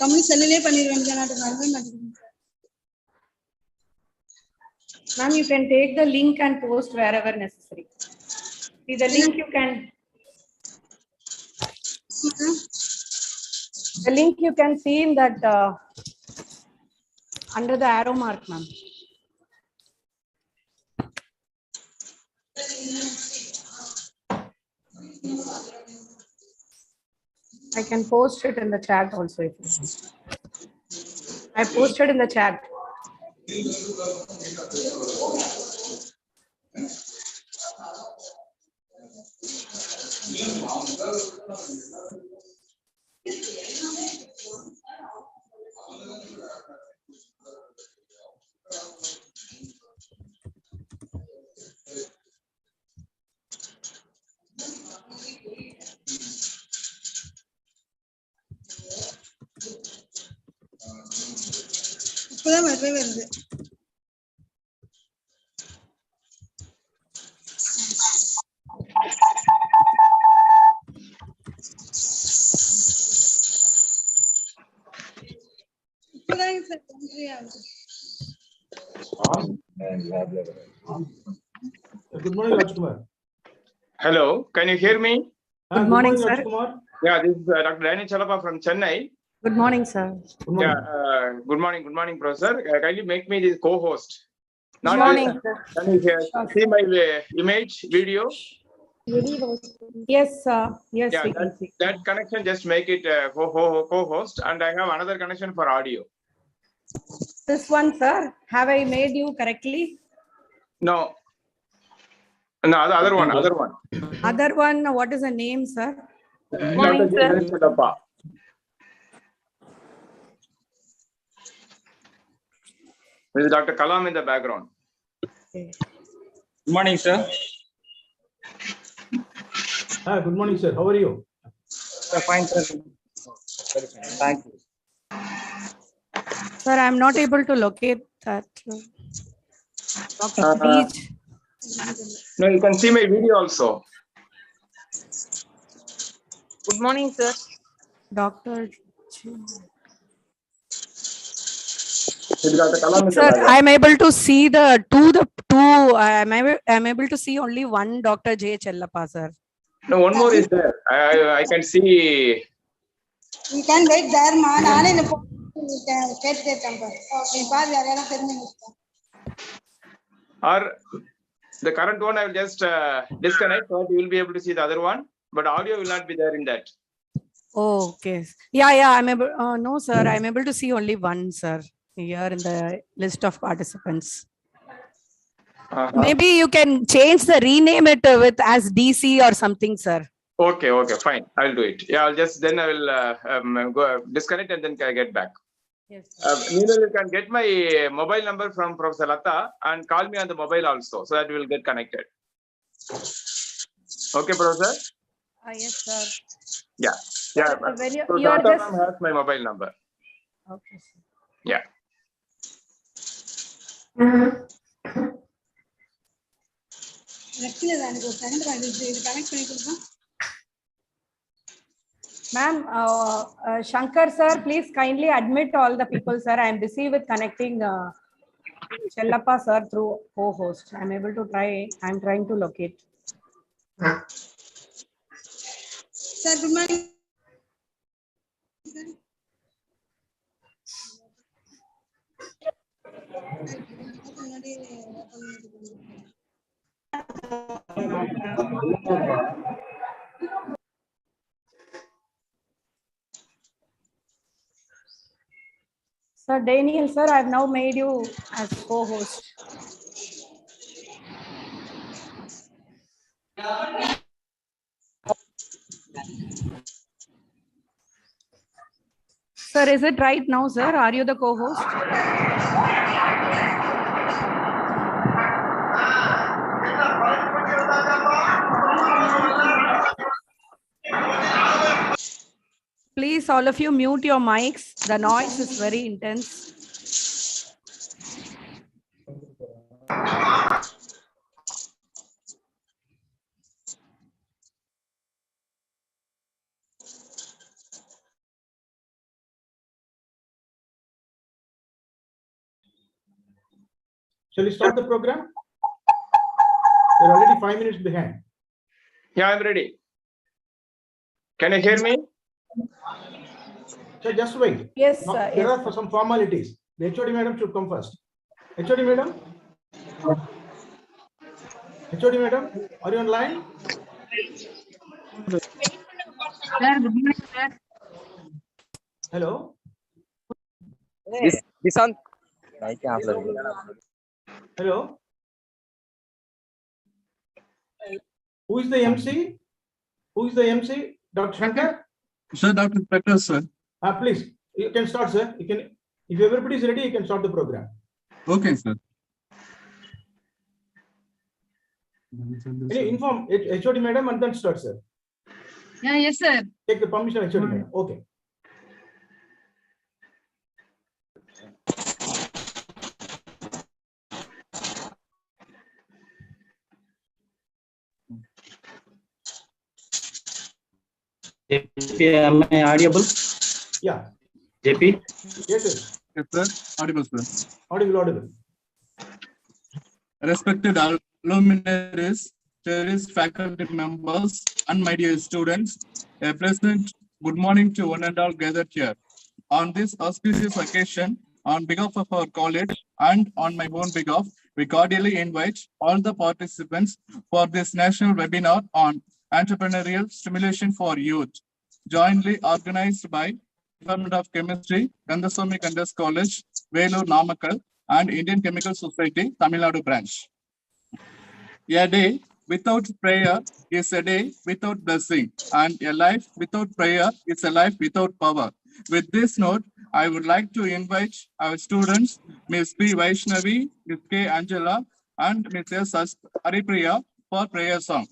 company cellule பண்ணிடுவேன் நான் வரவே மாட்டேங்குது. Ma'am, you can take the link and post wherever necessary. See the link you can. The link you can see in that under the arrow mark, ma'am. I can post it in the chat also if you want. I posted in the chat. இப்பதான் வரவே வருது. Good morning, Rajkumar. Hello, can you hear me? Good morning, sir. Rajkumar. Yeah, this is Dr. Daniel Chalapa from Chennai. Good morning, sir. Good morning. Yeah, good morning, Professor. Kindly make me the co-host. Good morning, sir. Can you see my image, video? Yes, sir. Yes, Yeah, we can see. that connection, just make it co-host, and I have another connection for audio. This one, sir. Have I made you correctly? No, the other one. Other one, what is the name, sir? Dr. Daniel Chalapa. This is Dr. Kalam in the background. Okay. Good morning, sir. Good morning, sir. How are you? Fine, sir. Very fine. Thank you. Sir, I'm not able to locate that. Dr. Beach. No, you can see my video also. Good morning, sir. Dr. Dr. Kalam in the Sir, background. I'm able to see the two. I'm able to see only one Dr. J. Chellappa, sir. No, one more is there. I can see. You can wait there, ma. நானே இந்த கேட்டுட்டே இருக்கேன் பாரு. நீ பாரு யாரையாவது தெரிஞ்சுங்க. Or the current one, I will just disconnect, so you will be able to see the other one, but audio will not be there in that. Oh, okay. Yeah. I'm able. No, sir. I'm able to see only one, sir, here in the list of participants. Maybe you can change rename it with as DC or something, sir. Okay, fine. I'll do it. Yeah, I will go disconnect and then get back. Yes. Meanwhile, you can get my mobile number from Professor Lata and call me on the mobile also, so that we will get connected. Okay, Professor? Yes, sir. Yeah. When So you are Dr. just... has my mobile number. Okay, sir. Yeah. நெக்ஸ்ட்ல எனக்கு ஒரு second வந்து இது connect பண்ணி கொடுங்க. Ma'am, Shankar sir, please kindly admit all the people, sir. I am busy with connecting Chellappa sir through co-host. I am able to try. I am trying to locate. Sir, good morning. Sir Daniel sir, I have now made you as co-host. Sir, is it right now, sir? Are you the co-host? Please, all of you, mute your mics. The noise is very intense. Shall we start the program? We're already 5 minutes behind. Yeah, I'm ready. Can you hear me? So just wait. Yes, Now, sir. there Yes, are some formalities. The HOD madam should come first. HOD madam? HOD madam, are you online? Sir, good morning, sir. Hello? This on. Hello? Who is the MC? Who is the MC? Dr. Shankar? Sir, Dr. Petter, sir. Please, you can start, sir. You can, if everybody is ready, you can start the program. Okay, sir. Can you inform HOD madam and then start, sir? Yeah, yes, sir. Take the permission of HOD madam. Okay. JP, am I audible? Yeah. JP? Yes, sir. Yes, sir. Audible, sir. Audible, audible. Respected luminaries, cherished faculty members, and my dear students, a pleasant good morning to one and all gathered here. On this auspicious occasion, on behalf of our college and on my own behalf, we cordially invite all the participants for this national webinar on entrepreneurial stimulation for youth, jointly organized by Department of Chemistry, Kandaswamy Kandas College, Vellore Namakkal, and Indian Chemical Society, Tamil Nadu branch. A day without prayer is a day without blessing, and a life without prayer is a life without power. With this note, I would like to invite our students, Ms. P. Vaishnavi, Ms. K. Angela, and Ms. S. Haripriya for prayer song.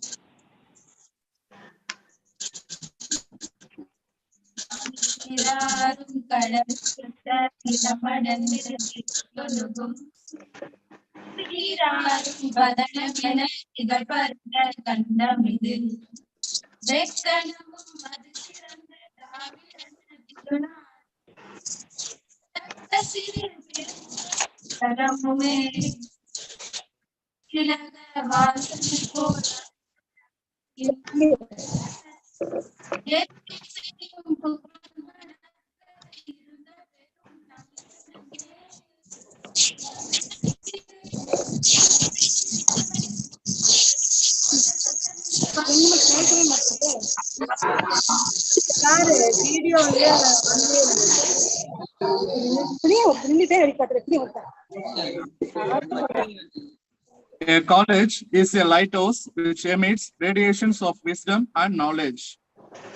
A college is a lighthouse which emits radiations of wisdom and knowledge.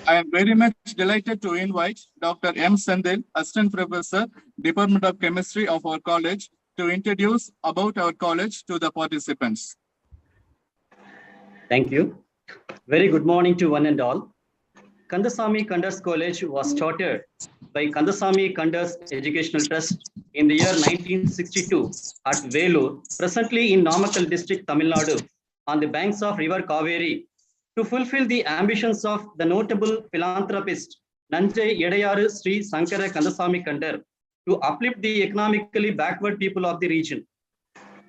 I am very much delighted to invite Dr. M. Sandil, Assistant Professor, Department of Chemistry of our college, to introduce about our college to the participants. Thank you. Very good morning to one and all. Kandaswamy Kandas College was started by Kandaswamy Kandas Educational Trust in the year 1962 at Vellore, presently in Namakkal district, Tamil Nadu, on the banks of River Kaveri, to fulfill the ambitions of the notable philanthropist Nanjai Yedayaru Sri Sankara Kandaswamy Kandar to uplift the economically backward people of the region.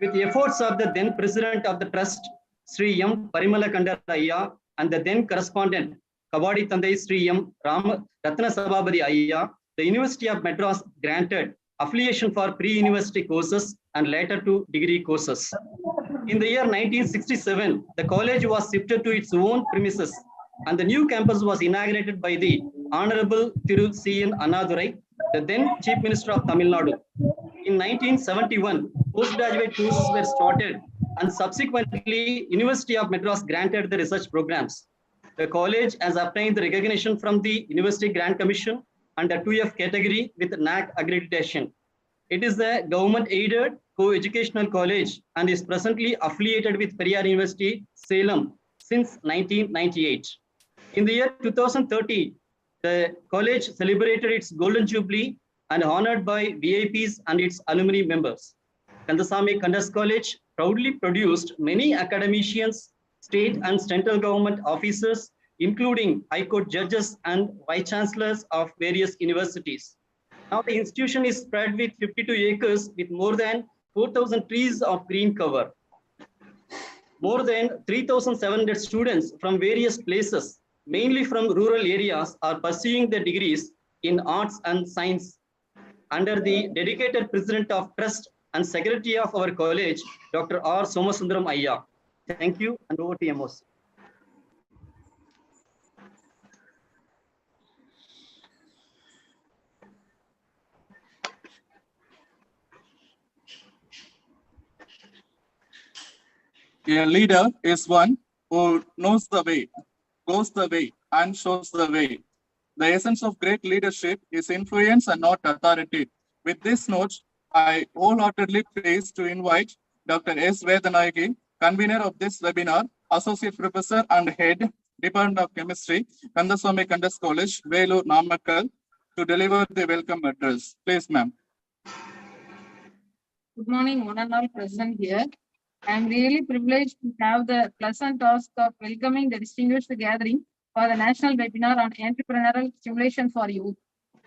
With the efforts of the then president of the trust, Sri M. Parimala Kandar Ayya, and the then correspondent, Kavadi Tandai Sri M. Ratna Sabhabadi Ayya, the University of Madras granted affiliation for pre-university courses and later to degree courses. In the year 1967, the college was shifted to its own premises and the new campus was inaugurated by the Honorable Thiru C.N. Annadurai, the then Chief Minister of Tamil Nadu. In 1971, postgraduate courses were started and subsequently University of Madras granted the research programs. The college has obtained the recognition from the University Grant Commission under 2F category with NAC accreditation. It is a government-aided co-educational college and is presently affiliated with Periyar University, Salem since 1998. In the year 2030, the college celebrated its Golden Jubilee and honored by VIPs and its alumni members. Kandaswamy Kandas College proudly produced many academicians, state and central government officers, including High Court judges and vice chancellors of various universities. Now the institution is spread with 52 acres with more than 4,000 trees of green cover. More than 3,700 students from various places, mainly from rural areas, are pursuing their degrees in arts and science under the dedicated president of trust and secretary of our college, Dr. R. Somasundaram Ayya. Thank you, and over to MOC. A leader is one who knows the way, goes the way, and shows the way. The essence of great leadership is influence and not authority. With this note, I wholeheartedly pleased to invite Dr. S. Vedanayagi, convener of this webinar, Associate Professor and Head, Department of Chemistry, Kandaswamy Kandas College, Vellore, Namakkal, to deliver the welcome address. Please, ma'am. Good morning, one and all present here. I am really privileged to have the pleasant task of welcoming the distinguished gathering for the national webinar on entrepreneurial stimulation for youth.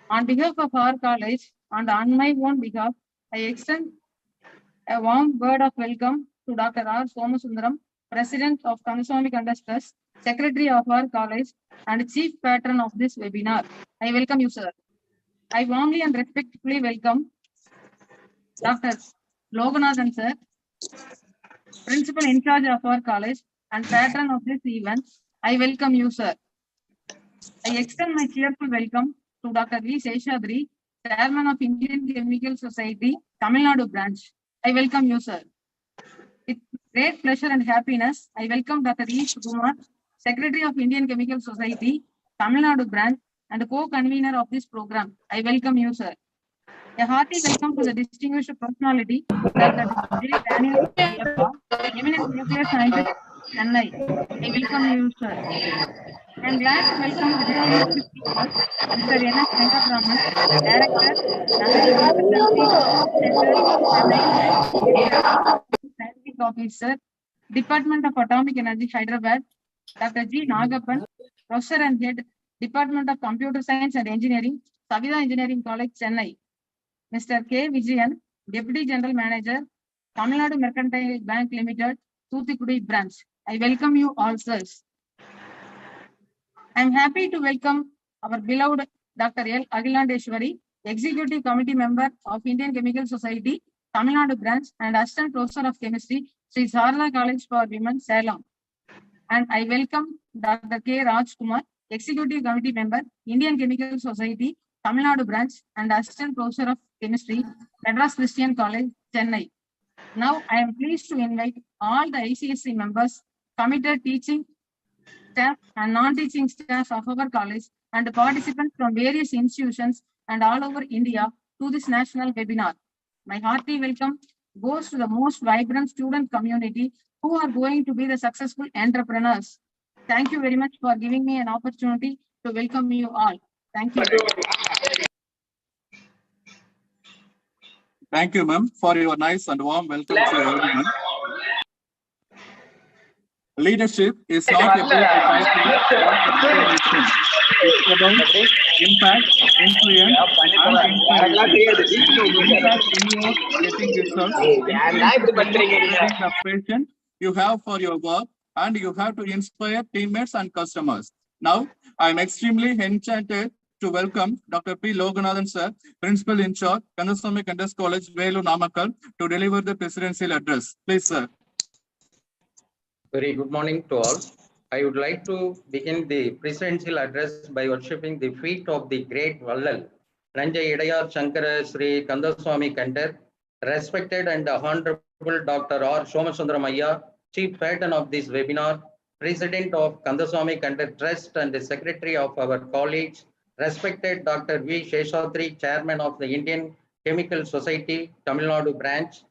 On behalf of our college and on my own behalf, I extend a warm word of welcome to Dr. R. Somasundaram, President of Kandaswamy Kandas Trust, Secretary of our college, and Chief Patron of this webinar. I welcome you, sir. I warmly and respectfully welcome Dr. Loganathan, sir, Principal in charge of our college and patron of this event. I welcome you, sir. I extend my cheerful welcome to Dr. V. Seshadri, Chairman of Indian Chemical Society, Tamil Nadu branch. I welcome you, sir. With great pleasure and happiness, I welcome Dr. E. Kumar, Secretary of Indian Chemical Society, Tamil Nadu branch, and co-convener of this program. I welcome you, sir. A hearty welcome to the distinguished personality, Dr. J. Daniel Chellappa, eminent nuclear scientist, Chennai. I welcome you, sir. I am glad to welcome the distinguished speakers, Mr. N. S. Venkatraman, Director, Nandini Consultancy Center, Chennai, Scientific Officer, Department of Atomic Energy, Hyderabad, Dr. G. Nagappan, Professor and Head, Department of Computer Science and Engineering, Savida Engineering College, Chennai. Mr. K. Vijayan, Deputy General Manager, Tamil Nadu Mercantile Bank Limited, Thoothukudi branch. I welcome you all, sirs. I am happy to welcome our beloved Dr. L. Agilandeshwari, Executive Committee Member of Indian Chemical Society, Tamil Nadu branch, and Assistant Professor of Chemistry, Sri Sarada College for Women, Salem. And I welcome Dr. K. Rajkumar, Executive Committee Member, Indian Chemical Society, Tamil Nadu branch, and Assistant Professor of Chemistry, Madras Christian College, Chennai. Now, I am pleased to invite all the ICSC members, committed teaching staff and non-teaching staff of our college, and participants from various institutions and all over India to this national webinar. My hearty welcome goes to the most vibrant student community who are going to be the successful entrepreneurs. Thank you very much for giving me an opportunity to welcome you all. Thank you. Thank you, ma'am, for your nice and warm welcome to everyone. Leadership is not about a title or position. It's about impact, influence, and inspiration. Impact involves getting results. Influence the passion you have for your work, and you have to inspire teammates and customers. Now, I'm extremely enchanted to welcome Dr. P. Loganathan, sir, Principal in charge, Kandaswamy Kandas College, Vellore, Namakkal, to deliver the presidential address. Please, sir. Very good morning to all. I would like to begin the presidential address by worshipping the feet of the great Vallal, Ranjay Idayar Shankara Sri Kandaswamy Kandar, respected and honorable Dr. R. Somasundaram Ayya, Chief Patron of this webinar, President of Kandaswamy Kandar Trust and the Secretary of our college, respected Dr. V. Seshadri, Chairman of the Indian Chemical Society, Tamil Nadu branch,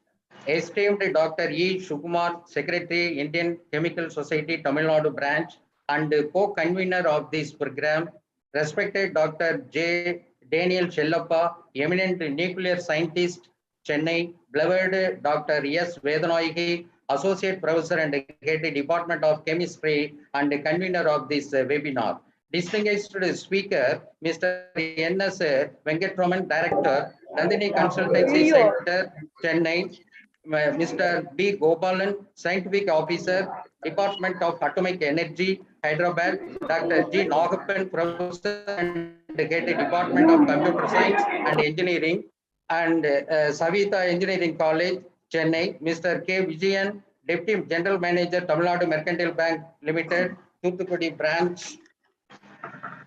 esteemed Dr. E. Shukumar, Secretary, Indian Chemical Society, Tamil Nadu branch, and co-convener of this program, respected Dr. J. Daniel Chellappa, eminent nuclear scientist, Chennai, beloved Dr. S. Vedanayagi, Associate Professor and Head Department of Chemistry and convener of this webinar. Distinguished speaker, Mr. N. S. Venkatraman, Director, Nandini Consultancy Center, Chennai, Mr. B. Gopalan, Scientific Officer, Department of Atomic Energy, Hyderabad, Dr. G. Nagappan, Professor and Head Department of Computer Science and Engineering, and Savita Engineering College, Chennai, Mr. K. Vijayan, Deputy General Manager, Tamil Nadu Mercantile Bank Limited, Thuthukudi Branch,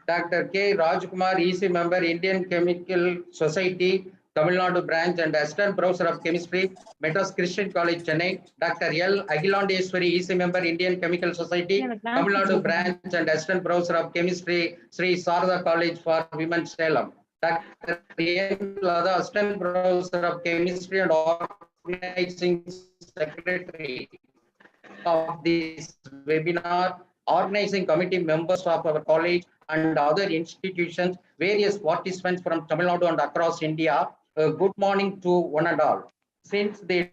Dr. K. Rajkumar, EC Member, Indian Chemical Society, Tamil Nadu Branch, and Assistant Professor of Chemistry, Madras Christian College, Chennai. Dr. L. Agilandeswari, EC Member, Indian Chemical Society, Tamil Nadu Branch, and Assistant Professor of Chemistry, Sri Sarada College for Women, Salem. Dr. N. Lada, Assistant Professor of Chemistry and Organizing Secretary of this webinar, organizing committee members of our college and other institutions, various participants from Tamil Nadu and across India. Good morning to one and all. Since the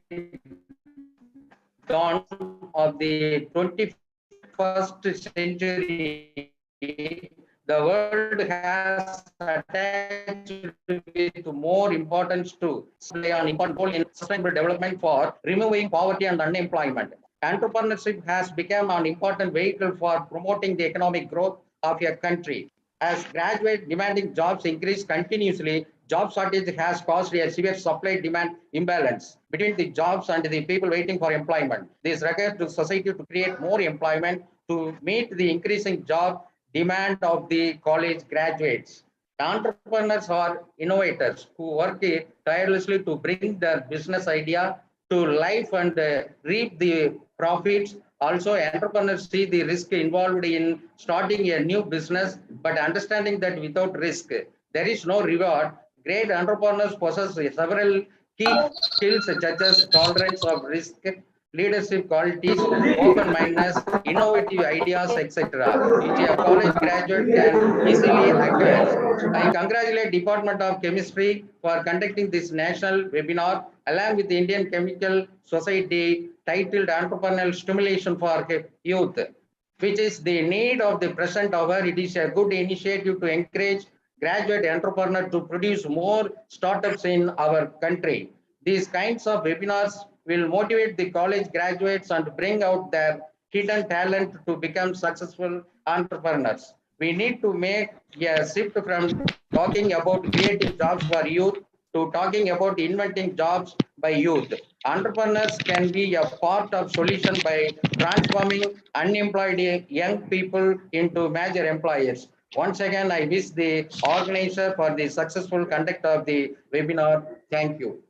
dawn of the 21st century, the world has attached with more importance to play an important role in sustainable development for removing poverty and unemployment. Entrepreneurship has become an important vehicle for promoting the economic growth of a country. As graduate demanding jobs increase continuously, job shortage has caused a severe supply-demand imbalance between the jobs and the people waiting for employment. This requires the society to create more employment to meet the increasing job demand of the college graduates. Entrepreneurs are innovators who work tirelessly to bring their business idea to life and reap the profits. Also, entrepreneurs see the risk involved in starting a new business, but understanding that without risk, there is no reward. Great entrepreneurs possess several key skills such as tolerance of risk, leadership qualities, open-mindedness, innovative ideas, etc., which a college graduate can easily acquire. I congratulate Department of Chemistry for conducting this national webinar along with the Indian Chemical Society titled Entrepreneurial Stimulation for Youth, which is the need of the present hour. It is a good initiative to encourage graduate entrepreneurs to produce more startups in our country. These kinds of webinars will motivate the college graduates and bring out their hidden talent to become successful entrepreneurs. We need to make a shift from talking about creating jobs for youth to talking about inventing jobs by youth. Entrepreneurs can be a part of solution by transforming unemployed young people into major employers. Once again, I wish the organizer for the successful conduct of the webinar. Thank you.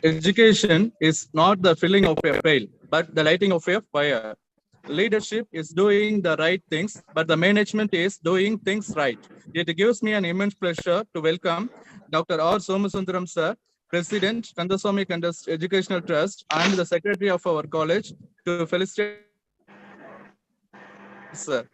Education is not the filling of a pail, but the lighting of a fire. Leadership is doing the right things, but the management is doing things right. It gives me an immense pleasure to welcome Dr. R. Somasundaram sir, President, Kandaswamy Kandas Educational Trust, and the Secretary of our college to felicitate sir.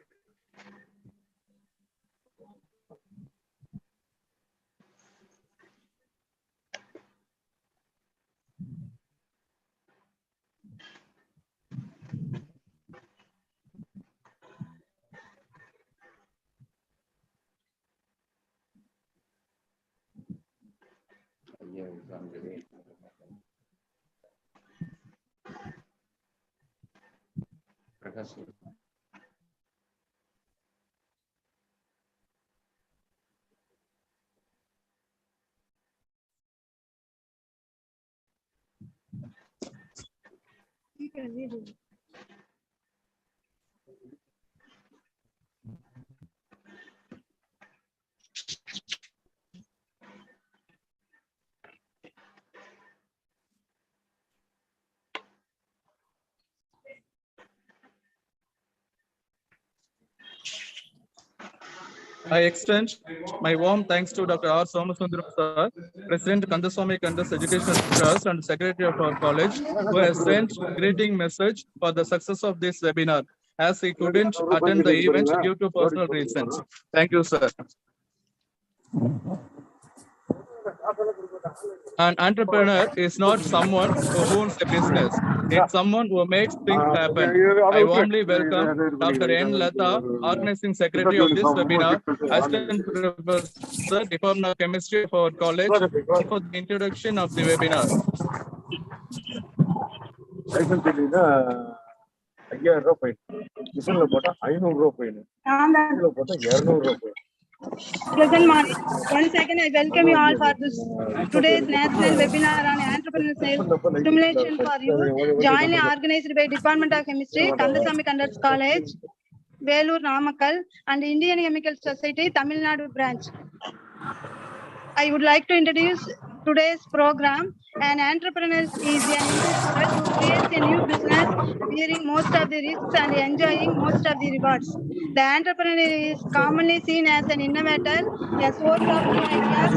I extend my warm thanks to Dr. R. Somasundaram sir, President Kandaswamy Kandas Educational Trust and Secretary of our college, who has sent greeting message for the success of this webinar, as he couldn't attend the event due to personal reasons. Thank you, sir. An entrepreneur is not someone who owns a business. It's someone who makes things happen. I warmly welcome Dr. N. Lata, Organizing Secretary of this webinar, Assistant Professor, Department of Chemistry of our college, for the introduction of the webinar. Present morning. Once again, I welcome you all for this today's national webinar on entrepreneurship stimulation for youth, jointly organized by Department of Chemistry, Kandasamy Conducts College, Velur Namakkal, and Indian Chemical Society, Tamil Nadu branch. I would like to introduce today's program. An entrepreneur is an individual who creates a new business, bearing most of the risks and enjoying most of the rewards. The entrepreneur is commonly seen as an innovator, a source of new ideas,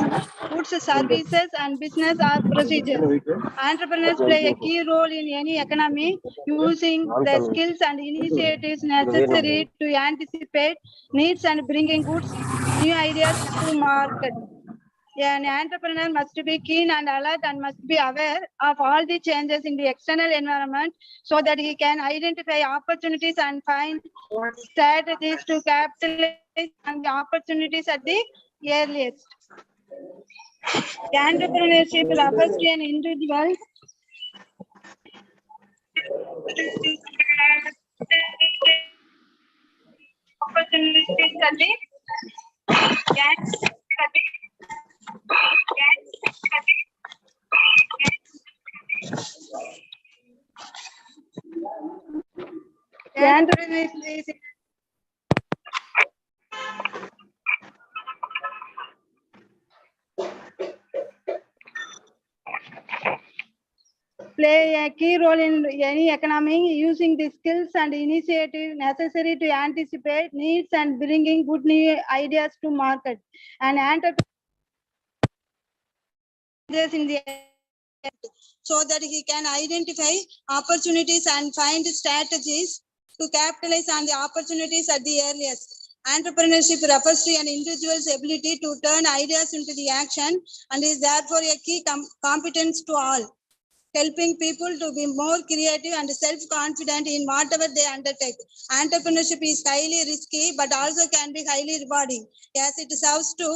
goods, services, and business or procedures. Entrepreneurs play a key role in any economy, using the skills and initiatives necessary to anticipate needs and bringing goods, new ideas to market. An entrepreneur must be keen and alert and must be aware of all the changes in the external environment so that he can identify opportunities and find strategies to capitalize on the opportunities at the earliest. Entrepreneurship refers to an individual opportunities at the play a key role in any economy, using the skills and initiative necessary to anticipate needs and bringing good new ideas to market. And entrepreneur in the so that he can identify opportunities and find strategies to capitalize on the opportunities at the earliest. Entrepreneurship refers to an individual's ability to turn ideas into the action and is therefore a key competence to all, helping people to be more creative and self-confident in whatever they undertake. Entrepreneurship is highly risky, but also can be highly rewarding, as it serves to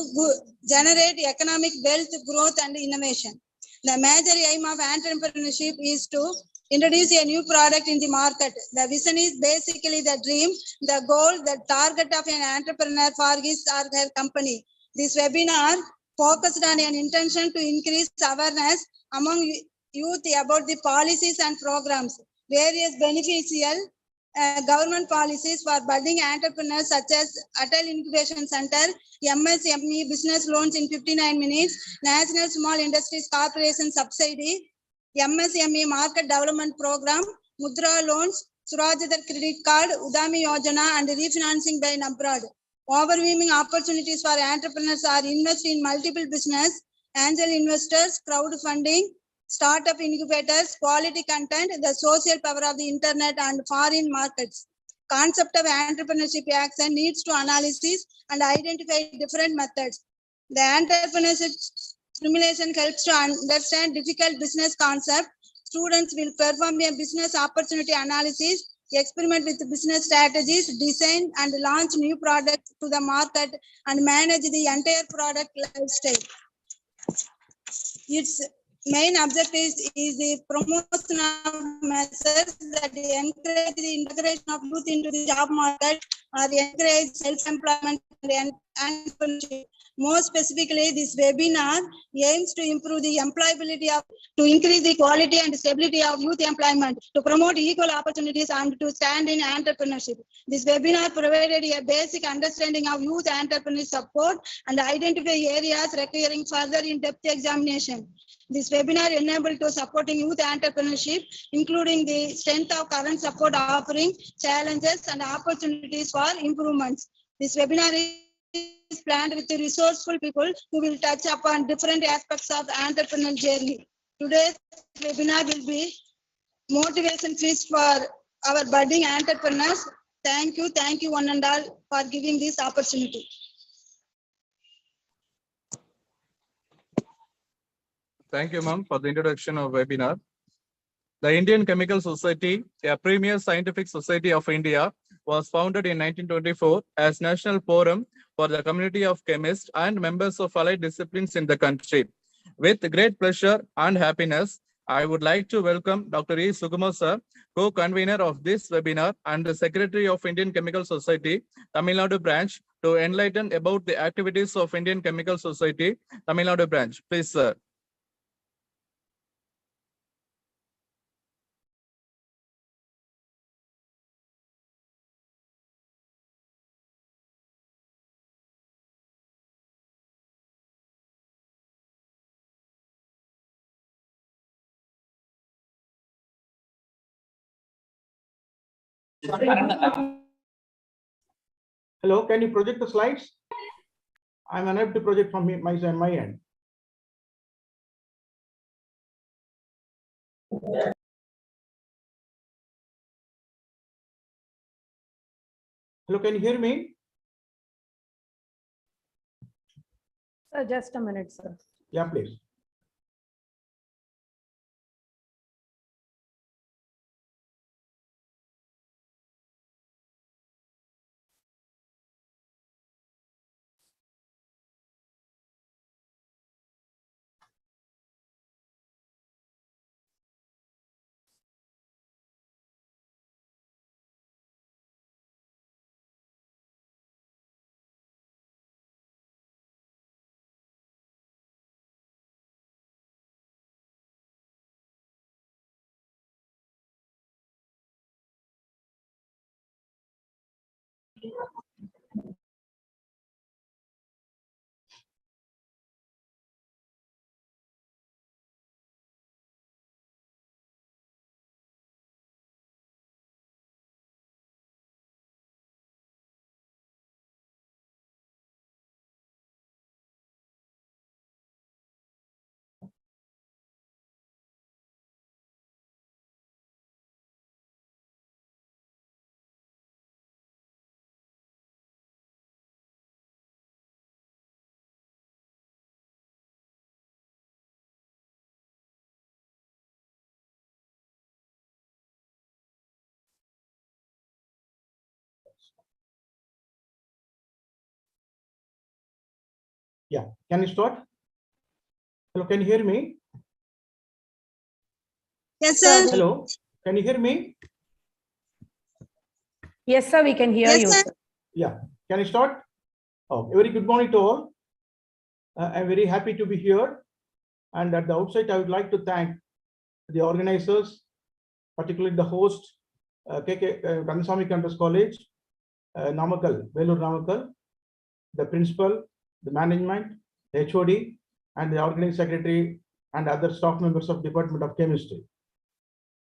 generate economic wealth, growth, and innovation. The major aim of entrepreneurship is to introduce a new product in the market. The vision is basically the dream, the goal, the target of an entrepreneur for his or her company. This webinar focused on an intention to increase awareness among youth about the policies and programs, various beneficial government policies for budding entrepreneurs such as Atal Incubation Center, MSME business loans in 59 minutes, National Small Industries Corporation subsidy, MSME market development program, Mudra loans, Surajadar credit card, Udami Yojana, and refinancing by NABARD. Overwhelming opportunities for entrepreneurs are invest in multiple business, angel investors, crowdfunding, startup incubators, quality content, the social power of the internet, and foreign markets. Concept of entrepreneurship action needs to analysis and identify different methods. The entrepreneurship simulation helps to understand difficult business concept. Students will perform a business opportunity analysis, experiment with business strategies, design and launch new products to the market, and manage the entire product lifestyle. Its main objective is the promotion of measures that encourage the integration of youth into the job market or encourage self-employment and entrepreneurship. More specifically, this webinar aims to improve the employability to increase the quality and stability of youth employment, to promote equal opportunities, and to stand in entrepreneurship. This webinar provided a basic understanding of youth entrepreneurship support and identify areas requiring further in-depth examination. This webinar enabled to supporting youth entrepreneurship, including the strength of current support offering, challenges, and opportunities for improvements. This webinar is planned with resourceful people who will touch upon different aspects of the entrepreneurial journey. Today's webinar will be motivation feast for our budding entrepreneurs. Thank you one and all for giving this opportunity. Thank you, ma'am, for the introduction of webinar. The Indian Chemical Society, a premier scientific society of India, was founded in 1924 as National Forum for the community of chemists and members of allied disciplines in the country. With great pleasure and happiness, I would like to welcome Dr. E. Sukumar sir, co-convener of this webinar and the Secretary of Indian Chemical Society, Tamil Nadu branch, to enlighten about the activities of Indian Chemical Society, Tamil Nadu branch. Please, sir. Hello, can you project the slides? I'm unable to project from my end. Hello, can you hear me? Sir, just a minute, sir. Yeah, please. Yeah, can you start? Hello, can you hear me? Yes, sir. Hello, can you hear me? Yes, sir, we can hear Yes, you, sir. sir. Yeah, can you start? Oh, a very good morning to all. I'm very happy to be here. And at the outset, I would like to thank the organizers, particularly the host, Kandasamy Campus College, Namakkal, Vellore Namakkal, the principal, the management, the HOD, and the organizing secretary and other staff members of Department of Chemistry.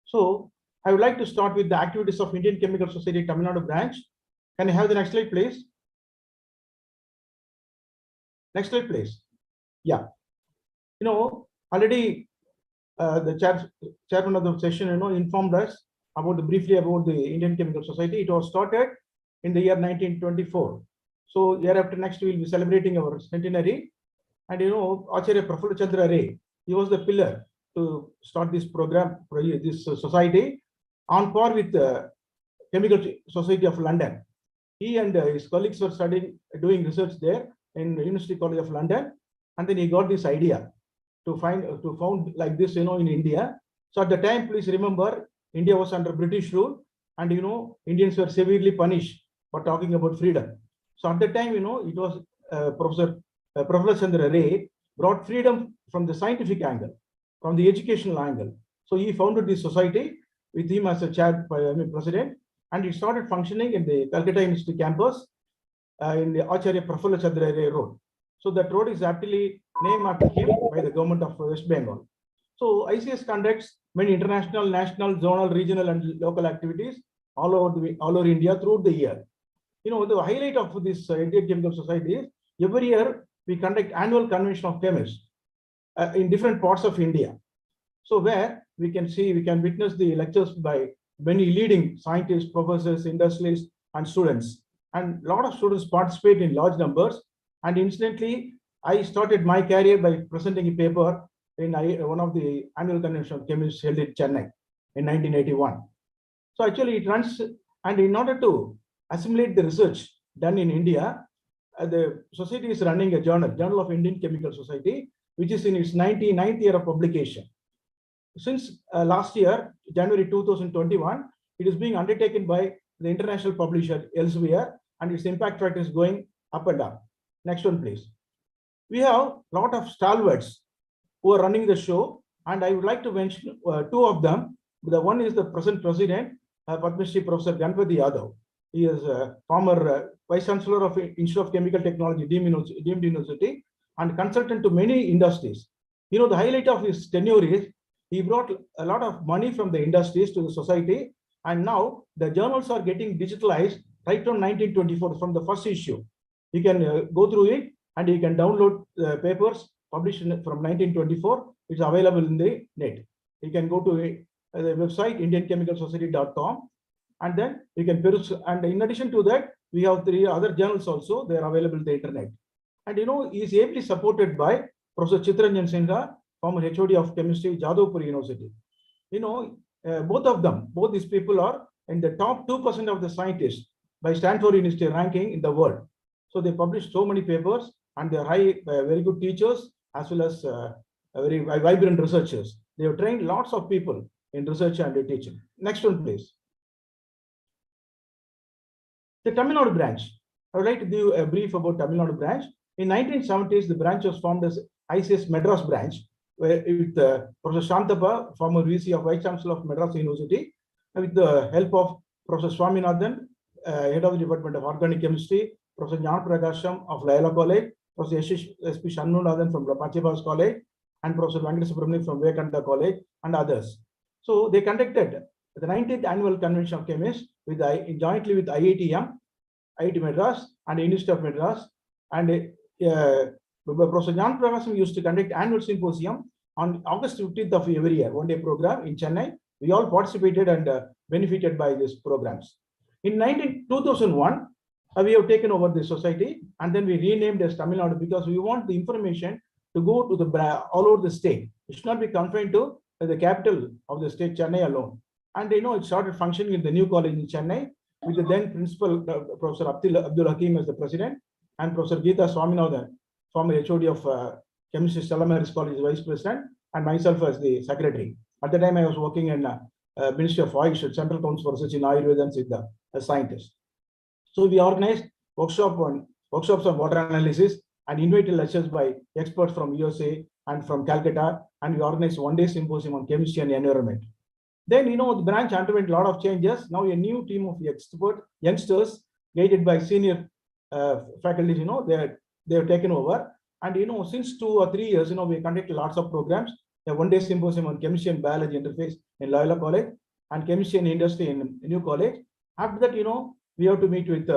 So I would like to start with the activities of Indian Chemical Society Tamil Nadu branch. Can I have the next slide, please? Next slide, please. Yeah. Already the chairman of the session, informed us about briefly about the Indian Chemical Society. It was started in the year 1924. So year after next, we will be celebrating our centenary. And Acharya Prafulla Chandra Ray, he was the pillar to start this program, this society, on par with the Chemical Society of London. He and his colleagues were doing research there in the University College of London, and then he got this idea to found like this, in India. So at the time, please remember, India was under British rule, and Indians were severely punished for talking about freedom. So at the time, it was Professor Prafulla Chandra Ray brought freedom from the scientific angle, from the educational angle. So he founded this society with him as a president, and it started functioning in the Calcutta University campus in the Acharya Prafulla Chandra Ray Road. So that road is actually named after him by the government of West Bengal. So ICS conducts many international, national, zonal, regional, and local activities all over India throughout the year. The highlight of this Indian Chemical Society is every year we conduct annual convention of chemists in different parts of India. So where we can witness the lectures by many leading scientists, professors, industrialists, and students. And a lot of students participate in large numbers. And incidentally, I started my career by presenting a paper in one of the annual convention of chemists held in Chennai in 1981. So actually it runs, and in order to assimilate the research done in India, the society is running a Journal of Indian Chemical Society, which is in its 99th year of publication. Since last year, January 2021, it is being undertaken by the international publisher elsewhere, and its impact factor is going up and down. Next one, please. We have a lot of stalwarts who are running the show, and I would like to mention two of them. The one is the present president, Padma Shri Professor Ganpati Yadav. He is a former Vice Chancellor of Institute of Chemical Technology, deemed university, and consultant to many industries. You know, the highlight of his tenure is he brought a lot of money from the industries to the society, and now the journals are getting digitalized right from 1924 from the first issue. You can go through it, and you can download papers published from 1924. It's available in the net. You can go to the website indianchemicalsociety.com, and then you can peruse. And in addition to that, we have 3 other journals also. They are available on the internet. And you know, he is ably supported by Professor Chittaranjan Sinha, former HOD of Chemistry, Jadavpur University. You know, both these people are in the top 2% of the scientists by Stanford University ranking in the world. So they publish so many papers, and they are very good teachers, as well as very vibrant researchers. They have trained lots of people in research and teaching. Next one, please. The Tamil Nadu branch. I would like to give a brief about Tamil Nadu branch. In 1970s, the branch was formed as ICS Madras branch, where with Professor Shantapa, former VC of Vice Chancellor of Madras University, with the help of Professor Swaminathan, Head of the Department of Organic Chemistry, Professor Jnana Prakasham of Layla College, Professor S.P. Shanmunathan from Pachibas College, and Professor Venkata Subramanian from Vivekananda College, and others. So they conducted the 19th Annual Convention of Chemists with jointly with IIT Madras and University of Madras, and Professor Jnana Prakasham used to conduct annual symposium on August 15th of every year, one-day program in Chennai. We all participated and benefited by these programs. In 2001, we have taken over the society, and then we renamed as Tamil Nadu because we want the information to go to all over the state. It should not be confined to the capital of the state, Chennai alone. And you know, it started functioning in the new college in Chennai with the then principal, Professor Abdul Hakim as the president, and Professor Geeta Swaminathan, former HOD of Chemistry, Stella Maris College, vice president, and myself as the secretary. At the time, I was working in Ministry of Ayush at Central Council for Research in Ayurveda and Siddha as scientist. So we organized workshops on water analysis and invited lectures by experts from USA and from Calcutta, and we organized one-day symposium on chemistry and environment. Then, you know, the branch underwent a lot of changes. Now a new team of youngsters, guided by senior faculties, you know, they have taken over. And, you know, since 2 or 3 years, you know, we conducted lots of programs. A one-day symposium on chemistry and biology interface in Loyola College, and chemistry and industry in New College. After that, you know, we have to meet with,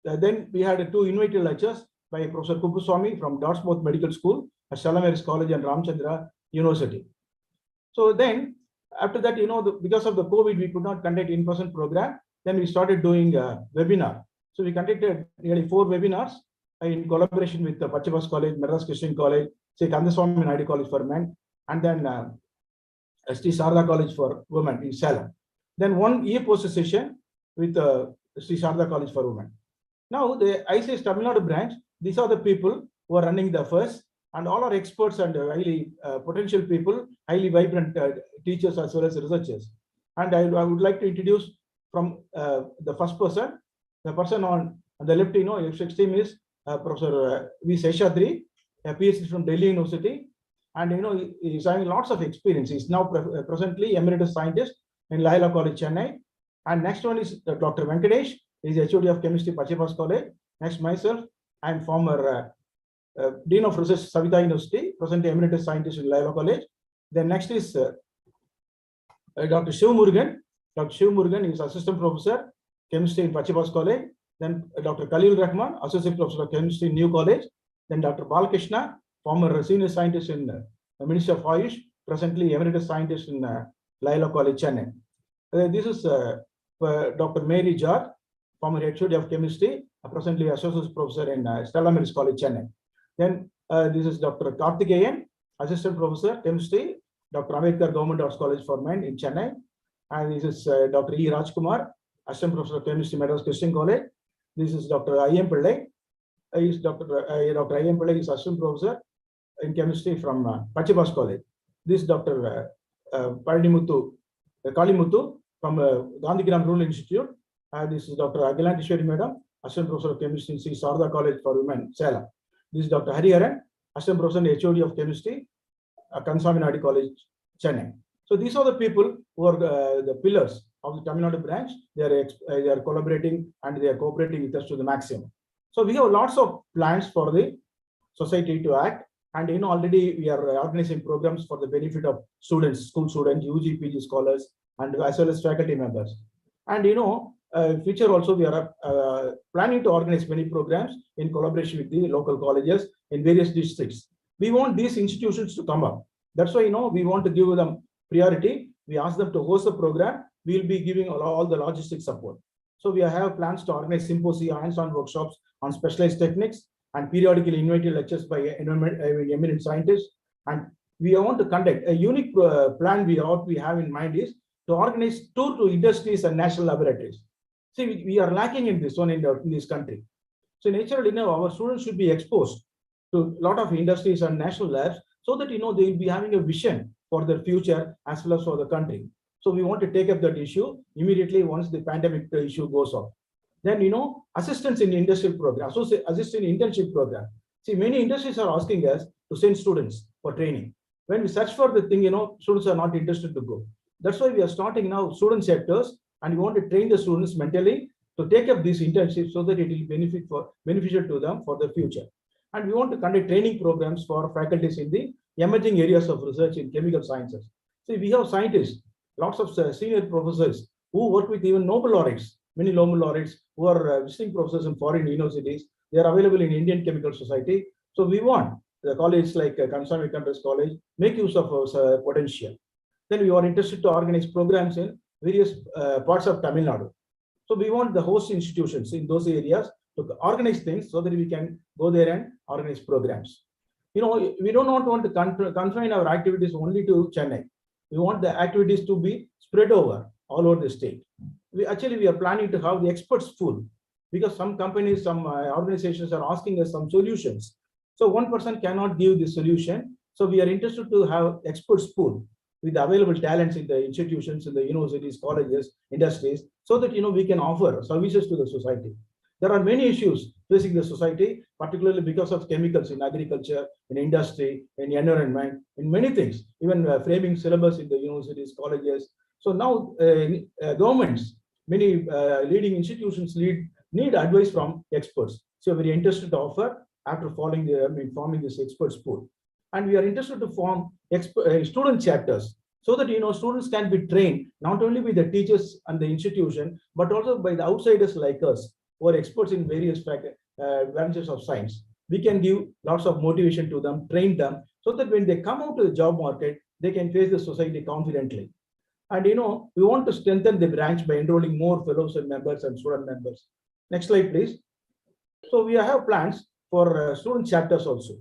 then we had 2 invited lectures by Professor Kuppuswamy from Dartmouth Medical School at Stella Maris College and Ramchandra University. So then, after that, you know, because of the COVID, we could not conduct in-person program. Then we started doing a webinar. So we conducted nearly 4 webinars in collaboration with the Pachibas College, Madras Christian College, Kandaswamy Naidu College for Men, and then Sri Sarada College for Women in Salem. Then 1 e-post session with Sri Sarada College for Women. Now the ICS Tamil Nadu branch, these are the people who are running the affairs, and all are experts and highly potential people, highly vibrant teachers as well as researchers. And I would like to introduce from the first person, the person on the left, you know, extreme is Professor V. Seshadri, a PhD from Delhi University. And you know, he's having lots of experience. He's now presently emeritus scientist in Layla College, Chennai. And next one is Dr. Venkatesh. He's HOD of Chemistry, Pachibas College. Next, myself, I'm former Dean of Research, Savita University, presently emeritus scientist in Layla College. Then next is Dr. Shiv Murugan. Dr. Shiv Murugan is assistant professor, chemistry in Pachibas College. Then Dr. Khalil Rahman, associate professor of chemistry in New College. Then Dr. Balakrishna, former senior scientist in the Ministry of Ayush, presently emeritus scientist in Layla College, Chennai. This is Dr. Mary George, former HOD of chemistry, presently associate professor in Stella Maris College, Chennai. Then this is Dr. Karthikeyan, assistant professor chemistry, Dr. Ambedkar Government Arts College for Men in Chennai. And this is Dr. E. Rajkumar, Assistant Professor of Chemistry, Madras Christian College. This is Dr. I. M. Pillai. Dr. I. M. Pillai is Assistant Professor in Chemistry from Pachabas College. This is Dr. Kalimuthu from Gandhigram Rural Institute. This is Dr. Agilantishwari Madam, Assistant Professor of Chemistry in Sarda College for Women, Salem. This is Dr. Hariharan, Assistant Professor and HOD of Chemistry, Kannaswamy Nadu College, Chennai. So these are the people who are the pillars of the Tamil Nadu branch. They are collaborating and they are cooperating with us to the maximum. So we have lots of plans for the society to act. And already we are organizing programs for the benefit of students, school students, UG, PG scholars, and as well as faculty members. And future also we are planning to organize many programs in collaboration with the local colleges in various districts. We want these institutions to come up. That's why we want to give them priority. We ask them to host the program. We will be giving all the logistic support. So we have plans to organize symposia, hands-on workshops on specialized techniques, and periodically invited lectures by eminent scientists. And we want to conduct a unique plan. What we have in mind is to organize tour to industries and national laboratories. See, we are lacking in this one in this country. So naturally, our students should be exposed to a lot of industries and national labs so that they will be having a vision for their future as well as for the country. So we want to take up that issue immediately once the pandemic issue goes off. Then assistance in industrial program, assistant in internship program. See, many industries are asking us to send students for training. When we search for the thing, students are not interested to go. That's why we are starting now student sectors, and we want to train the students mentally to take up these internships so that it will beneficial to them for the future. And we want to conduct training programs for faculties in the emerging areas of research in chemical sciences. See, we have scientists, lots of senior professors who work with even Nobel laureates, many Nobel laureates who are visiting professors in foreign universities. They are available in Indian Chemical Society. So we want the colleges like Kannaswamy College make use of our potential. Then we are interested to organize programs in various parts of Tamil Nadu. So we want the host institutions in those areas to organize things so that we can go there and organize programs. We do not want to confine our activities only to Chennai. We want the activities to be spread over all over the state. We are planning to have the experts pool, because some companies, some organizations are asking us some solutions. So one person cannot give the solution. So we are interested to have experts pool with available talents in the institutions, in the universities, colleges, industries, so that we can offer services to the society. There are many issues facing the society, particularly because of chemicals in agriculture, in industry, in environment, in many things, even framing syllabus in the universities, colleges. So now governments, many leading institutions need advice from experts. So we're interested to offer after forming this experts pool. And we are interested to form student chapters so that students can be trained not only by the teachers and the institution, but also by the outsiders like us, who are experts in various branches of science. We can give lots of motivation to them, train them, so that when they come out to the job market, they can face the society confidently. And we want to strengthen the branch by enrolling more fellows and members and student members. Next slide, please. So we have plans for student chapters also.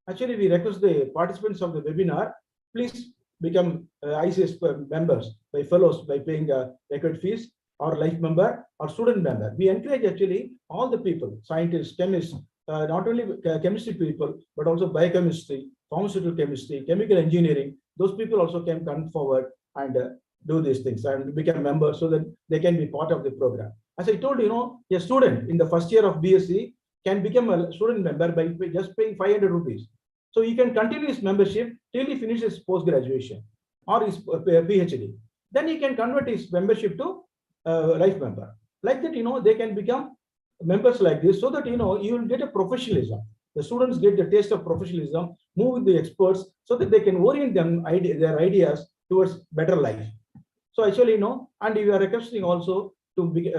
Actually, we request the participants of the webinar, please become ICS members by fellows by paying record fees, or life member or student member. We encourage actually all the people, scientists, chemists, not only chemistry people, but also biochemistry, pharmaceutical chemistry, chemical engineering. Those people also can come forward and do these things and become members so that they can be part of the program. As I told a student in the first year of BSc can become a student member by just paying 500 rupees. So he can continue his membership till he finishes post-graduation or his PhD. Then he can convert his membership to life member. Like that, they can become members like this, so that you will get a professionalism. The students get the taste of professionalism, move with the experts, so that they can orient their ideas towards better life. So actually, and we are requesting also to be,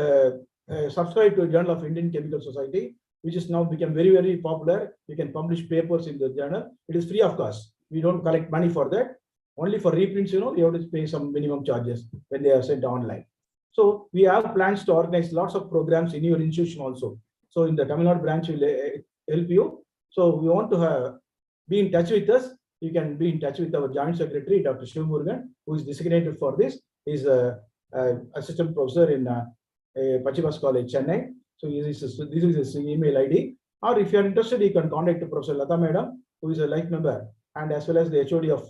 subscribe to a Journal of Indian Chemical Society, which is now become very, very popular. You can publish papers in the journal. It is free of cost. We don't collect money for that. Only for reprints, you have to pay some minimum charges when they are sent online. So we have plans to organize lots of programs in your institution also. So in the Tamil Nadu branch will help you. So we want to be in touch with us. You can be in touch with our Joint Secretary, Dr. Shiv Murugan, who is designated for this. He's a assistant professor in Pachimas College, Chennai. So this is his email ID. Or if you are interested, you can contact Professor Lata Madam, who is a life member, and as well as the HOD of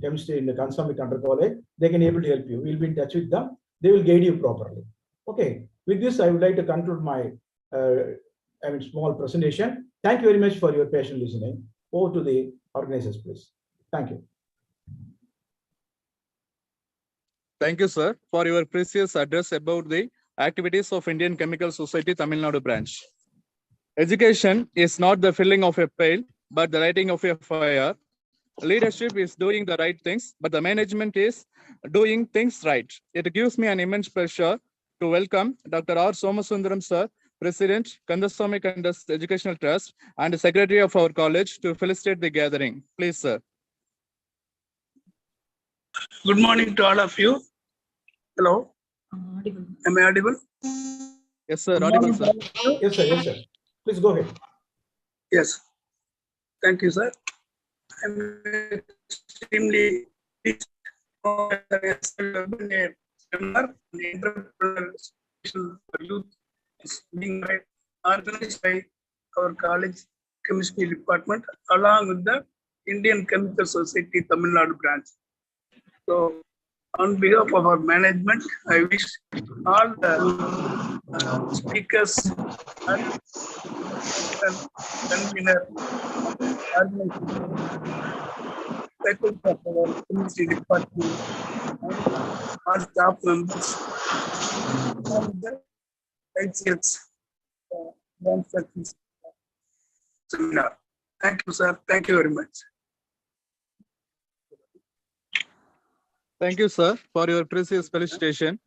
chemistry in the Kansami Country College. They can able to help you. We'll be in touch with them. They will guide you properly. Okay. With this, I would like to conclude my small presentation. Thank you very much for your patient listening. Over to the organizers, please. Thank you. Thank you, sir, for your precious address about the activities of Indian Chemical Society Tamil Nadu branch. Education is not the filling of a pail, but the lighting of a fire. Leadership is doing the right things, but the management is doing things right. It gives me an immense pleasure to welcome Dr. R. Somasundaram, sir, President, Kandaswamy Kandas Educational Trust, and Secretary of our college to felicitate the gathering. Please, sir. Good morning to all of you. Hello. Am I audible? Yes, sir. Audible, sir. Yes, sir. Yes, sir. Please go ahead. Yes. Thank you, sir. I'm extremely pleased for the seminar, the entrepreneurial for youth is being organized by our college chemistry department along with the Indian Chemical Society Tamil Nadu branch. So, on behalf of our management, I wish all the speakers and convener faculty of our chemistry department and all staff members and the ICS branch seminar. Thank you, sir. Thank you very much. Thank you, sir, for your precious felicitation.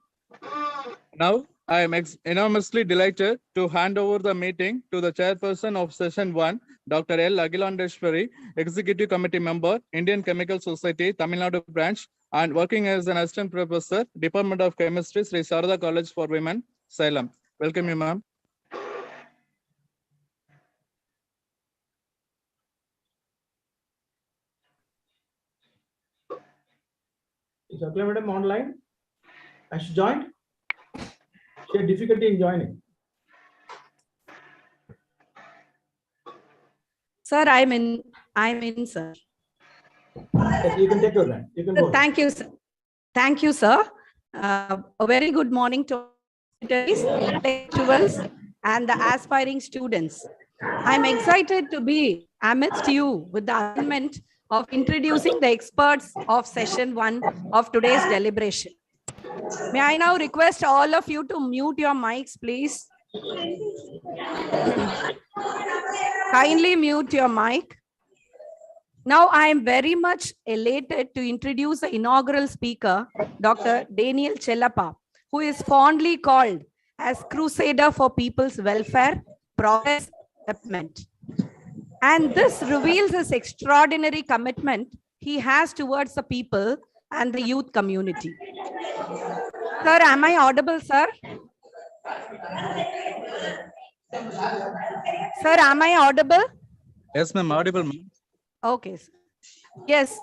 Now, I am enormously delighted to hand over the meeting to the chairperson of session 1, Dr. L. Agilandeshwari, Executive Committee Member, Indian Chemical Society, Tamil Nadu branch, and working as an assistant professor, Department of Chemistry, Sri Sarada College for Women, Salem. Welcome you, ma'am. Is Akila Madam online? Has she joined? She had difficulty in joining. Sir, I'm in, sir. Yes, you can take your time. You can go. Thank you, sir. Thank you, sir. A very good morning to intellectuals and the aspiring students. I'm excited to be amidst you with the assignment of introducing the experts of session 1 of today's deliberation. May I now request all of you to mute your mics, please? Kindly mute your mic. Now I am very much elated to introduce the inaugural speaker, Dr. Daniel Chellappa, who is fondly called as Crusader for People's Welfare, Progress, Development. And this reveals his extraordinary commitment he has towards the people and the youth community. Sir, am I audible, sir? Sir, am I audible? Yes, ma'am. Audible, ma'am. Okay. Sir. Yes,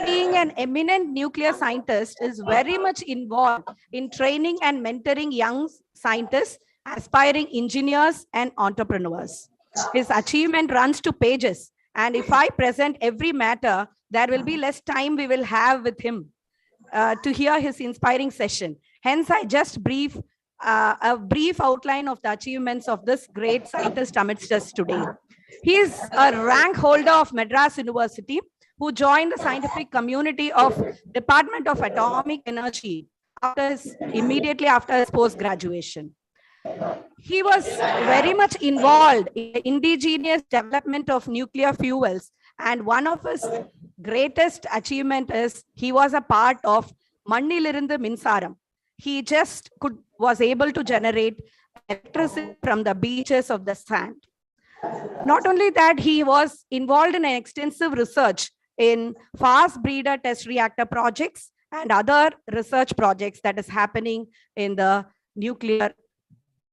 being an eminent nuclear scientist is very much involved in training and mentoring young scientists, aspiring engineers, and entrepreneurs. His achievement runs to pages, and if I present every matter, there will be less time we will have with him to hear his inspiring session. Hence, I just a brief outline of the achievements of this great scientist amidst us today. He is a rank holder of Madras University who joined the scientific community of Department of Atomic Energy immediately after his post-graduation. He was very much involved in the indigenous development of nuclear fuels, and one of his greatest achievement is he was a part of Mannilirundu Minsaram. He just was able to generate electricity from the beaches of the sand. Not only that, he was involved in an extensive research in fast breeder test reactor projects and other research projects that is happening in the nuclear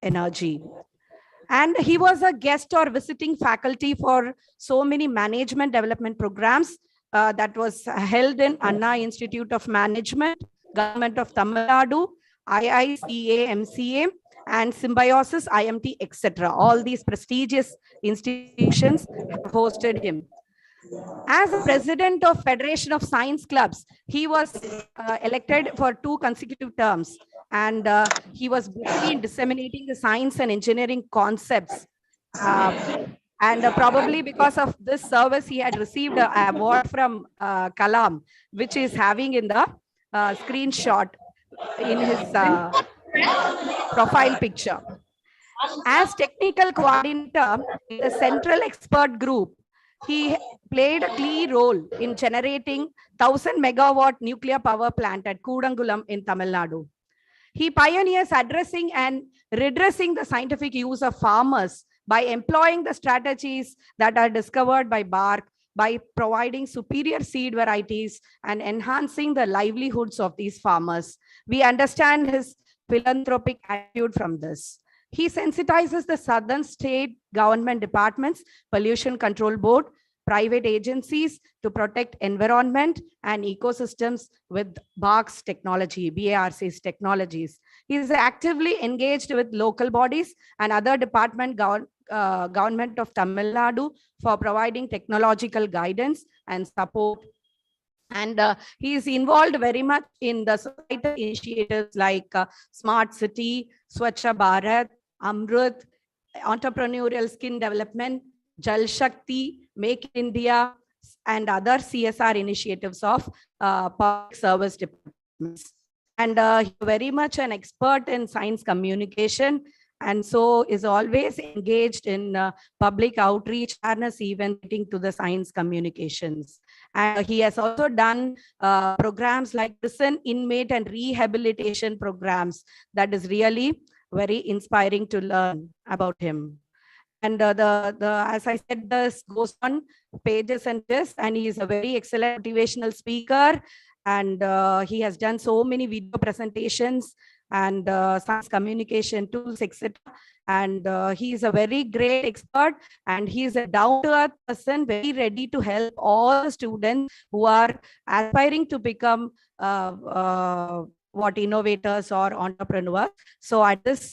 energy. And he was a guest or visiting faculty for so many management development programs that was held in Anna Institute of Management, Government of Tamil Nadu, IICA, MCA, and Symbiosis, IMT, etc. All these prestigious institutions have hosted him. As a president of Federation of Science Clubs, he was elected for 2 consecutive terms, and he was busy in disseminating the science and engineering concepts. And probably because of this service, he had received an award from Kalam, which is having in the screenshot in his profile picture. As technical coordinator in the Central Expert Group, he played a key role in generating 1000 megawatt nuclear power plant at Kudangulam in Tamil Nadu. He pioneers addressing and redressing the scientific use of farmers by employing the strategies that are discovered by BARC, by providing superior seed varieties and enhancing the livelihoods of these farmers. We understand his philanthropic attitude from this. He sensitizes the southern state government departments, pollution control board, private agencies to protect environment and ecosystems with BARC's technology, BARC's technologies. He is actively engaged with local bodies and other government of Tamil Nadu for providing technological guidance and support. And he is involved very much in the societal initiatives like Smart City, Swachha Bharat, Amrut, entrepreneurial skill development, Jal Shakti, Make India, and other CSR initiatives of public service departments. And he's very much an expert in science communication, and so is always engaged in public outreach, awareness events to the science communications. And he has also done programs like prison inmate and rehabilitation programs. That is really very inspiring to learn about him. And as I said, this goes on pages and this, and he is a very excellent motivational speaker. And he has done so many video presentations and science communication tools, etc. And he is a very great expert, and he is a down-to-earth person, very ready to help all the students who are aspiring to become innovators or entrepreneurs. So at this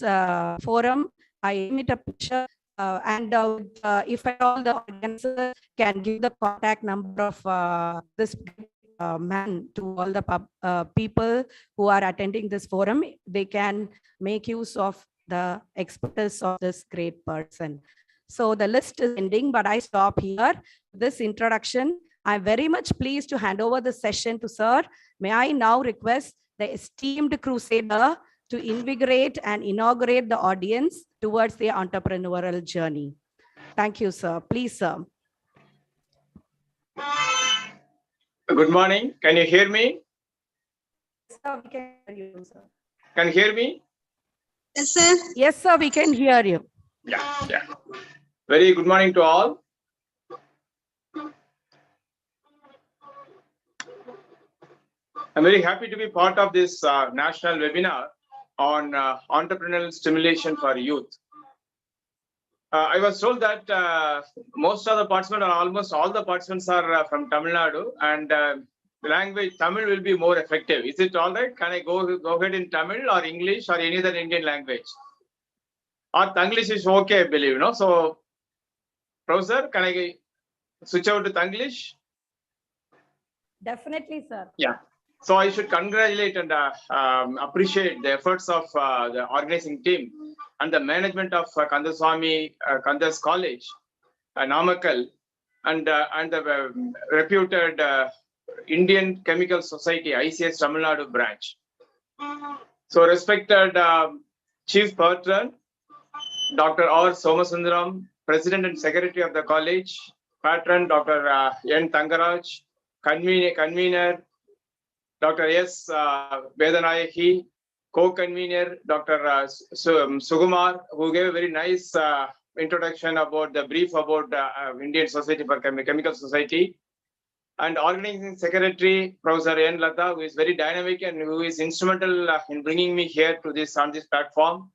forum, I meet a picture. If at all the organizer can give the contact number of this man to all the people who are attending this forum, they can make use of the expertise of this great person. So the list is ending, but I stop here. This introduction, I'm very much pleased to hand over the session to Sir. May I now request the esteemed crusader to invigorate and inaugurate the audience towards the entrepreneurial journey. Thank you, sir. Please, sir. Good morning. Can you hear me? Sir, we can hear you, sir. Can you hear me? Yes, sir. Yes, sir, we can hear you. Yeah. Very good morning to all. I'm very happy to be part of this national webinar on entrepreneurial stimulation for youth. I was told that most of the participants, or almost all the participants, are from Tamil Nadu, and language Tamil will be more effective. Is it all right? Can I go ahead in Tamil or English or any other Indian language? Or Tanglish is okay, I believe, no? So, Professor, can I switch out to Tanglish? Definitely, sir. Yeah. So I should congratulate and appreciate the efforts of the organizing team and the management of Kandaswamy Kandas College, Namakkal, and the reputed Indian Chemical Society, ICS Tamil Nadu branch. So respected Chief Patron, Dr. R. Somasundaram, President and Secretary of the College, Patron Dr. N. Tangaraj, Convener Dr. S. Vedanayaki, co-convener Dr. Sugumar, who gave a very nice introduction about the brief about Indian Society for Chemical Society, and organizing secretary Professor N. Lata, who is very dynamic and who is instrumental in bringing me here to this on this platform,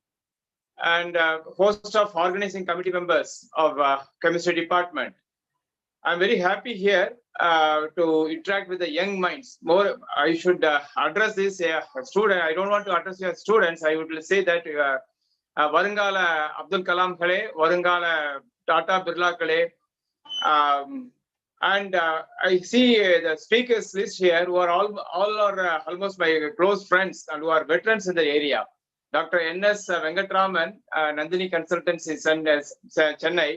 and host of organizing committee members of chemistry department, I'm very happy here to interact with the young minds. More, I should address this student. I don't want to address your students. I would say that வருங்கால அப்துல் கலாம்களே, வருங்கால Tata பிர்லாக்களே, and I see the speakers list here who are all are almost my close friends and who are veterans in the area. Dr. N.S. Venkatraman, Nandini Consultancy, Chennai,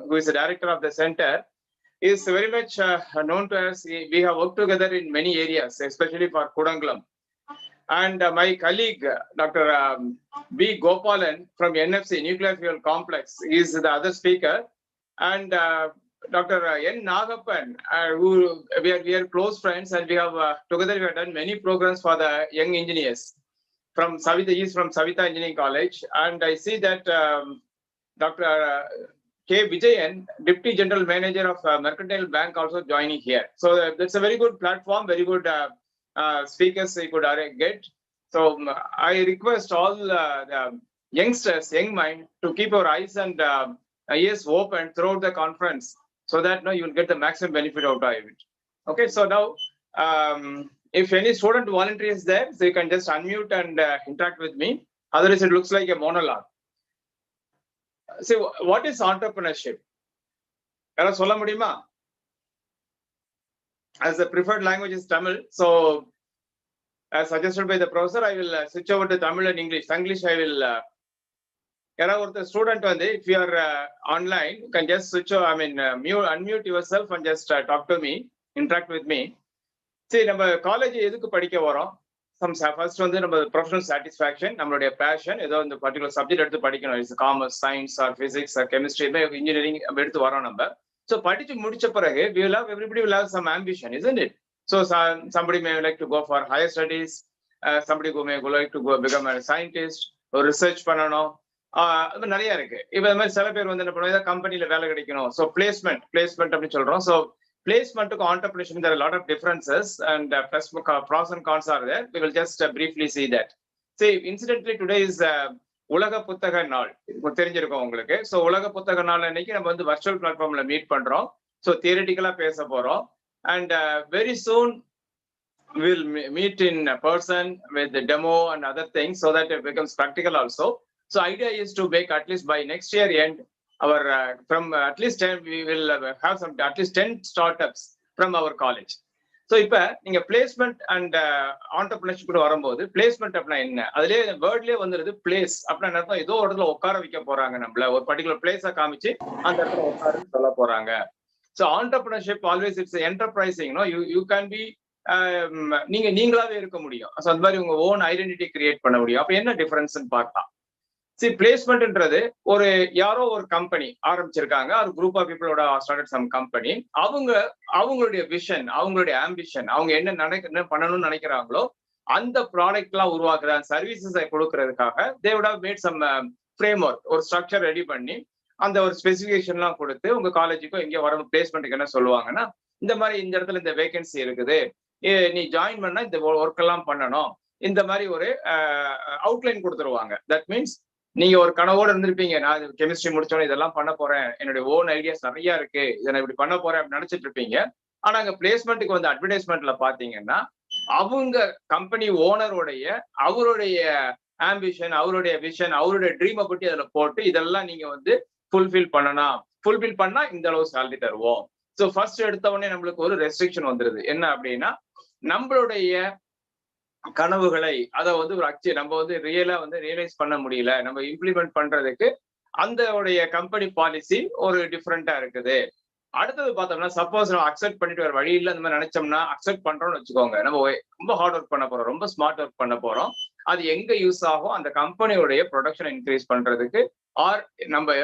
who is the director of the center, is very much known to us. We have worked together in many areas, especially for Kudangalam. And my colleague, Dr. B. Gopalan from NFC, Nuclear Fuel Complex, is the other speaker. And Dr. N. Nagappan, who we are close friends, and we have together we have done many programs for the young engineers. From Savita, he is from Savita Engineering College. And I see that Dr. K. Vijayan, Deputy General Manager of Mercantile Bank, also joining here. So that's a very good platform, very good speakers we could get. So I request all the youngsters, young mind, to keep our eyes and ears open throughout the conference, so that you will get the maximum benefit out of it. Okay, so now if any student volunteer is there, so you can just unmute and interact with me. Otherwise, it looks like a monologue. See, what is entrepreneurship? As the preferred language is Tamil, so as suggested by the professor, I will switch over to Tamil and English. English, I will. The student, if you are online, you can just switch. Unmute yourself and just talk to me, interact with me. See, நம்ம college எதுக்கு படிக்க வரோம்? First வந்து நம்ம professional satisfaction, நம்மளுடைய fashion, ஏதோ இந்த particular subject எடுத்து படிக்கணும். It's commerce, science or physics R chemistry, engineering எடுத்து வரோம் நம்ம. ஸோ படிச்சு முடிச்ச பிறகு everybody will have some ambition, isn't it? So somebody may like to go for higher studies, somebody may like to go become a scientist or research பண்ணணும். அது நிறைய இருக்கு. இப்ப இந்த மாதிரி சில பேர் வந்து என்ன பண்ணுவாங்க, கம்பெனில வேலை கிடைக்கணும். ஸோ பிளேஸ்மெண்ட் அப்படின்னு சொல்றோம். So placement to entrepreneurship, there are a lot of differences, and plus pros and cons are there. We will just briefly see that. See, incidentally, today is உலக புத்தக நாள். தெரிஞ்சிருக்கும் உங்களுக்கு. ஸோ உலக புத்தக நாள் அன்னைக்கு நம்ம வந்து வர்ச்சுவல் பிளாட்ஃபார்ம்ல மீட் பண்றோம். ஸோ தியரிட்டிக்கலா பேச போறோம். And very soon we'll meet in person with the demo and other things, so that it becomes practical also. So idea is to make at least by next year end, our from at least 10, we will have some at least 10 startups from our college. So இப்ப நீங்க placement and entrepreneurship வரும்போது placement அப்படின்னா என்ன, அதுலயே வேர்ட்லயே வந்துருது place அப்படின்னா அர்த்தம், ஏதோ ஒரு இடத்துல உட்கார வைக்க போறாங்க, நம்மள ஒரு பர்டிகுலர் பிளேஸை காமிச்சு அந்த இடத்துல உட்காருன்னு சொல்ல போறாங்க. So entrepreneurship always it's enterprising, you can be நீங்களாவே இருக்க முடியும். ஸோ அந்த மாதிரி உங்க ஓன் ஐடென்டிட்டி கிரியேட் பண்ண முடியும். அப்ப என்ன டிஃபரன்ஸ்ன்னு பார்க்கலாம். See, பிளேஸ்மெண்ட்ன்றது ஒரு யாரோ ஒரு கம்பெனி ஆரம்பிச்சிருக்காங்க, ஒரு குரூப் ஆஃப் பீப்புளோட ஸ்டார்டட் சம் கம்பெனி. அவங்களுடைய விஷன், அவங்களுடைய ஆம்பிஷன், அவங்க என்ன பண்ணணும்னு நினைக்கிறாங்களோ அந்த ப்ராடக்ட் எல்லாம் உருவாக்குற சர்வீசஸ் கொடுக்கறதுக்காக they would have made some framework, ஒரு ஸ்ட்ரக்சர் ரெடி பண்ணி அந்த ஒரு ஸ்பெசிபிகேஷன் எல்லாம் கொடுத்து உங்க காலேஜுக்கும் எங்க வர பிளேஸ்மெண்ட்டுக்கு என்ன சொல்லுவாங்கன்னா, இந்த மாதிரி இந்த இடத்துல இந்த வேகன்சி இருக்குது, நீ ஜாயின் பண்ணா இந்த ஒர்க் எல்லாம் பண்ணணும், இந்த மாதிரி ஒரு அவுட்லைன் கொடுத்துருவாங்க. தட் மீன்ஸ் நீங்க ஒரு கனவோடு இருந்திருப்பீங்க, நான் கெமிஸ்ட்ரி முடிச்சோன்னு இதெல்லாம் பண்ண போறேன், என்னுடைய ஓன் ஐடியாஸ் நிறைய இருக்கு, இதை நான் இப்படி பண்ண போறேன் அப்படின்னு நினைச்சிட்டு இருப்பீங்க. ஆனா அங்க பிளேஸ்மெண்ட்டுக்கு வந்து அட்வர்டைஸ்மெண்ட்ல பாத்தீங்கன்னா அவங்க கம்பெனி ஓனருடைய அவருடைய ஆம்பிஷன், அவருடைய விஷன், அவருடைய ட்ரீமை பற்றி அதுல போட்டு இதெல்லாம் நீங்க வந்து ஃபுல்ஃபில் பண்ணா இந்த அளவு சேலரி தருவோம். ஸோ ஃபர்ஸ்ட் எடுத்த உடனே நம்மளுக்கு ஒரு ரெஸ்ட்ரிக்ஷன் வந்துருது. என்ன அப்படின்னா, நம்மளுடைய கனவுகளை அதை வந்து ஒரு நம்ம வந்து ரியலைஸ் பண்ண முடியல, நம்ம இம்ப்ளிமெண்ட் பண்றதுக்கு அந்த கம்பெனி பாலிசி ஒரு டிஃப்ரெண்டா இருக்குது. அடுத்தது பார்த்தோம்னா, சப்போஸ் நம்ம அக்செப்ட் பண்ணிட்டு வேற வழி இல்லை அந்த மாதிரி நினைச்சோம்னா, அக்செப்ட் பண்றோம்னு வச்சுக்கோங்க, நம்ம ரொம்ப ஹார்ட் ஒர்க் பண்ண போறோம், ரொம்ப ஸ்மார்ட் ஒர்க் பண்ண போறோம். அது எங்க யூஸ் ஆகும், அந்த கம்பெனியோடைய ப்ரொடக்ஷன் இன்க்ரீஸ் பண்றதுக்கு, ஆர் நம்ம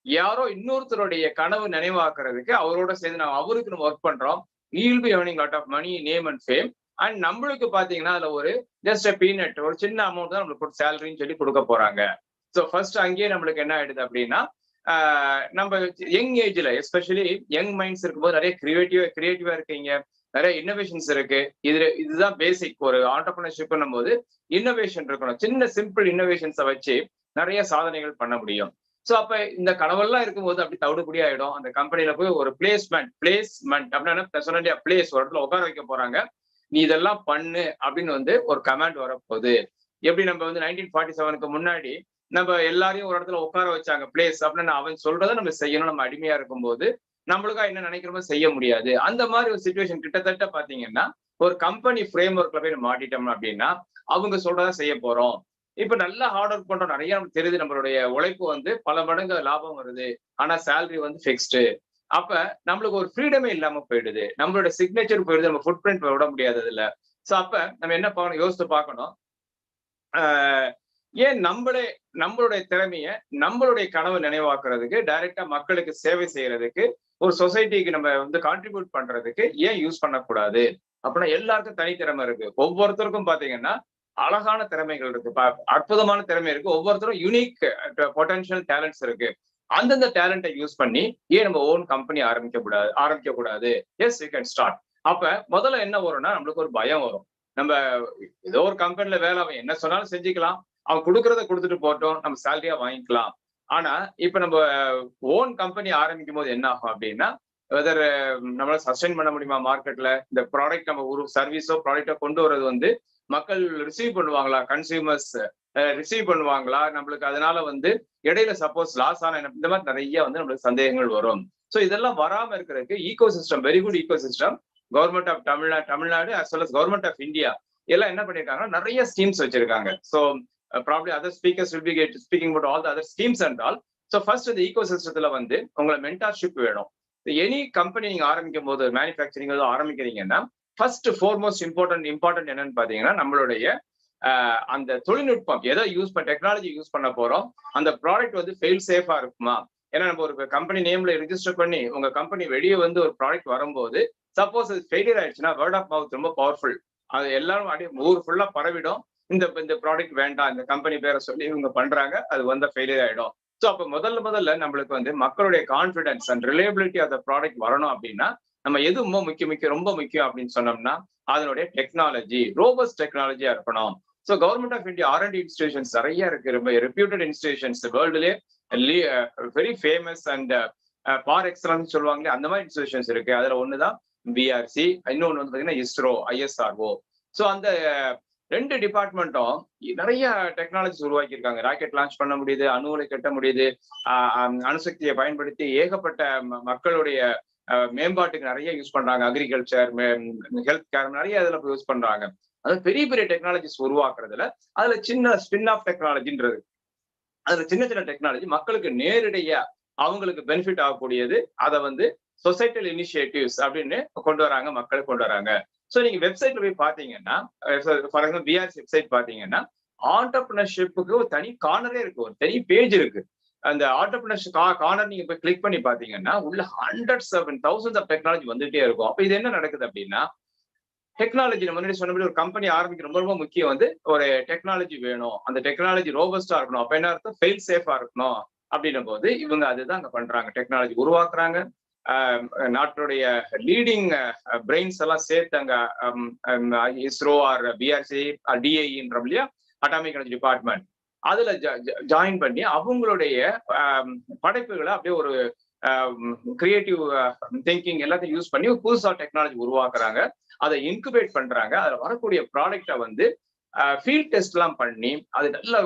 யாரோ இன்னொருத்தருடைய கனவு நினைவாக்குறதுக்கு அவரோட சேர்ந்து அவருக்கு நம்ம ஒர்க் பண்றோம். he will be earning lot of money, name and fame. And நம்மளுக்கு பாத்தீங்கன்னா அதுல ஒரு ஜஸ்ட் பீனட், ஒரு சின்ன அமௌண்ட் தான் நம்மளுக்கு சேலரின்னு சொல்லி கொடுக்க போறாங்க. ஸோ ஃபர்ஸ்ட் அங்கேயே நம்மளுக்கு என்ன ஆயிடுது அப்படின்னா, நம்ம யங் ஏஜ்ல எஸ்பெஷலி யங் மைண்ட்ஸ் இருக்கும்போது நிறைய கிரியேட்டிவா இருக்கீங்க, நிறைய இன்னோவேஷன்ஸ் இருக்கு. இதுதான் பேசிக். ஒரு ஆண்டர்பிரினர்ஷிப் போது இன்னோவேஷன் இருக்கணும். சின்ன சிம்பிள் இன்னோவேஷன்ஸை வச்சு நிறைய சாதனைகள் பண்ண முடியும். சோ அப்ப இந்த கனவெல்லாம் இருக்கும்போது அப்படி தவிடுபடி ஆயிடும். அந்த கம்பெனில போய் ஒரு பிளேஸ்மெண்ட் அப்படின்னா சொன்ன இல்லையா, பிளேஸ் ஒரு இடத்துல உட்கார வைக்க போறாங்க, நீ இதெல்லாம் பண்ணு அப்படின்னு வந்து ஒரு கமாண்ட் வரப்போகுது. எப்படி நம்ம வந்து 1947க்கு முன்னாடி நம்ம எல்லாரையும் ஒரு இடத்துல உட்கார வச்சாங்க பிளேஸ் அப்படின்னா அவன் சொல்றதை நம்ம செய்யணும். நம்ம அடிமையா இருக்கும்போது நம்மளுக்கா என்ன நினைக்கிறோமோ செய்ய முடியாது. அந்த மாதிரி ஒரு சிச்சுவேஷன் கிட்டத்தட்ட பாத்தீங்கன்னா ஒரு கம்பெனி ஃப்ரேம் ஒர்க்ல போய் மாட்டிட்டோம் அப்படின்னா அவங்க சொல்றதா செய்ய போறோம். இப்ப நல்லா ஹார்ட் ஒர்க் பண்றோம், நிறைய நமக்கு தெரியுது, நம்மளுடைய உழைப்பு வந்து பல மடங்கு லாபம் வருது, ஆனா சேலரி வந்து பிக்ஸ்டு. அப்ப நம்மளுக்கு ஒரு ஃப்ரீடமே இல்லாம போயிடுது, நம்மளோட சிக்னேச்சர் போயிடுது, நம்ம ஃபுட் பிரிண்ட் விட முடியாது அதுல. சோ அப்ப நம்ம என்ன பார்க்கணும், யோசித்து பார்க்கணும். ஏன் நம்மளுடைய திறமைய நம்மளுடைய கனவு நினைவாக்குறதுக்கு, டைரக்டா மக்களுக்கு சேவை செய்யறதுக்கு, ஒரு சொசைட்டிக்கு நம்ம வந்து கான்ட்ரிபியூட் பண்றதுக்கு ஏன் யூஸ் பண்ணக்கூடாது? அப்படின்னா எல்லாருக்கும் தனித்திறமை இருக்கு. ஒவ்வொருத்தருக்கும் பாத்தீங்கன்னா அழகான திறமைகள் இருக்கு, அற்புதமான திறமை இருக்கு. ஒவ்வொருத்தரும் யூனிக் பொட்டன்ஷியல் டேலண்ட்ஸ் இருக்கு. அந்தந்த டேலண்ட்டை யூஸ் பண்ணி ஏன் நம்ம ஓன் கம்பெனி ஆரம்பிக்க கூடாது? Yes, you can start. அப்ப முதல்ல என்ன வரும்னா நம்மளுக்கு ஒரு பயம் வரும். நம்ம ஏதோ ஒரு கம்பெனில வேலை, அவன் என்ன சொன்னாலும் செஞ்சுக்கலாம், அவன் கொடுக்கறத கொடுத்துட்டு போட்டோம், நம்ம சேலரியா வாங்கிக்கலாம். ஆனா இப்ப நம்ம ஓன் கம்பெனி ஆரம்பிக்கும் போது என்ன ஆகும் அப்படின்னா, வெதர் நம்மளால சஸ்டைன் பண்ண முடியுமா மார்க்கெட்ல, இந்த ப்ராடக்ட் நம்ம ஒரு சர்வீஸோ ப்ராடக்டோ கொண்டு வர்றது வந்து மக்கள் ரிசீவ் பண்ணுவாங்களா, கன்சியூமர்ஸ் ரிசீவ் பண்ணுவாங்களா, நம்மளுக்கு அதனால வந்து இடையில சப்போஸ் லாஸ் ஆன இந்த மாதிரி நிறைய வந்து நம்மளுக்கு சந்தேகங்கள் வரும். சோ இதெல்லாம் வராம இருக்கிறதுக்கு ecosystem, very good ecosystem, government of Tamil Nadu as well as government of India எல்லாம் என்ன பண்ணிருக்காங்கன்னா நிறைய ஸ்கீம்ஸ் வச்சிருக்காங்க. So probably other speakers will be speaking about all the other schemes and all. So first இந்த ego சிஸ்டத்துல வந்து உங்களை mentorship வேணும். எனி கம்பெனி நீங்க ஆரம்பிக்கும் போது, மேனுஃபேக்சரிங் ஆரம்பிக்கிறீங்கன்னா ஃபர்ஸ்ட் ஃபோர்மோஸ்ட் இம்பார்ட்டன்ட் என்னன்னு பாத்தீங்கன்னா நம்மளுடைய அந்த தொழில்நுட்பம் எதை டெக்னாலஜி யூஸ் பண்ண போறோம், அந்த ப்ராடக்ட் வந்து ஃபெயில் சேஃபா இருக்குமா? ஏன்னா நம்ம ஒரு கம்பெனி நேம்ல ரெஜிஸ்டர் பண்ணி உங்க கம்பெனி வெளியே வந்து ஒரு ப்ராடக்ட் வரும்போது சப்போஸ் அது ஃபெயிலியர் ஆயிடுச்சுன்னா வேர்ட் ஆஃப் மவுத் ரொம்ப பவர்ஃபுல். அது எல்லாரும் அப்படியே ஊர் ஃபுல்லா பரவிடும், இந்த ப்ராடக்ட் வேண்டாம், இந்த கம்பெனி பேரை சொல்லி இவங்க பண்றாங்க, அது வந்து ஃபெயிலியர் ஆயிடும். ஸோ அப்ப முதல்ல நம்மளுக்கு வந்து மக்களுடைய confidence and reliability of the product வரணும் அப்படின்னா நம்ம எது ரொம்ப முக்கியம் அப்படின்னு சொன்னோம்னா அதனுடைய டெக்னாலஜி, ரோபஸ்ட் டெக்னாலஜியா இருக்கணும். So government of India R&D institutions நிறைய இருக்கு, ரொம்ப ரெப்யூட்டட் இன்ஸ்டிடியூஷன்ஸ், வேர்ல்டுலேயே very famous and par excellence சொல்லுவாங்களே அந்த மாதிரி இன்ஸ்டிடியூஷன்ஸ் இருக்கு. அதுல ஒண்ணுதான் BRC, இன்னொன்னு வந்து பாத்தீங்கன்னா ISRO, ISRO. ஸோ அந்த ரெண்டு டிபார்ட்மெண்ட்டும் நிறைய டெக்னாலஜிஸ் உருவாக்கியிருக்காங்க. ராக்கெட் லான்ச் பண்ண முடியுது, அணுகுலை கட்ட முடியுது, அணுசக்தியை பயன்படுத்தி ஏகப்பட்ட மக்களுடைய மேம்பாட்டுக்கு நிறைய யூஸ் பண்றாங்க. அக்ரிகல்ச்சர், ஹெல்த் கேர் நிறைய இதுல யூஸ் பண்றாங்க. அதாவது பெரிய பெரிய டெக்னாலஜிஸ் உருவாக்குறதுல அதுல சின்ன ஸ்பின் ஆஃப் டெக்னாலஜின்றது, அதுல சின்ன டெக்னாலஜி மக்களுக்கு நேரடியா அவங்களுக்கு பெனிஃபிட் ஆகக்கூடியது. அதை வந்து சொசைட்டல் இனிஷியேட்டிவ்ஸ் அப்படின்னு கொண்டு வராங்க, மக்களுக்கு கொண்டு வராங்க. சோ நீங்க வெப்சைட்ல போய் பாத்தீங்கன்னா, ஃபார் எக்ஸாம்பிள் BRC வெப்சைட் பாத்தீங்கன்னா ஆண்டர்பிரினர்ஷிப்புக்கு ஒரு தனி கார்னரே இருக்கு, ஒரு தனி பேஜ் இருக்கு. அந்த ஆண்டர்பிரினர்ஷிப் கார்னர் நீங்க போய் கிளிக் பண்ணி பாத்தீங்கன்னா உள்ள hundreds of thousands of technology வந்துட்டே இருக்கும். அப்ப இது என்ன நடக்குது அப்படின்னா, டெக்னாலஜி நம்ம முன்னாடி சொன்னபடி ஒரு கம்பெனி ஆரம்பிக்க ரொம்ப முக்கியம் வந்து ஒரு டெக்னாலஜி வேணும், அந்த டெக்னாலஜி ரோபஸ்டா இருக்கணும். அப்ப என்ன அர்த்தம், ஃபெயில் சேஃபா இருக்கணும். அப்படின்னும் போது இவங்க அதுதான் அங்க பண்றாங்க, டெக்னாலஜி உருவாக்குறாங்க. நாட்டுடைய லீடிங் பிரெயின்ஸ் எல்லாம் சேர்த்து அங்க ISRO ஆர் BRC ஆர் DAEன்றோம் இல்லையா, அட்டாமிக் எனர்ஜி டிபார்ட்மெண்ட், அதுல ஜாயின் பண்ணி அவங்களுடைய படைப்புகளை அப்படியே ஒரு கிரியேட்டிவ் திங்கிங் எல்லாத்தையும் யூஸ் பண்ணி புதுசா டெக்னாலஜி உருவாக்குறாங்க, அதை இன்குபேட் பண்றாங்க. அதுல வரக்கூடிய ப்ராடக்டை வந்து ஃபீல்ட் டெஸ்ட் எல்லாம் பண்ணி அது நல்ல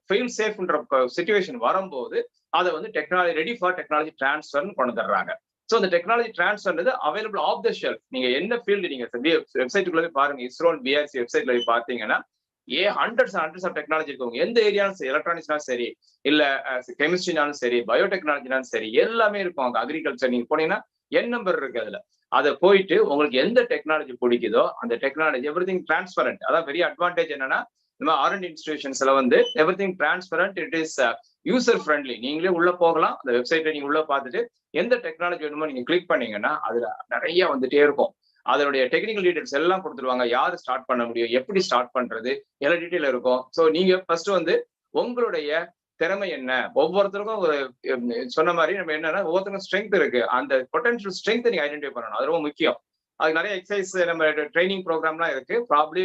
ஃபெயில் சேஃப்ன்ற சிச்சுவேஷன் வரும்போது அதை வந்து டெக்னாலஜி ரெடி ஃபார் டெக்னாலஜி டிரான்ஸ்ஃபர்னு கொண்டு தர்றாங்க. ஸோ அந்த technology transfer available off the shelf. நீங்க என்ன ஃபீல்டு நீங்க வெப்சைட்டுக்குள்ள போய் பாருங்க, ISRO BRC வெப்சைட்ல போய் பார்த்தீங்கன்னா ஹண்ட்ரட்ஸ் ஆஃப் டெக்னாலஜி இருக்கும். எந்த ஏரியாலும் சரி, எலக்ட்ரானிக்ஸ்னாலும் சரி, இல்ல கெமிஸ்ட்ரினாலும் சரி, பயோடெக்னாலஜினாலும் சரி, எல்லாமே இருக்கும். அங்க அக்ரிகல்ச்சர் நீங்க போனீங்கன்னா என் நம்பர் இருக்கு அதுல. அதை போயிட்டு உங்களுக்கு எந்த டெக்னாலஜி பிடிக்குதோ அந்த டெக்னாலஜி எவ்ரிதிங் டிரான்ஸ்பரண்ட். அதான் பெரிய அட்வான்டேஜ் என்னன்னா, இந்த R&D இன்ஸ்டிடியூஷன்ஸ்ல வந்து everything transparent, it is user friendly. நீங்களே உள்ள போகலாம், அந்த வெப்சைட்ல நீங்க உள்ள பார்த்துட்டு எந்த டெக்னாலஜி வேணுமோ நீங்க கிளிக் பண்ணீங்கன்னா அதுல நிறைய வந்துட்டே இருக்கும். அதனுடைய டெக்னிக்கல் டீடைல்ஸ் எல்லாம் கொடுத்துருவாங்க, யாரு ஸ்டார்ட் பண்ண முடியும், எப்படி ஸ்டார்ட் பண்றது, எல்லா டீட்டெயில் இருக்கும். ஸோ நீங்க ஃபர்ஸ்ட் வந்து உங்களுடைய திறமை என்ன, ஒவ்வொருத்தருக்கும் ஒரு சொன்ன மாதிரி நம்ம என்னன்னா ஒவ்வொருத்தருக்கும் ஸ்ட்ரென்த் இருக்கு, அந்த பொட்டன்ஷியல் ஸ்ட்ரென்த் நீங்க ஐடென்டிஃபை பண்ணணும், அது ரொம்ப முக்கியம். அதுக்கு நிறைய எக்ஸசைஸ் நம்ம ட்ரைனிங் ப்ரோக்ராம்லாம் இருக்கு. Probably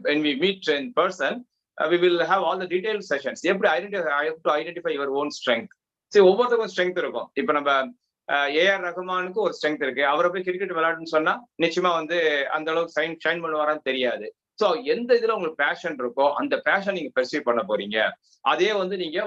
when we meet in person we will have all the detailed sessions. எப்படி identify your own strength. சரி, ஒவ்வொருத்தருக்கும் ஸ்ட்ரென்த் இருக்கும். இப்ப நம்ம ஏஆர் ரஹ்மானுக்கு ஒரு ஸ்ட்ரென்த் இருக்கு. அவரை போய் கிரிக்கெட் விளையாடுன்னு சொன்னா நிச்சயமா வந்து அந்த அளவுக்கு ஷைன் பண்ணுவாரான்னு தெரியாது. சோ எந்த இதுல உங்களுக்கு பேஷன் இருக்கோ அந்த பேஷன் நீங்க பெர்சீவ் பண்ண போறீங்க. அதே வந்து நீங்க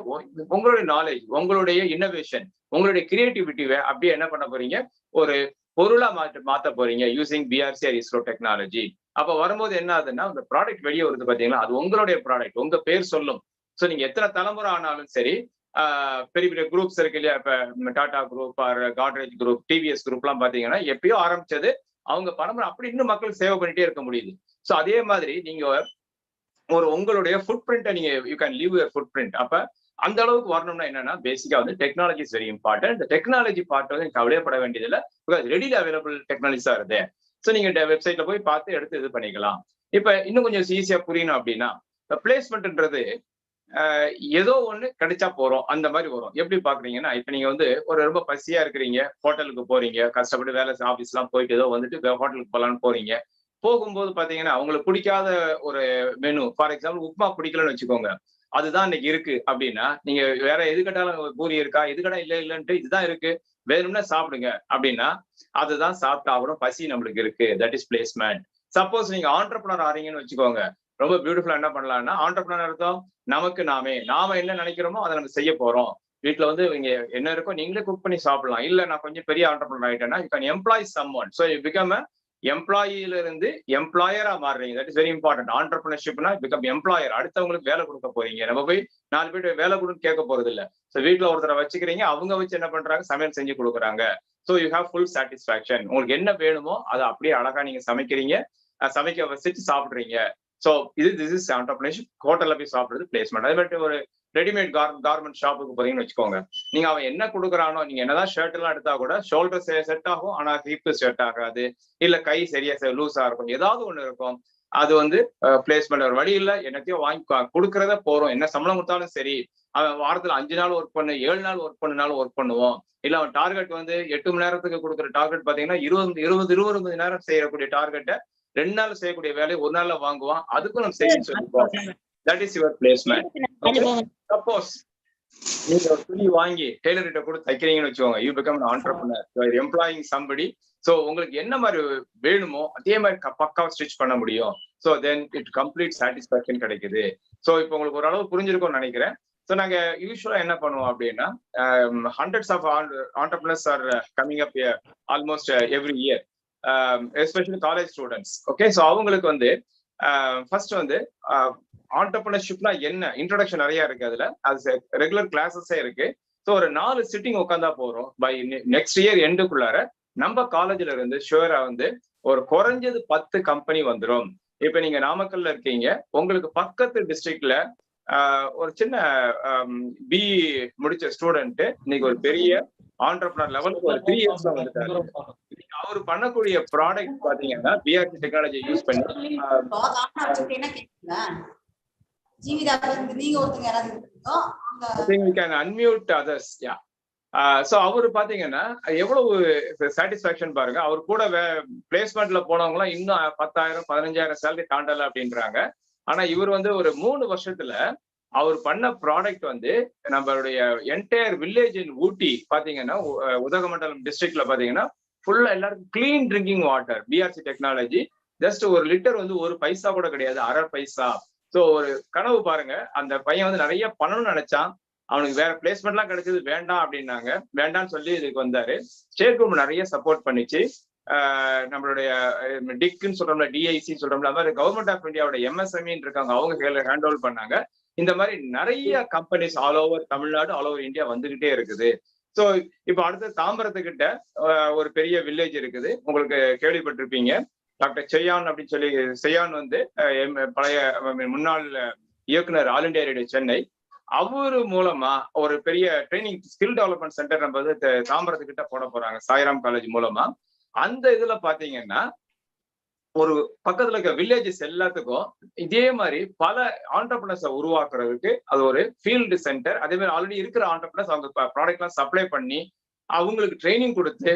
உங்களுடைய நாலேஜ், உங்களுடைய இன்னோவேஷன், உங்களுடைய கிரியேட்டிவிட்டிவை அப்படியே என்ன பண்ண போறீங்க, ஒரு பொருளா மாத்த போறீங்க using BRC or ISRO technology. அப்ப வரும்போது என்ன ஆகுதுன்னா, அந்த ப்ராடக்ட் வெளியே வருது பாத்தீங்களா, அது உங்களுடைய ப்ராடக்ட், உங்க பேர் சொல்லும். சோ நீங்க எத்தனை தலைமுறை ஆனாலும் சரி, பெரிய பெரிய குரூப்ஸ் இருக்கு இல்லையா, இப்ப Tata group or Godrej group, TVS group எல்லாம் பாத்தீங்கன்னா எப்பயோ ஆரம்பிச்சது, அவங்க பரம்பரை அப்படி இன்னும் மக்கள் சேவை பண்ணிட்டே இருக்க முடியுது. சோ அதே மாதிரி நீங்க உங்களுடைய ஃபுட் பிரிண்ட்டை நீங்க you can leave your food print. அப்ப அந்த அளவுக்கு வரணும்னா என்னன்னா, பேசிக்கா வந்து டெக்னாலஜி இஸ் வெரி இம்பார்ட்டன்ட். இந்த டெக்னாலஜி பார்ட் வந்து கவலையப்பட வேண்டியதில்லை, பிகாஸ் ரெடிலி அவைலபிள் டெக்னாலஜிஸா இருக்கு. ஸோ நீங்க வெப்சைட்ல போய் பார்த்து எடுத்து இது பண்ணிக்கலாம். இப்ப இன்னும் கொஞ்சம் ஈஸியா புரியணும் அப்படின்னா, பிளேஸ்மெண்ட்ன்றது ஏதோ ஒண்ணு கிடைச்சா போறோம் அந்த மாதிரி வரும். எப்படி பாக்குறீங்கன்னா, இப்ப நீங்க வந்து ரொம்ப பசியா இருக்கிறீங்க, ஹோட்டலுக்கு போறீங்க, கஷ்டப்பட்டு வேலை ஆபீஸ் எல்லாம் போயிட்டு ஏதோ வந்துட்டு ஹோட்டலுக்கு போலான்னு போறீங்க. போகும்போது பாத்தீங்கன்னா உங்களுக்கு பிடிக்காத ஒரு மெனு, ஃபார் எக்ஸாம்பிள் உப்புமா பிடிக்கலன்னு வச்சுக்கோங்க, அதுதான் இன்னைக்கு இருக்கு அப்படின்னா, நீங்க வேற எது கேட்டாலும் பூரி இருக்கா, எது கடை இல்லைன்ட்டு இதுதான் இருக்கு, வேணும்னா சாப்பிடுங்க அப்படின்னா அதுதான் சாப்பிட்டு ஆகணும், பசி நம்மளுக்கு இருக்கு. That is placement. சப்போஸ் நீங்க ஆண்டர்பிரனர் ஆறீங்கன்னு வச்சுக்கோங்க, ரொம்ப பியூட்டிஃபுல்லா என்ன பண்ணலாம்னா, ஆண்டர்பிரனர் அர்த்தம் நமக்கு நாம என்ன நினைக்கிறோமோ அதை நம்ம செய்ய போறோம். வீட்டுல வந்து இங்க என்ன இருக்கோ நீங்களே குக் பண்ணி சாப்பிடலாம். இல்ல நான் கொஞ்சம் பெரிய ஆண்டர்பிரனர் ஆயிட்டேன்னா, you can employ someone. So you become எம்ப்ளாயில இருந்து எம்ப்ளாயரா மாறுறீங்க. That is very important. ஆண்டர்பிரினர்ஷிப்னா பிகம் எம்ப்ளாயர். அடுத்தவங்களுக்கு வேலை கொடுக்க போறீங்க. நம்ம போய் 4 பேர் வேலை கொடுன்னு கேட்க போறது இல்ல. சோ வீட்டுல ஒருத்தரை வச்சுக்கிறீங்க, அவங்க வச்சு என்ன பண்றாங்க, சமையல் செஞ்சு கொடுக்குறாங்க. So you have full satisfaction. உங்களுக்கு என்ன வேணுமோ அதை அப்படியே அழகா நீங்க சமைக்கிறீங்க, சமைக்க வச்சுட்டு சாப்பிடுறீங்க. So this is entrepreneurship. ஹோட்டல்ல போய் சாப்பிடுறது பிளேஸ்மெண்ட். அதே மாதிரி ஒரு ரெடிமேட் கார்மெண்ட் ஷாப்புக்கு போறீங்கன்னு வச்சுக்கோங்க, நீங்க அவன் என்ன கொடுக்குறானோ, நீங்க என்னதான் ஷர்ட் எல்லாம் எடுத்தா கூட ஷோல்டர் செட் ஆகும், ஆனா ஹிப் செட் ஆகாது, இல்ல கை சரியா லூஸா இருக்கும், ஏதாவது ஒண்ணு இருக்கும். அது வந்து பிளேஸ்மெண்ட். ஒரு வழி இல்ல, என்னத்தையும் வாங்கி கொடுக்கறத போறோம், என்ன சம்பளம் கொடுத்தாலும் சரி, அவன் வாரத்துல 5 நாள் ஒர்க் பண்ணு, 7 நாள் ஒர்க் பண்ணாலும் ஒர்க் பண்ணுவோம். இல்ல அவன் டார்கெட் வந்து 8 மணி நேரத்துக்கு கொடுக்குற டார்கெட் பாத்தீங்கன்னா 20 மணி நேரம் செய்யக்கூடிய டார்கெட்டை 2 நாள் செய்யக்கூடிய வேலையை 1 நாள்ல வாங்குவான். அதுக்கும் நம்ம சேவிங்ஸ் சொல்லிப்போம். That is your placement. Suppose நீங்க ஒரு துணி வாங்கி டெய்லர்கிட்ட கூட தைக்கிறீங்கன்னு வச்சுக்கோங்க, you become an entrepreneur. You are employing somebody. So உங்களுக்கு என்ன மாதிரி வேணுமோ அதே மாதிரி பக்காவா ஸ்டிச் பண்ண முடியும். So then it complete satisfaction கிடைக்குது. So இப்போ உங்களுக்கு ஒரு அளவு புரிஞ்சிருக்கும்னு நினைக்கிறேன். ஸோ நாங்க யூஸ்வலா என்ன பண்ணுவோம் அப்படின்னா, hundreds of entrepreneurs are coming up here almost every year, especially college students. Okay, so அவங்களுக்கு வந்து ஃபர்ஸ்ட் வந்து ஆண்டர்பிரினர்ஷிப்னா என்ன இன்ட்ரோடக்ஷன் நிறைய இருக்கு. அதுல அது ரெகுலர் கிளாஸஸே இருக்கு. ஸோ ஒரு 4 சிட்டிங் உட்காந்தா போறோம். பை நெக்ஸ்ட் இயர் எண்டுக்குள்ளார நம்ம காலேஜ்ல இருந்து ஷுவரா வந்து ஒரு குறைஞ்சது 10 கம்பெனி வந்துடும். இப்ப நீங்க நாமக்கல்ல இருக்கீங்க, உங்களுக்கு பக்கத்து டிஸ்ட்ரிக்ட்ல ஒரு சின்ன பி முடிச்ச ஸ்டூடெண்ட் இன்னைக்கு ஒரு பெரிய ஆண்டர்பிரினர் லெவலுக்கு ஒரு 3 இயர்ஸ்ல வந்துட்டாரு. அவர் பண்ணக்கூடிய ப்ராடக்ட் பாத்தீங்கன்னா பிஆர்சி டெக்னாலஜி யூஸ் பண்ணி அன்மியூட் அதர்ஸ். யா, சோ அவரு பாத்தீங்கன்னா எவ்வளவு சாட்டிஸ்பாக்சன் பாருங்க. அவர் கூட பிளேஸ்மெண்ட்ல போனவங்க எல்லாம் இன்னும் 10,000 15,000 சேலரி தாண்டல அப்படின்றாங்க. ஆனா இவர் வந்து ஒரு 3 வருஷத்துல அவர் பண்ண ப்ராடக்ட் வந்து நம்மளுடைய என்டையர் வில்லேஜ் இன் ஊட்டி பாத்தீங்கன்னா, உதகமண்டலம் டிஸ்ட்ரிக்ட்ல பாத்தீங்கன்னா ஃபுல்லா எல்லாருக்கும் clean drinking water. PRC technology just ஒரு லிட்டர் வந்து 1 பைசா கூட கிடையாது, 1/2 பைசா. சோ ஒரு கனவு பாருங்க. அந்த பையன் வந்து நிறைய பண்ணணும்னு நினைச்சான், அவனுக்கு வேற பிளேஸ்மெண்ட் எல்லாம் கிடைச்சது, வேண்டாம் அப்படின்னாங்க. வேண்டாம்னு சொல்லி இதுக்கு வந்தாரு. ஸ்டேட் கவர்மெண்ட் நிறைய சப்போர்ட் பண்ணிச்சு. நம்மளுடைய டிக்னு சொல்றோம்ல, டிஐசி சொல்றோம்ல, அது மாதிரி கவர்மெண்ட் ஆஃப் இந்தியாவோட எம்எஸ்எம்இன்னு இருக்காங்க, அவங்க ஹேண்ட் ஓவர் பண்ணாங்க. இந்த மாதிரி நிறைய companies all over Tamil Nadu, all over India வந்துகிட்டே இருக்குது. சோ இப்ப அடுத்து தாம்பரத்துக்கிட்ட ஒரு பெரிய வில்லேஜ் இருக்குது, உங்களுக்கு கேள்விப்பட்டிருப்பீங்க. டாக்டர் செய்யான் அப்படின்னு சொல்லி, செய்யான் வந்து பழைய முன்னாள் இயக்குனர், ஆல் இண்டியா ரேடியோ சென்னை. அவரு மூலமா ஒரு பெரிய ட்ரைனிங் ஸ்கில் டெவலப்மெண்ட் சென்டர் நம்ம வந்து தாம்பரத்துக்கிட்ட போட போறாங்க, சாய்ராம் காலேஜ் மூலமா. அந்த இதுல பாத்தீங்கன்னா ஒரு பக்கத்துல இருக்க வில்லேஜஸ் எல்லாத்துக்கும் இதே மாதிரி பல ஆண்டர்பிரினர்ஸை உருவாக்குறதுக்கு அது ஒரு ஃபீல்டு சென்டர். அதே மாதிரி ஆல்ரெடி இருக்கிற ஆண்டர்பிரினர்ஸ் அவங்க ப்ராடக்ட் எல்லாம் சப்ளை பண்ணி அவங்களுக்கு ட்ரைனிங் கொடுத்து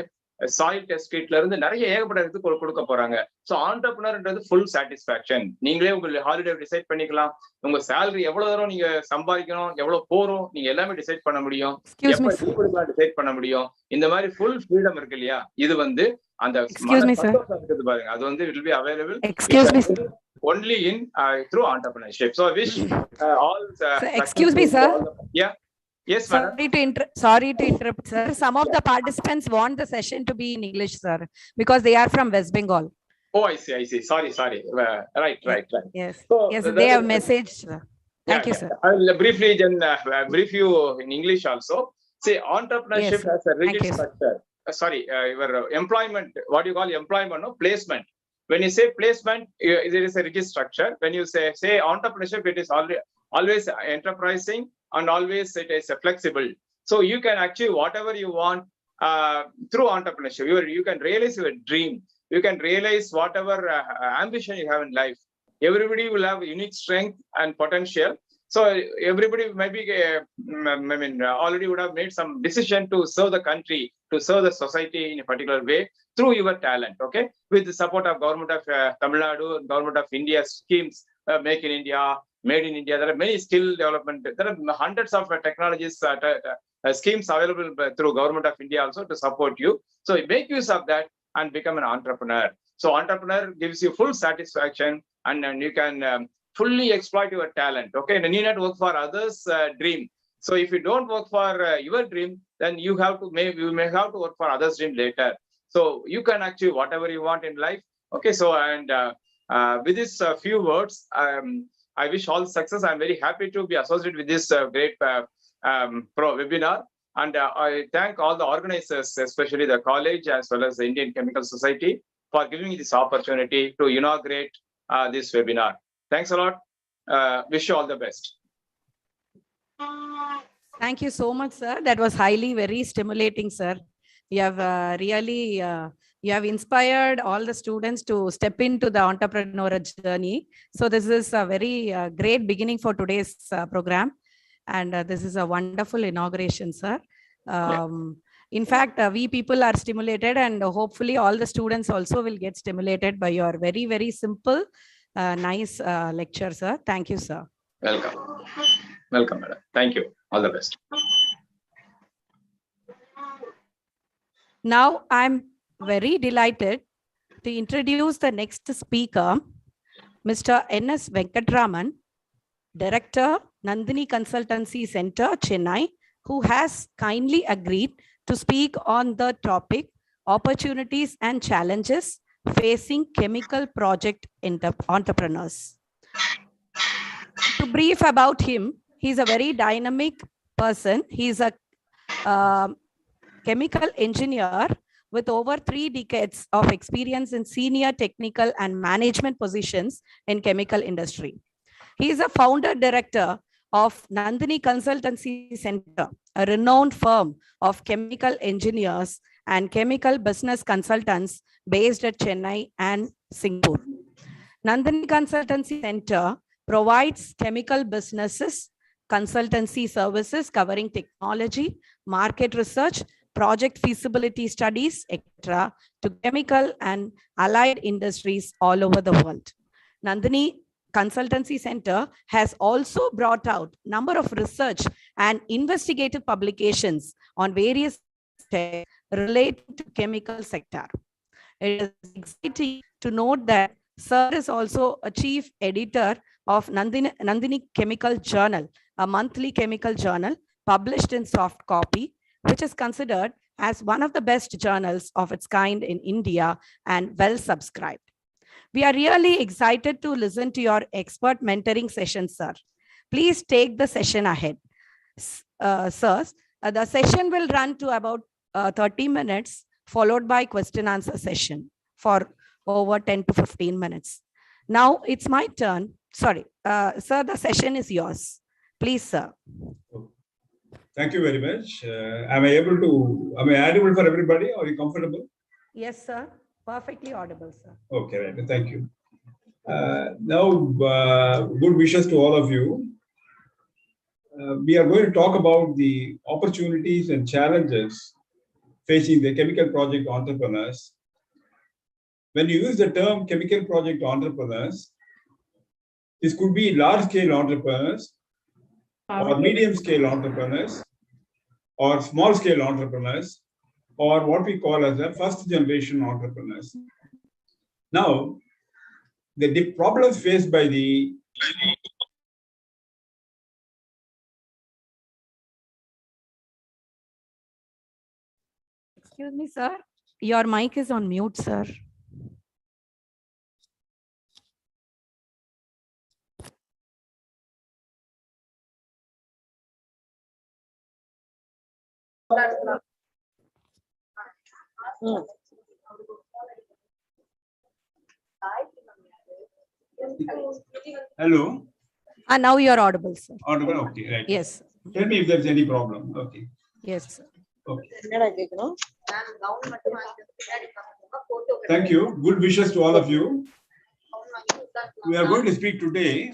சாயில் டெஸ்ட் கிட்ல இருந்து நிறைய ஏகப்பட்ட இது கொடுக்க போறாங்க. ஸோ ஆண்டர்பிரினர்ன்றது ஃபுல் சாட்டிஸ்பாக்சன். நீங்களே உங்க ஹாலிடே டிசைட் பண்ணிக்கலாம். உங்க சேலரி எவ்வளவு தூரம் நீங்க சம்பாதிக்கணும், எவ்வளவு போறோம், நீங்க எல்லாமே டிசைட் பண்ண முடியும். எப்ப டிசைட் பண்ண முடியும். இந்த மாதிரி ஃபுல் ஃப்ரீடம் இருக்கு இல்லையா? இது வந்து அந்த இருக்குது பாருங்க. அது வந்து it will be available. Only in through entrepreneurship. So I wish all. Excuse me, sir. Yeah. Yes, madam. Sorry to interrupt, sir. Some of the participants want the session to be in English, sir, because they are from West Bengal. Oh, I see. Sorry. Right. Yes. So, yes, they have messaged, sir. Thank you, sir. I will briefly brief you in English also. See, entrepreneurship has a rigid structure. Your employment, what you call employment, no placement. When you say placement, there is a rigid structure. When you say entrepreneurship, it is always enterprising and always it is flexible. So you can achieve whatever you want through entrepreneurship. You can realize your dream. You can realize whatever ambition you have in life. Everybody will have unique strength and potential. So everybody maybe, already would have made some decision to serve the country, to serve the society in a particular way through your talent, okay? With the support of government of Tamil Nadu, government of India schemes, Make in India, Made in India. There are many skill development. There are hundreds of technologies, schemes available through government of India also to support you. So make use of that and become an entrepreneur. So entrepreneur gives you full satisfaction and you can fully exploit your talent, okay? And you need not work for others' dream. So if you don't work for your dream, then you may have to work for others' dream later. So you can achieve whatever you want in life, okay? So and with this few words, I wish all success. I'm very happy to be associated with this great webinar. And I thank all the organizers, especially the college as well as the Indian Chemical Society, for giving me this opportunity to inaugurate this webinar. Thanks a lot. Wish you all the best. Thank you so much, sir. That was very stimulating, sir. You have really, you have inspired all the students to step into the entrepreneurial journey. So this is a very great beginning for today's program. And this is a wonderful inauguration, sir. In fact, we people are stimulated, and hopefully all the students also will get stimulated by your very, very simple, nice lecture, sir. Thank you, sir. Welcome, madam. Thank you. All the best. Now, I'm very delighted to introduce the next speaker, Mr. N.S. Venkatraman, Director, Nandini Consultancy Center, Chennai, who has kindly agreed to speak on the topic opportunities and challenges facing chemical project entrepreneurs. To brief about him, he's a very dynamic person. He's a chemical engineer with over 3 decades of experience in senior technical and management positions in chemical industry. He is a founder director of Nandini Consultancy Center, a renowned firm of chemical engineers and chemical business consultants based at Chennai and Singapore. Nandini Consultancy Center provides chemical businesses consultancy services covering technology, market research, project feasibility studies, etc., to chemical and allied industries all over the world. Nandini Consultancy Center has also brought out number of research and investigative publications on various related to chemical sector. It is exciting to note that Sir is also a chief editor of Nandini Chemical Journal, a monthly chemical journal published in soft copy, which is considered as one of the best journals of its kind in India and well subscribed. We are really excited to listen to your expert mentoring session, sir. Please take the session ahead. Sirs, the session will run to about 30 minutes, followed by question answer session for over 10 to 15 minutes. Now it's my turn. Sorry, sir, the session is yours. Please, sir. Thank you very much. Am I audible for everybody? Are you comfortable? Yes, sir. Perfectly audible, sir. Okay, right. Thank you. Now, good wishes to all of you. We are going to talk about the opportunities and challenges facing the chemical project entrepreneurs. When you use the term chemical project entrepreneurs, this could be large-scale entrepreneurs or medium-scale entrepreneurs or small-scale entrepreneurs or what we call as a first-generation entrepreneurs. Now, the problems faced by the Excuse me, sir. Your mic is on mute, sir. Hello. Now you are audible, sir. Audible, okay, right. Yes. Tell me if there's any problem. Okay. Yes, sir. Okay. Thank you. Good wishes to all of you. We are going to speak today.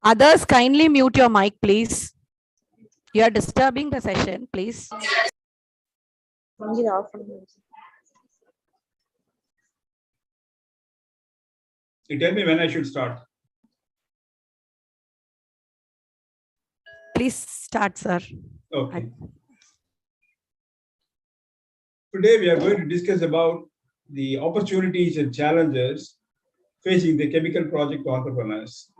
Others, kindly mute your mic, please. You are disturbing the session, please. You tell me when I should start. Please start, sir. Okay. Today we are going to discuss about the opportunities and challenges facing the chemical project entrepreneurs.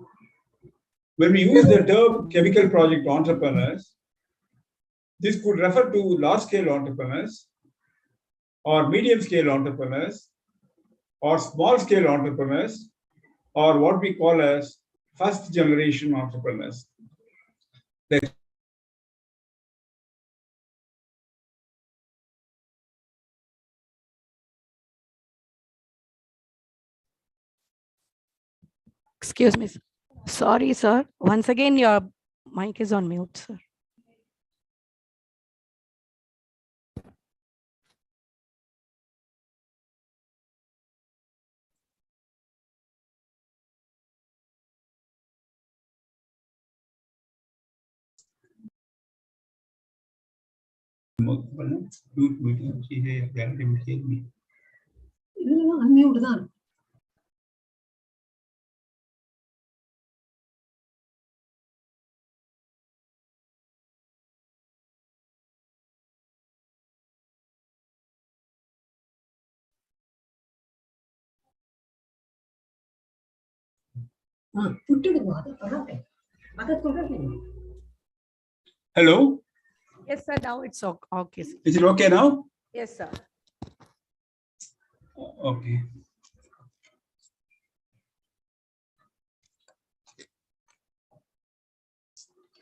When we use the term chemical project entrepreneurs, this could refer to large-scale entrepreneurs or medium-scale entrepreneurs or small-scale entrepreneurs or what we call as first-generation entrepreneurs. Excuse me, sir. Sorry, sir. Once again, your mic is on mute, sir. Hello? Yes, sir. Now it's okay. Sir. Is it okay now? Yes, sir. Okay.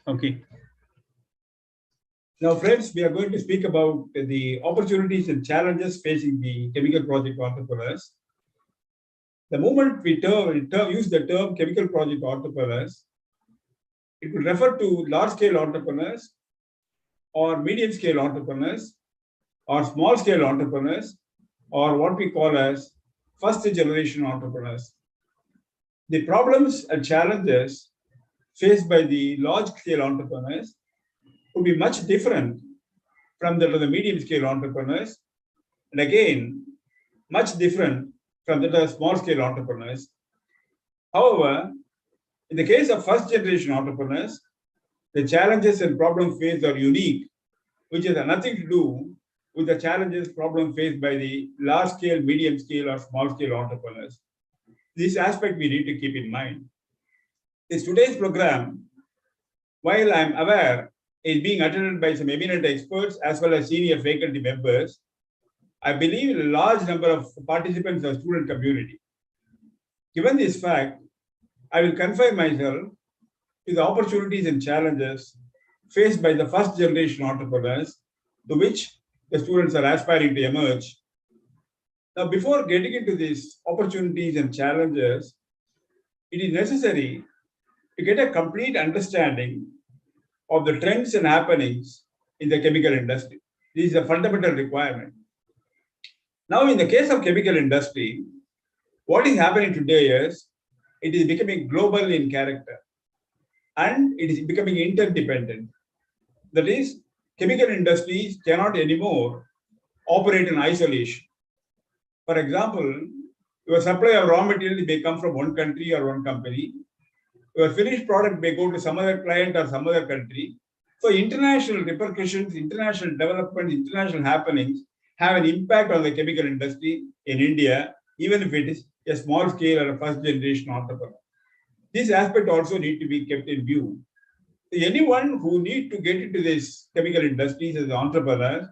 Okay. Now, friends, we are going to speak about the opportunities and challenges facing the chemical project entrepreneurs. The moment we use the term chemical project entrepreneurs, it will refer to large-scale entrepreneurs or medium-scale entrepreneurs or small-scale entrepreneurs or what we call as first-generation entrepreneurs. The problems and challenges faced by the large-scale entrepreneurs would be much different from that of the medium-scale entrepreneurs, and again, much different from that of small-scale entrepreneurs. However, in the case of first-generation entrepreneurs, the challenges and problems faced are unique, which has nothing to do with the challenges, problems faced by the large-scale, medium-scale, or small-scale entrepreneurs. This aspect we need to keep in mind. This today's program, while I'm aware, is being attended by some eminent experts as well as senior faculty members. I believe a large number of participants are student community. Given this fact, I will confine myself to the opportunities and challenges faced by the first generation entrepreneurs to which the students are aspiring to emerge. Now, before getting into these opportunities and challenges, it is necessary to get a complete understanding of the trends and happenings in the chemical industry. This is a fundamental requirement. Now, in the case of chemical industry, what is happening today is it is becoming global in character and it is becoming interdependent. That is, chemical industries cannot anymore operate in isolation. For example, your supply of raw material may come from one country or one company. Your finished product may go to some other client or some other country. So international repercussions, international development, international happenings have an impact on the chemical industry in India, even if it is a small scale or a first generation entrepreneur. This aspect also need to be kept in view. Anyone who need to get into this chemical industries as entrepreneurs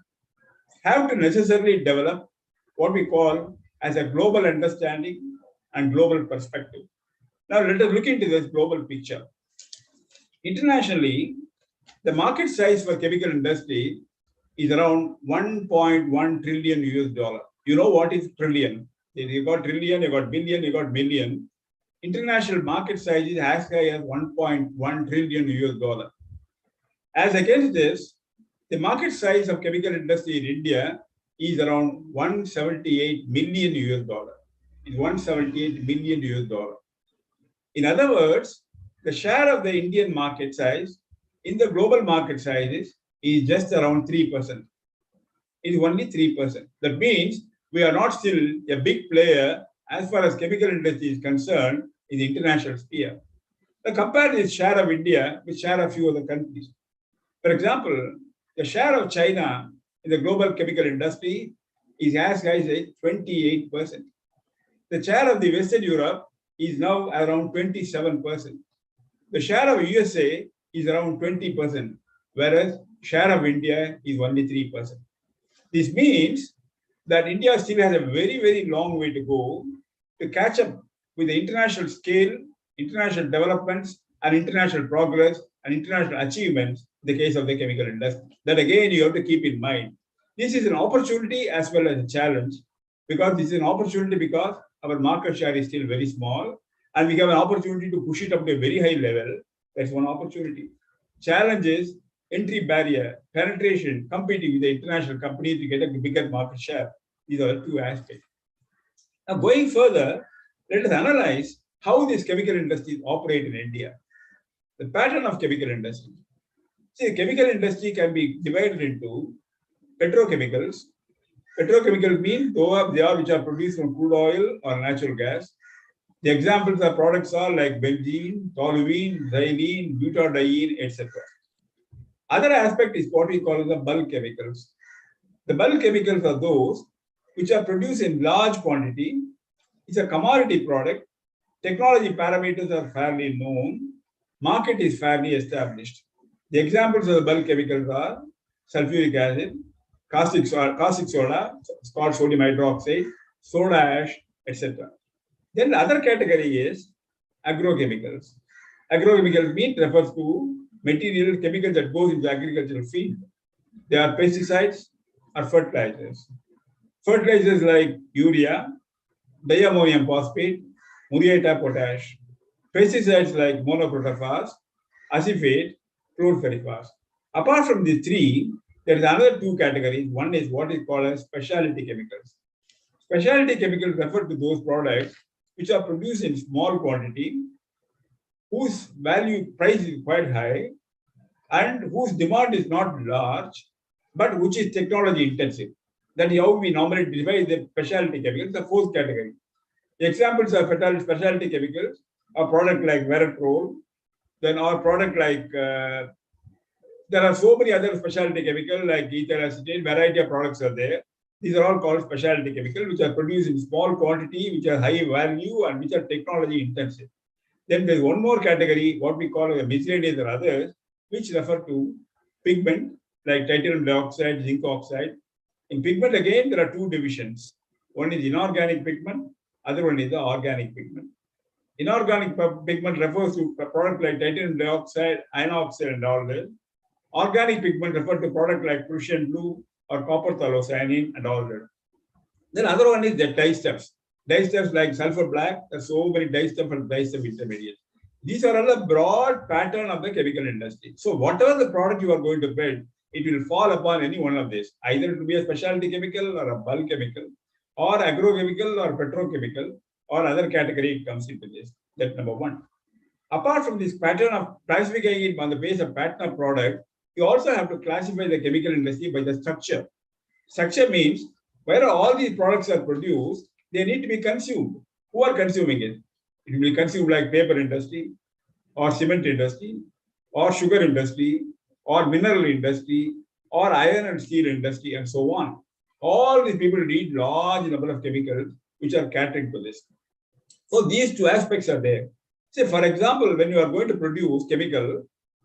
have to necessarily develop what we call as a global understanding and global perspective. Now let us look into this global picture. Internationally, the market size for chemical industry is around 1.1 trillion US dollar. You know what is trillion? You got trillion, you got billion, you got million. International market size is as high as 1.1 trillion US dollar. As against this, the market size of chemical industry in India is around 178 million US dollar. It's 178 million US dollar. In other words, the share of the Indian market size in the global market sizes is just around 3%. It is only 3%. That means we are not still a big player as far as chemical industry is concerned in the international sphere. Now compare this share of India with share of few other countries. For example, the share of China in the global chemical industry is as high as 28%. The share of the Western Europe is now around 27%. The share of USA is around 20%, whereas share of India is only 3%. This means that India still has a very, very long way to go to catch up with the international scale, international developments, and international progress and international achievements in the case of the chemical industry. That again, you have to keep in mind. This is an opportunity as well as a challenge, because this is an opportunity because our market share is still very small and we have an opportunity to push it up to a very high level. That's one opportunity. Challenge is entry barrier, penetration, competing with the international companies to get a bigger market share. These are the two aspects. Now going further, let us analyze how these chemical industries operate in India. The pattern of chemical industry. See, the chemical industry can be divided into petrochemicals. Petrochemicals mean they are which are produced from crude oil or natural gas. The examples of products are like benzene, toluene, xylene, butadiene, etc. Other aspect is what we call the bulk chemicals. The bulk chemicals are those which are produced in large quantity. It's a commodity product. Technology parameters are fairly known. Market is fairly established. The examples of the bulk chemicals are sulfuric acid, caustic soda, called sodium hydroxide, soda ash, etc. Then the other category is agrochemicals. Agrochemicals mean refers to material chemicals that goes into agricultural field. They are pesticides or fertilizers. Fertilizers like urea, diammonium phosphate, muriate of potash. Pesticides like monoprotophos, acephate, chlorpyrifos. Apart from these three, there is another two categories. One is what is called as specialty chemicals. Specialty chemicals refer to those products which are produced in small quantity, whose price is quite high, and whose demand is not large, but which is technology intensive. That is how we normally divide the specialty chemicals, the fourth category. The examples of specialty chemicals are product like Veratrol, then our product like, there are so many other specialty chemicals like ethyl acetate, variety of products are there. These are all called specialty chemicals, which are produced in small quantity, which are high value, and which are technology intensive. Then there's one more category, what we call the miscellaneous or others, which refer to pigment like titanium dioxide, zinc oxide. In pigment, again, there are two divisions. One is inorganic pigment, other one is the organic pigment. Inorganic pigment refers to a product like titanium dioxide, iron oxide, and all that. Organic pigment refers to product like Prussian blue or copper phthalocyanine and all that. Then other one is the dyestuffs. Dyestuffs like sulfur black, there are so many dyestuff and dyestuff intermediates. These are all a broad pattern of the chemical industry. So whatever the product you are going to build, it will fall upon any one of these. Either it will be a specialty chemical or a bulk chemical, or agrochemical or petrochemical, or other category it comes into this. That's number one. Apart from this pattern of classifying it on the base of pattern of product, You also have to classify the chemical industry by the structure. Structure means where all these products are produced, they need to be consumed. Who are consuming it? It will be consumed like paper industry, or cement industry, or sugar industry, or mineral industry, or iron and steel industry, and so on. All these people need large number of chemicals which are catering to this. So these two aspects are there. Say, for example, when you are going to produce chemical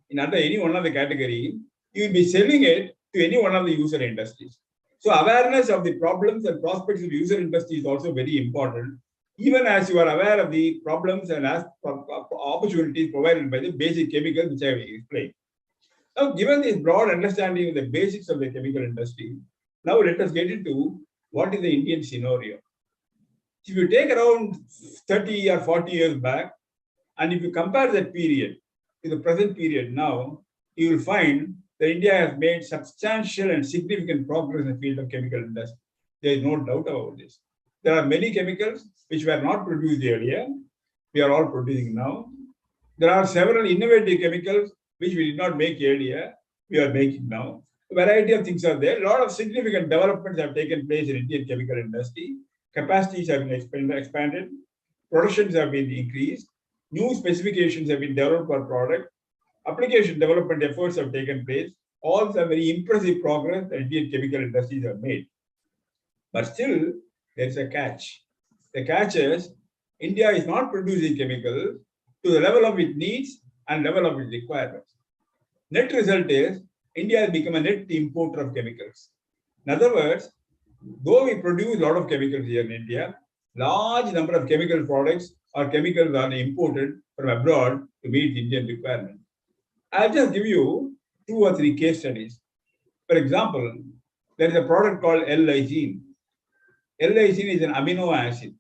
in under any one of the category, you will be selling it to any one of the user industries. So awareness of the problems and prospects of user industry is also very important, even as you are aware of the problems and opportunities provided by the basic chemicals which I have explained. Now, given this broad understanding of the basics of the chemical industry, now let us get into what is the Indian scenario. If you take around 30 or 40 years back, and if you compare that period to the present period now, you will find that India has made substantial and significant progress in the field of chemical industry. There is no doubt about this. There are many chemicals which were not produced earlier. We are all producing now. There are several innovative chemicals which we did not make earlier. We are making now. A variety of things are there. A lot of significant developments have taken place in Indian chemical industry. Capacities have been expanded. Productions have been increased. New specifications have been developed for product. Application development efforts have taken place. All the very impressive progress that Indian chemical industries have made. But still, there is a catch. The catch is India is not producing chemicals to the level of its needs and level of its requirements. Net result is India has become a net importer of chemicals. In other words, though we produce a lot of chemicals here in India, large number of chemical products or chemicals are imported from abroad to meet Indian requirements. I'll just give you 2 or 3 case studies. For example, there is a product called L-lysine. L-lysine is an amino acid.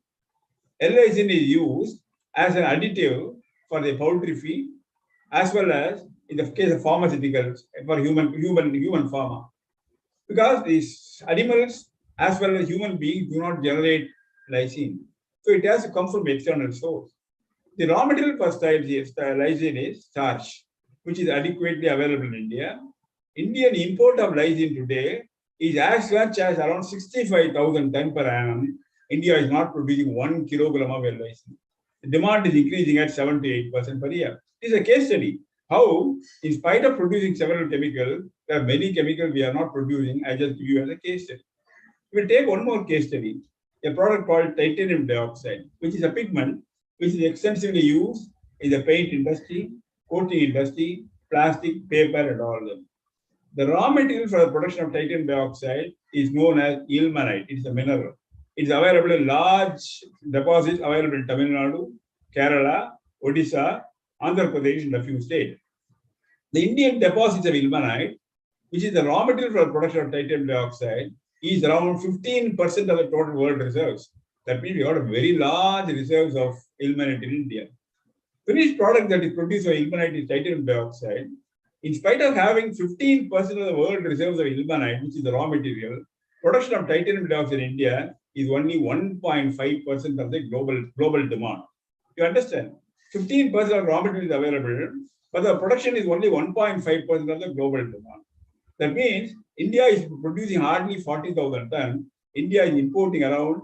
L-lysine is used as an additive for the poultry feed, as well as in the case of pharmaceuticals for human pharma. Because these animals as well as human beings do not generate lysine. So it has to come from external source. The raw material for lysine is starch, which is adequately available in India. Indian import of lysine today is as much as around 65,000 tons per annum. India is not producing 1 kilogram of lysine. The demand is increasing at 7 to 8% per year. This is a case study. How, in spite of producing several chemicals, there are many chemicals we are not producing. I just give you as a case study. We'll take one more case study, a product called titanium dioxide, which is a pigment which is extensively used in the paint industry, coating industry, plastic, paper, and all of them. The raw material for the production of titanium dioxide is known as ilmenite. It is a mineral. It is available in large deposits available in Tamil Nadu, Kerala, Odisha, Andhra Pradesh, and a few states. The Indian deposits of ilmenite, which is the raw material for the production of titanium dioxide, is around 15% of the total world reserves. That means we have a very large reserves of ilmenite in India. Finished product that is produced by ilmenite is titanium dioxide. In spite of having 15% of the world reserves of ilmenite, which is the raw material, production of titanium dioxide in India is only 1.5% of the global demand. You understand? 15% of raw material is available, but the production is only 1.5% of the global demand. That means India is producing hardly 40,000 tons. India is importing around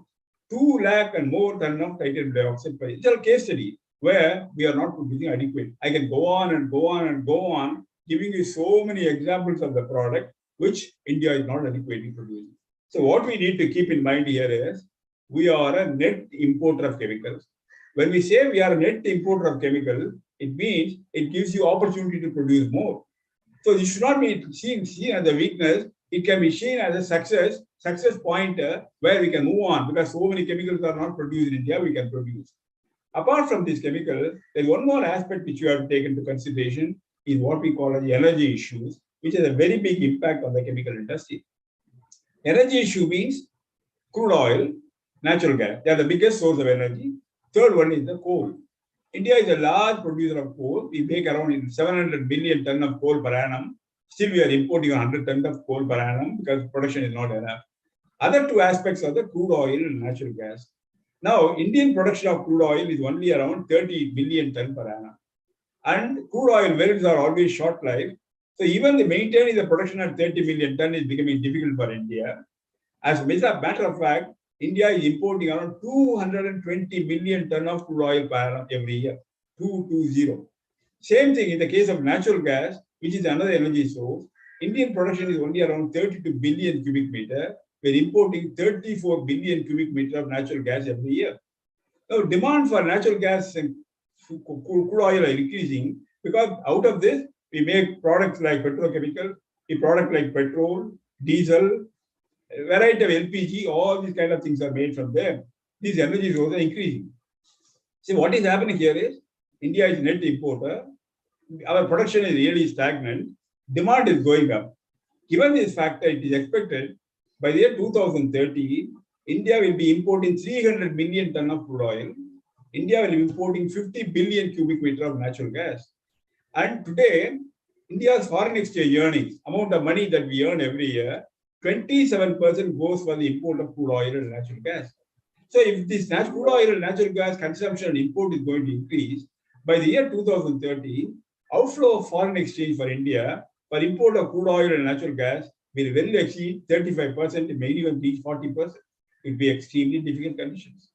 2 lakh and more tons of titanium dioxide per year. It's a case study where we are not producing adequate. I can go on and go on and go on, giving you so many examples of the product which India is not adequately producing. So what we need to keep in mind here is we are a net importer of chemicals. When we say we are a net importer of chemicals, it means it gives you opportunity to produce more. So this should not be seen as a weakness. It can be seen as a success pointer where we can move on because so many chemicals are not produced in India, we can produce. Apart from these chemicals, there's one more aspect which you have to take into consideration is what we call as energy issues, which has a very big impact on the chemical industry. Energy issue means crude oil, natural gas. They are the biggest source of energy. Third one is the coal. India is a large producer of coal. We make around 700 million tons of coal per annum. Still, we are importing 100 tons of coal per annum because production is not enough. Other two aspects are the crude oil and natural gas. Now, Indian production of crude oil is only around 30 billion tons per annum. And crude oil wells are always short-lived. So even the maintaining the production at 30 million ton is becoming difficult for India. As a matter of fact, India is importing around 220 million ton of crude oil per annum every year. 220. Same thing in the case of natural gas, which is another energy source. Indian production is only around 32 billion cubic meter. We're importing 34 billion cubic meter of natural gas every year. Now, demand for natural gas and crude oil are increasing because out of this, we make products like petrochemical, a product like petrol, diesel, a variety of LPG, all these kind of things are made from there. These energy sources are increasing. See, what is happening here is India is net importer. Our production is really stagnant. Demand is going up. Given this factor, it is expected by the year 2030, India will be importing 300 million ton of crude oil. India will be importing 50 billion cubic meter of natural gas. And today, India's foreign exchange earnings, amount of money that we earn every year, 27% goes for the import of crude oil and natural gas. So if this crude oil and natural gas consumption and import is going to increase, by the year 2030, outflow of foreign exchange for India for import of crude oil and natural gas will well exceed 35%, it may even reach 40%. It will be extremely difficult conditions.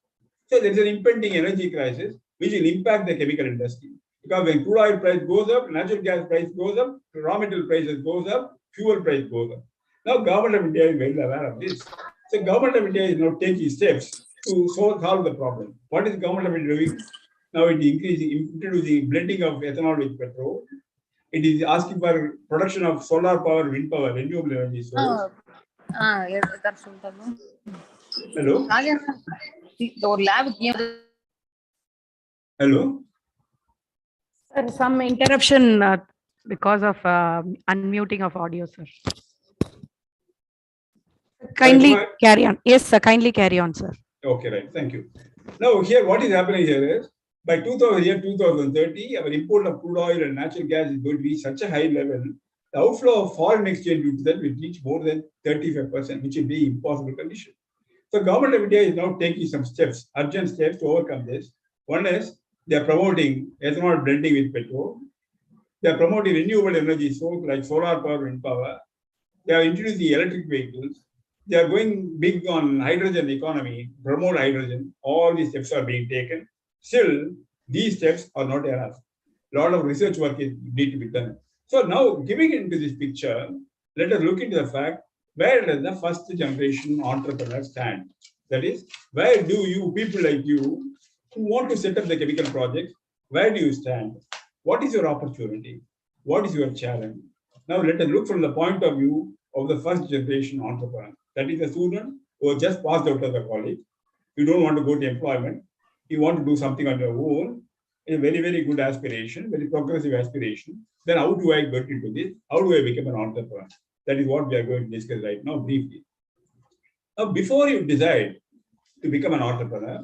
So there is an impending energy crisis which will impact the chemical industry. Because when crude oil price goes up, natural gas price goes up, raw material prices goes up, fuel price goes up. Now government of India is well aware of this. So government of India is now taking steps to solve the problem. What is government of India doing? Now it is introducing blending of ethanol with petrol. It is asking for production of solar power, wind power, renewable energy source. Hello? Hello? Sir, some interruption because of unmuting of audio, sir. Kindly carry on. Yes, sir. Kindly carry on, sir. Okay, right. Thank you. Now, here, what is happening here is by 2030, our import of crude oil and natural gas is going to be such a high level. The outflow of foreign exchange due to that will reach more than 35%, which will be impossible condition. So, government of India is now taking some steps, urgent steps to overcome this. One is they are promoting ethanol blending with petrol. They are promoting renewable energy sources like solar power, wind power. They are introducing electric vehicles. They are going big on hydrogen economy, promote hydrogen. All these steps are being taken. Still, these steps are not enough. A lot of research work needs to be done. So now, giving into this picture, let us look into the fact, where does the first generation entrepreneur stand? That is, where do you, people like you, who want to set up the chemical project, where do you stand? What is your opportunity? What is your challenge? Now, let us look from the point of view of the first generation entrepreneur. That is a student who has just passed out of the college. You don't want to go to employment. You want to do something on your own. A very, very good aspiration, very progressive aspiration. Then how do I get into this? How do I become an entrepreneur? That is what we are going to discuss right now briefly. Now, before you decide to become an entrepreneur,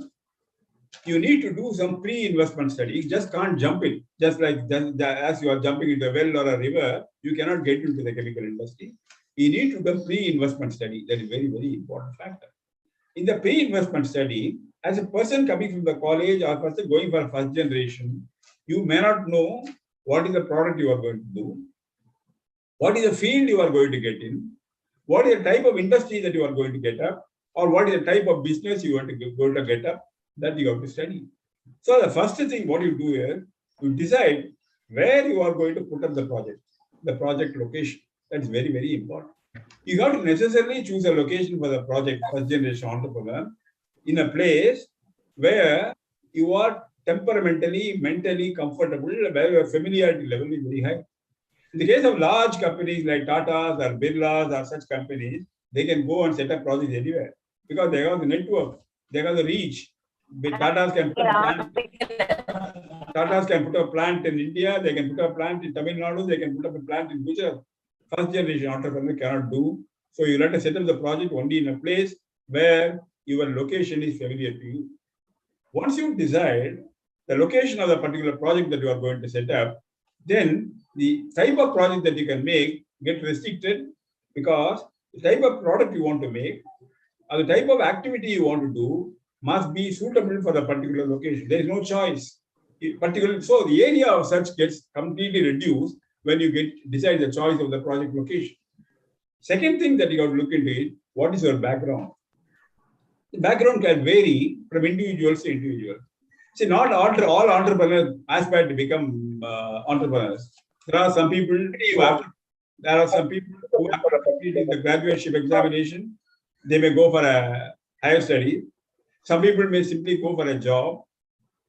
you need to do some pre-investment study. You just can't jump in. Just like as you are jumping into a well or a river, you cannot get into the chemical industry. You need to do pre-investment study. That is very, very important factor. In the pre-investment study, as a person coming from the college or person going for first generation, you may not know what is the product you are going to do, what is the field you are going to get in, what is the type of industry that you are going to get up, or what is the type of business you want to get up, that you have to study. So the first thing what you do is, you decide where you are going to put up the project location. That is very, very important. You have to necessarily choose a location for the project, first generation entrepreneur, in a place where you are temperamentally, mentally comfortable, where your familiarity level is very high. In the case of large companies like Tata's or Birla's or such companies, they can go and set up projects anywhere because they have the network, they have the reach. Tata's can put a plant in India, they can put a plant in Tamil Nadu, they can put up a plant in Gujarat. First generation entrepreneur cannot do. So you have to set up the project only in a place where your location is familiar to you. Once you decide the location of the particular project that you are going to set up, then the type of project that you can make get restricted because the type of product you want to make or the type of activity you want to do must be suitable for the particular location. There is no choice. So the area of search gets completely reduced when you decide the choice of the project location. Second thing that you have to look into it, what is your background? The background can vary from individuals to individual. See, not all entrepreneurs aspire to become entrepreneurs. There are some people who after completing the graduation examination, they may go for a higher study. Some people may simply go for a job,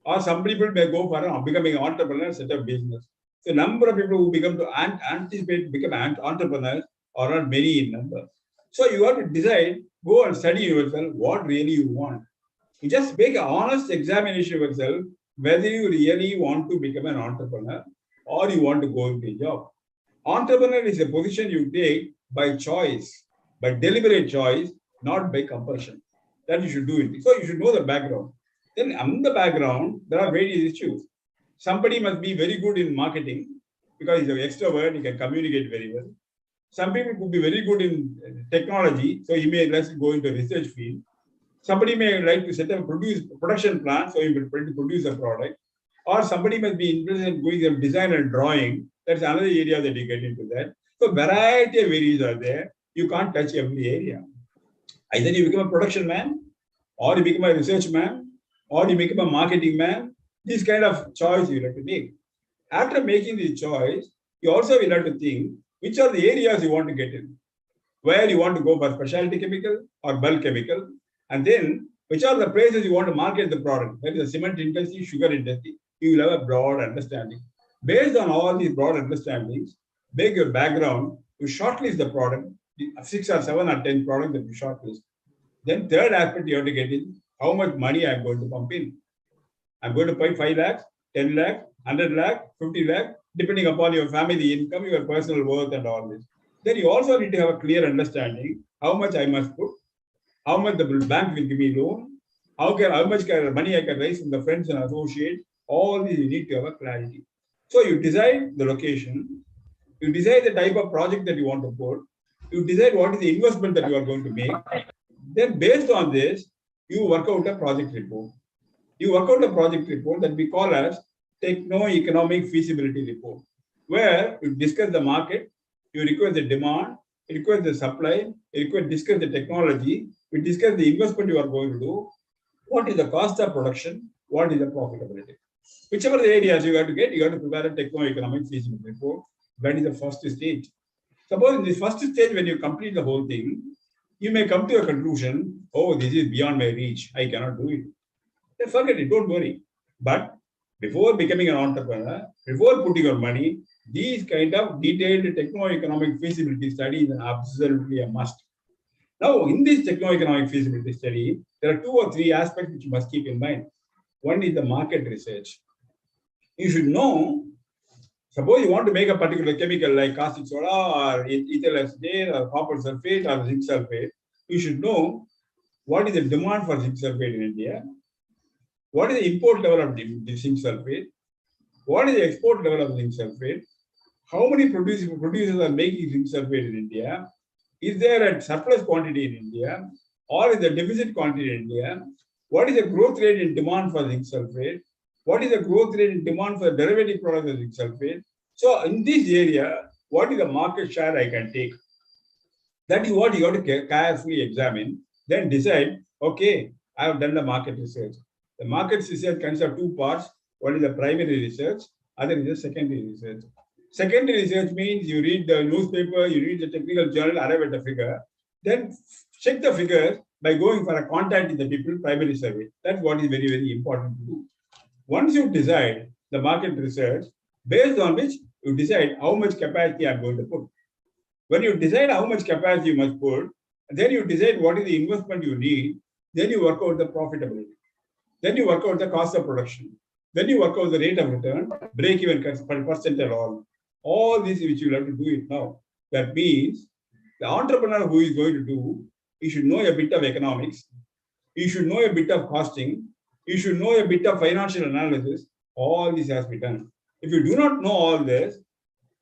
or some people may go for becoming an entrepreneur, set up business. The number of people who become to anticipate become entrepreneurs are not many in number. So you have to decide, go and study yourself what really you want. You just make an honest examination of yourself whether you really want to become an entrepreneur or you want to go into a job. Entrepreneur is a position you take by choice, by deliberate choice, not by compulsion. That you should do it. So you should know the background. Then on the background, there are various issues. Somebody must be very good in marketing because he's an extrovert, he can communicate very well. Some people could be very good in technology, so he may let's go into research field. Somebody may like to set up a production plant, so he will produce a product. Or somebody must be interested in going in design and drawing. That's another area that you get into that. So variety of areas are there. You can't touch every area. Either you become a production man, or you become a research man, or you become a marketing man. This kind of choice you have to make. After making the choice, you also will have to think which are the areas you want to get in, where you want to go for specialty chemical or bulk chemical, and then which are the places you want to market the product. That is the cement industry, sugar industry. You will have a broad understanding. Based on all these broad understandings, make your background, you shortlist the product, 6 or 7 or 10 products that you shortlist. Then third aspect you have to get in, how much money I'm going to pump in. I'm going to pay 5 lakhs, 10 lakhs, 100 lakhs, 50 lakhs, depending upon your family income, your personal worth and all this. Then you also need to have a clear understanding how much I must put, how much the bank will give me loan, how much money I can raise from the friends and associates. All these you need to have a clarity. So you decide the location, you decide the type of project that you want to put, you decide what is the investment that you are going to make. Then based on this, you work out a project report. You work out a project report that we call as techno-economic feasibility report, where you discuss the market, you request the demand, you request the supply, you discuss the technology, we discuss the investment you are going to do, what is the cost of production, what is the profitability. Whichever the areas you have to get, you have to prepare a techno-economic feasibility report. That is the first stage. Suppose in the first stage, when you complete the whole thing, you may come to a conclusion, oh, this is beyond my reach, I cannot do it. Then forget it, don't worry. But before becoming an entrepreneur, before putting your money, these kind of detailed techno-economic feasibility study is absolutely a must. Now, in this techno-economic feasibility study, there are 2 or 3 aspects which you must keep in mind. One is the market research. You should know, suppose you want to make a particular chemical like caustic soda or ethyl acetate or copper sulfate or zinc sulfate, you should know what is the demand for zinc sulfate in India, what is the import level of the zinc sulfate, what is the export level of zinc sulfate, how many producers are making zinc sulfate in India, is there a surplus quantity in India or is there deficit quantity in India, what is the growth rate in demand for zinc sulfate, what is the growth rate in demand for derivative products of zinc sulfate. So in this area, what is the market share I can take? That is what you have to carefully examine, then decide, okay, I have done the market research. The market research consists of 2 parts. One is the primary research, other is the secondary research. Secondary research means you read the newspaper, you read the technical journal, arrive at the figure, then check the figures by going for a contact in the people primary survey. That's what is very, very important to do. Once you decide the market research, based on which you decide how much capacity I'm going to put. When you decide how much capacity you must put, then you decide what is the investment you need, then you work out the profitability. Then you work out the cost of production. Then you work out the rate of return, break-even percent and all this which you have to do it now. That means the entrepreneur who is going to do, he should know a bit of economics, he should know a bit of costing, he should know a bit of financial analysis. All this has to be done. If you do not know all this,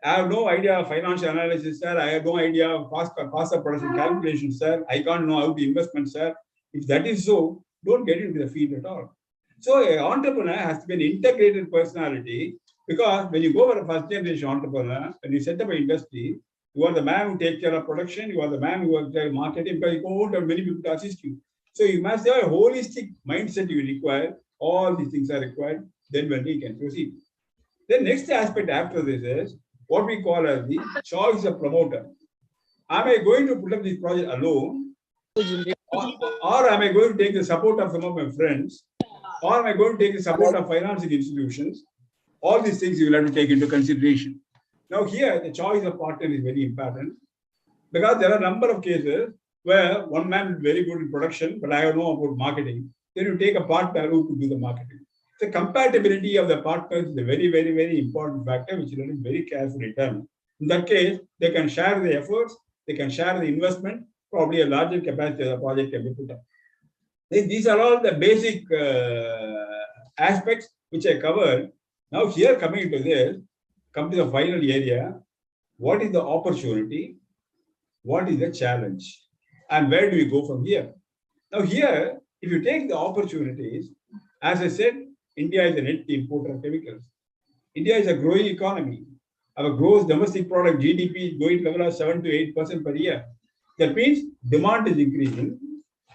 I have no idea of financial analysis, sir. I have no idea of cost of production calculation, sir. I can't know how to investment, sir. If that is so, don't get into the field at all. So an entrepreneur has to be an integrated personality Because when you go for a first generation entrepreneur, when you set up an industry, you are the man who takes care of production, you are the man who takes care of marketing, because you won't have many people to assist you. So you must have a holistic mindset you require. All these things are required, then when we can proceed. The next aspect after this is what we call as the choice of promoter. Am I going to put up this project alone? Or am I going to take the support of some of my friends? Or am I going to take the support of financial institutions? All these things you will have to take into consideration. Now here, the choice of partner is very important because there are a number of cases where one man is very good in production, but I don't know about marketing. Then you take a partner who could do the marketing. The compatibility of the partners is a very, very, very important factor, which is very carefully done. In that case, they can share the efforts, they can share the investment, probably a larger capacity of the project can be put up. These are all the basic aspects which I covered. Now here coming to this, come to the final area. What is the opportunity? What is the challenge? And where do we go from here? Now here, if you take the opportunities, as I said, India is a net importer of chemicals. India is a growing economy. Our gross domestic product GDP is going to level of 7 to 8% per year. That means demand is increasing,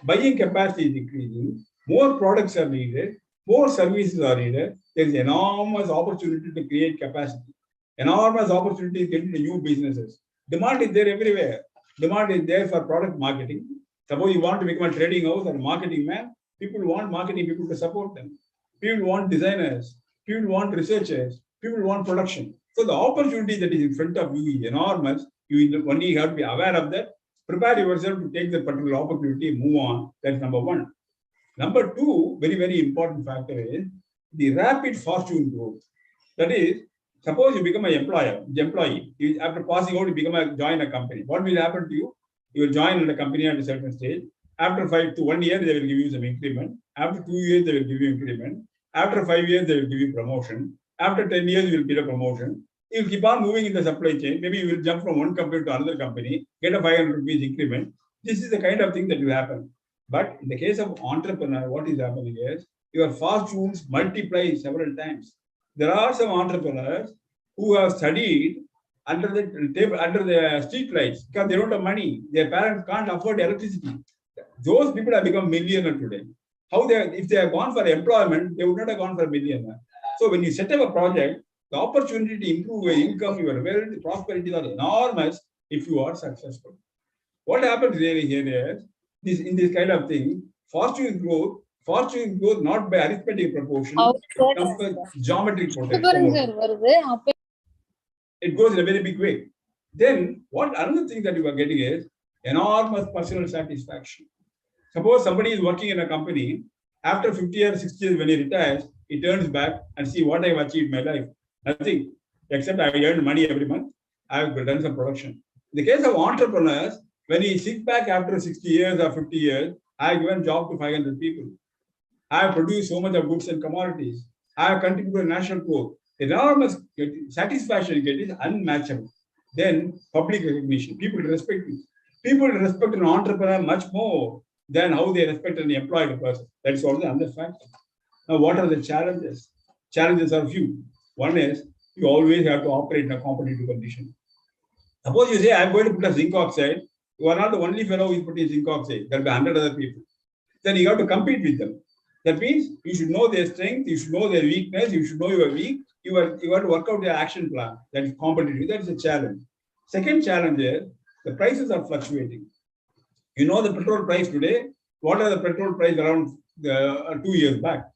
buying capacity is increasing, more products are needed, more services are needed. There is enormous opportunity to create capacity, enormous opportunity to get into new businesses. Demand is there everywhere. Demand is there for product marketing. Suppose you want to become a trading house or a marketing man, people want marketing people to support them. People want designers, people want researchers, people want production. So the opportunity that is in front of you is enormous. You only have to be aware of that. Prepare yourself to take the particular opportunity and move on. That's number one. Number two, very, very important factor is the rapid fortune growth. That is, suppose you become an employee, after passing out, you join a company. What will happen to you? You will join the company at a certain stage. After 5 to 1 year, they will give you some increment. After 2 years, they will give you increment. After 5 years, they will give you promotion. After 10 years, you will get a promotion. You will keep on moving in the supply chain. Maybe you will jump from one company to another company, get a 500 rupees increment. This is the kind of thing that will happen. But in the case of entrepreneur, what is happening is your fortunes multiply several times. There are some entrepreneurs who have studied under the table, under the street lights because they don't have money. Their parents can't afford electricity. Those people have become millionaire today. If they have gone for employment, they would not have gone for millionaire. So when you set up a project, the opportunity to improve your income, your wealth, prosperity are enormous if you are successful. What happens really here is in this kind of thing, fortune growth not by arithmetic proportion, but geometric proportion. It goes in a very big way. Then another thing that you are getting is enormous personal satisfaction. Suppose somebody is working in a company, after 50 or 60 years when he retires, he turns back and see what I have achieved in my life. Nothing, except I have earned money every month. I have done some production. In the case of entrepreneurs, when he sits back after 60 years or 50 years, I have given job to 500 people. I have produced so much of goods and commodities. I have contributed to national growth. Enormous satisfaction you get is unmatchable. Then public recognition. People respect you. People respect an entrepreneur much more than how they respect an employed person. That's also another factor. Now, what are the challenges? Challenges are few. One is you always have to operate in a competitive condition. Suppose you say, I'm going to put a zinc oxide. You are not the only fellow who is putting zinc oxide. There will be 100 other people. Then you have to compete with them. That means you should know their strength, you should know their weakness, you should know you are weak. You have to work out your action plan. That is competitive. That is a challenge. Second challenge is the prices are fluctuating. You know the petrol price today. What are the petrol price around 2 years back?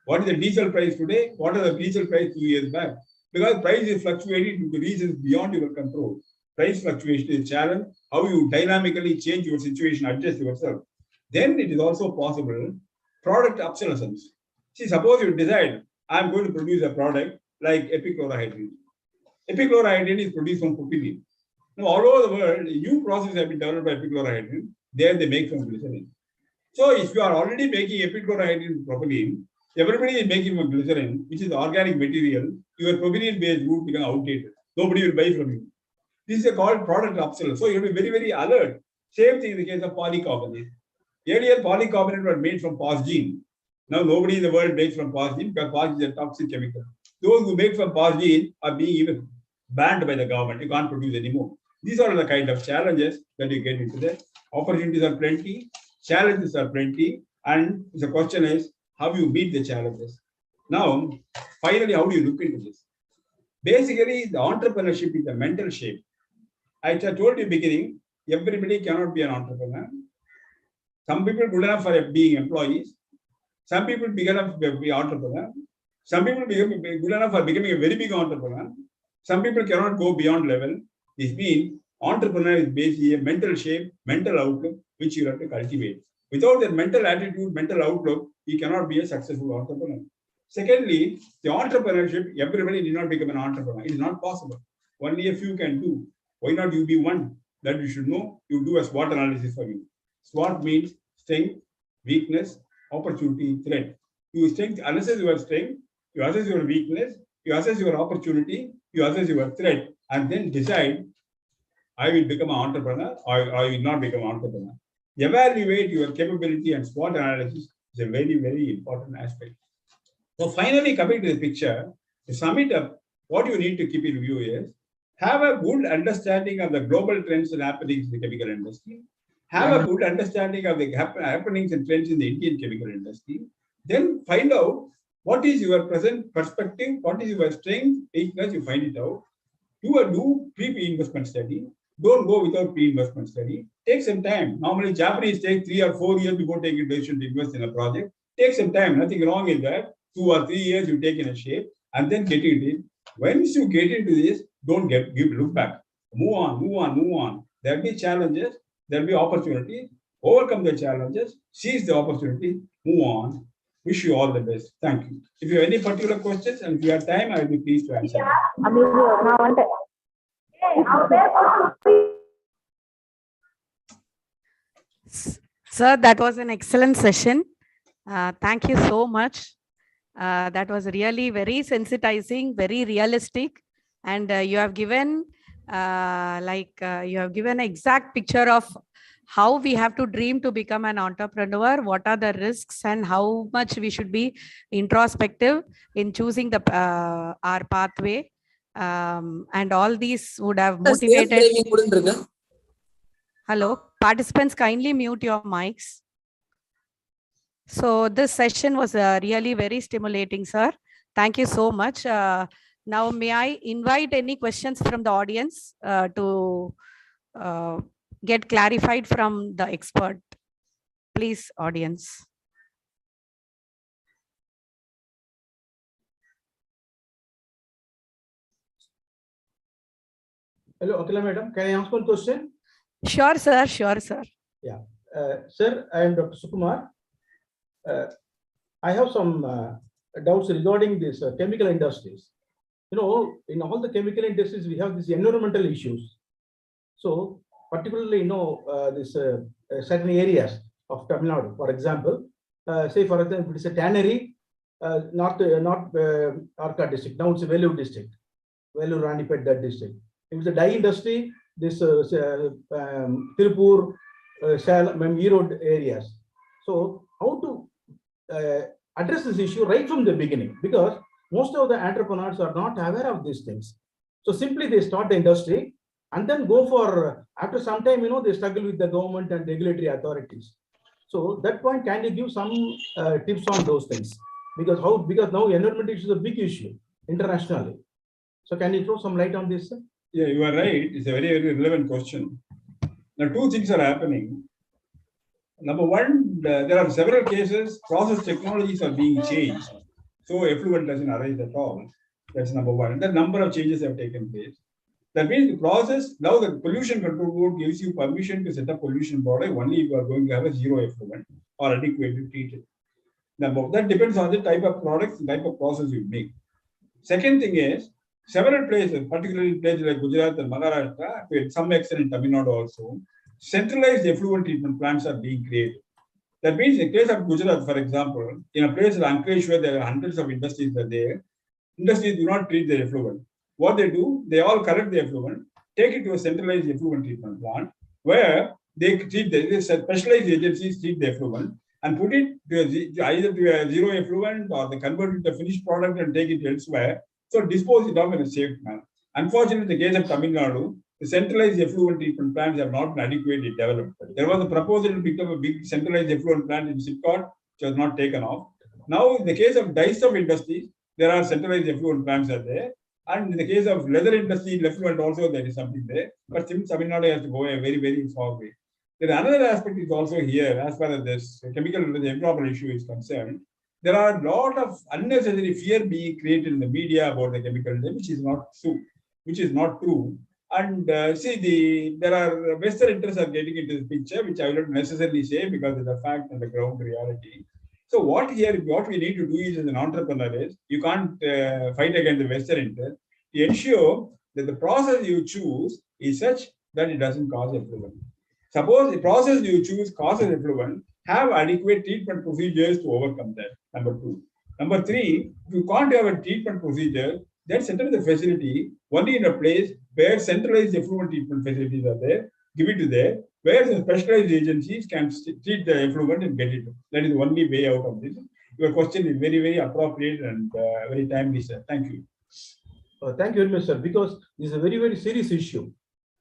What is the diesel price today? What are the diesel price 2 years back? Because price is fluctuating due to reasons beyond your control. Price fluctuation is a challenge. How you dynamically change your situation, adjust yourself. Then it is also possible product obsolescence. See, suppose you decide, I'm going to produce a product like epichlorohydrin. Epichlorohydrin is produced from propylene. Now, all over the world, a new process has been developed by epichlorohydrin. There they make from glycerin. So, if you are already making epichlorohydrin propylene, everybody is making from glycerin, which is organic material. Your propylene-based route becomes outdated. Nobody will buy from you. This is called product obsolescence. So, you have to be very, very alert. Same thing in the case of polycarbonate. Earlier, polycarbonate was made from phosgene. Now, nobody in the world makes from phosgene because phosgene is a toxic chemical. Those who make from polythene are being even banned by the government. You can't produce anymore. These are the kind of challenges that you get into there. Opportunities are plenty, challenges are plenty, and the question is how you meet the challenges. Now, finally, how do you look into this? Basically, the entrepreneurship is a mental shape. I told you beginning, everybody cannot be an entrepreneur. Some people good enough for being employees. Some people big enough to be entrepreneur. Some people become good enough for becoming a very big entrepreneur. Some people cannot go beyond level. This means entrepreneur is basically a mental shape, mental outlook, which you have to cultivate. Without that mental attitude, mental outlook, you cannot be a successful entrepreneur. Secondly, the entrepreneurship, everybody did not become an entrepreneur. It is not possible. Only a few can do. Why not you be one? That you should know. You do a SWOT analysis for you. SWOT means strength, weakness, opportunity, threat. You assess your strength, you assess your weakness, you assess your opportunity, you assess your threat, and then decide, I will become an entrepreneur or I will not become an entrepreneur. Evaluate your capability, and SWOT analysis is a very, very important aspect. So finally, coming to the picture, to sum it up, what you need to keep in view is, have a good understanding of the global trends and happenings in the chemical industry. Have a good understanding of the happenings and trends in the Indian chemical industry. Then find out what is your present perspective, what is your strength, weakness, you find it out. Do pre-investment study. Don't go without pre-investment study. Take some time. Normally, Japanese take 3 or 4 years before taking a decision to invest in a project. Take some time. Nothing wrong in that. 2 or 3 years you take in a shape and then get into it. Once you get into this, don't look back. Move on. There will be challenges. There will be opportunities. Overcome the challenges. Seize the opportunity. Move on. Wish you all the best. Thank you. If you have any particular questions and if you have time, I will be pleased to answer. Sir, that was an excellent session. Thank you so much. That was really very sensitizing, very realistic, and you have given an exact picture of how we have to dream to become an entrepreneur, what are the risks, and how much we should be introspective in choosing the our pathway, and all these would have motivated. Hello, participants, kindly mute your mics. So this session was really very stimulating, sir. Thank you so much. Now, may I invite any questions from the audience to get clarified from the expert? Please, audience. Hello, Akila madam. Can I ask one question? Sure, sir. Sure, sir. Yeah. Sir, I am Dr. Sukumar. I have some doubts regarding this chemical industries. In all the chemical industries, we have these environmental issues. So, particularly, this certain areas of Tamil Nadu, for example, say for example, it's a tannery, not Arcot district. Now it's a Vellore district, Vellore Ranipet, that district. If it's a dye industry, this Tirupur, Salem, Erode areas. So, how to address this issue right from the beginning, because most of the entrepreneurs are not aware of these things. So simply they start the industry and then go for, after some time, they struggle with the government and regulatory authorities. So that point, can you give some tips on those things? Because now environment issue is a big issue internationally. So can you throw some light on this, sir? Yeah, you are right. It's a very, very relevant question. Now, two things are happening. Number one, there are several cases, process technologies are being changed. So effluent doesn't arise at all. That's number one. The number of changes have taken place. That means the process, now the pollution control board gives you permission to set up pollution border only if you are going to have a zero effluent or adequately treated. Now, that depends on the type of products, the type of process you make. Second thing is, several places, particularly places like Gujarat and Maharashtra, to some extent in Tamil Nadu also, centralized effluent treatment plants are being created. That means in the case of Gujarat, for example, in a place like Ankleshwar, there are hundreds of industries are there. Industries do not treat the effluent. What they do, they all collect the effluent, take it to a centralized effluent treatment plant, where they treat the specialized agencies treat the effluent, and put it to either to a zero effluent or they convert it to a finished product and take it elsewhere. So dispose it off in a safe manner. Unfortunately, in the case of Tamil Nadu, the centralized effluent treatment plants have not been adequately developed. There was a proposal to pick up a big centralized effluent plant in Sipcot, which was not taken off. Now, in the case of dyestuff industries, there are centralized effluent plants are there. And in the case of leather industry, effluent also there is something there. But Tamil Nadu has to go a very, very far way. There is another aspect is also here, as far as this chemical improper issue is concerned. There are a lot of unnecessary fear being created in the media about the chemical, which is not true. And there are Western interests are getting into the picture, which I will not necessarily say because it's a fact and the ground reality. So what we need to do is, as an entrepreneur, is you can't fight against the Western interest. To ensure that the process you choose is such that it doesn't cause effluent. Suppose the process you choose causes effluent, have adequate treatment procedures to overcome that. Number two. Number three, if you can't have a treatment procedure, then set up the facility only in a place where centralized effluent treatment facilities are there, give it to there, where the specialized agencies can treat the effluent and get it. That is the only way out of this. Your question is very, very appropriate and very timely, sir. Thank you. Thank you very much, sir, because this is a very, very serious issue.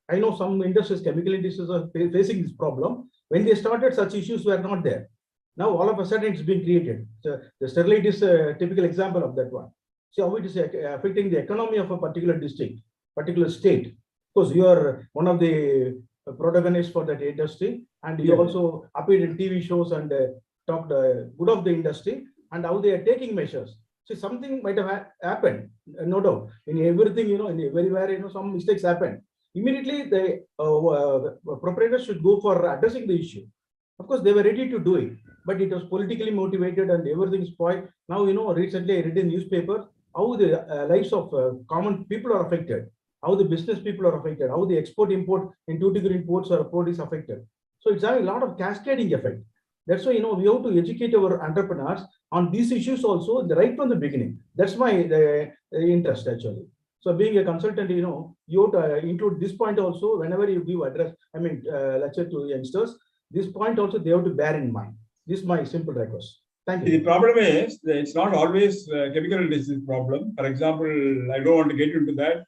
I know some industries, chemical industries are facing this problem. When they started, such issues were not there. Now, all of a sudden, it's been created. So the Sterlite is a typical example of that one. See how it is affecting the economy of a particular district, particular state. Because you are one of the protagonists for that industry, and you also appeared in TV shows and talked good of the industry and how they are taking measures. See, something might have happened, no doubt. In everything, in everywhere, some mistakes happen. Immediately, the proprietors should go for addressing the issue. Of course, they were ready to do it, but it was politically motivated and everything spoiled. Now, recently I read in newspaper how the lives of common people are affected, how the business people are affected, how the export-import in two-degree ports or port is affected. So it's having a lot of cascading effect. That's why, we have to educate our entrepreneurs on these issues also right from the beginning. That's my interest, actually. So being a consultant, you have to include this point also whenever you give address, lecture to youngsters. This point also they have to bear in mind. This is my simple request. Thank you. The problem is that it's not always chemical disease problem. For example, I don't want to get into that.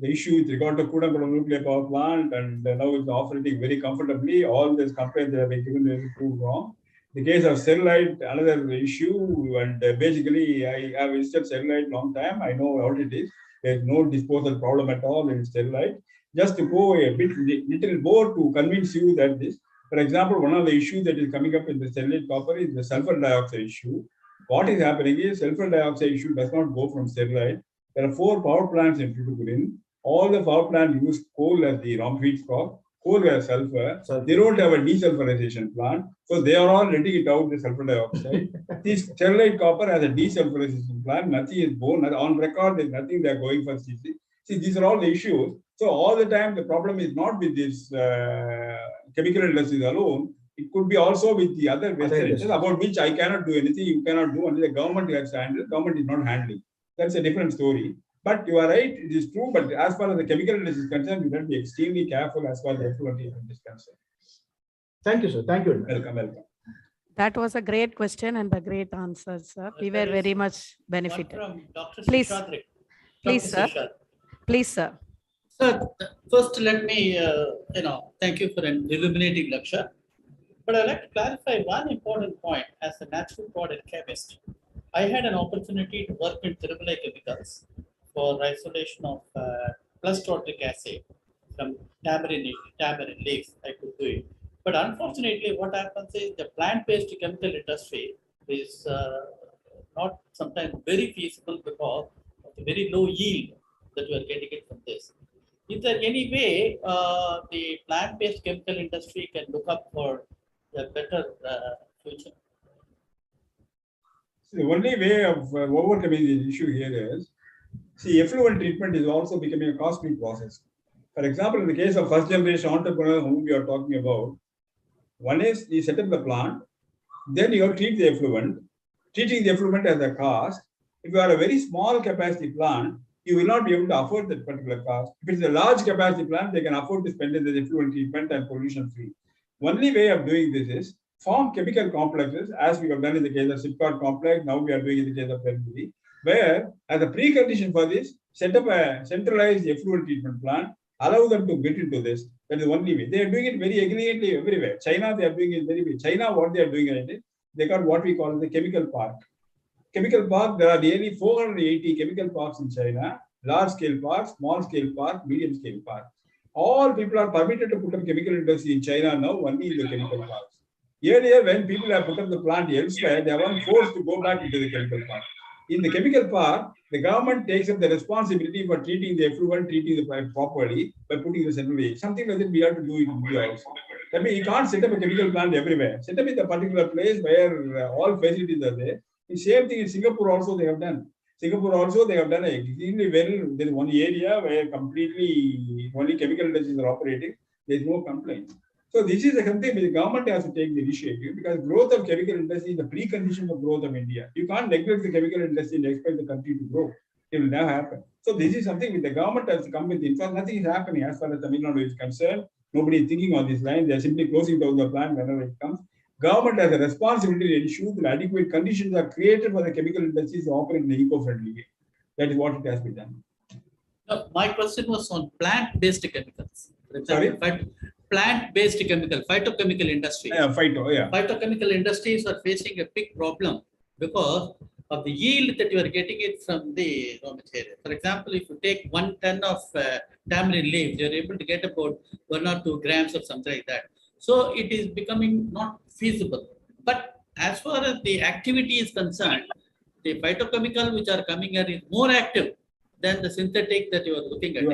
The issue with regard to Kudankulam nuclear power plant, and now it's operating very comfortably. All these complaints that have been given is proved wrong. The case of Sterlite, another issue, and basically I have visited Sterlite long time. I know what it is. There's no disposal problem at all in Sterlite. Just to go a little more to convince you that this, for example, one of the issues that is coming up in the Sterlite copper is the sulfur dioxide issue. What is happening is sulfur dioxide issue does not go from Sterlite. There are 4 power plants in Tuticorin. All the power plants use coal as the raw feedstock. Coal as sulfur. They don't have a desulfurization plant. So they are all letting it out, the sulfur dioxide. This Sterlite copper has a desulfurization plant. Nothing is born. On record, there's nothing they're going for CC. See, these are all the issues. So all the time, the problem is not with this chemical industries alone. It could be also with the other Western interests, about which I cannot do anything. You cannot do, only the government has to handle. Government is not handling. That's a different story. But you are right, it is true. But as far as the chemical industry is concerned, you have to be extremely careful as far as the effluent is concerned. Thank you, sir. Thank you. Welcome. That was a great question and a great answer, sir. We were very much benefited. Please, sir. Please, sir. Sir, first let me, thank you for an illuminating lecture. But I'd like to clarify one important point as a natural product chemist. I had an opportunity to work with AAA chemicals for isolation of plus tartaric acid from tamarind leaves. I could do it. But unfortunately, what happens is the plant-based chemical industry is not sometimes very feasible because of the very low yield that you are getting it from this. Is there any way the plant-based chemical industry can look up for a better future? The only way of overcoming the issue here is, see, effluent treatment is also becoming a costly process. For example, in the case of first generation entrepreneur whom we are talking about, one is you set up the plant, then you have to treat the effluent. Treating the effluent as a cost. If you are a very small capacity plant, you will not be able to afford that particular cost. If it's a large capacity plant, they can afford to spend it as effluent treatment and pollution free. Only way of doing this is form chemical complexes, as we have done in the case of Sipcot complex, now we are doing in the case of Permity, where as a precondition for this, set up a centralized effluent treatment plant, allow them to get into this. That is the only way. They are doing it very elegantly everywhere. China, they are doing it very well. China, what they are doing right is, they got what we call the chemical park. Chemical park, there are nearly 480 chemical parks in China, large scale parks, small scale park, medium scale park. All people are permitted to put up chemical industry in China now, only in the chemical parks. Earlier, when people have put up the plant elsewhere, they are forced to go back into the chemical park. In the chemical park, the government takes up the responsibility for treating the effluent, treating the pipe properly by putting the central waste. Something like that we have to do it in India also. That means you can't set up a chemical plant everywhere. Set up in a particular place where all facilities are there. The same thing in Singapore also they have done. Singapore also they have done extremely well. There is one area where completely only chemical industries are operating. There is no complaint. So this is something the government has to take the initiative because growth of chemical industry is the precondition for growth of India. You can't neglect the chemical industry and expect the country to grow. It will never happen. So this is something which the government has to come with. In fact, nothing is happening as far as Tamil Nadu is concerned. Nobody is thinking on this line. They are simply closing down the plant whenever it comes. Government has a responsibility to ensure that adequate conditions are created for the chemical industries to operate in an eco-friendly way. That is what it has been done. No, my question was on plant-based chemicals. For example, Sorry? Plant-based chemical, phytochemical industry. Phytochemical industries are facing a big problem because of the yield that you are getting it from the raw material. For example, if you take 1 ton of tamarind leaves, you are able to get about 1 or 2 grams of something like that. So it is becoming not feasible. But as far as the activity is concerned, the phytochemical which are coming here is more active than the synthetic that you are looking at.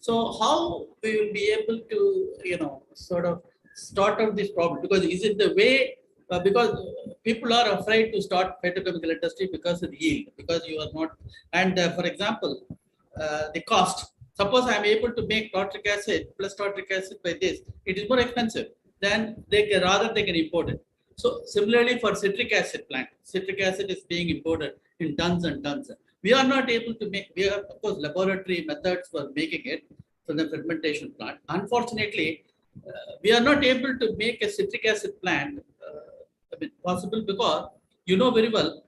So how we will be able to, sort of start out this problem? Because is it the way, because people are afraid to start phytochemical industry because of the yield, because you are not, and for example, the cost. Suppose I am able to make tartric acid plus tartric acid by this, it is more expensive than they can import it. So similarly for citric acid plant, citric acid is being imported in tons and tons. We are not able to make, we have of course laboratory methods for making it from the fermentation plant. Unfortunately, we are not able to make a citric acid plant possible because you know very well,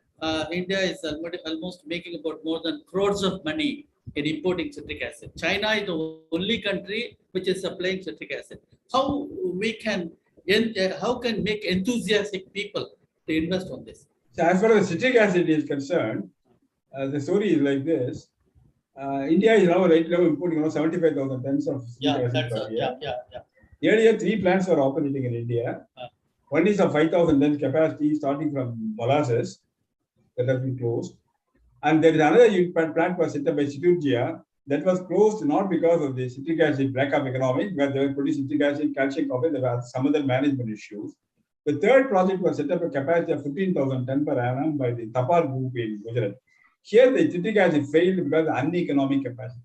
India is almost making about more than crores of money in importing citric acid. China is the only country which is supplying citric acid. How we can, how can make enthusiastic people to invest on this? So as far as citric acid is concerned, the story is like this. India is now right now importing around 75,000 tons of citric acid per year. Earlier, 3 plants were operating in India. One is a 5,000 tons capacity starting from molasses that has been closed. And there is another plant was set up by Siturgia that was closed not because of the citric acid lack of economics, where they were producing citric acid, calcium carbonate, there were some other management issues. The third project was set up a capacity of 15,000 tons per annum by the Tapal group in Gujarat. Here, the citric acid failed because of uneconomic capacity.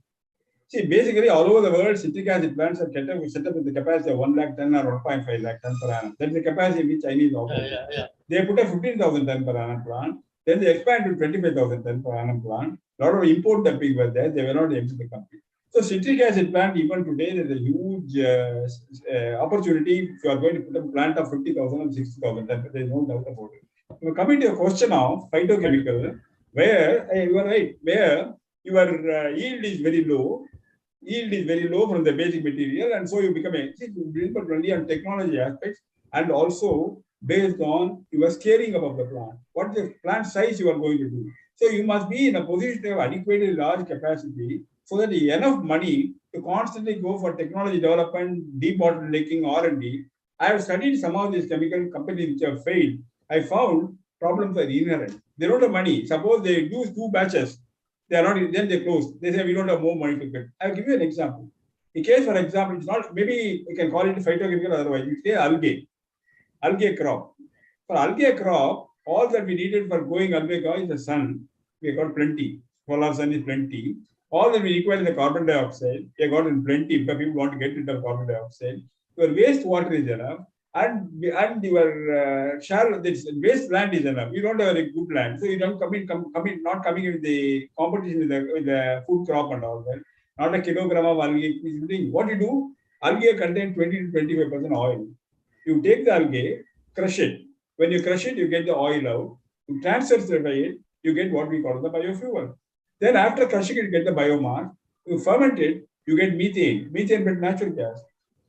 See, basically, all over the world, citric acid plants are set up with the capacity of 1 lakh ton or 1.5 lakh ton per annum. That's the capacity which Chinese operate. They put a 15,000 ton per annum plant. Then they expand to 25,000 ton per annum plant. A lot of import dumping was there. They were not able to compete. So citric acid plant, even today, there is a huge opportunity if you are going to put up a plant of 50,000 or 60,000 ton. There is no doubt about it. Coming to your question of phytochemical, where you are right, where your yield is very low from the basic material, and so you become only on technology aspects and also based on your scaling up of the plant. What is the plant size you are going to do? So you must be in a position to have adequately large capacity so that you have enough money to constantly go for technology development, debottlenecking, R&D. I have studied some of these chemical companies which have failed. I found problems are inherent. They don't have money. Suppose they do 2 batches. They are not, then they close. They say we don't have more money to get. I'll give you an example. In case, for example, it's not, maybe you can call it phytochemical, otherwise you say algae crop. For algae crop, all that we needed for growing algae crop is the sun. We got plenty. Solar sun is plenty. All that we require is the carbon dioxide. We got in plenty because people want to get rid of carbon dioxide. Your wastewater is enough. And your shallow, this waste land is enough. You don't have a good land, so you don't not coming in with the competition with the food crop and all that. Not a kilogram of algae. What you do? Algae contain 20 to 25% oil. You take the algae, crush it. When you crush it, you get the oil out. You transfer it, you get what we call the biofuel. Then after crushing it, you get the biomass. You ferment it, you get methane. Methane but natural gas.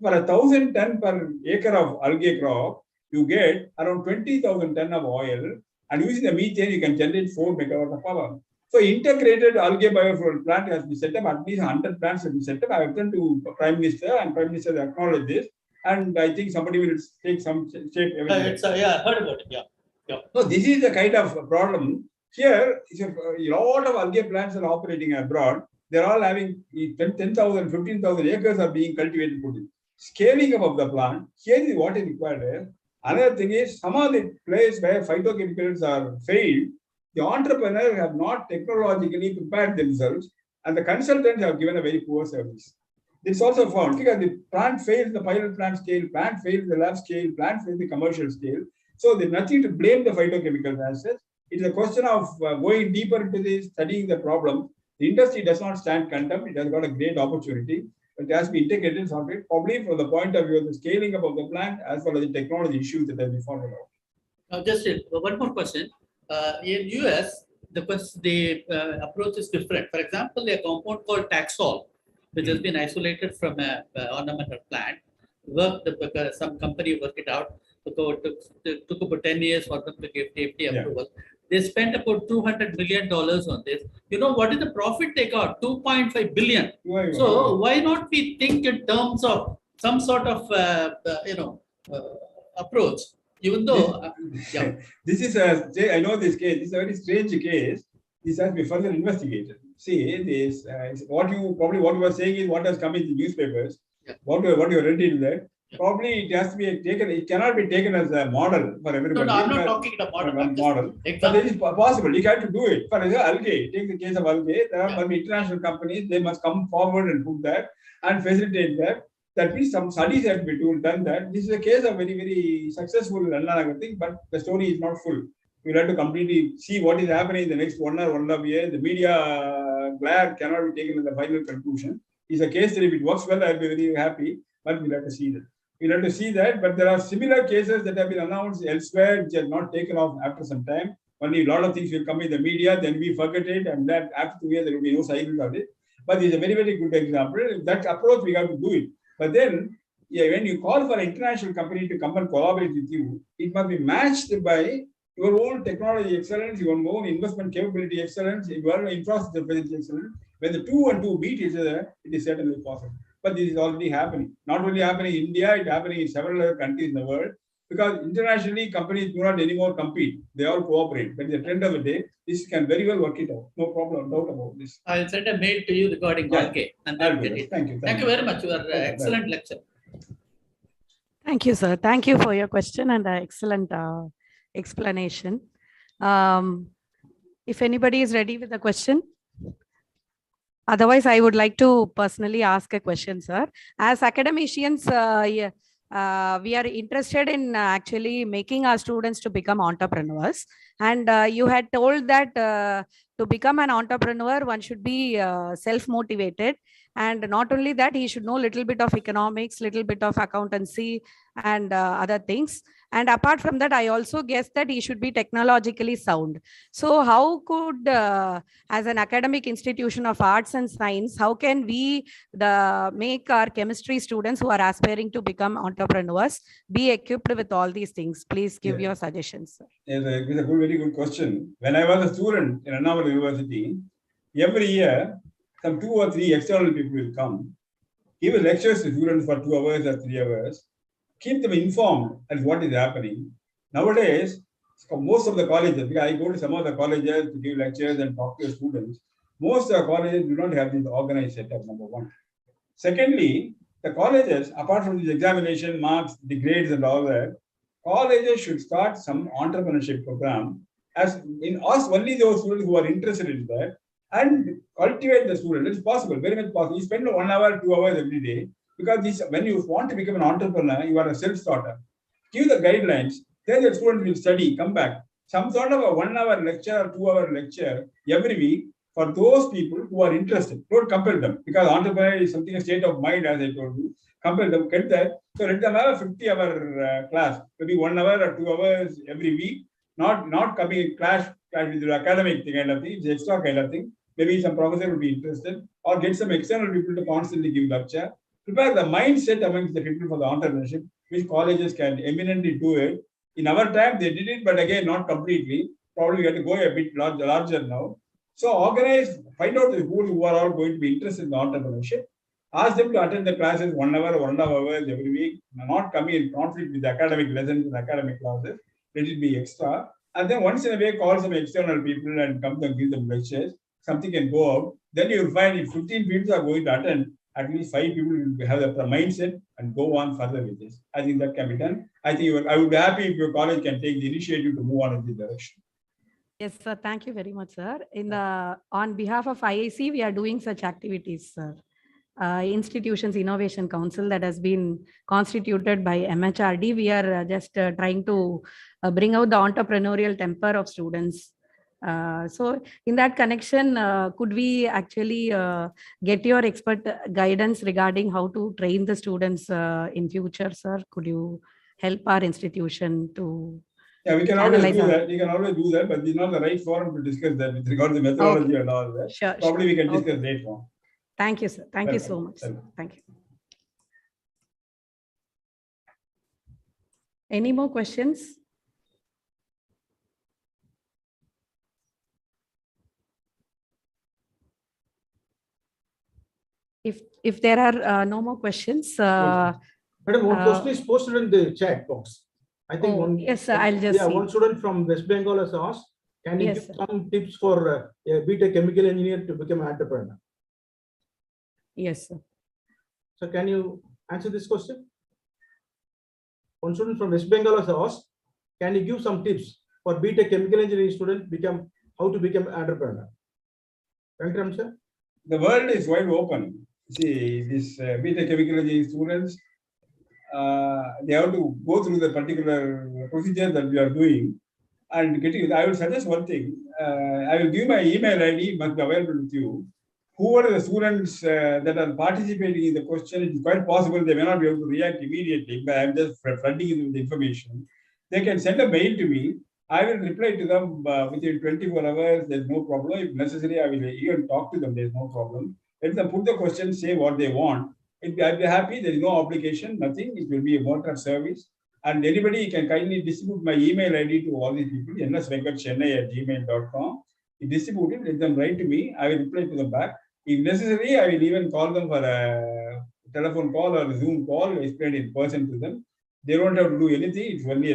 For 1,000 ton per acre of algae crop, you get around 20,000 ton of oil. And using the methane, you can generate 4 megawatt of power. So integrated algae biofuel plant has been set up. At least 100 plants have been set up. I have turned to Prime Minister, and Prime Minister acknowledged this. And I think somebody will take some shape. Yeah, I heard about it. Yeah. So this is the kind of problem. Here, a lot of algae plants are operating abroad. They're all having 10,000, 15,000 acres are being cultivated. Scaling up of the plant, here is what is required. Another thing is, some of the places where phytochemicals are failed, the entrepreneurs have not technologically prepared themselves, and the consultants have given a very poor service. It's also found because the plant fails the pilot plant scale, plant fails the lab scale, plant fails the commercial scale. So there's nothing to blame the phytochemicals as such. It's a question of going deeper into this, studying the problem. The industry does not stand contempt. It has got a great opportunity. It has to be integrated something, probably from the point of view of the scaling up of the plant as well as the technology issues that have been followed out. Now, just one more question. In US, the approach is different. For example, a compound called Taxol, which has been isolated from an ornamental plant, some company worked it out. It took about 10 years for them to give FDA approval. They spent about $200 million on this. You know what is the profit they got? 2.5 billion. So why not we think in terms of some sort of approach? Even though this is I know this case. This is a very strange case. This has to be further investigated. See, this what you were saying is what has come in the newspapers. What you read in there. Probably it has to be taken. It cannot be taken as a model for everybody. No, I'm not talking about model. But it is possible. You have to do it. For example, algae. Take the case of algae. There are international companies. They must come forward and put that and facilitate that. That means some studies have been done that. This is a case of very, very successful thing, but the story is not full. We'll have to completely see what is happening in the next 1 or 1.5 years. The media glare cannot be taken as the final conclusion. It's a case that if it works well, I'll be very happy, but we'll have to see that. We'll have to see that, but there are similar cases that have been announced elsewhere, which have not taken off after some time. Only a lot of things will come in the media, then we forget it, and that after 2 years, there will be no silence on it. But it's a very, very good example. That approach, we have to do it. But then, when you call for an international company to come and collaborate with you, it must be matched by your own technology excellence, your own investment capability excellence, your own infrastructure excellence. When the 2 and 2 meet each other, it is certainly possible. But this is already happening. Not only happening in India, it's happening in several other countries in the world. Because internationally, companies do not anymore compete. They all cooperate. But at the end of the day, this can very well work it out. No problem, no doubt about this. I'll send a mail to you regarding algae. And Thank you. Thank you very much. You are excellent lecture. Thank you, sir. Thank you for your question and excellent explanation. If anybody is ready with the question. Otherwise, I would like to personally ask a question, sir. As academicians, we are interested in actually making our students to become entrepreneurs. And you had told that to become an entrepreneur, one should be self-motivated. And not only that, he should know a little bit of economics, little bit of accountancy and other things. And apart from that, I also guess that he should be technologically sound. So how could, as an academic institution of arts and science, how can we make our chemistry students who are aspiring to become entrepreneurs be equipped with all these things? Please give your suggestions, sir. It's a very good question. When I was a student in Annamalai University, every year, some 2 or 3 external people will come, give lectures to students for 2 hours or 3 hours, keep them informed as what is happening. Nowadays, most of the colleges, because I go to some of the colleges to give lectures and talk to students, most of the colleges do not have this organized setup, number one. Secondly, the colleges, apart from this examination, marks, the grades and all that, colleges should start some entrepreneurship program as in us only those students who are interested in that and cultivate the student. It's possible, very much possible. You spend 1 hour, 2 hours every day. Because when you want to become an entrepreneur, you are a self-starter. Give the guidelines, then the student will study, come back. Some sort of a 1 hour lecture or 2 hour lecture every week for those people who are interested. Don't compel them, because entrepreneur is something, a state of mind, as I told you. Compel them, get that. So let them have a 50-hour class, maybe 1 hour or 2 hours every week. Not coming in clash with the academic thing kind of thing. It's extra kind of thing. Maybe some professor will be interested, or get some external people to constantly give lecture. Prepare the mindset amongst the people for the entrepreneurship, which colleges can eminently do it. In our time, they did it, but again, not completely. Probably we have to go a bit larger now. So organize, find out the people who are all going to be interested in the entrepreneurship. Ask them to attend the classes 1 hour, 1.5 hours every week, not coming in conflict with the academic lessons and academic classes. Let it be extra. And then once in a way, call some external people and come and give them lectures. Something can go out. Then you will find if 15 people are going to attend, at least 5 people will have the mindset and go on further with this. I think that can be done. I think I would be happy if your college can take the initiative to move on in this direction. Yes, sir. Thank you very much, sir. On behalf of IIC, we are doing such activities, sir. Institutions Innovation Council that has been constituted by MHRD. We are just trying to bring out the entrepreneurial temper of students. So in that connection, could we actually get your expert guidance regarding how to train the students in future, sir? Could you help our institution to? Yeah, we can always do that. We can always do that, but it's not the right forum to discuss that with regard to the methodology and all that. Sure. Probably we can discuss later on. Thank you, sir. Thank you so much. Thank you. Any more questions? If there are no more questions, Madam, one question is posted in the chat box. I think yes, sir, I'll just see. One student from West Bengal has asked, can you give some tips for a BTech chemical engineer to become an entrepreneur? Yes, sir. So can you answer this question? One student from West Bengal has asked, can you give some tips for BTech chemical engineering student how to become an entrepreneur? Venkatram, sir? The world is wide open. See, these BTech chemical engineering students, they have to go through the particular procedure that we are doing and getting. I will suggest one thing. I will give my email ID, must be available with you. Who are the students that are participating in the question? It's quite possible they may not be able to react immediately, but I'm just flooding you with the information. They can send a mail to me. I will reply to them within 24 hours. There's no problem. If necessary, I will even talk to them. There's no problem. Let them put the question, say what they want. I'll be happy. There is no obligation, nothing. It will be a mode of service. And anybody can kindly distribute my email ID to all these people, nsvenkatchennai@gmail.com. You distribute it, let them write to me. I will reply to them back. If necessary, I will even call them for a telephone call or a Zoom call, explain in person to them. They don't have to do anything. It's only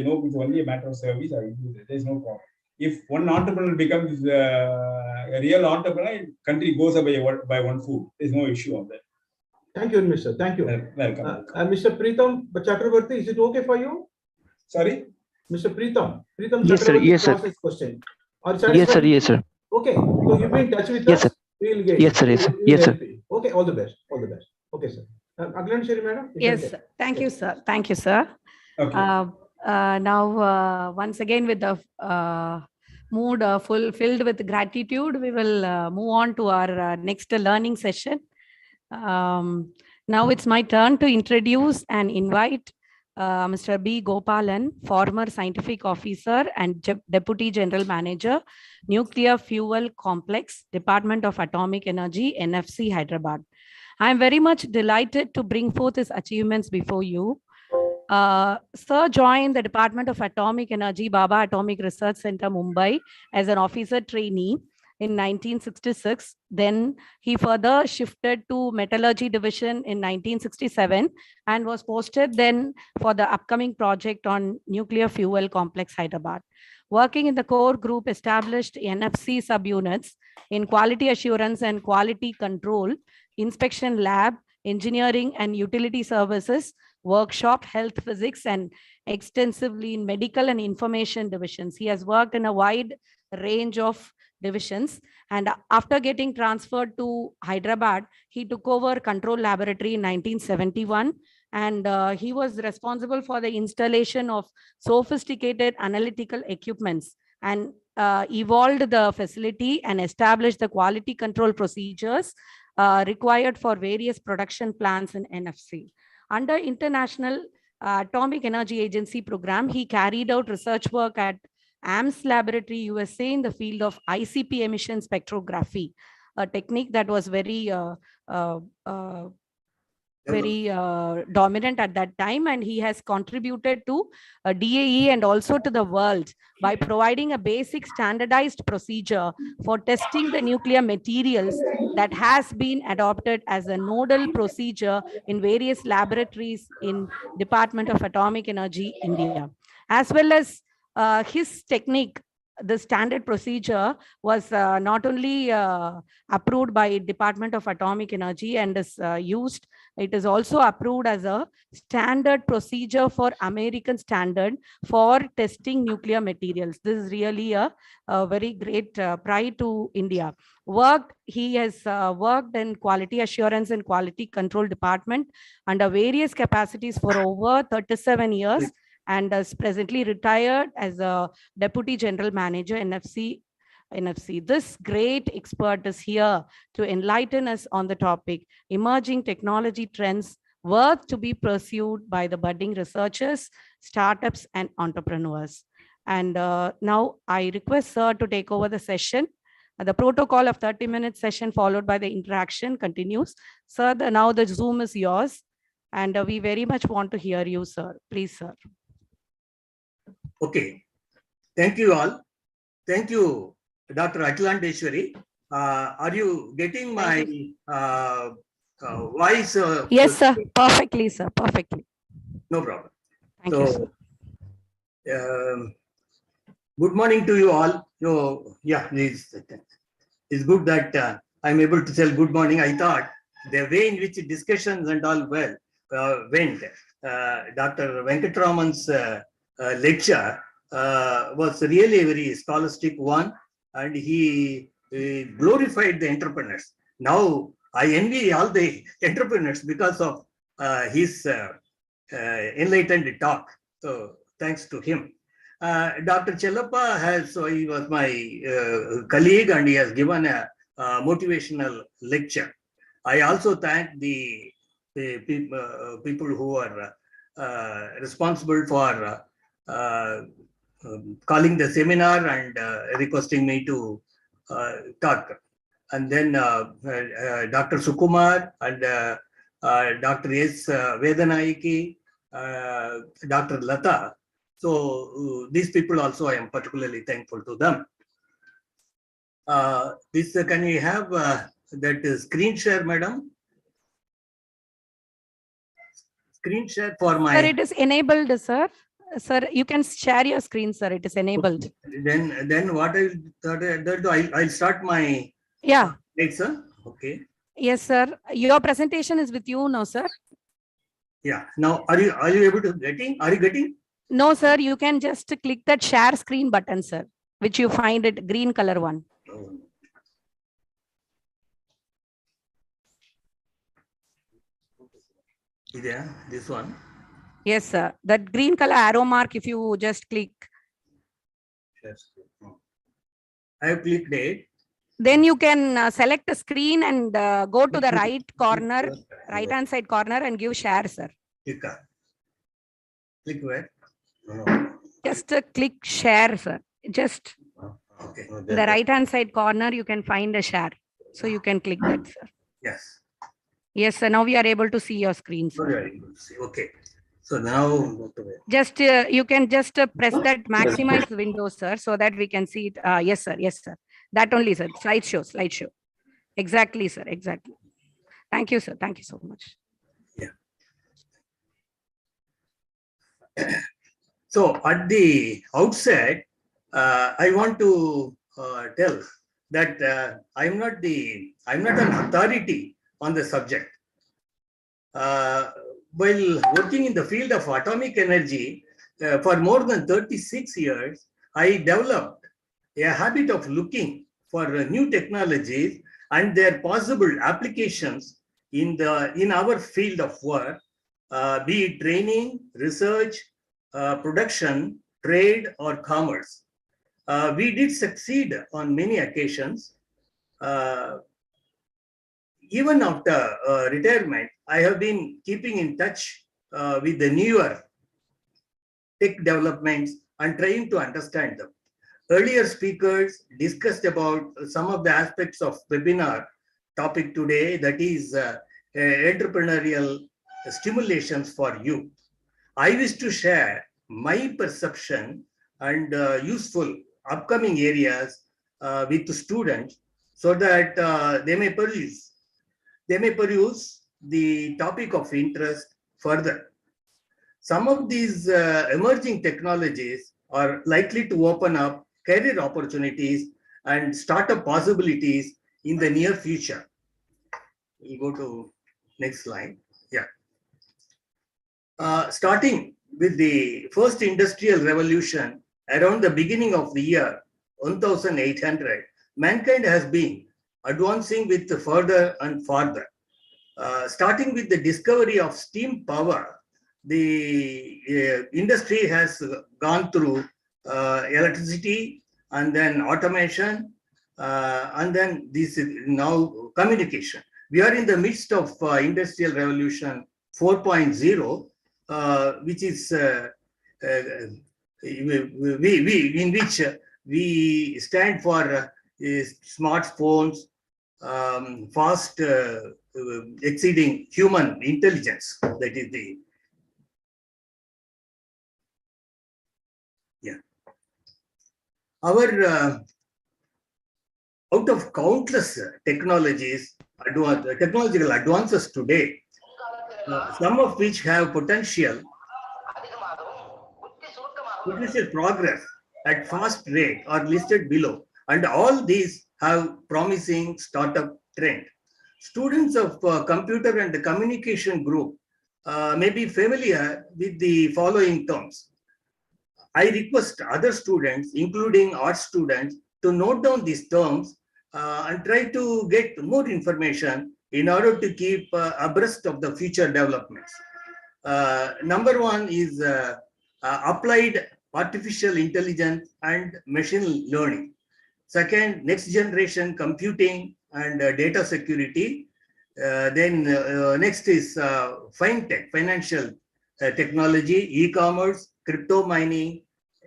a matter of service. I will do that. There's no problem. If one entrepreneur becomes a real entrepreneur, country goes away by one foot. There's no issue on that. Thank you, Mr. Thank you. Welcome. Mr. Preetham Chakrabarti, is it okay for you? Sorry? Mr. Preetham Yes, sir. Yes, sir. Question. Yes, sir. Yes, sir. Okay. So you'll be in touch with Yes, us. sir. We'll get Yes, sir. Yes, sir. Yes, sir. Okay. All the best. All the best. Okay, sir. Aglan Sherry, madam. Yes, sir. Thank you, sir. Thank you, sir. Okay. Now, once again, with the mood filled with gratitude, we will move on to our next learning session. Now it's my turn to introduce and invite Mr. B. Gopalan, former scientific officer and Deputy General Manager, Nuclear Fuel Complex, Department of Atomic Energy, NFC, Hyderabad. I am very much delighted to bring forth his achievements before you. Sir joined the Department of Atomic Energy, Baba Atomic Research Center, Mumbai, as an officer trainee in 1966. Then he further shifted to Metallurgy Division in 1967 and was posted then for the upcoming project on Nuclear Fuel Complex, Hyderabad. Working in the core group established NFC subunits in quality assurance and quality control, inspection lab, engineering and utility services, workshop, health physics, and extensively in medical and information divisions. He has worked in a wide range of divisions, and after getting transferred to Hyderabad, he took over control laboratory in 1971, and he was responsible for the installation of sophisticated analytical equipments and evolved the facility and established the quality control procedures required for various production plants in NFC. Under International Atomic Energy Agency program, he carried out research work at AMS Laboratory, USA in the field of ICP emission spectrography, a technique that was very dominant at that time, and he has contributed to DAE and also to the world by providing a basic standardized procedure for testing the nuclear materials that has been adopted as a nodal procedure in various laboratories in Department of Atomic Energy, India. As well as his technique, the standard procedure was not only approved by Department of Atomic Energy and is used, it is also approved as a standard procedure for American standard for testing nuclear materials. This is really a very great pride to India. He has worked in quality assurance and quality control department under various capacities for over 37 years and is presently retired as a Deputy General Manager, NFC. This great expert is here to enlighten us on the topic, emerging technology trends worth to be pursued by the budding researchers, startups, and entrepreneurs. And now I request Sir to take over the session. The protocol of 30-minute session followed by the interaction continues. Sir, now the Zoom is yours, and we very much want to hear you, sir. Please, sir. Okay. Thank you all. Thank you, Dr. Akilandeshwari. Are you getting my voice? Yes, sir. Perfectly, sir. Perfectly. No problem. Thank you, sir. Good morning to you all. Yeah, it's good that I'm able to tell good morning. I thought the way in which discussions and all went, Dr. Venkatraman's lecture was really a very scholastic one, and he glorified the entrepreneurs. Now I envy all the entrepreneurs because of his enlightened talk. So thanks to him. Dr. Chellappa he was my colleague, and he has given a motivational lecture. I also thank the people who are responsible for calling the seminar and requesting me to talk. And then Dr. Sukumar and Dr. S. Vedanayaki, Dr. Lata. So these people also I am particularly thankful to them. Can we have that screen share, madam? Screen share for my. Sir, it is enabled, sir. Sir, you can share your screen, sir. It is enabled. Then what I'll start my. Yeah. Right, sir. Okay. Yes, sir. Your presentation is with you now, sir. Yeah. Now, are you able to getting? Are you getting? No, sir. You can just click that share screen button, sir, which you find it green color one. Yeah, this one. Yes, sir. That green color arrow mark, if you just click. Yes. I have clicked it. Then you can select a screen and go to the right corner, right hand side corner, and give share, sir. Click where? Just click share, sir. Just okay. the right hand side corner, you can find a share. So you can click that, sir. Yes. Yes, sir. Now we are able to see your screen, sir. Okay. So now just you can just press that maximize window, sir, so that we can see it. Yes, sir. Yes, sir. That only, sir. Slideshow. Exactly, sir. Exactly. Thank you, sir. Thank you so much. Yeah. So at the outset, I want to tell that I'm not an authority on the subject. While working in the field of atomic energy for more than 36 years, I developed a habit of looking for new technologies and their possible applications in our field of work, be it training, research, production, trade, or commerce. We did succeed on many occasions. Even after retirement, I have been keeping in touch with the newer tech developments and trying to understand them. Earlier speakers discussed about some of the aspects of webinar topic today, that is entrepreneurial stimulations for youth. I wish to share my perception and useful upcoming areas with the students so that they may peruse the topic of interest further. Some of these emerging technologies are likely to open up career opportunities and startup possibilities in the near future. We'll go to next slide. Yeah. Starting with the first industrial revolution around the beginning of the year 1800, mankind has been advancing with further and further. Starting with the discovery of steam power, the industry has gone through electricity and then automation and then this is now communication. We are in the midst of industrial revolution 4.0, which is in which we stand for smartphones, fast exceeding human intelligence. That is the our out of countless technological advances today, some of which have potential progress at fast rate are listed below, and all these have promising startup trend. Students of computer and communication group may be familiar with the following terms. I request other students, including art students, to note down these terms and try to get more information in order to keep abreast of the future developments. Number one is applied artificial intelligence and machine learning. Second, next generation computing and data security. Then next is fintech, financial technology, e-commerce, crypto mining,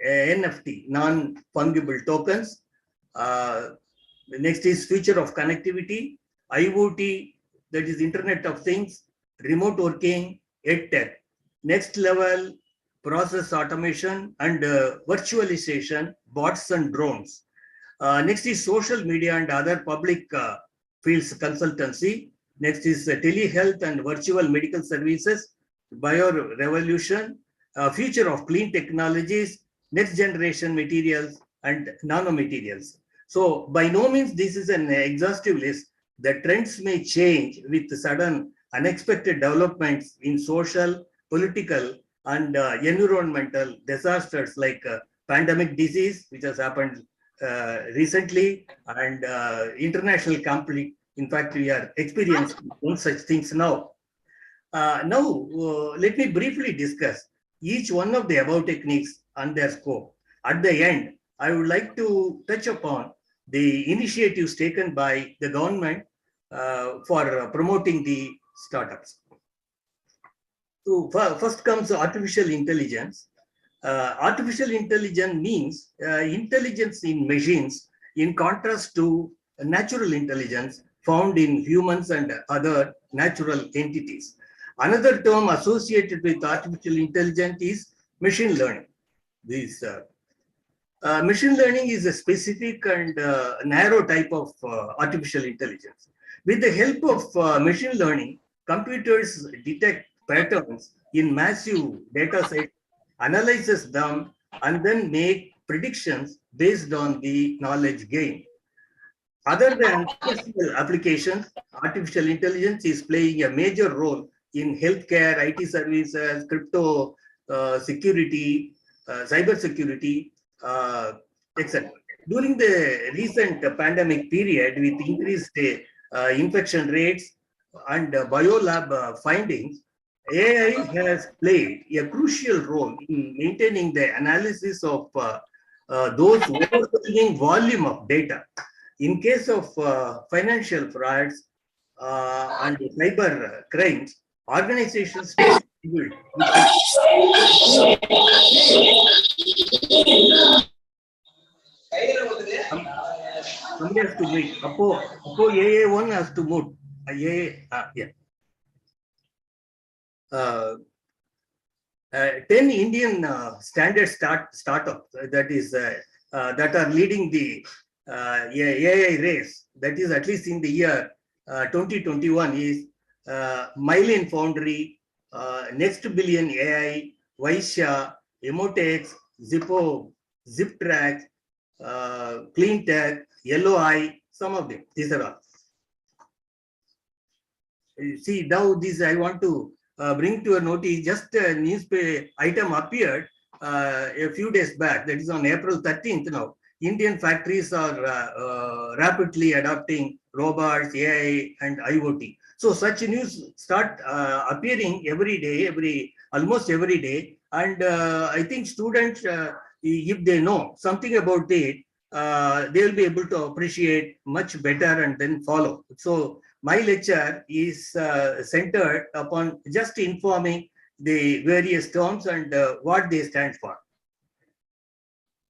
NFT, non-fungible tokens. Next is future of connectivity, IoT, that is Internet of Things, remote working, EdTech. Next level, process automation and virtualization, bots and drones. Next is social media and other public fields consultancy. Next is telehealth and virtual medical services, bio revolution, future of clean technologies, next generation materials and nanomaterials. So by no means this is an exhaustive list. The trends may change with sudden unexpected developments in social, political and environmental disasters like pandemic disease, which has happened recently, and international conflict. In fact, we are experiencing all such things now. Let me briefly discuss each one of the above techniques and their scope. At the end, I would like to touch upon the initiatives taken by the government for promoting the startups. So first comes artificial intelligence. Artificial intelligence means intelligence in machines in contrast to natural intelligence found in humans and other natural entities. Another term associated with artificial intelligence is machine learning. This machine learning is a specific and narrow type of artificial intelligence. With the help of machine learning, computers detect patterns in massive data sets, analyzes them, and then make predictions based on the knowledge gained. Other than personal applications, artificial intelligence is playing a major role in healthcare, IT services, crypto security, cyber security, etc. During the recent pandemic period, with increased infection rates and biolab findings, AI has played a crucial role in maintaining the analysis of those overwhelming volume of data. In case of financial frauds and cyber crimes, organizations must build somebody has to wait. Appo AA1 has to move. Yeah. 10 Indian standard startups that are leading the AI race. That is at least in the year 2021 is Mylan Foundry, Next Billion AI, Vaishya, Emotex, Zippo, ZipTrack, Cleantech, LOI, some of them. These are all. See, now this I want to bring to a notice. Just a newspaper item appeared a few days back. That is on April 13th now. Indian factories are rapidly adopting robots, AI, and IoT. So such news start appearing every day, almost every day. And I think students, if they know something about it, they will be able to appreciate much better and then follow. So my lecture is centered upon just informing the various terms and what they stand for.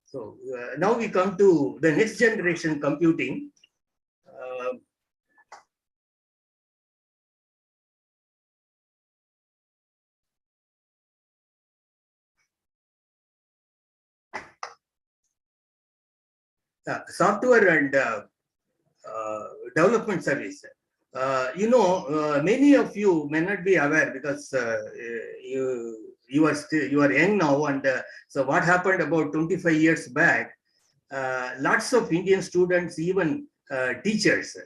So now we come to the next generation computing. Software and development service. Many of you may not be aware because you are young now, and so what happened about 25 years back, lots of Indian students, even teachers,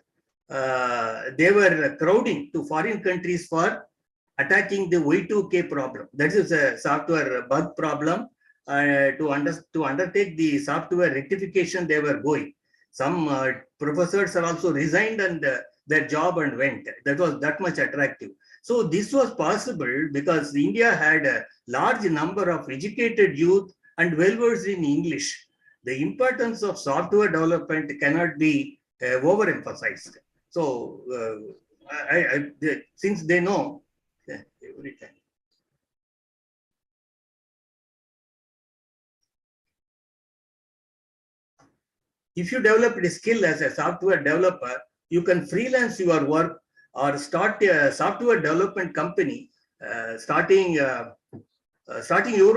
they were crowding to foreign countries for attacking the Y2K problem. That is a software bug problem. To undertake the software rectification, they were going. Some professors are also resigned and their job and went. That was that much attractive. So this was possible because India had a large number of educated youth and well-versed in English. The importance of software development cannot be overemphasized. So since they know every time. If you develop a skill as a software developer, you can freelance your work or start a software development company, starting your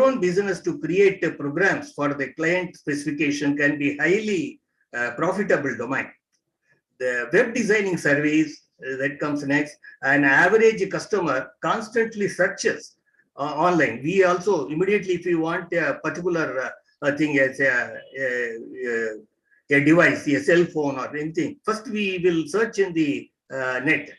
own business to create programs for the client specification can be highly profitable domain. The web designing service that comes next, an average customer constantly searches online. We also immediately, if you want a particular thing as a device, a cell phone or anything, first we will search in the net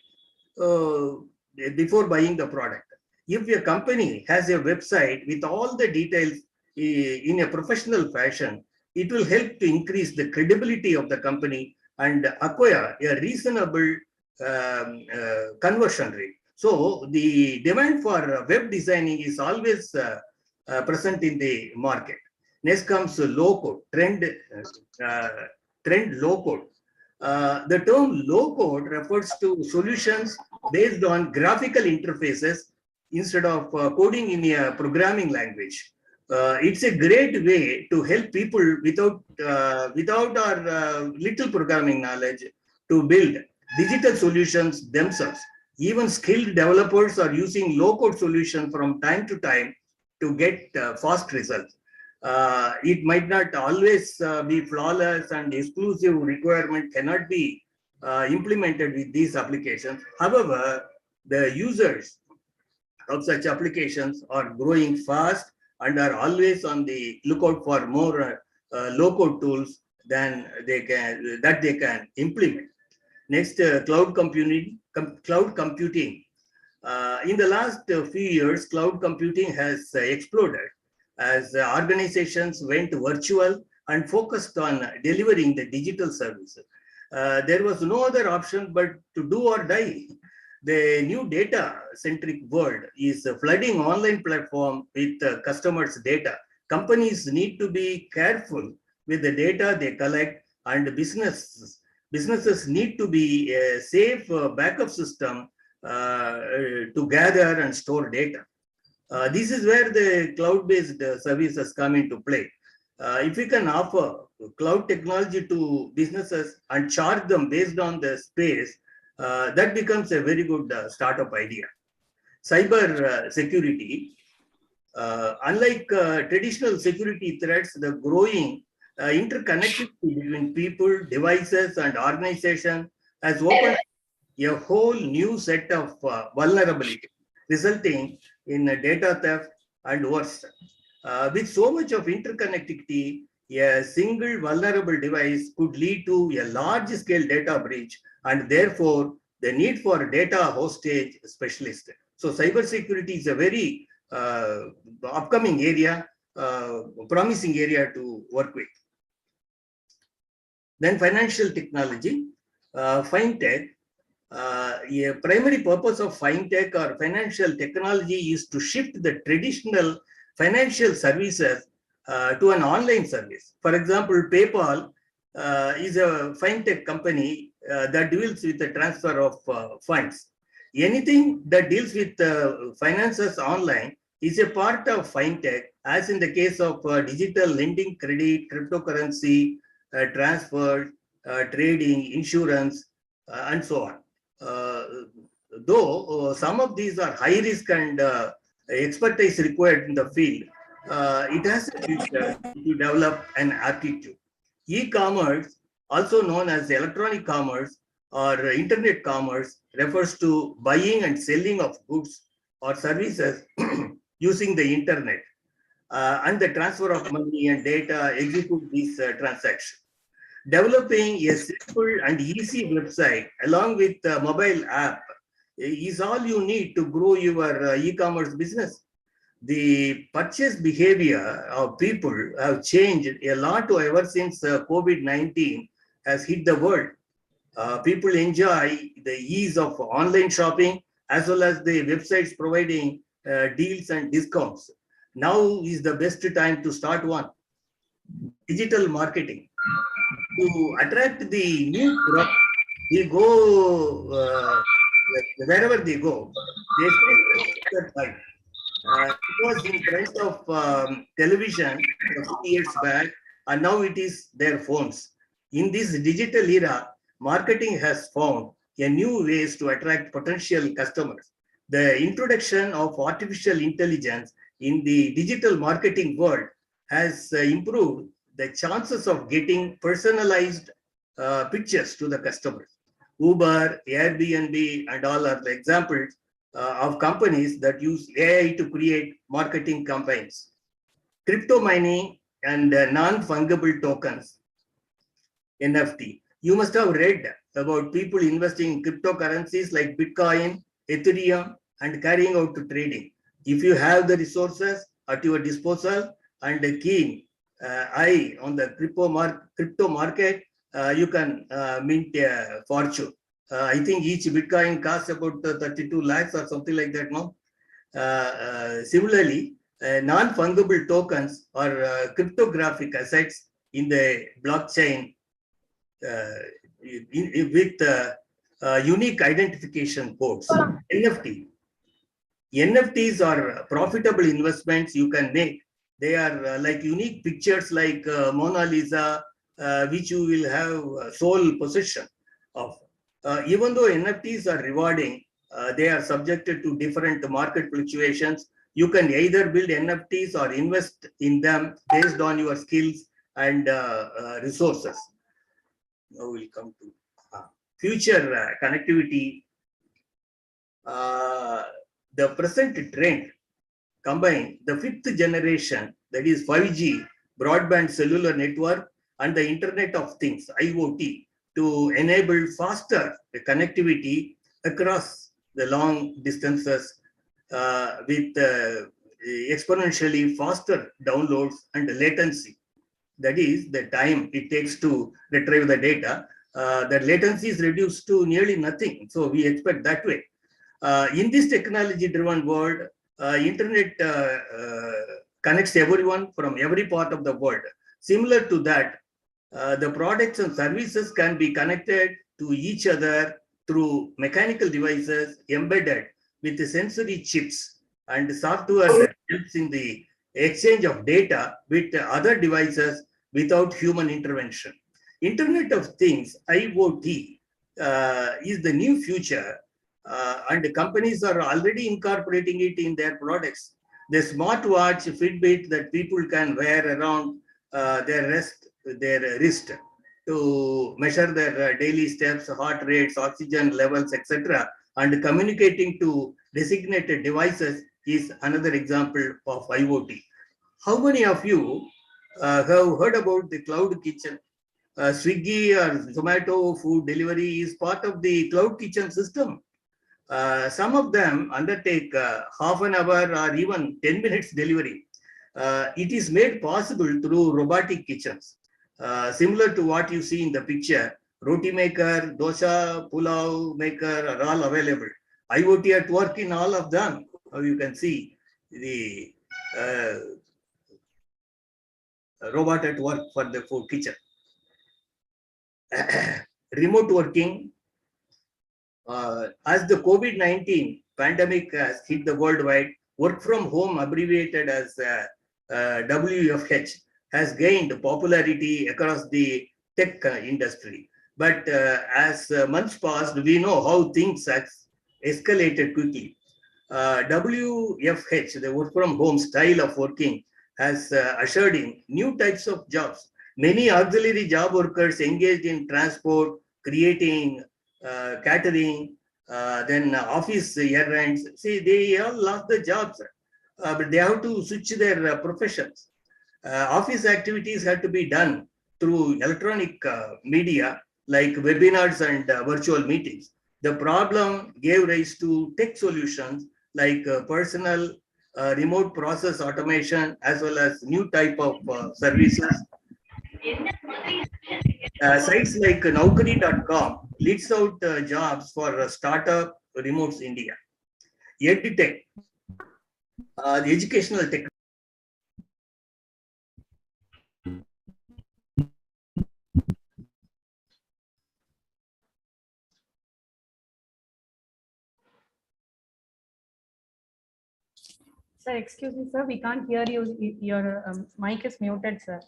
before buying the product. If a company has a website with all the details in a professional fashion, it will help to increase the credibility of the company and acquire a reasonable conversion rate. So the demand for web designing is always present in the market. Next comes low code, trend low code. The term low code refers to solutions based on graphical interfaces instead of coding in a programming language. It's a great way to help people without or little programming knowledge to build digital solutions themselves. Even skilled developers are using low code solutions from time to time to get fast results. It might not always be flawless, and exclusive requirement cannot be implemented with these applications. However, the users of such applications are growing fast and are always on the lookout for more low-code tools than they can implement. Next, cloud computing. In the last few years, cloud computing has exploded as organizations went virtual and focused on delivering the digital services. There was no other option but to do or die. The new data-centric world is flooding online platform with customers' data. Companies need to be careful with the data they collect, and businesses need to be a safe backup system to gather and store data. This is where the cloud-based services come into play. If we can offer cloud technology to businesses and charge them based on the space, that becomes a very good startup idea. Cyber security, unlike traditional security threats, the growing interconnectivity between people, devices, and organizations has opened a whole new set of vulnerability, resulting in data theft and worse. With so much of interconnectivity, a single vulnerable device could lead to a large-scale data breach, and therefore the need for data hostage specialist. So cybersecurity is a very upcoming area, promising area to work with. Then financial technology, fintech. A primary purpose of fintech or financial technology is to shift the traditional financial services to an online service. For example, PayPal is a fintech company that deals with the transfer of funds. Anything that deals with finances online is a part of fintech, as in the case of digital lending, credit, cryptocurrency, transfer, trading, insurance, and so on. Though some of these are high risk and expertise required in the field, it has a future to develop an aptitude. E-commerce, also known as electronic commerce or internet commerce, refers to buying and selling of goods or services using the internet and the transfer of money and data execute these transactions. Developing a simple and easy website along with a mobile app is all you need to grow your e-commerce business. The purchase behavior of people have changed a lot ever since COVID-19 has hit the world. People enjoy the ease of online shopping as well as the websites providing deals and discounts. Now is the best time to start one. Digital marketing. To attract the new crowd, they go wherever they go. They stay that time. It was in front of television a few years back, and now it is their phones. In this digital era, marketing has found a new ways to attract potential customers. The introduction of artificial intelligence in the digital marketing world has improved the chances of getting personalized pictures to the customers. Uber, Airbnb, and all are the examples of companies that use AI to create marketing campaigns. Crypto mining and non-fungible tokens, NFT. You must have read about people investing in cryptocurrencies like Bitcoin, Ethereum, and carrying out to trading. If you have the resources at your disposal and a keen eye on the crypto market, you can mint a fortune. I think each Bitcoin costs about 32 lakhs or something like that, no? Similarly, non-fungible tokens or cryptographic assets in the blockchain with unique identification codes. NFT. NFTs are profitable investments you can make. They are like unique pictures like Mona Lisa, which you will have sole possession of. Even though NFTs are rewarding, they are subjected to different market fluctuations. You can either build NFTs or invest in them based on your skills and resources. Now we'll come to future connectivity. The present trend combine the 5th generation, that is 5G broadband cellular network and the Internet of Things, IoT, to enable faster connectivity across the long distances with exponentially faster downloads and latency. That is the time it takes to retrieve the data. The latency is reduced to nearly nothing. So we expect that way. In this technology-driven world, Internet connects everyone from every part of the world. Similar to that, the products and services can be connected to each other through mechanical devices embedded with the sensory chips and software that helps in the exchange of data with other devices without human intervention. Internet of Things, IoT, is the new future, and companies are already incorporating it in their products. The smartwatch Fitbit that people can wear around their wrist to measure their daily steps, heart rates, oxygen levels, etc., and communicating to designated devices is another example of IoT. How many of you have heard about the cloud kitchen? Swiggy or Zomato food delivery is part of the cloud kitchen system. Some of them undertake half an hour or even 10 minutes delivery. It is made possible through robotic kitchens. Similar to what you see in the picture, roti maker, dosa, pulao maker are all available. IoT at work in all of them. You can see the robot at work for the food kitchen. Remote working. As the COVID-19 pandemic has hit the worldwide, work from home, abbreviated as WFH, has gained popularity across the tech industry. But as months passed, we know how things have escalated quickly. WFH, the work from home style of working, has ushered in new types of jobs. Many auxiliary job workers engaged in transport, creating, catering, then office errands. See, they all lost the jobs, but they have to switch their professions. Office activities had to be done through electronic media like webinars and virtual meetings. The problem gave rise to tech solutions like personal remote process automation, as well as new type of services. Sites like Naukri.com leads out jobs for startup remotes India. EdTech, the educational tech. Sir, excuse me, sir. We can't hear you. Your mic is muted, sir.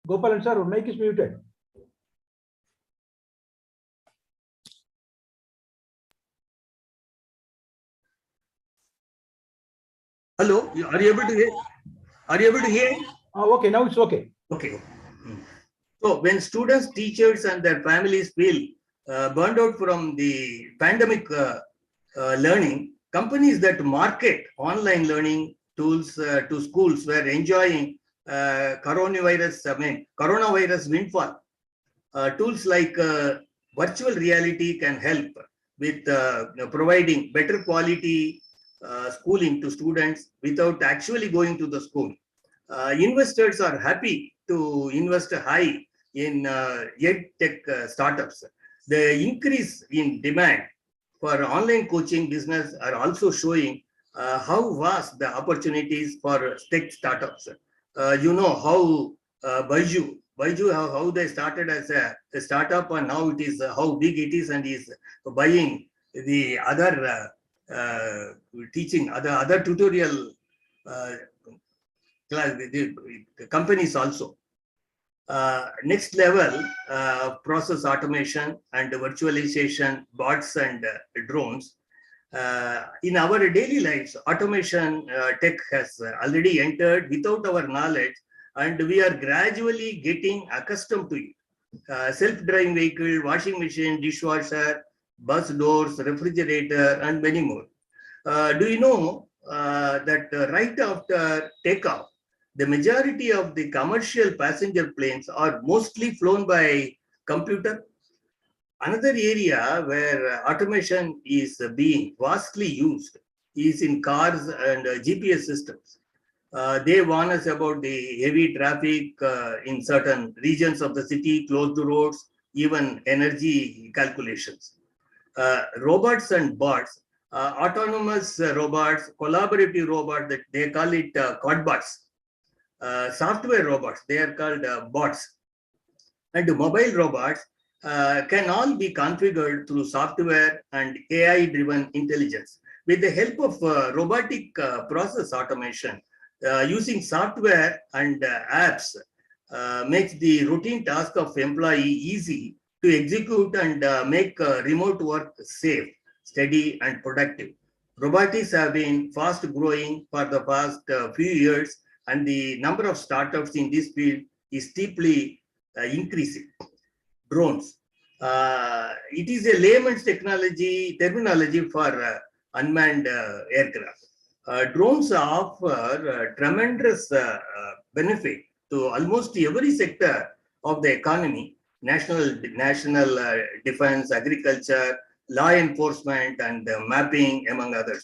Gopalan sir, mic is muted. Hello, are you able to hear? Are you able to hear? Okay, now it's okay. Okay. So when students, teachers, and their families feel burned out from the pandemic learning, companies that market online learning tools to schools were enjoying coronavirus windfall. Tools like virtual reality can help with providing better quality schooling to students without actually going to the school. Investors are happy to invest high in EdTech startups. The increase in demand for online coaching business are also showing how vast the opportunities for tech startups. You know how Baiju, how they started as a startup, and now it is how big it is, and is buying the other teaching, other tutorial the companies also. Next level, process automation and virtualization, bots and drones. In our daily lives, automation tech has already entered without our knowledge, and we are gradually getting accustomed to it. Self-driving vehicle, washing machine, dishwasher, bus doors, refrigerator, and many more. Do you know that right after takeoff, the majority of the commercial passenger planes are mostly flown by computer? Another area where automation is being vastly used is in cars and GPS systems. They warn us about the heavy traffic in certain regions of the city, closed roads, even energy calculations. Robots and bots autonomous robots, collaborative robots, that they call it codbots, software robots, they are called bots, and mobile robots can all be configured through software and AI-driven intelligence. With the help of robotic process automation, using software and apps makes the routine task of employee easy to execute and make remote work safe, steady, and productive. Robotics have been fast growing for the past few years, and the number of startups in this field is steeply increasing. Drones. It is a layman's terminology for unmanned aircraft. Drones offer tremendous benefit to almost every sector of the economy: national defense, agriculture, law enforcement, and mapping, among others.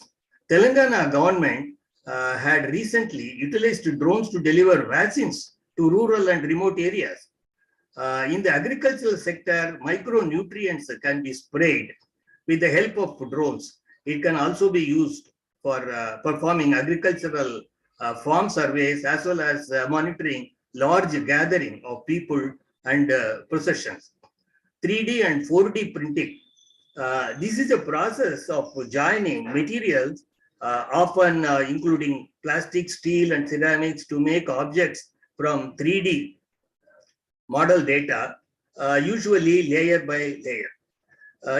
Telangana government had recently utilized drones to deliver vaccines to rural and remote areas. In the agricultural sector, micronutrients can be sprayed with the help of drones. It can also be used for performing agricultural farm surveys, as well as monitoring large gathering of people and processions. 3D and 4D printing. This is a process of joining materials, often including plastic, steel, and ceramics, to make objects from 3D model data, usually layer by layer.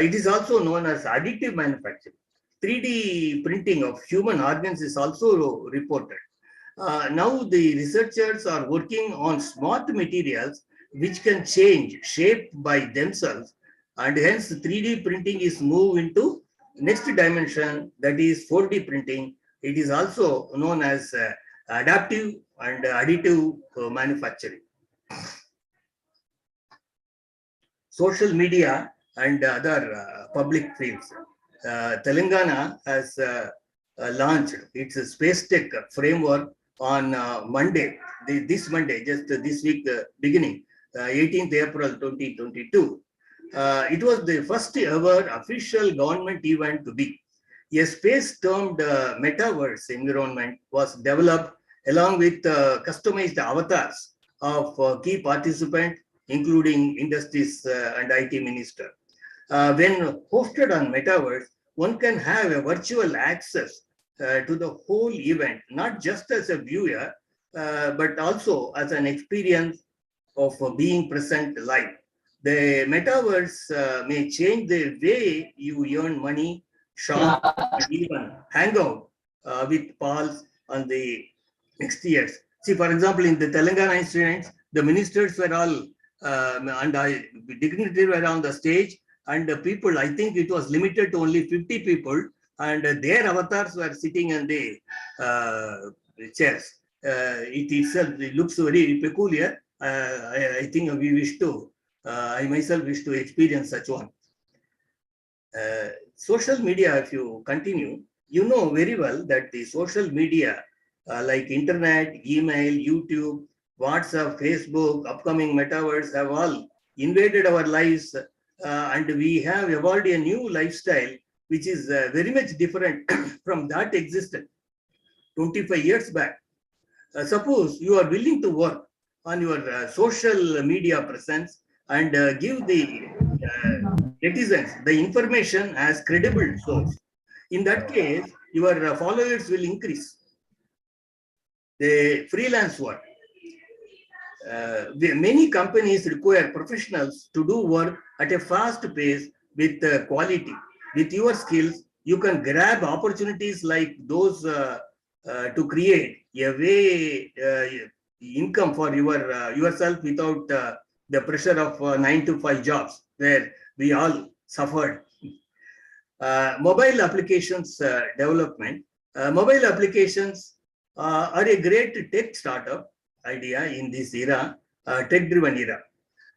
It is also known as additive manufacturing. 3D printing of human organs is also reported. Now the researchers are working on smart materials which can change shape by themselves, and hence 3D printing is moved into next dimension, that is 4D printing. It is also known as adaptive and additive manufacturing. Social media and other public fields. Telangana has launched its space tech framework on Monday, this Monday, just this week beginning, 18th April 2022. It was the first ever official government event to be. A space termed metaverse environment was developed along with customized avatars of key participants, including industries and IT minister. When hosted on metaverse, one can have a virtual access to the whole event, not just as a viewer, but also as an experience of being present live. The metaverse may change the way you earn money, shop, and even hang out with pals on the next years. See, for example, in the Telangana incidents, the ministers were all and dignitaries were on the stage, and the people, I think it was limited to only 50 people, and their avatars were sitting in the chairs. It itself, it looks very peculiar. I think we wish to, I myself wish to experience such one. Social media, if you continue, you know very well that the social media like internet, email, YouTube, WhatsApp, Facebook, upcoming metaverse have all invaded our lives, and we have evolved a new lifestyle which is very much different from that existed 25 years back. Suppose you are willing to work on your social media presence and give the netizens the information as credible source. In that case, your followers will increase. The freelance work. Many companies require professionals to do work at a fast pace with quality. With your skills, you can grab opportunities like those to create a way income for yourself without the pressure of 9-to-5 jobs where we all suffered. Mobile applications development. Mobile applications are a great tech startup idea in this era, tech-driven era.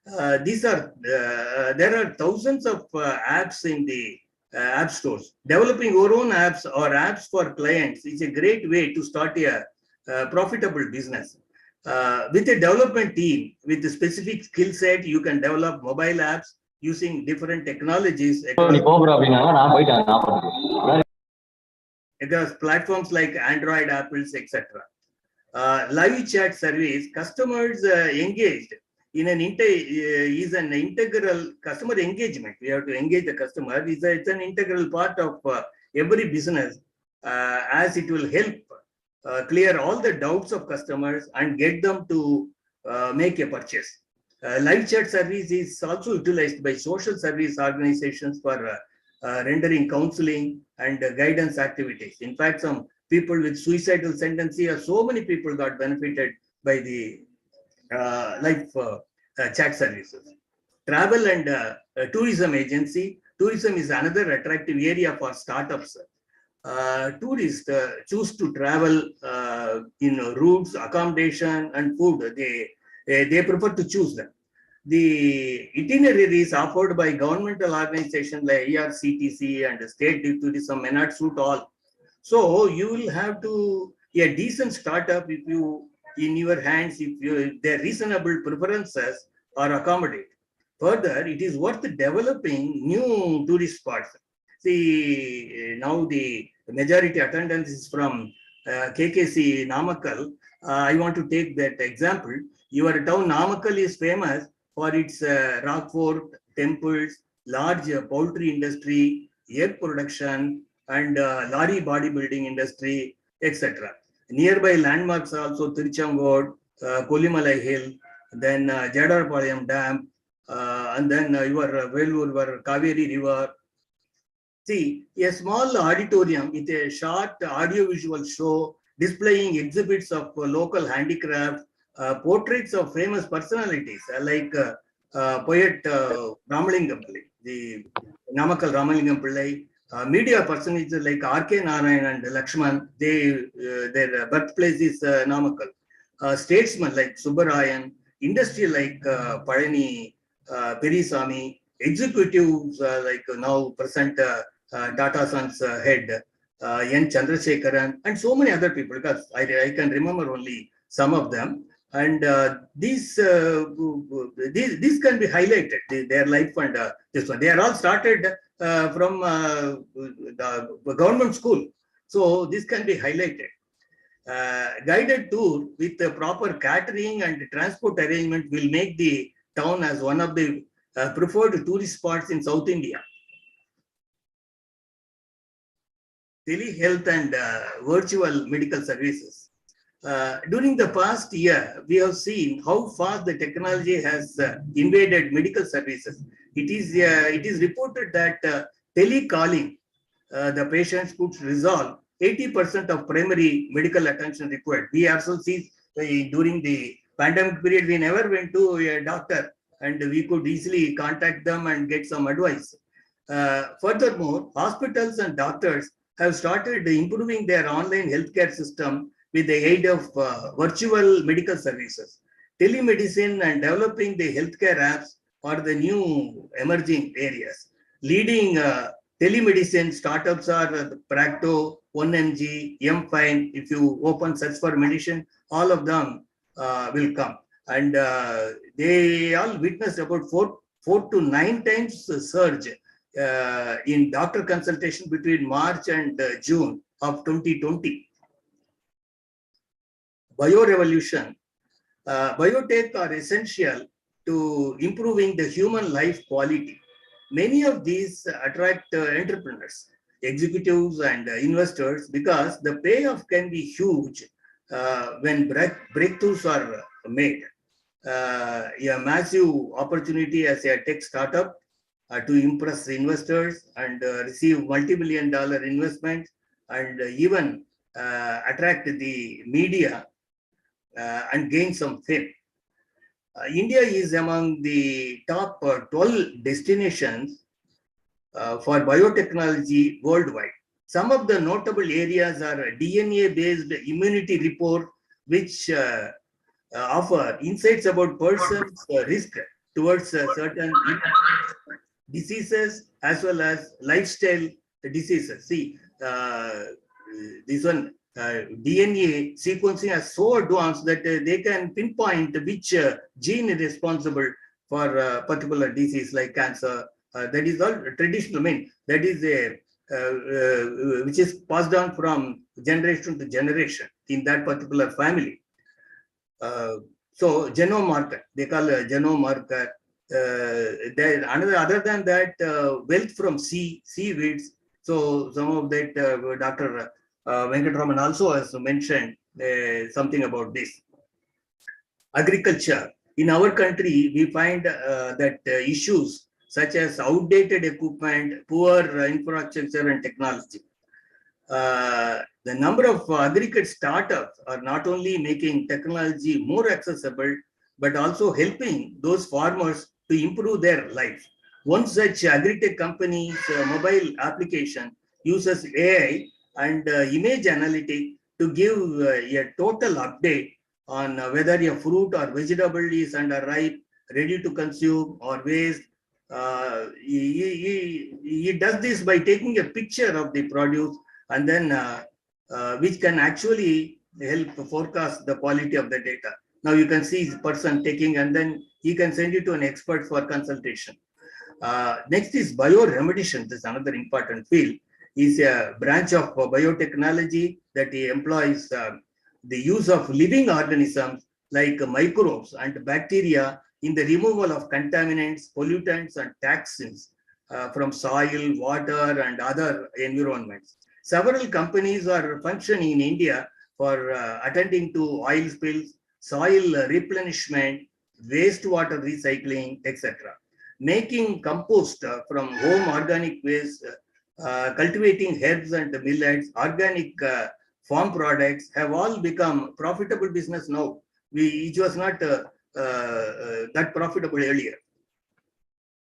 There are thousands of apps in the app stores. Developing your own apps or apps for clients is a great way to start a profitable business. With a development team with a specific skill set, you can develop mobile apps using different technologies. across platforms like Android, Apples, etc. Live chat service, customers engaged in an is an integral customer engagement. We have to engage the customer. It's an integral part of every business, as it will help clear all the doubts of customers and get them to make a purchase. Live chat service is also utilized by social service organizations for rendering counseling and guidance activities. In fact, some people with suicidal tendency or so many people got benefited by the live chat services. Travel and tourism agency. Tourism is another attractive area for startups. Tourists choose to travel in routes, accommodation, and food. They prefer to choose them. The itineraries offered by governmental organizations like ERCTC and state tourism may not suit all. So you will have to a decent startup if you in your hands if their reasonable preferences are accommodated. Further, it is worth developing new tourist spots. See, now the majority attendance is from KKC Namakkal. I want to take that example. Your town Namakkal is famous for its rock fort, temples, large poultry industry, egg production, and lorry bodybuilding industry, etc. Nearby landmarks are also Tiruchangod, Kolimalai Hill, then Jadarpalayam Dam, and then your Vellur, Kaveri River. See, a small auditorium with a short audiovisual show displaying exhibits of local handicraft, portraits of famous personalities like poet Ramalingam Pillai, the Namakkal Ramalingam Pillai, media personages like R.K. Narayan and Lakshman, their birthplace is Namakkal. Statesmen like Subbarayan, industry like Palani, Perisami, executives like now present Tata Sons head, N. Chandrasekharan, and so many other people, because I can remember only some of them. And these can be highlighted, their life and this one. They are all started from the government school. So this can be highlighted. Guided tour with the proper catering and transport arrangement will make the town as one of the preferred tourist spots in South India. Telehealth and virtual medical services. During the past year, we have seen how fast the technology has invaded medical services. It is reported that telecalling the patients could resolve 80% of primary medical attention required. We also see during the pandemic period, we never went to a doctor and we could easily contact them and get some advice. Furthermore, hospitals and doctors have started improving their online healthcare system with the aid of virtual medical services. Telemedicine and developing the healthcare apps are the new emerging areas. Leading telemedicine startups are Practo, 1mg, MFine. If you open search for medicine, all of them will come. And they all witnessed about 4 to 9 times surge in doctor consultation between March and June of 2020. Biorevolution. Biotech are essential to improving the human life quality. Many of these attract entrepreneurs, executives, and investors because the payoff can be huge when breakthroughs are made. A massive opportunity as a tech startup to impress investors and receive multi-million-dollar investments and even attract the media and gain some fame. India is among the top 12 destinations for biotechnology worldwide. Some of the notable areas are DNA-based immunity report, which offer insights about persons' risk towards certain diseases as well as lifestyle diseases. See, this one, DNA sequencing is so advanced that they can pinpoint which gene is responsible for a particular disease like cancer. That is all traditional. I mean, that is which is passed on from generation to generation in that particular family. So genome marker, they call a genome marker. There another other than that, wealth from seaweeds. So some of that Dr. Venkatraman also has mentioned something about this. Agriculture. In our country, we find that issues such as outdated equipment, poor infrastructure and technology. The number of agriculture startups are not only making technology more accessible, but also helping those farmers to improve their lives. One such agri-tech company's mobile application uses AI and image analytics to give a total update on whether a fruit or vegetable is under ripe, ready to consume or waste. He does this by taking a picture of the produce and then which can actually help forecast the quality of the data. Now you can see the person taking and then he can send it to an expert for consultation. Next is bioremediation. This is another important field. Is a branch of biotechnology that employs the use of living organisms like microbes and bacteria in the removal of contaminants, pollutants and toxins from soil, water and other environments. Several companies are functioning in India for attending to oil spills, soil replenishment, wastewater recycling, etc. Making compost from home organic waste, cultivating herbs and millets, organic farm products have all become profitable business now. It was not that profitable earlier.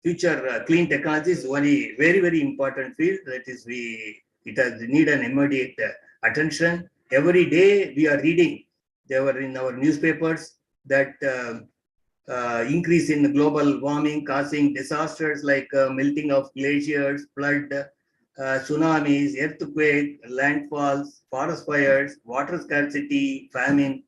Future clean technology is very important field. That is, it has need an immediate attention. Every day we are reading, they were in our newspapers that increase in global warming causing disasters like melting of glaciers, flood, tsunamis, earthquake, landfalls, forest fires, water scarcity, famine.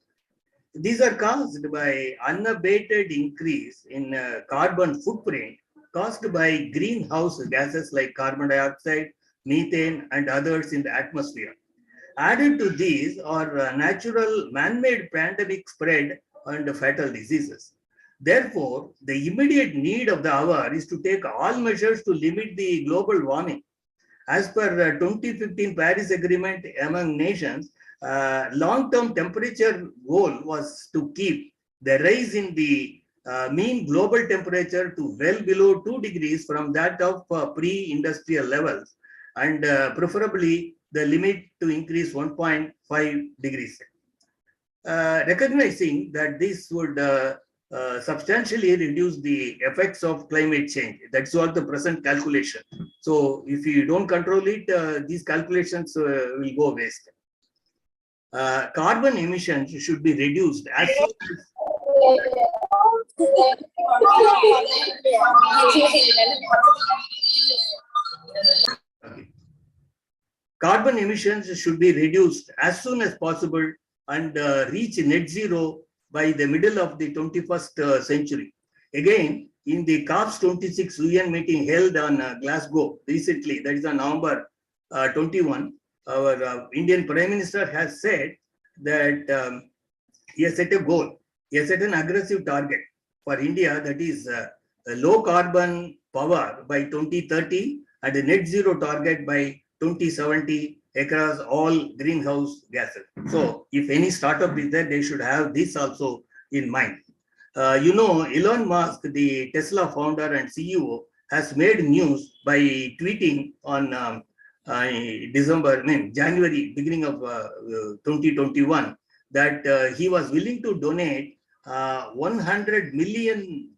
These are caused by unabated increase in carbon footprint caused by greenhouse gases like carbon dioxide, methane, and others in the atmosphere. Added to these are natural man-made pandemic spread and fatal diseases. Therefore, the immediate need of the hour is to take all measures to limit the global warming. As per 2015 Paris Agreement among nations, long-term temperature goal was to keep the rise in the mean global temperature to well below 2 degrees from that of pre-industrial levels, and preferably the limit to increase 1.5 degrees. Recognizing that this would substantially reduce the effects of climate change. That's all the present calculation. So if you don't control it, these calculations will go waste. Carbon emissions should be reduced as soon as carbon emissions should be reduced as soon as possible and reach net zero by the middle of the 21st century. Again, in the COP26 UN meeting held on Glasgow recently, that is on November 21, our Indian Prime Minister has said that he has set a goal, he has set an aggressive target for India, that is a low carbon power by 2030 and a net zero target by 2070 across all greenhouse gases. So if any startup is there, they should have this also in mind. Elon Musk, the Tesla founder and CEO, has made news by tweeting on January, beginning of 2021, that he was willing to donate $100 million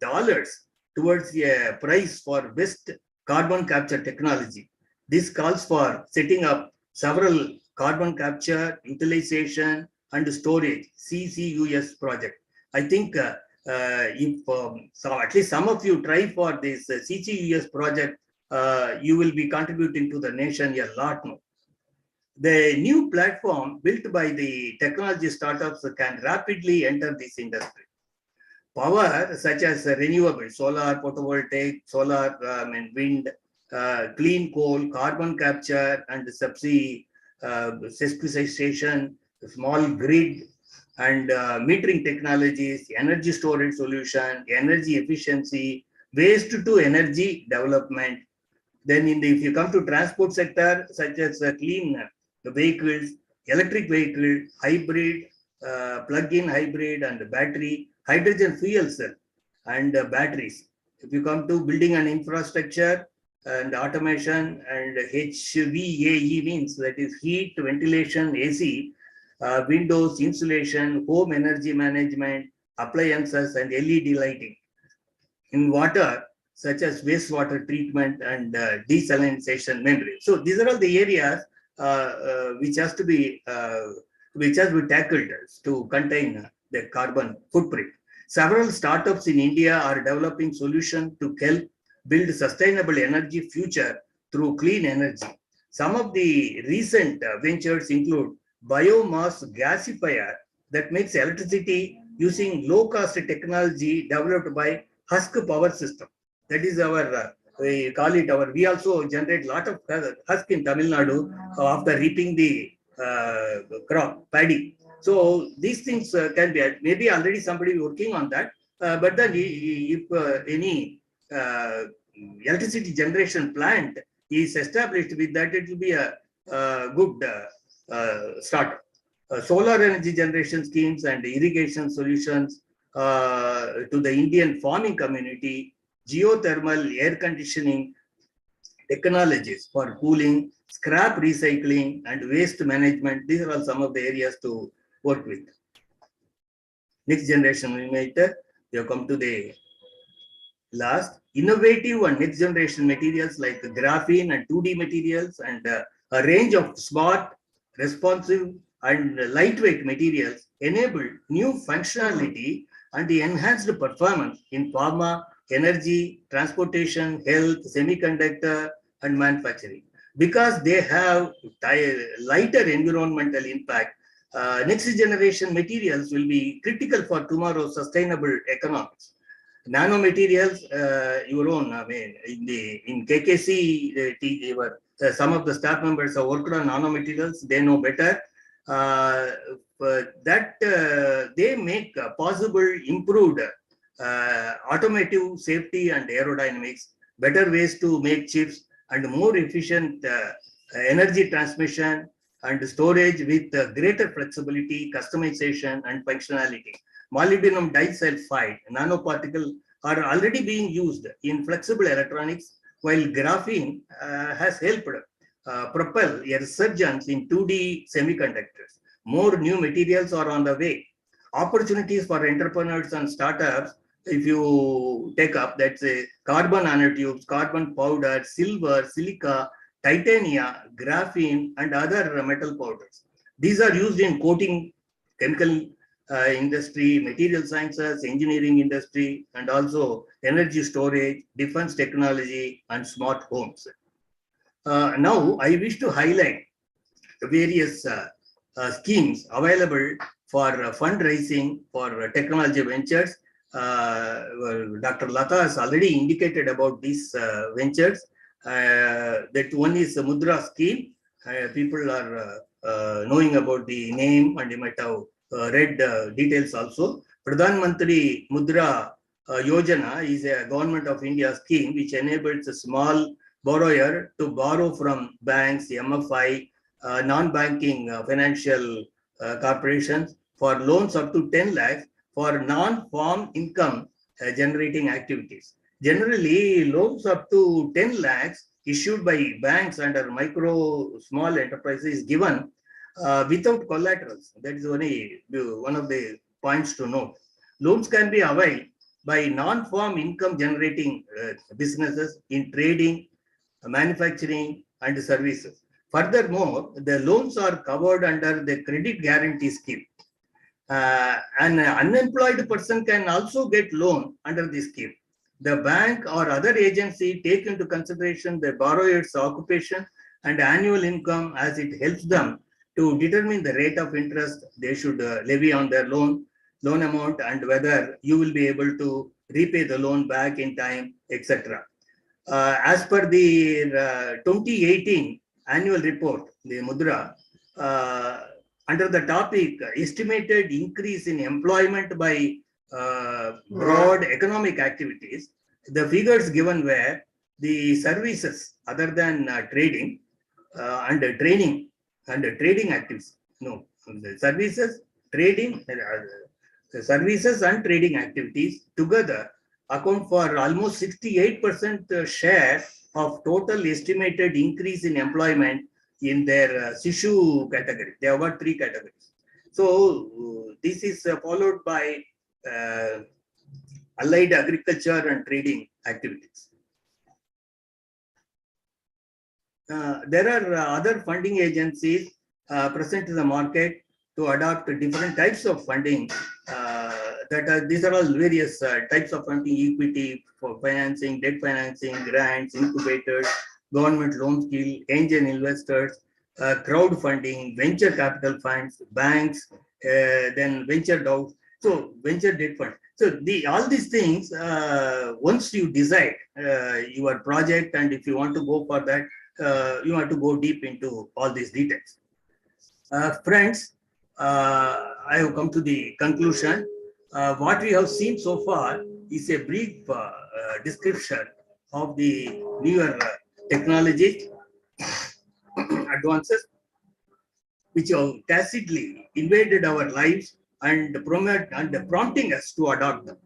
towards a prize for best carbon capture technology. This calls for setting up several carbon capture, utilization, and storage (CCUS) project. I think so at least some of you try for this CCUS project, you will be contributing to the nation a lot more. The new platform built by the technology startups can rapidly enter this industry. Power such as renewable, solar, photovoltaic, solar, wind, clean coal, carbon capture and subsea sequestration, small grid and metering technologies, energy storage solution, energy efficiency, waste to energy development. Then if you come to transport sector, such as clean vehicles, electric vehicle, hybrid, plug-in hybrid and battery, hydrogen fuel cell and batteries. If you come to building and infrastructure and automation and HVAE means that is heat, ventilation, AC, windows, insulation, home energy management, appliances and LED lighting. In water, such as wastewater treatment and desalination membrane. So these are all the areas which has to be tackled to contain the carbon footprint. Several startups in India are developing solutions to help build sustainable energy future through clean energy. Some of the recent ventures include biomass gasifier that makes electricity using low-cost technology developed by husk power system. That is our, we call it our, we also generate a lot of husk in Tamil Nadu after reaping the crop, paddy. So these things can be, maybe already somebody working on that, but then if any electricity generation plant is established with that, it will be a good start. Solar energy generation schemes and irrigation solutions to the Indian farming community, geothermal air conditioning technologies for cooling, scrap recycling and waste management. These are all some of the areas to work with. Next generation emitter, we have come to the last. Innovative and next generation materials like graphene and 2D materials and a range of smart, responsive and lightweight materials enable new functionality and the enhanced performance in pharma, energy, transportation, health, semiconductor and manufacturing. Because they have lighter environmental impact, next generation materials will be critical for tomorrow's sustainable economics. Nanomaterials, your own, I mean, in KKC, some of the staff members have worked on nanomaterials, they know better. They make possible improved automotive safety and aerodynamics, better ways to make chips and more efficient energy transmission and storage with greater flexibility, customization and functionality. Molybdenum disulfide nanoparticles are already being used in flexible electronics, while graphene has helped propel a resurgence in 2D semiconductors. More new materials are on the way. Opportunities for entrepreneurs and startups, if you take up, that's a carbon nanotubes, carbon powder, silver, silica, titania, graphene, and other metal powders. These are used in coating, chemical industry, material sciences, engineering industry, and also energy storage, defense technology, and smart homes. Now, I wish to highlight various schemes available for fundraising for technology ventures. Dr. Lata has already indicated about these ventures. That one is the Mudra scheme. People are knowing about the name and you might have read details also. Pradhan Mantri Mudra Yojana is a government of India scheme which enables a small borrower to borrow from banks, MFI, non-banking financial corporations for loans up to 10 lakhs for non-farm income generating activities. Generally, loans up to 10 lakhs issued by banks under micro small enterprises given without collaterals. That is only one of the points to note. Loans can be availed by non-farm income generating businesses in trading, manufacturing and services. Furthermore, the loans are covered under the credit guarantee scheme. An unemployed person can also get loan under this scheme. The bank or other agency take into consideration the borrower's occupation and annual income as it helps them to determine the rate of interest they should levy on their loan amount and whether you will be able to repay the loan back in time, etc. As per the 2018 annual report, the Mudra, under the topic estimated increase in employment by broad economic activities, the figures given were the services other than trading and training and trading activities. No, the services, trading, services and trading activities together account for almost 68% share of total estimated increase in employment in their Sishu category. They have got 3 categories. So this is followed by allied agriculture and trading activities. There are other funding agencies present in the market to adopt different types of funding. These are all various types of funding: equity for financing, debt financing, grants, incubators, government loan scheme, angel investors, crowdfunding, venture capital funds, banks, then venture doubts. So venture debt fund. So all these things, once you decide your project, and if you want to go for that, you have to go deep into all these details. Friends, I have come to the conclusion. What we have seen so far is a brief description of the newer technologies advances which have tacitly invaded our lives and prompting us to adopt them.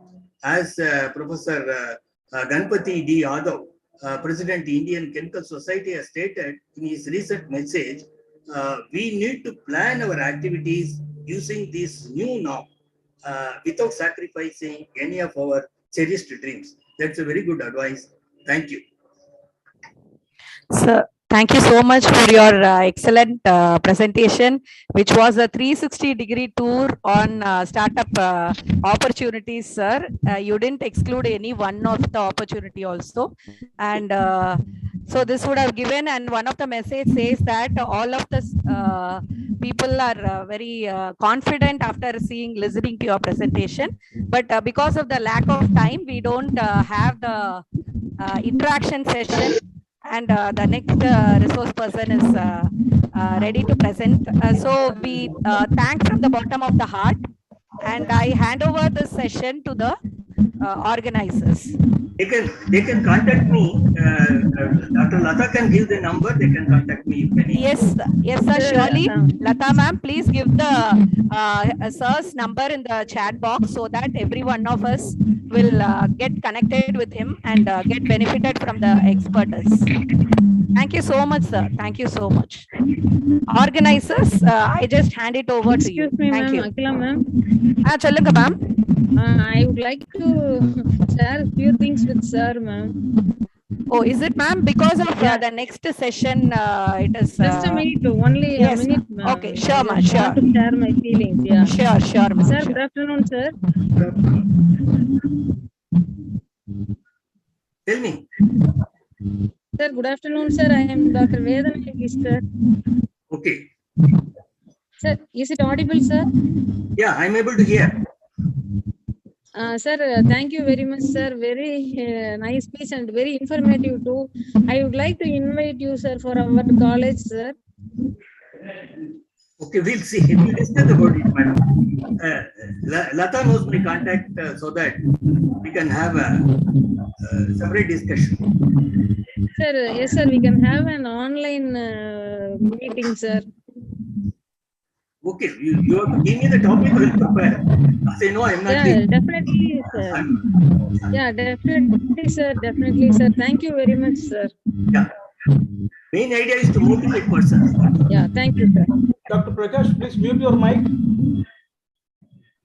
As Professor Ganpati D. Yadav, President of the Indian Chemical Society, has stated in his recent message, we need to plan our activities using this new norm without sacrificing any of our cherished dreams. That's a very good advice. Thank you. Sir, thank you so much for your excellent presentation, which was a 360-degree tour on startup opportunities, sir. You didn't exclude any one of the opportunity also. And so this would have given, and one of the message says that all of the people are very confident after listening to your presentation. But because of the lack of time, we don't have the interaction session. And the next resource person is ready to present. So we thank from the bottom of the heart, and I hand over this session to the organizers. They can contact me. Dr. Lata can give the number. They can contact me. Yes, sir, surely. Lata ma'am, please give the sir's number in the chat box so that every one of us will get connected with him and get benefited from the expertise. Thank you so much, sir. Thank you so much. Organizers, I just hand it over to you. Excuse me, Thank ma'am. you. Akila, ma'am. Chalunga, ma'am. I would like to share a few things with sir, ma'am. Oh, is it, ma'am? Because of the next session, it is. Just a minute, only yes, a minute, ma'am. Okay, sure, ma'am. I Sure. want to share my feelings. Yeah. Sure, ma'am. Sir, Sure. good afternoon, sir. Tell me. Sir, good afternoon, sir. I am Dr. Vedana, sir. Okay. Sir, is it audible, sir? Yeah, I'm able to hear. Sir, thank you very much, sir. Very nice speech and very informative too. I would like to invite you, sir, for our college, sir. Okay, we'll see. We'll discuss about it, madam. Lata knows my contact so that we can have a separate discussion. Sir, yes, sir. We can have an online meeting, sir. Okay, you have to give me the topic. I will prepare. Say no, I'm not. Yeah, definitely, sir. Yeah, definitely, sir. Definitely, sir. Thank you very much, sir. Yeah. Main idea is to motivate persons. Yeah, thank you, sir. Dr. Prakash, please mute your mic.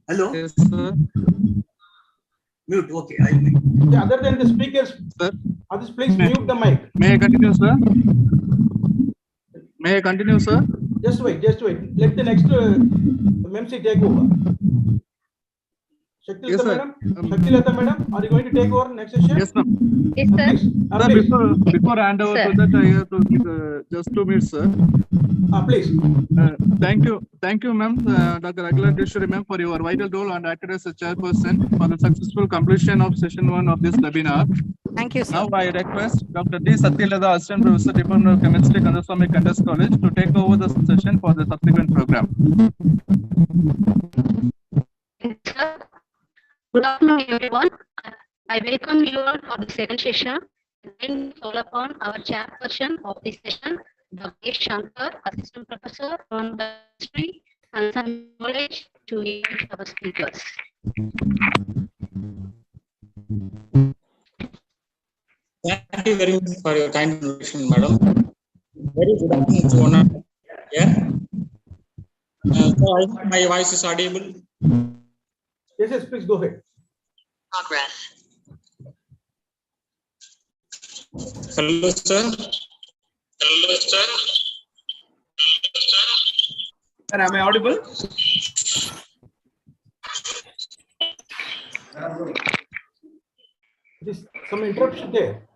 Hello? Yes, sir. Mute, okay. I'll mute. Yeah, other than the speakers, Sir, others, please mute the mic. may I continue, sir? May I continue, sir? Just wait. Let the next MC take over. Shakti Yes, Lata sir. madam, Shakti Lata madam, are you going to take over next session? Yes, ma'am. Yes, sir. Please. Sir, Please. before I hand over Sir. to that, I have to give just 2 minutes, sir. Please. Thank you, ma'am, Dr. Akila Trishuri, ma'am, for your vital role and acted as a chairperson for the successful completion of session 1 of this webinar. Thank you, sir. Now I request Dr. D. Satyalada, Assistant Professor, Department of Chemistry, Kandaswamy Kandas College, to take over the session for the subsequent program. Good afternoon, everyone. I welcome you all for the second session. Then call upon our chairperson of this session, Dr. K. Shankar, Assistant Professor from the History and some knowledge to invite our speakers. Thank you very much for your kind introduction, madam. Very good afternoon to one and all here. So I hope my voice is audible. Yes, yes, please go ahead. Progress. Hello, sir. Hello, sir. Sir, am I audible? Just some interruption there.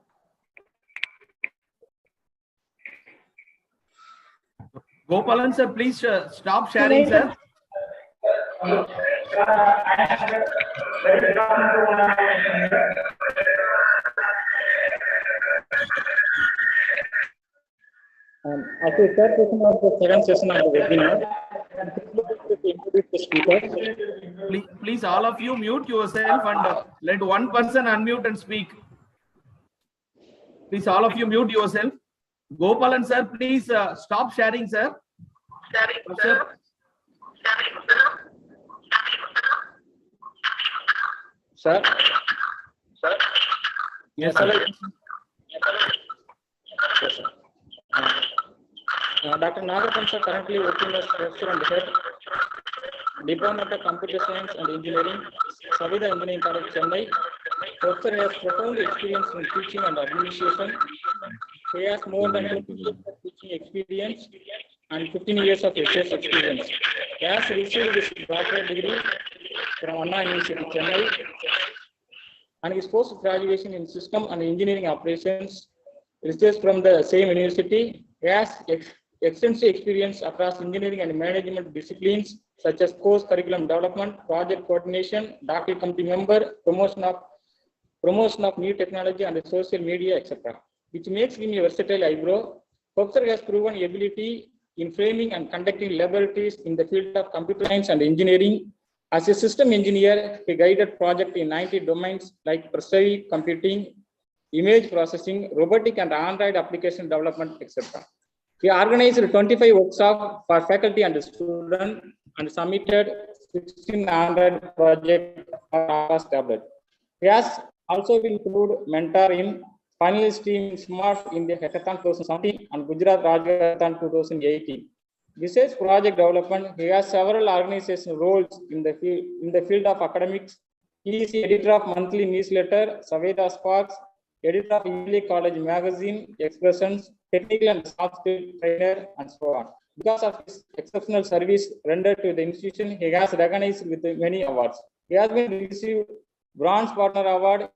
Gopalan sir, please stop sharing, sir. As a chairperson of the second session of the webinar, to introduce the speakers. Please, all of you mute yourself and let one person unmute and speak. Please, all of you mute yourself. Gopalan sir, please stop sharing, sir. Sir. Sir. Sir. Yes, sir. Yes, sir. Dr. Nagapan sir currently working as Professor and Head, Department of Computer Science and Engineering, Savida Engineering College, Chennai. Professor has profound experience in teaching and administration. He has more than 20 years of teaching experience and 15 years of research experience. He has received his doctorate degree from Anna University, Chennai, and his post-graduation in System and Engineering Operations research from the same university. He has extensive experience across engineering and management disciplines such as course curriculum development, project coordination, doctoral committee member, promotion of new technology and social media, etc., which makes him a versatile eyebrow. Professor has proven ability in framing and conducting laboratories in the field of computer science and engineering. As a system engineer, he guided projects in 90 domains like precise computing, image processing, robotic and Android application development, etc. He organized 25 workshops for faculty and students and submitted 16 Android projects for tablet. He has also been included mentor in finalist team Smart India Hackathon 2017 and Gujarat Rajya Hackathon 2018. Besides project development, he has several organizational roles in the field of academics. He is the editor of monthly newsletter Saveda Sparks, editor of Yearly College magazine Expressions, technical and soft skill trainer, and so on. Because of his exceptional service rendered to the institution, he has recognized with many awards. He has been received Bronze Partner Award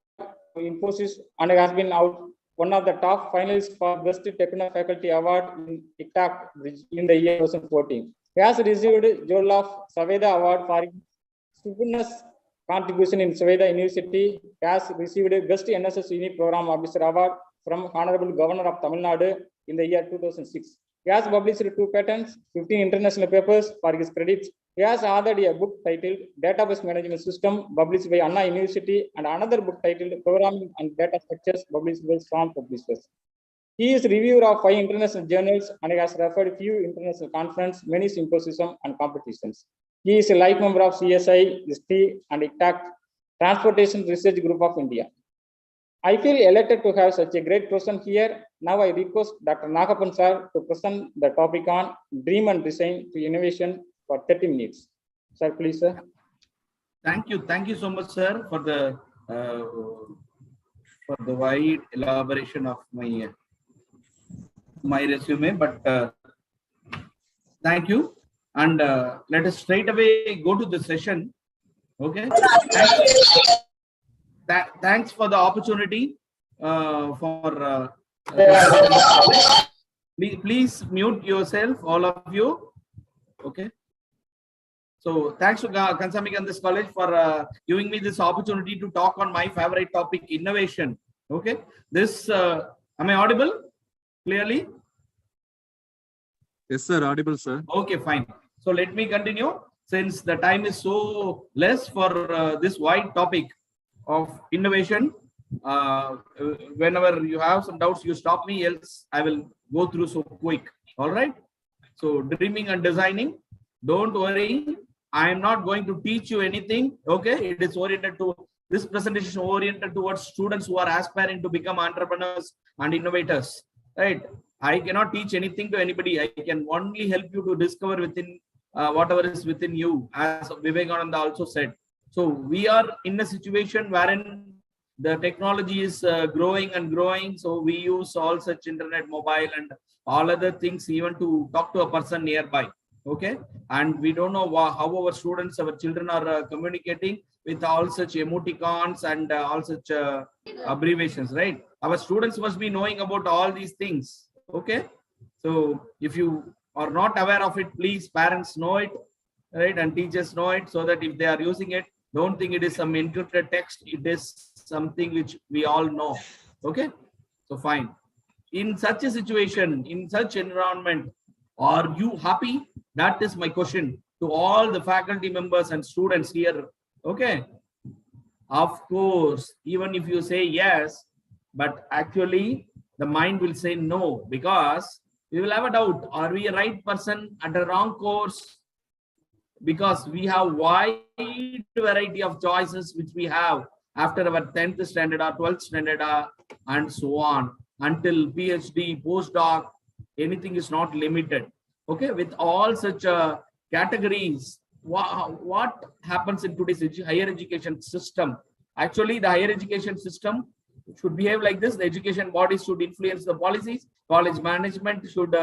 in Infosys and has been out one of the top finalists for Best Techno Faculty Award in TikTok in the year 2014. He has received Jewel of Saveda Award for his stupendous contribution in Saveda University. He has received a Best NSS Unit Program Officer Award from Honorable Governor of Tamil Nadu in the year 2006. He has published 2 patents, 15 international papers for his credits. He has authored a book titled Database Management System, published by Anna University, and another book titled Programming and Data Structures, published by Storm Publishers. He is reviewer of 5 international journals and has referred few international conferences, many symposiums and competitions. He is a life member of CSI, ST, and ICTAC, Transportation Research Group of India. I feel elated to have such a great person here. Now I request Dr. Nagapan sir to present the topic on Dream and Design to Innovation for 30 minutes. Sir, please, sir. Thank you so much, sir, for the wide elaboration of my resume. But thank you, and let us straight away go to the session. Okay. Thanks for the opportunity. Please mute yourself, all of you. Okay. So thanks to Kandaswamy Kandas College for giving me this opportunity to talk on my favorite topic, innovation Okay. This, am I audible clearly? Yes, sir. Audible, sir. Okay, fine. So let me continue. Since the time is so less for this wide topic of innovation, whenever you have some doubts, you stop me, else I will go through so quick. All right. So dreaming and designing, don't worry. I am not going to teach you anything. Okay. It is oriented to, this presentation is oriented towards students who are aspiring to become entrepreneurs and innovators. Right. I cannot teach anything to anybody. I can only help you to discover within whatever is within you, as Vivekananda also said. So we are in a situation wherein the technology is growing and growing. So we use all such internet, mobile, and all other things even to talk to a person nearby. Okay. And we don't know how our students, our children are communicating with all such emoticons and all such abbreviations, right? Our students must be knowing about all these things. Okay. So if you are not aware of it, please, parents know it, right? And teachers know it, so that if they are using it, don't think it is some encrypted text. It is something which we all know. Okay. So fine. In such a situation, in such environment, are you happy? That is my question to all the faculty members and students here. Okay. Of course, even if you say yes, but actually the mind will say no, because we will have a doubt. Are we a right person at a wrong course? Because we have wide variety of choices which we have after our 10th standard or 12th standard and so on, until PhD, postdoc, anything is not limited. Okay, with all such categories, what happens in today's higher education system? Actually, the higher education system should behave like this. The education bodies should influence the policies. College management should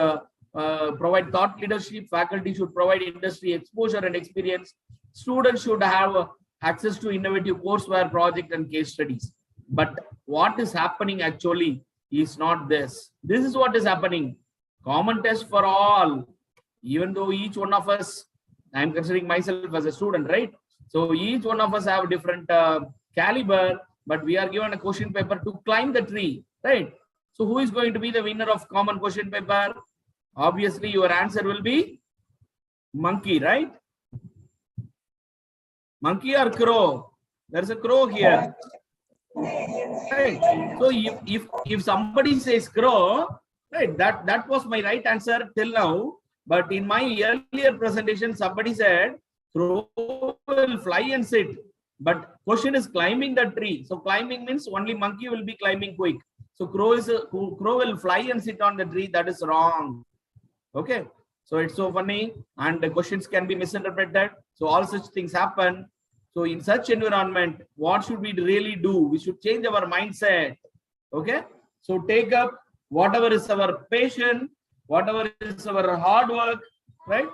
provide thought leadership. Faculty should provide industry exposure and experience. Students should have access to innovative courseware, project, and case studies. But what is happening actually is not this. This is what is happening. Common test for all. Even though each one of us, I am considering myself as a student, right? So each one of us have different caliber, but we are given a question paper to climb the tree, right? So who is going to be the winner of common question paper? Obviously, your answer will be monkey, right? Monkey or crow? There's a crow here. Right. So if somebody says crow, right, that was my right answer till now. But in my earlier presentation, somebody said crow will fly and sit. But question is climbing the tree. So climbing means only monkey will be climbing quick. So crow will fly and sit on the tree. That is wrong. Okay. So it's so funny, and the questions can be misinterpreted. So all such things happen. So in such environment, what should we really do? We should change our mindset. Okay. So take up whatever is our passion, whatever is our hard work, right?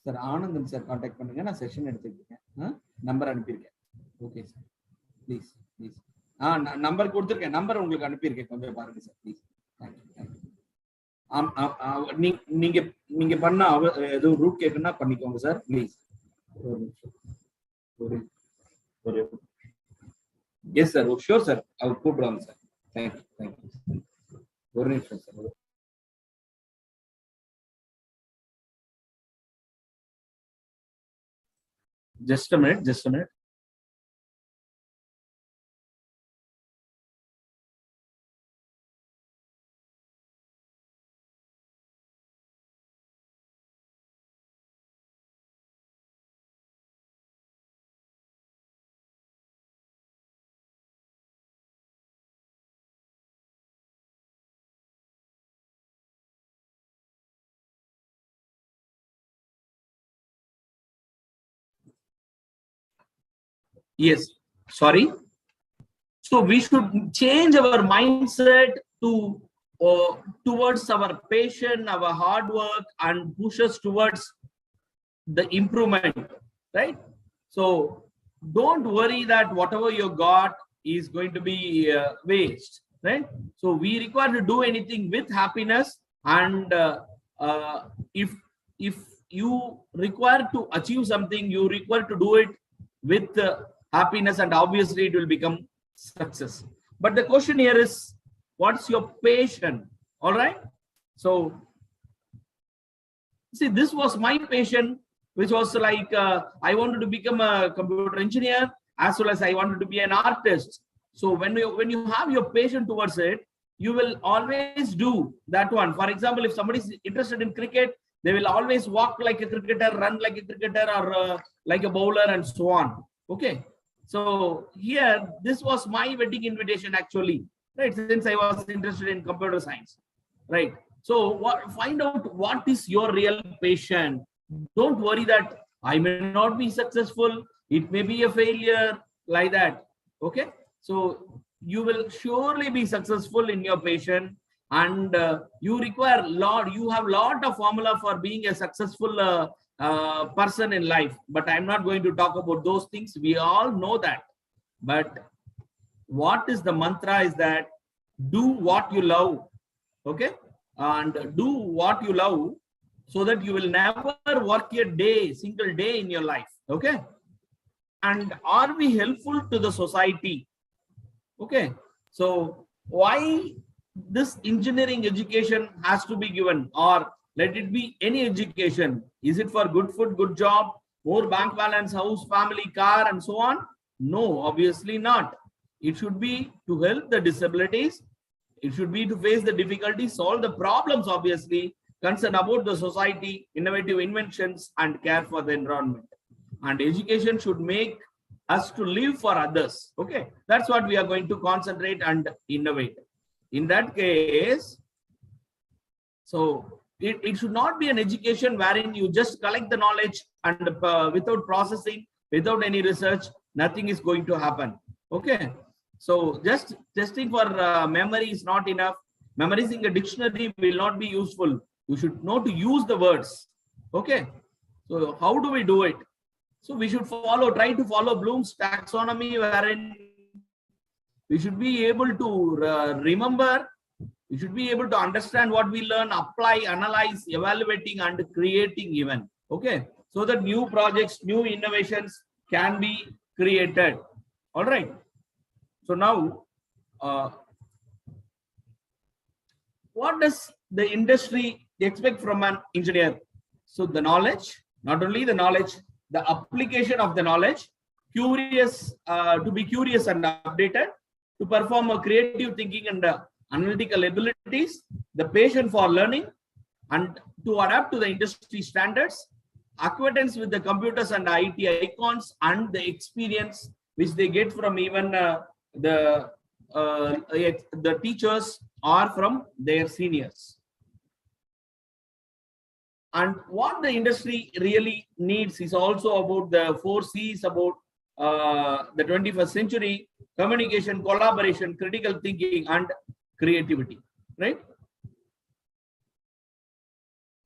Sir, Anandam sir, contact பண்ணுங்க. நான் session எடுத்துக்கிட்டேன். Number அனுப்பியிருக்கேன். Okay sir. Please please. Number கொடுத்துருக்கேன். Number உங்களுக்கு அனுப்பியிருக்கேன். கொஞ்சம் பாருங்க sir please. நீங்க நீங்க பண்ண எதுவும் ரூட் கேக்குன்னா பண்ணிக்கோங்க sir please. Yes sir, sure sir, அவர் கூப்பிடுவாங்க சார். Thank you thank you. ஒரு நிமிஷம் sir. Just a minute, just a minute. Yes, sorry. So we should change our mindset to towards our passion, our hard work, and push us towards the improvement, right? So don't worry that whatever you got is going to be waste, right? So we require to do anything with happiness, and if you require to achieve something, you require to do it with happiness, and obviously it will become success. But the question here is, what's your passion? All right. So, see, this was my passion, which was like I wanted to become a computer engineer as well as I wanted to be an artist. So when you have your passion towards it, you will always do that one. For example, if somebody is interested in cricket, they will always walk like a cricketer, run like a cricketer, or like a bowler, and so on. Okay. So here, this was my wedding invitation actually, right? Since I was interested in computer science, right? So find out what is your real passion. Don't worry that I may not be successful. It may be a failure, like that. Okay. So you will surely be successful in your passion, and you require you have lot of formula for being a successful person in life, but I'm not going to talk about those things. We all know that. But what is the mantra is that do what you love. Okay. And do what you love, so that you will never work a single day in your life. Okay. And are we helpful to the society? Okay. So why this engineering education has to be given, or let it be any education? Is it for good food, good job, more bank balance, house, family, car, and so on? No, obviously not. It should be to help the disabilities. It should be to face the difficulties, solve the problems, obviously, concern about the society, innovative inventions, and care for the environment. And education should make us to live for others. Okay, that's what we are going to concentrate and innovate. In that case, so it should not be an education wherein you just collect the knowledge and without processing, without any research, nothing is going to happen. Okay. So just testing for memory is not enough. Memorizing a dictionary will not be useful. You should know to use the words. Okay. So how do we do it? So we should try to follow Bloom's taxonomy, wherein we should be able to remember. We should be able to understand what we learn, apply, analyze, evaluating, and creating even. Okay. So that new projects, new innovations can be created. All right. So now, what does the industry expect from an engineer? So the knowledge, not only the knowledge, the application of the knowledge, curious, to be curious and updated, to perform a creative thinking and analytical abilities, the passion for learning, and to adapt to the industry standards, acquaintance with the computers and IT icons, and the experience which they get from even the teachers or from their seniors. And what the industry really needs is also about the 4 C's about the 21st century: communication, collaboration, critical thinking, and creativity, right?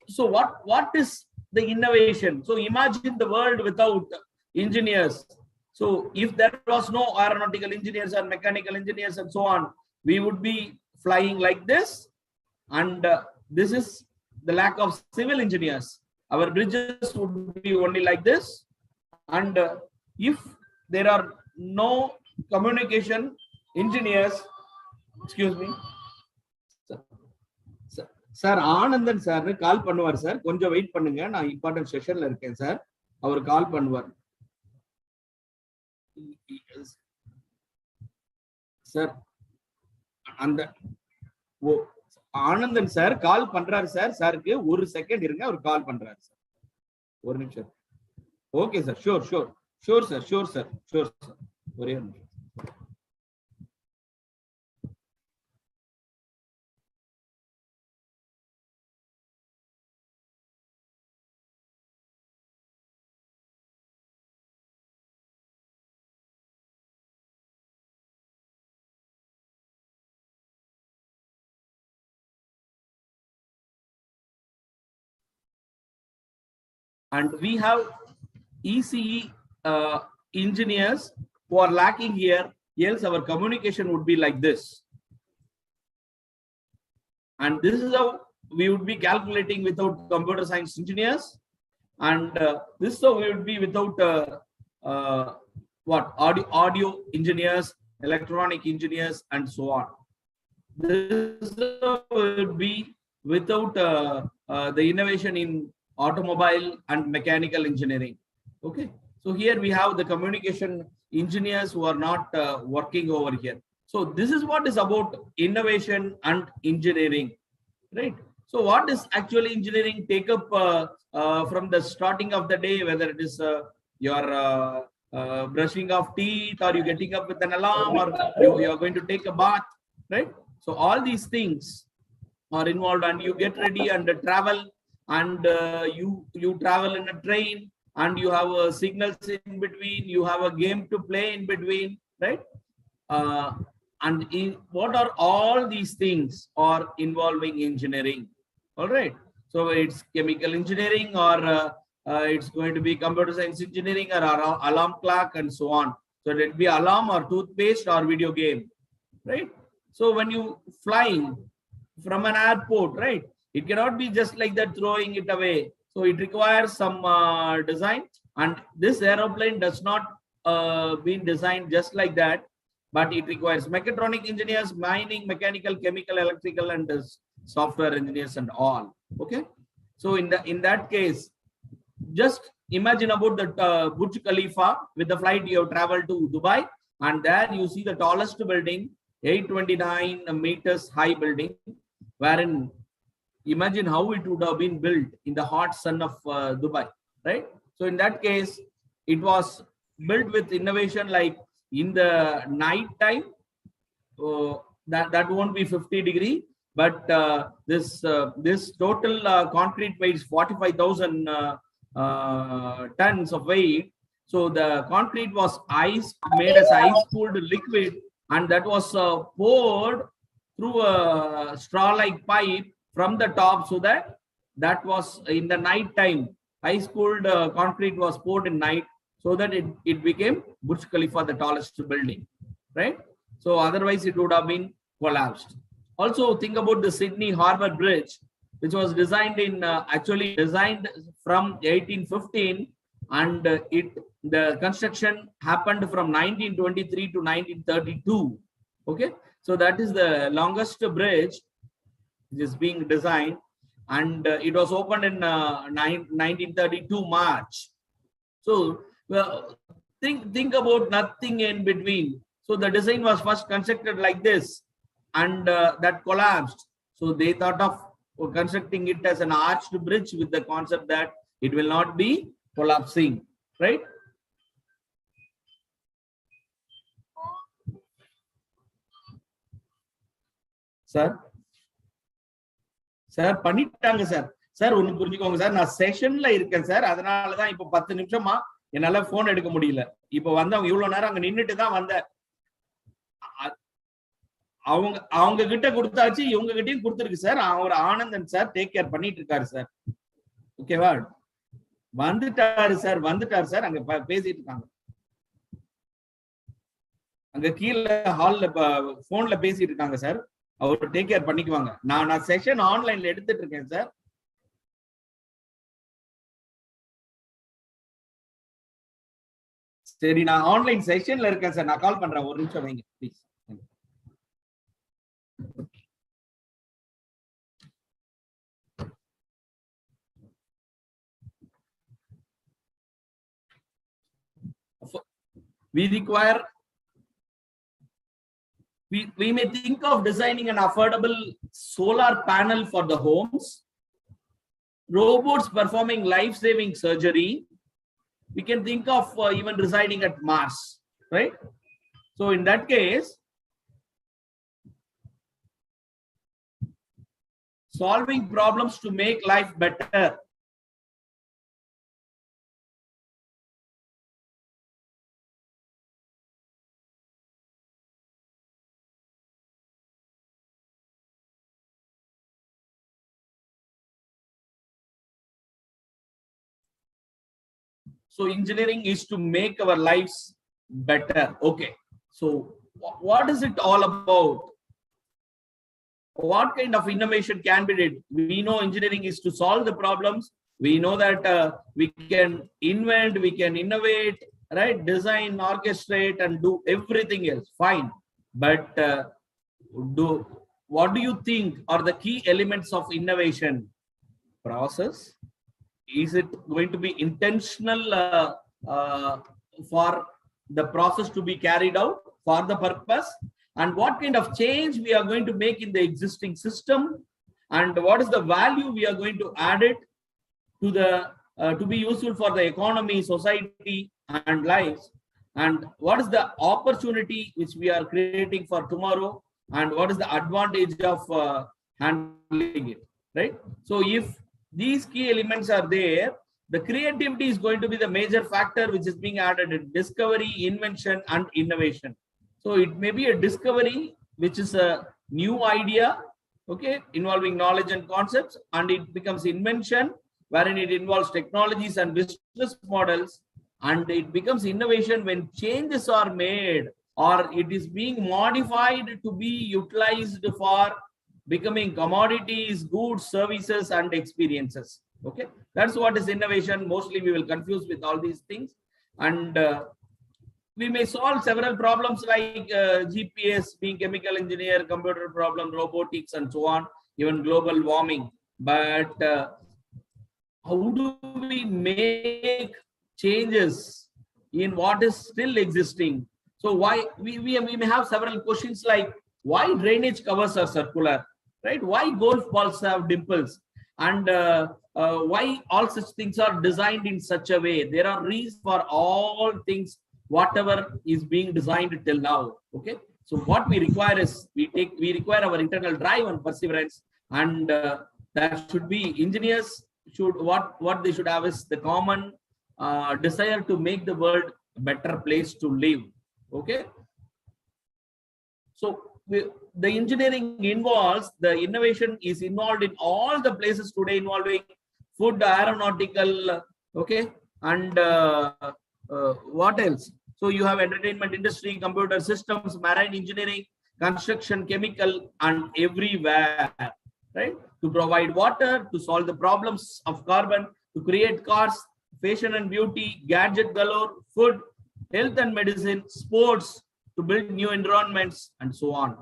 So what is the innovation? So imagine the world without engineers. So if there was no aeronautical engineers or mechanical engineers and so on, we would be flying like this. And this is the lack of civil engineers. Our bridges would be only like this. And if there are no communication engineers, excuse me, sir, Anandan sir call பண்ணுவார் sir, கொஞ்சம் wait பண்ணுங்க, நான் important செஷன்ல இருக்கேன் sir, அவர் கால் பண்ணுவார் sir. அந்த Anandan sir call பண்றாரு sir, சாருக்கு ஒரு செகண்ட் இருங்க, அவர் கால் பண்றாரு சார், ஒரு நிமிஷம். Okay sir, sure sure sure sir, sure sir, sure sir, ஒரே ஒரு நிமிஷம். And we have ECE engineers who are lacking here, else our communication would be like this. And this is how we would be calculating without computer science engineers. And this is how we would be without what audio engineers, electronic engineers, and so on. This would be without the innovation in automobile and mechanical engineering. Okay, so here we have the communication engineers who are not working over here. So this is what is about innovation and engineering, right? So what is actually engineering take up from the starting of the day, whether it is your brushing of teeth, or you getting up with an alarm, or you are going to take a bath, right? So all these things are involved, and you get ready and travel, and you travel in a train, and you have signals in between, you have a game to play in between, right? What are all these things are involving engineering? All right. So it's chemical engineering, or it's going to be computer science engineering, or alarm clock, and so on. So it'll be alarm, or toothpaste, or video game, right? So when you flying from an airport, right, it cannot be just like that throwing it away. So it requires some design, and this aeroplane does not been designed just like that, but it requires mechatronic engineers, mining, mechanical, chemical, electrical, and software engineers, and all. Okay, so in that case, just imagine about the Burj Khalifa. With the flight, you have traveled to Dubai, and there you see the tallest building, 829 meters high building, wherein imagine how it would have been built in the hot sun of Dubai, right? So in that case, it was built with innovation, like in the night time, that won't be 50 degree, but this total concrete weighs 45,000 tons of weight. So the concrete was made as ice cooled liquid, and that was poured through a straw-like pipe from the top, so that was in the night time. Ice cooled concrete was poured in night, so that it became Burj Khalifa, the tallest building, right? So otherwise it would have been collapsed. Also think about the Sydney Harbour Bridge, which was designed actually designed from 1815, and the construction happened from 1923 to 1932. Okay, so that is the longest bridge which is being designed, and it was opened in 1932 March. So think about nothing in between. So the design was first constructed like this, and that collapsed. So they thought of constructing it as an arched bridge, with the concept that it will not be collapsing, right? Sir, பண்ணிட்டாங்க sir ஒன்னு புரிஞ்சுக்கோங்க sir, நான் செஷன்ல இருக்கேன் sir, அதனாலதான் இப்ப 10 நிமிஷமா என்னால phone எடுக்க முடியல. இப்ப வந்து அவங்க இவ்வளவு நேரம் அங்க நின்னுட்டு தான் வந்த, அவங்க கிட்ட கொடுத்தாச்சு, இவங்க கிட்டயும் கொடுத்துருக்கு சார். அவர் ஆனந்தன் சார் டேக் கேர் பண்ணிட்டு இருக்காரு சார். ஓகேவா? வந்துட்டாரு சார் அங்க பேசிட்டு இருக்காங்க. அங்க கீழே ஹால்ல போன்ல பேசிட்டு இருக்காங்க சார். அவர் டேக் கேர் பண்ணிக்குவாங்க. நான் செஷன் ஆன்லைன்ல எடுத்துட்டு இருக்கேன் சார். சரி, நான் ஆன்லைன் செஷன்ல இருக்கேன் சார், நான் கால் பண்றேன், ஒரு நிமிஷம் வைங்க please. We may think of designing an affordable solar panel for the homes, robots performing life-saving surgery. We can think of even residing at Mars, right? So in that case, solving problems to make life better. So engineering is to make our lives better. Okay, so what is it all about? What kind of innovation can be did? We know engineering is to solve the problems. We know that we can invent, we can innovate, right? Design, orchestrate, and do everything else. Fine. But what do you think are the key elements of innovation? Process. Is it going to be intentional for the process to be carried out for the purpose? And what kind of change we are going to make in the existing system? And what is the value we are going to add it to the to be useful for the economy, society, and lives? And what is the opportunity which we are creating for tomorrow? And what is the advantage of handling it, right? So if these key elements are there, the creativity is going to be the major factor which is being added in discovery, invention, and innovation. So it may be a discovery, which is a new idea, okay, involving knowledge and concepts, and it becomes invention, wherein it involves technologies and business models, and it becomes innovation when changes are made or it is being modified to be utilized for becoming commodities, goods, services, and experiences. Okay, that's what is innovation. Mostly we will confuse with all these things, and we may solve several problems like GPS, being chemical engineer, computer problem, robotics, and so on, even global warming. But how do we make changes in what is still existing? So why we may have several questions like why drainage covers are circular, right? Why golf balls have dimples, and why all such things are designed in such a way? There are reasons for all things, whatever is being designed till now. Okay, so what we require is we require our internal drive and perseverance, and there should be engineers should what they should have is the common desire to make the world a better place to live. Okay, so the engineering involves, the innovation is involved in all the places today, involving food, aeronautical, okay, and what else? So you have entertainment industry, computer systems, marine engineering, construction, chemical, and everywhere, right? To provide water, to solve the problems of carbon, to create cars, fashion and beauty, gadget galore, food, health and medicine, sports, to build new environments, and so on.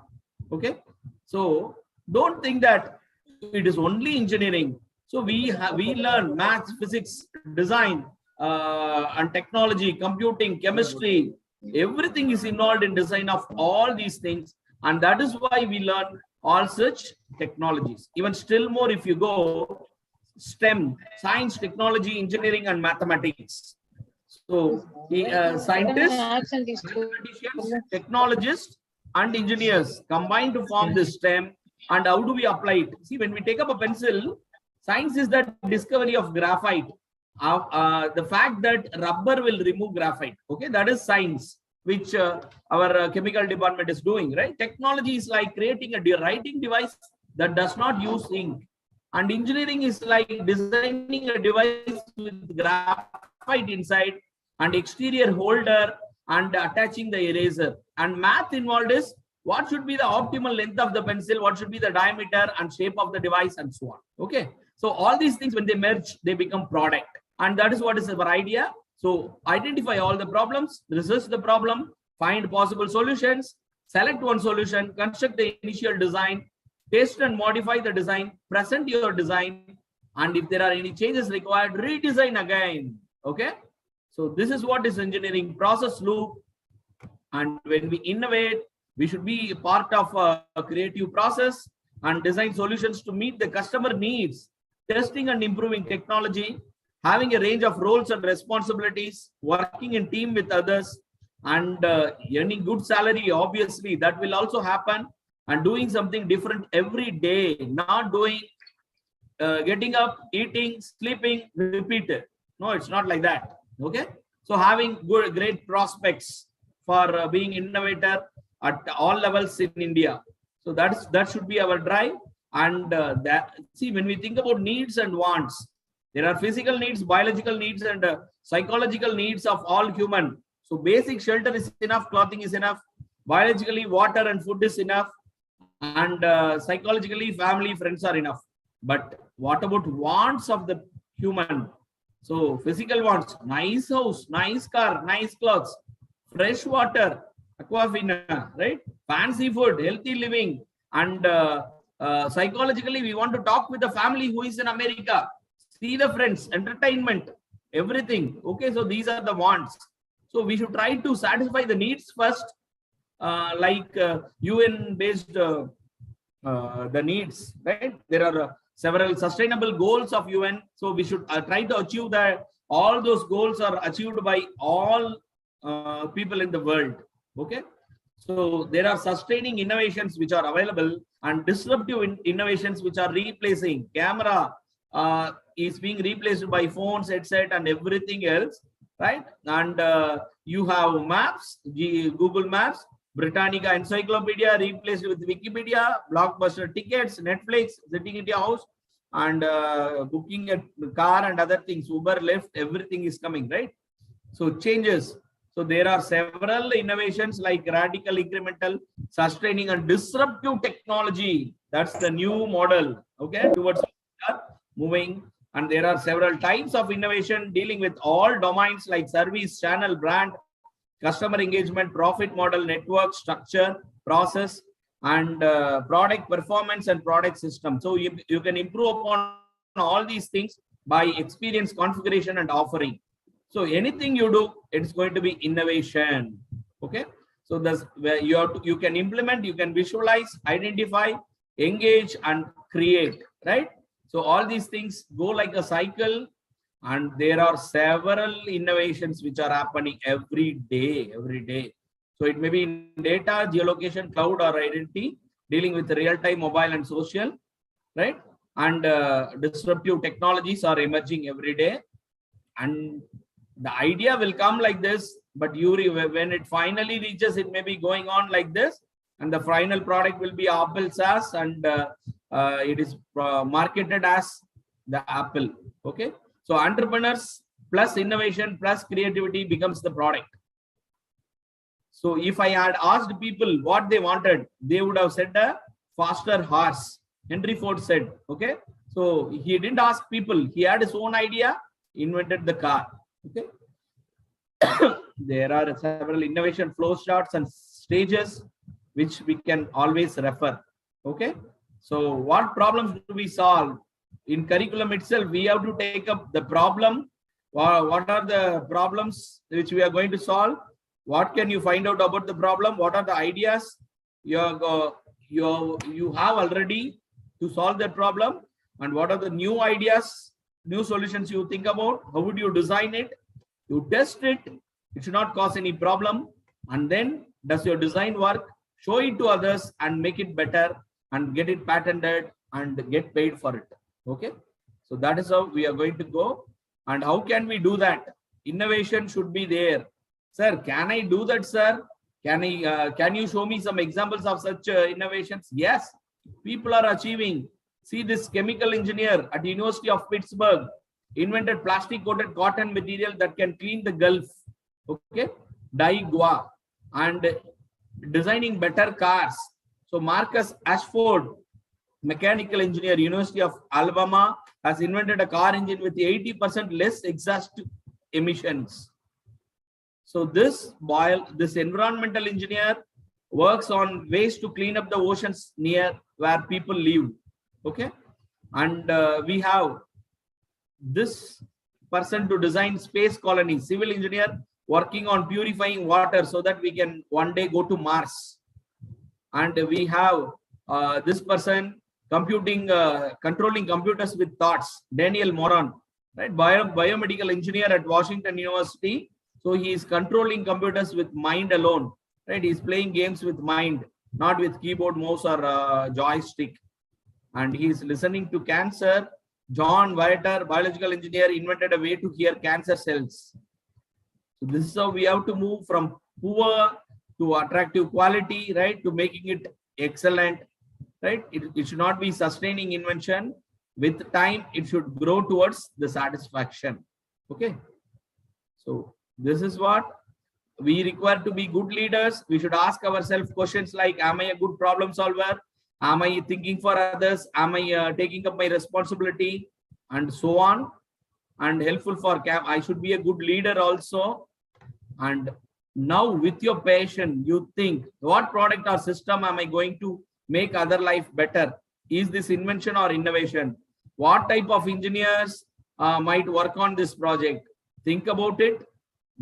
Okay, so don't think that it is only engineering. So we learn maths, physics, design, and technology, computing, chemistry. Everything is involved in design of all these things, and that is why we learn all such technologies. Even still more, if you go STEM, science, technology, engineering, and mathematics. So scientists, mathematicians, technologists, and engineers combine to form this STEM. And how do we apply it? See, when we take up a pencil, science is the discovery of graphite. The fact that rubber will remove graphite, okay, that is science, which our chemical department is doing, right? Technology is like creating a writing device that does not use ink, and engineering is like designing a device with graphite inside and exterior holder and attaching the eraser. And math involved is what should be the optimal length of the pencil, what should be the diameter and shape of the device, and so on. Okay, so all these things, when they merge, they become product, and that is what is our idea. So identify all the problems, research the problem, find possible solutions, select one solution, construct the initial design, test and modify the design, present your design, and if there are any changes required, redesign again. Okay, so this is what is engineering process loop. And when we innovate, we should be part of a creative process and design solutions to meet the customer needs, testing and improving technology, having a range of roles and responsibilities, working in team with others, and earning good salary. Obviously, that will also happen, and doing something different every day, not doing getting up, eating, sleeping, repeat it. No, it's not like that. Okay, so having great prospects for being innovator at all levels in India. So that should be our drive. And see, when we think about needs and wants, there are physical needs, biological needs, and psychological needs of all human. So basic shelter is enough, clothing is enough, biologically water and food is enough, and psychologically family, friends are enough. But what about wants of the human? So physical wants, nice house, nice car, nice clothes, fresh water, aquafina, right? Fancy food, healthy living, and psychologically, we want to talk with the family who is in America, see the friends, entertainment, everything. Okay, so these are the wants. So we should try to satisfy the needs first, like UN-based the needs, right? There are several sustainable goals of UN. So we should try to achieve that. All those goals are achieved by all people in the world. Okay. So there are sustaining innovations which are available and disruptive innovations which are replacing. Camera is being replaced by phones, headset, and everything else, right? And you have maps, Google Maps, Britannica Encyclopedia replaced with Wikipedia, Blockbuster tickets, Netflix, sitting in your house, and booking a car and other things, Uber, Lyft, everything is coming, right? So changes. So there are several innovations like radical, incremental, sustaining, and disruptive technology. That's the new model, okay, towards moving. And there are several types of innovation dealing with all domains like service, channel, brand, customer engagement, profit model, network, structure, process, and product performance and product system. So you can improve upon all these things by experience, configuration, and offering. So anything you do, it's going to be innovation. Okay. So that's where you can implement, you can visualize, identify, engage, and create, right? So all these things go like a cycle, and there are several innovations which are happening every day. So it may be in data, geolocation, cloud, or identity, dealing with real-time, mobile, and social, right? And disruptive technologies are emerging every day. And the idea will come like this, but when it finally reaches, it may be going on like this, and the final product will be Apple SaaS, and it is marketed as the Apple. Okay. So entrepreneurs plus innovation plus creativity becomes the product. So if I had asked people what they wanted, they would have said a faster horse. Henry Ford said, okay. So he didn't ask people. He had his own idea, invented the car. Okay. There are several innovation flow charts and stages which we can always refer. Okay. So what problems do we solve? In curriculum itself, we have to take up the problem. What are the problems which we are going to solve? What can you find out about the problem? What are the ideas you have already to solve that problem? And what are the new ideas, new solutions you think about? How would you design it? You test it. It should not cause any problem. And then does your design work? Show it to others and make it better and get it patented and get paid for it. Okay. So that is how we are going to go. And how can we do that? Innovation should be there. Sir, can I do that, sir? Can you show me some examples of such innovations? Yes, people are achieving. See, this chemical engineer at the University of Pittsburgh invented plastic coated cotton material that can clean the Gulf. Okay, Daigua, and designing better cars. So Marcus Ashford, mechanical engineer, University of Alabama, has invented a car engine with 80% less exhaust emissions. So this environmental engineer works on ways to clean up the oceans near where people live. Okay, and we have this person to design space colonies, civil engineer working on purifying water so that we can one day go to Mars. And we have this person controlling computers with thoughts, Daniel Moran, right? Biomedical engineer at Washington University. So he is controlling computers with mind alone, right? He's playing games with mind, not with keyboard, mouse, or joystick. And he is listening to cancer. John Whiter, biological engineer, invented a way to hear cancer cells. So this is how we have to move from poor to attractive quality, right? To making it excellent, right? It should not be sustaining invention. With time, it should grow towards the satisfaction. Okay. So this is what we require to be good leaders. We should ask ourselves questions like, am I a good problem solver? Am I thinking for others? Am I taking up my responsibility? And so on. and helpful for camp. I should be a good leader also. And now with your passion, you think what product or system am I going to make other life better? Is this invention or innovation? What type of engineers might work on this project? Think about it.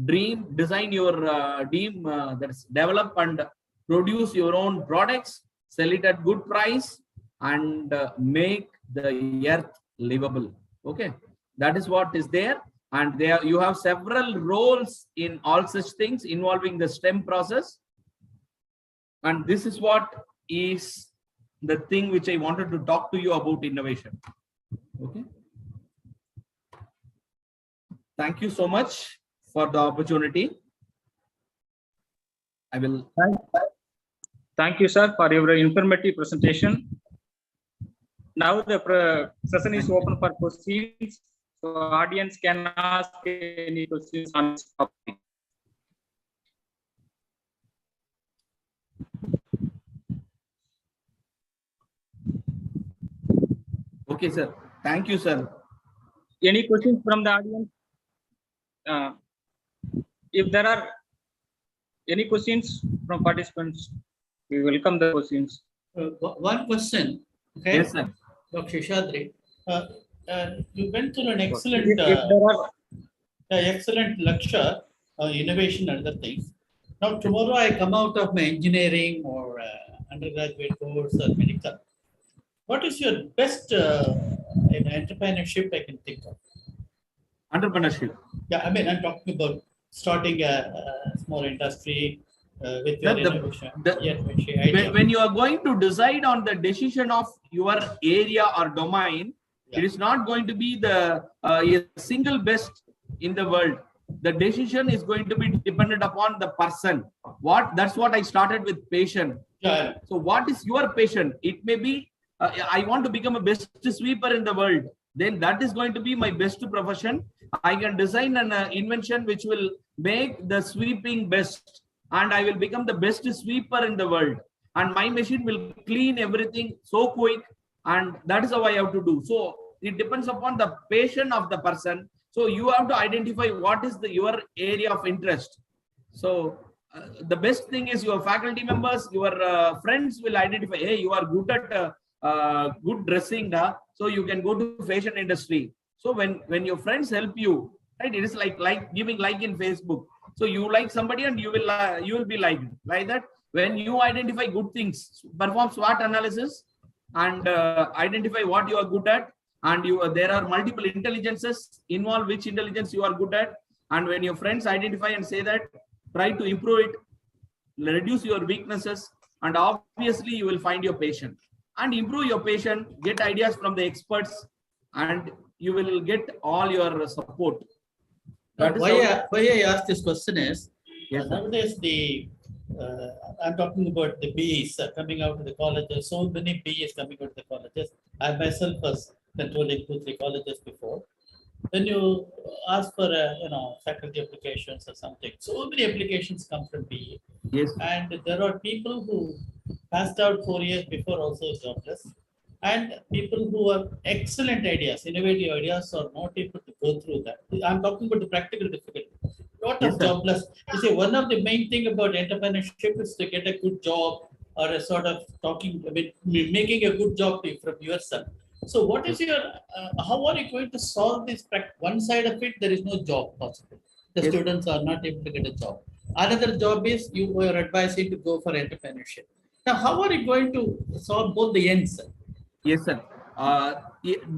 Dream, design your dream, that's develop and produce your own products, sell it at good price, and make the earth livable. Okay, that is what is there. And there you have several roles in all such things involving the STEM process. And this is what is the thing which I wanted to talk to you about innovation. Okay. Thank you so much for the opportunity. I will. Thank you, sir, for your informative presentation. Now the session is open for questions. So audience can ask any questions on this topic. Okay, sir. Thank you, sir. Any questions from the audience? If there are any questions from participants, we welcome the questions. One question. Okay. Yes, sir. Dr. Sheshadri, you went through an excellent, excellent lecture, innovation and other things. Now, tomorrow I come out of my engineering or undergraduate course or medical. What is your best in entrepreneurship I can think of? Entrepreneurship. Yeah, I mean, I'm talking about starting a small industry with your innovation. When you are going to decide on the decision of your area or domain, it is not going to be the single best in the world. The decision is going to be dependent upon the person. That's what I started with passion. Yeah. So what is your passion? It may be I want to become a best sweeper in the world. Then that is going to be my best profession. I can design an invention which will make the sweeping best, and I will become the best sweeper in the world. And my machine will clean everything so quick, and that is how I have to do. So it depends upon the passion of the person. So you have to identify what is your area of interest. So the best thing is your faculty members, your friends will identify, hey, you are good at good dressing, so you can go to fashion industry. So when your friends help you, right, it is like giving like in Facebook. So you like somebody and you will be liked like that. When you identify good things, perform SWOT analysis and identify what you are good at, and there are multiple intelligences involved, which intelligence you are good at, and when your friends identify and say that, try to improve it, reduce your weaknesses, and obviously you will find your passion and improve your passion, get ideas from the experts, and you will get all your support. Why I ask this question is, yes, nowadays I'm talking about the BEs coming out of the colleges. So many BEs coming out of the colleges. I myself was controlling 2-3 colleges before. When you ask for faculty applications or something, so many applications come from BE. Yes. And there are people who passed out 4 years before also jobless, and people who have excellent ideas, innovative ideas, are not able to go through that. I'm talking about the practical difficulty. Lot of jobless. You see, one of the main thing about entrepreneurship is to get a good job, or a sort of making a good job from yourself. So what is your, how are you going to solve this? One side of it, there is no job possible. The students are not able to get a job. Another job is you are advising to go for entrepreneurship. Now, how are you going to solve both the ends? Yes, sir.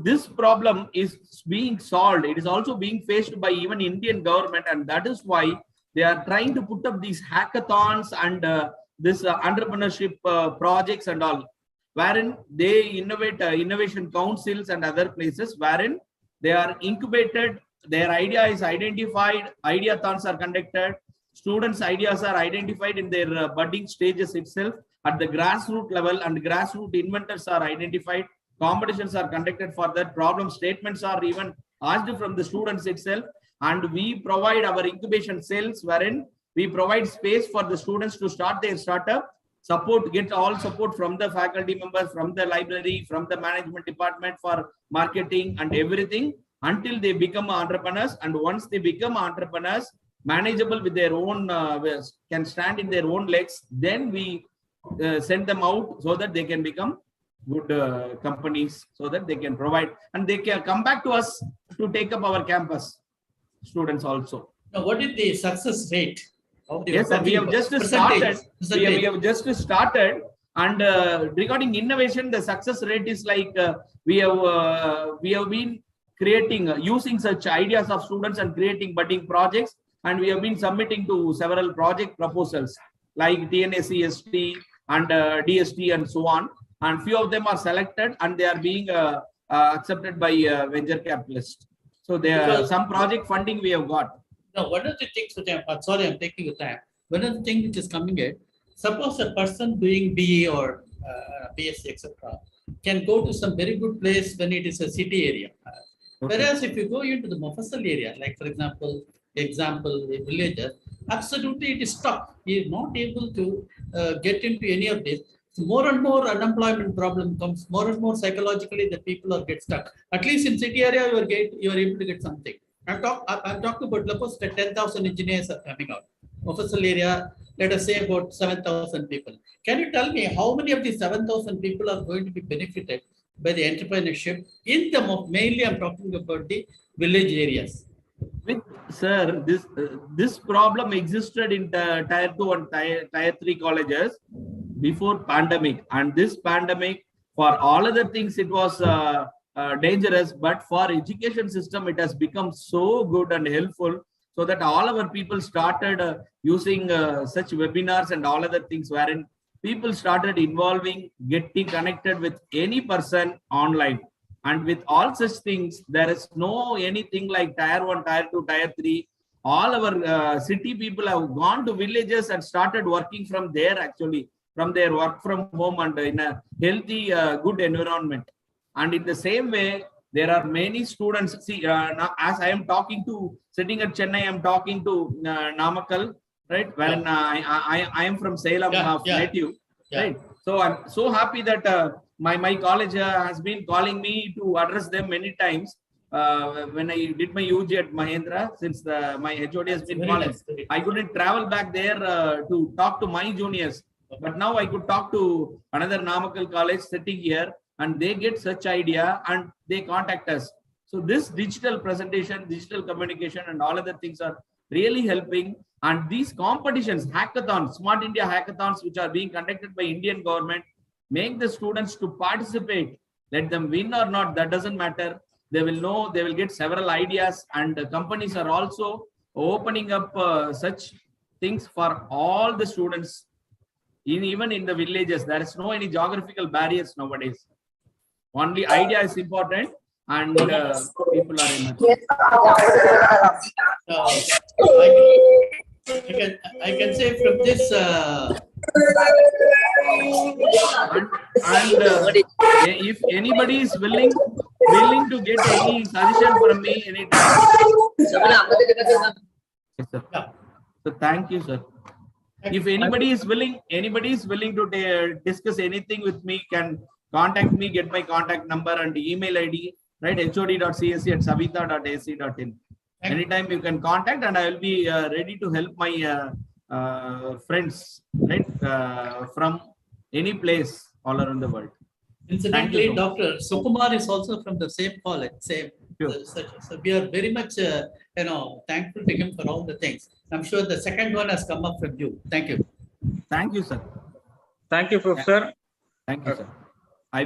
This problem is being solved. It is also being faced by even Indian government, and that is why they are trying to put up these hackathons and this entrepreneurship projects and all, wherein they innovate innovation councils and other places wherein they are incubated, their idea is identified, ideathons are conducted, students' ideas are identified in their budding stages itself at the grassroots level, and grassroots inventors are identified, competitions are conducted for that, problem statements are even asked from the students itself, and we provide our incubation cells wherein we provide space for the students to start their startup, get all support from the faculty members, from the library, from the management department for marketing and everything. until they become entrepreneurs. And once they become entrepreneurs, manageable with their own, can stand in their own legs, then we send them out so that they can become good companies, so that they can provide, and they can come back to us to take up our campus students also. Now, what is the success rate? Yes, sir, we have just started. We have just started. And regarding innovation, the success rate is like we have been creating, using such ideas of students and creating budding projects, and we have been submitting to several project proposals like TNACST and DST and so on. And few of them are selected and they are being accepted by venture capitalists. So there are some project funding we have got. Now, one of the things which I'm sorry, I'm taking your time. One of the things which is coming in, suppose a person doing BE or BSc, etc., can go to some very good place when it is a city area. Whereas if you go into the Mofussil area, like for example, a villager, absolutely it is stuck. He is not able to get into any of this. More and more unemployment problem comes. More and more psychologically, the people are get stuck. At least in city area, you are able to get something. I'm talking about, suppose 10,000 engineers are coming out. Mofussil area, let us say about 7,000 people. Can you tell me how many of these 7,000 people are going to be benefited by the entrepreneurship in the mainly I'm talking about the village areas? Sir, this problem existed in the tier 2 and tier 3 colleges before pandemic, and this pandemic, for all other things it was dangerous, but for education system it has become so good and helpful, so that all our people started using such webinars and all other things, wherein people started involving, getting connected with any person online. And with all such things, there is no anything like tier 1, tier 2, tier 3. All our city people have gone to villages and started working from there, actually, from their work from home and in a healthy, good environment. And in the same way, there are many students. See, now, as I am talking to, sitting at Chennai, I am talking to Namakkal, right? Wherein I am from Salem, native, right? So I'm so happy that my college has been calling me to address them many times. When I did my UG at Mahendra, since my HOD has been calling, I couldn't travel back there to talk to my juniors. But now I could talk to another Namakkal college sitting here, and they get such idea and they contact us. So this digital presentation, digital communication and all other things are really helping. And these competitions, hackathons, Smart India hackathons, which are being conducted by Indian government, make the students to participate. Let them win or not, that doesn't matter. They will know, they will get several ideas, and the companies are also opening up such things for all the students. Even in the villages, there is no any geographical barriers nowadays. Only idea is important, and people are in it. I can say from this. If anybody is willing to get any suggestion from me anytime. Yes, sir. So thank you, sir. If anybody is willing to discuss anything with me, can contact me, get my contact number and email ID, right? hod.csc@savita.ac.in. Anytime you can contact, and I will be ready to help my friends, right? From any place all around the world. Incidentally, Dr. Sukumar is also from the same college, same. Sure. So we are very much, thankful to him for all the things. I'm sure the second one has come up from you. Thank you. Thank you, sir. Thank you, Professor. Thank you, sir. I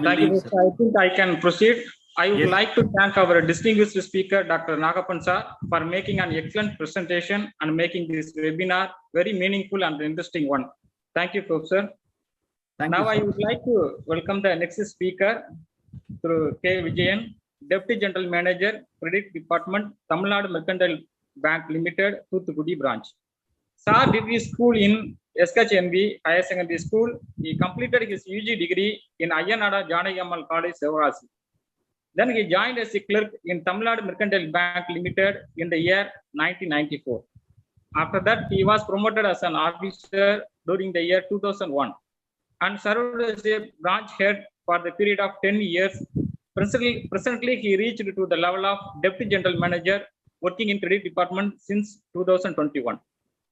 think I can proceed. I would like to thank our distinguished speaker, Dr. Nagapan sir, for making an excellent presentation and making this webinar very meaningful and interesting one. Thank you, Professor. Now I would like to welcome the next speaker through K. Vijayan, Deputy General Manager, Credit Department, Tamil Nadu Mercantile Bank Limited, Thuthukudi branch. Sir did his school in SKHNB Higher Secondary School. He completed his UG degree in Ayanada Janayamal College, Sivagasi. Then he joined as a clerk in Tamil Nadu Mercantile Bank Limited in the year 1994. After that, he was promoted as an officer during the year 2001 and served as a branch head for the period of 10 years Presently, he reached to the level of Deputy General Manager, working in Credit Department since 2021.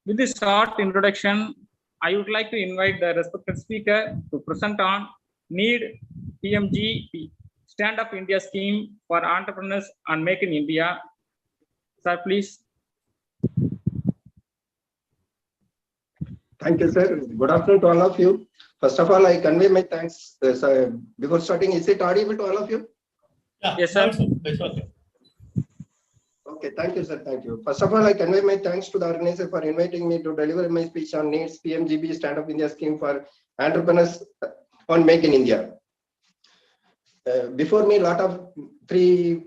With this short introduction, I would like to invite the respected speaker to present on NEED PMGP, Stand Up India Scheme for Entrepreneurs and Make in India. Sir, please. Thank you, sir. Good afternoon to all of you. First of all, I convey my thanks. Before starting, is it audible to all of you? Yes, sir. Okay, thank you, sir. Thank you. First of all, I convey my thanks to the organizer for inviting me to deliver my speech on NEEDS PMGB Stand Up India Scheme for Entrepreneurs on Make in India. Before me, a lot of three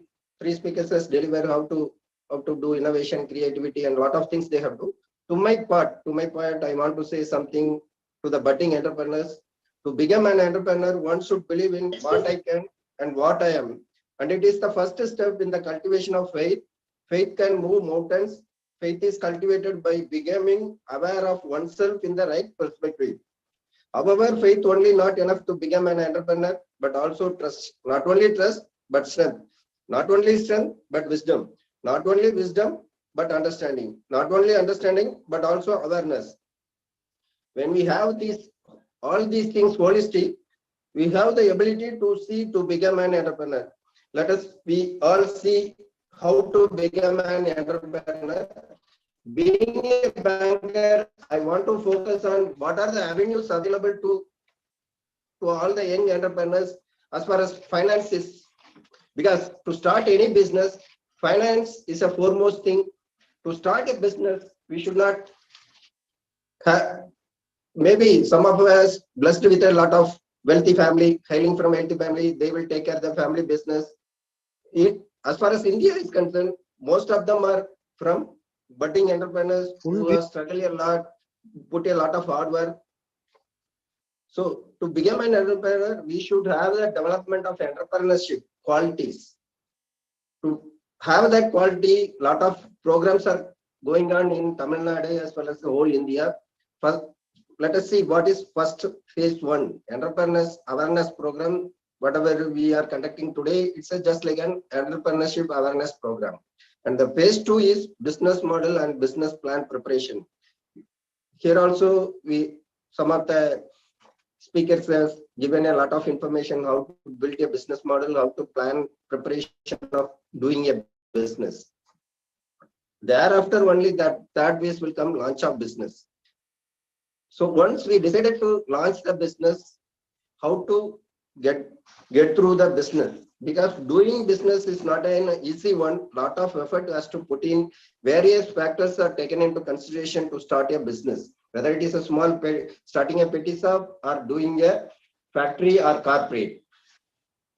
speakers has delivered how to do innovation, creativity, and a lot of things they have to. To my part, I want to say something to the budding entrepreneurs. To become an entrepreneur, one should believe in what I can and what I am. And it is the first step in the cultivation of faith. Faith can move mountains. Faith is cultivated by becoming aware of oneself in the right perspective. However, faith only not enough to become an entrepreneur, but also trust. Not only trust, but strength. Not only strength, but wisdom. Not only wisdom, but understanding. Not only understanding, but also awareness. When we have all these things holistic, we have the ability to become an entrepreneur. Let us all see how to become an entrepreneur. Being a banker, I want to focus on what are the avenues available to all the young entrepreneurs as far as finance is. Because to start any business, finance is a foremost thing. To start a business, we should not have, maybe some of us blessed with a lot of wealthy family, hailing from wealthy family, they will take care of the family business. As far as India is concerned, most of them are from budding entrepreneurs who are struggling a lot, put a lot of hard work. So to become an entrepreneur, we should have the development of entrepreneurship qualities. To have that quality, lot of programs are going on in Tamil Nadu as well as the whole India. First, let us see what is first phase 1, entrepreneurs awareness program. Whatever we are conducting today, it's just like an entrepreneurship awareness program. And the phase 2 is business model and business plan preparation. Here also, some of the speakers have given a lot of information how to build a business model, how to plan preparation of doing a business. Thereafter, only that third phase will come, launch of business. So once we decided to launch the business, how to get through the business, because doing business is not an easy one. Lot of effort has to put in. Various factors are taken into consideration to start a business, whether it is a small starting a petty shop or doing a factory or corporate.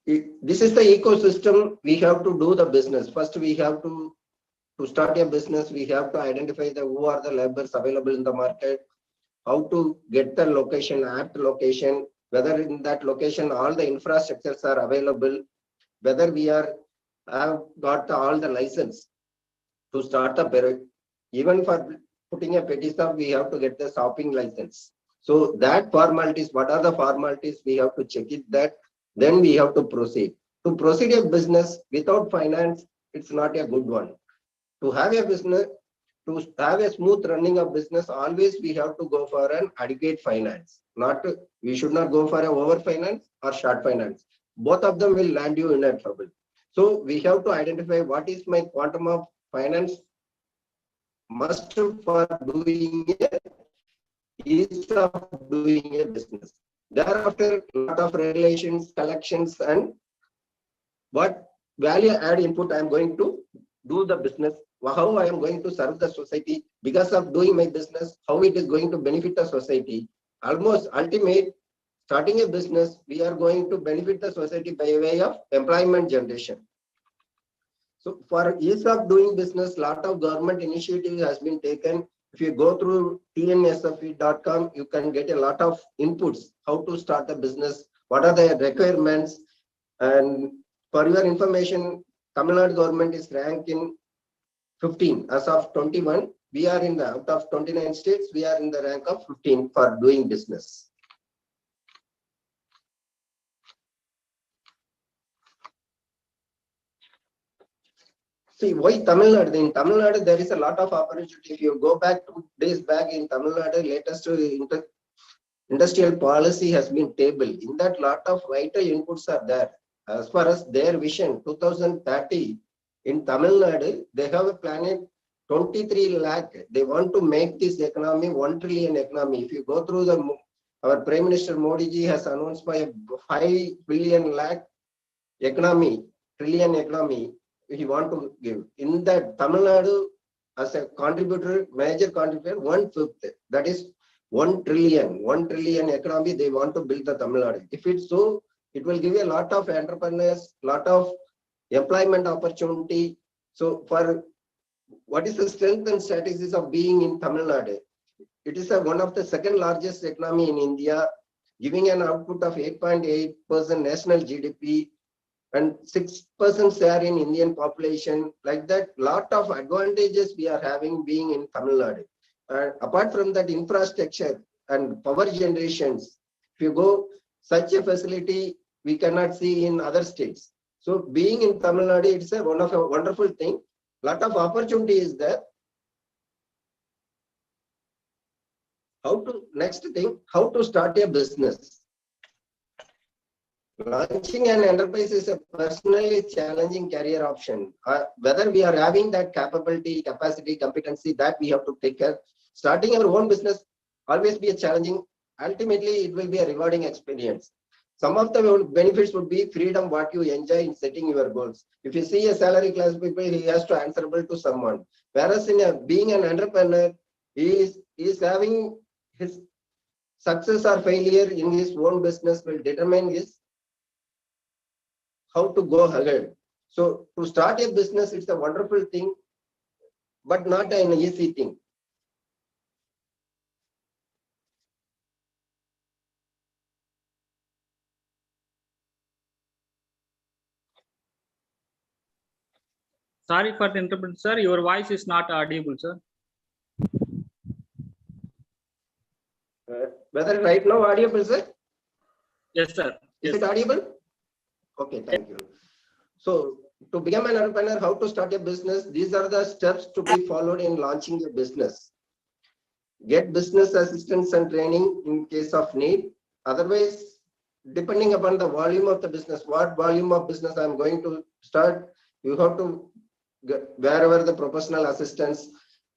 This is the ecosystem we have to do the business. First, we have to start a business, we have to identify who are the laborers available in the market, how to get the location, apt location, whether in that location all the infrastructures are available, whether we have got all the license to start the period. Even for putting a petty shop, we have to get the shopping license. So that formalities, what are the formalities, we have to check it that, then we have to proceed. To proceed a business without finance, it's not a good one. To have a business, to have a smooth running of business, always we have to go for an adequate finance. We should not go for a over finance or short finance. Both of them will land you in a trouble. So we have to identify what is my quantum of finance must for doing a business. Thereafter, a lot of regulations, collections, and what value add input I am going to do the business, how I am going to serve the society because of doing my business, how it is going to benefit the society. Almost ultimate, starting a business, we are going to benefit the society by way of employment generation. So for ease of doing business, lot of government initiative has been taken. If you go through tnsfe.com, you can get a lot of inputs, how to start a business, what are the requirements. And for your information, Tamil Nadu government is ranking 15 as of 21. We are in the out of 29 states, we are in the rank of 15 for doing business. See, why Tamil Nadu? In Tamil Nadu, there is a lot of opportunity. If you go back 2 days back in Tamil Nadu, latest industrial policy has been tabled. In that, lot of vital inputs are there. As far as their vision, 2030, in Tamil Nadu, they have a plan 23 lakh. They want to make this economy 1 trillion economy. If you go through our Prime Minister Modi ji has announced by a 5 billion lakh economy, trillion economy, he want to give. In that, Tamil Nadu as a contributor, major contributor, 1/5. That is 1 trillion economy they want to build the Tamil Nadu. If it's so, it will give a lot of entrepreneurs, lot of employment opportunity. So for what is the strength and strategies of being in Tamil Nadu? It is one of the second largest economy in India, giving an output of 8.8% national GDP and 6% share in Indian population. Like that, lot of advantages we are having being in Tamil Nadu. Apart from that, infrastructure and power generations, if you go, such a facility we cannot see in other states. So being in Tamil Nadu, it's a wonderful thing. Lot of opportunity is there. Next thing, how to start a business. Launching an enterprise is a personally challenging career option. Whether we are having that capability, capacity, competency, that we have to take care. Starting our own business always be a challenging. Ultimately, it will be a rewarding experience. Some of the benefits would be freedom, what you enjoy in setting your goals. If you see a salary class people, he has to answerable to someone. Whereas in being an entrepreneur, he is having his success or failure in his own business will determine his how to go ahead. So to start a business, it's a wonderful thing, but not an easy thing. Sorry for the interruption, sir. Your voice is not audible, sir. Whether right now audible, sir? Yes, sir. Is it audible? Okay, thank you. So to become an entrepreneur, how to start a business? These are the steps to be followed in launching a business. Get business assistance and training in case of need. Otherwise, depending upon the volume of the business, what volume of business I'm going to start, you have to get wherever the professional assistance,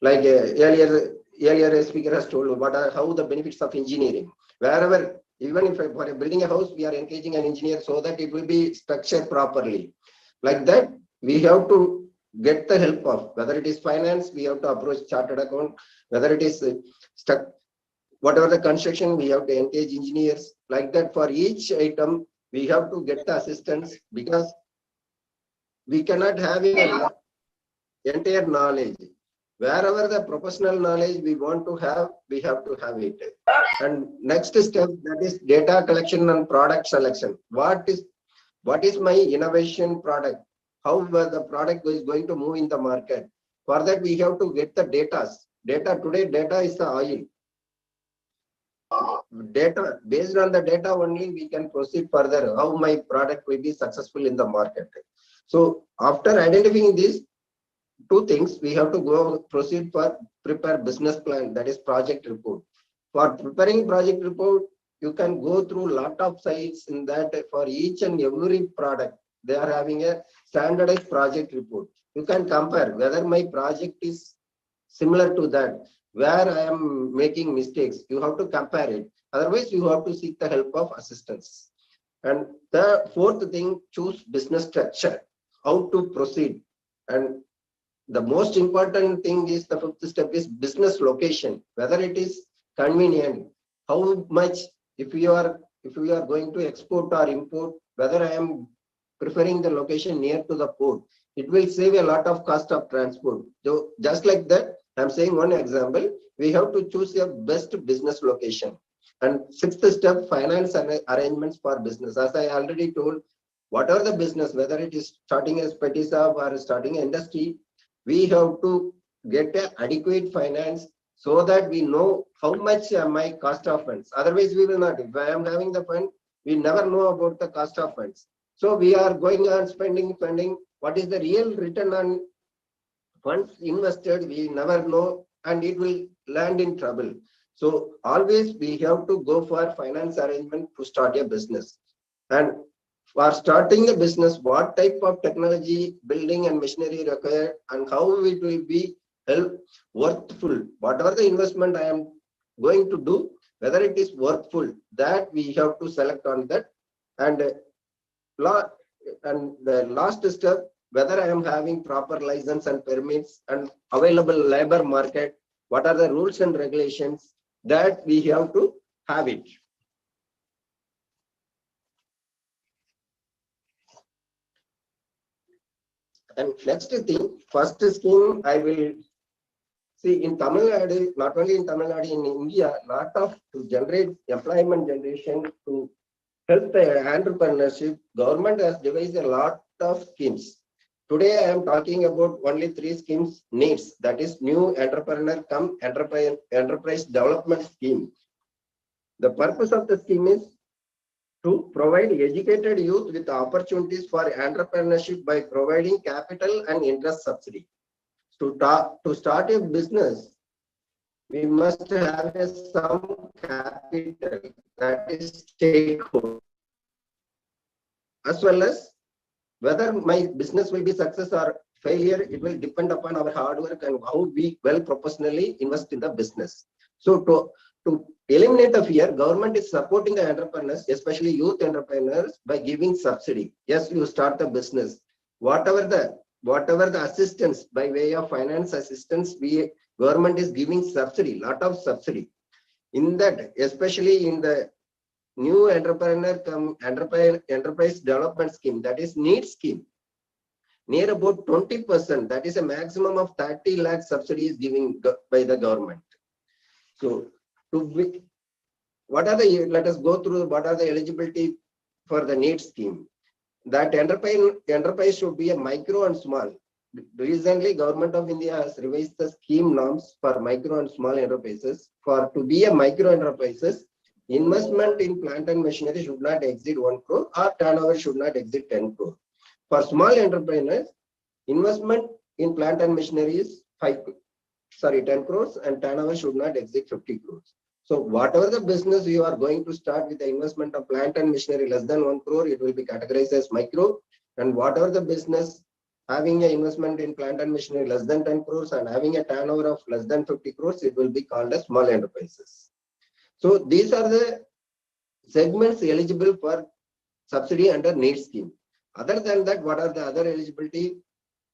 like earlier speaker has told what are how the benefits of engineering. Wherever, even if for building a house, we are engaging an engineer so that it will be structured properly. Like that, we have to get the help of, whether it is finance, we have to approach chartered account, whether it is whatever the construction, we have to engage engineers. Like that, for each item, we have to get the assistance, because we cannot have an entire knowledge. Wherever the professional knowledge we want to have, we have to have it. And next step, that is data collection and product selection. What is my innovation product? How the product is going to move in the market? For that, we have to get the data. Today, data is the oil. Data, based on the data only, we can proceed further. How my product will be successful in the market. So after identifying these two things, we have to proceed for prepare business plan, that is project report. For preparing project report, you can go through lot of sites in that for each and every product. They are having a standardized project report. You can compare whether my project is similar to that, where I am making mistakes. You have to compare it. Otherwise, you have to seek the help of assistance. And the fourth thing, choose business structure, how to proceed. And the most important thing is the fifth step is business location, whether it is convenient, how much, if we are going to export or import, whether I am preferring the location near to the port, it will save a lot of cost of transport. So just like that, I'm saying one example, we have to choose a best business location. And sixth step, finance and arrangements for business. As I already told, whatever the business, whether it is starting as petty shop or starting an industry, we have to get an adequate finance so that we know how much my cost of funds. Otherwise, we will not. If I am having the fund, we never know about the cost of funds. So we are going on spending. What is the real return on Once invested, we never know, and it will land in trouble. So always we have to go for finance arrangement to start a business. And for starting a business, what type of technology, building and machinery required, and how it will be worthful. Whatever the investment I am going to do, whether it is worthful, that we have to select on that. And the last step, whether I am having proper license and permits and available labor market, what are the rules and regulations, that we have to have it. And next thing, first scheme, I will see in Tamil Nadu, not only in Tamil Nadu, in India, lot of to generate employment generation, to help the entrepreneurship, government has devised a lot of schemes. Today, I am talking about only 3 schemes needs, that is new entrepreneur come enterprise development scheme. The purpose of the scheme is to provide educated youth with opportunities for entrepreneurship by providing capital and interest subsidy. To start a business, we must have some capital, that is stakeholder, as well as whether my business will be success or failure, it will depend upon our hard work and how we well professionally invest in the business. So to eliminate a fear, government is supporting the entrepreneurs, especially youth entrepreneurs, by giving subsidy. Yes, you start the business. Whatever the assistance by way of finance assistance, government is giving subsidy, lot of subsidy. In that, especially in the new enterprise development scheme, that is NEET scheme, near about 20%, that is a maximum of 30 lakh subsidy is giving by the government. So let us go through what are the eligibility for the NEET scheme. That enterprise should be a micro and small. Recently, Government of India has revised the scheme norms for micro and small enterprises. To be a micro enterprises, investment in plant and machinery should not exceed 1 crore or turnover should not exceed 10 crore. For small entrepreneurs, investment in plant and machinery is 10 crores and turnover should not exceed 50 crores. So whatever the business you are going to start with the investment of plant and machinery less than 1 crore, it will be categorized as micro. And whatever the business having an investment in plant and machinery less than 10 crores and having a turnover of less than 50 crores, it will be called as small enterprises. So these are the segments eligible for subsidy under NEET scheme. Other than that, what are the other eligibility?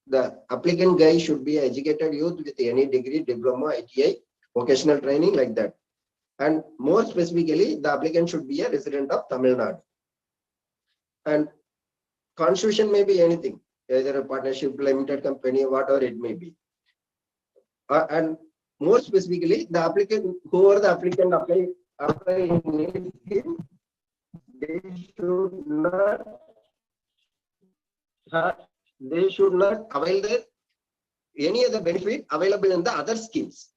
The applicant guy should be an educated youth with any degree, diploma, ITI, vocational training like that. And more specifically, the applicant should be a resident of Tamil Nadu. And constitution may be anything, either a partnership, limited company, whatever it may be. And more specifically, the applicant, whoever the applicant apply in NEET scheme, they should not avail any other benefit available in the other schemes.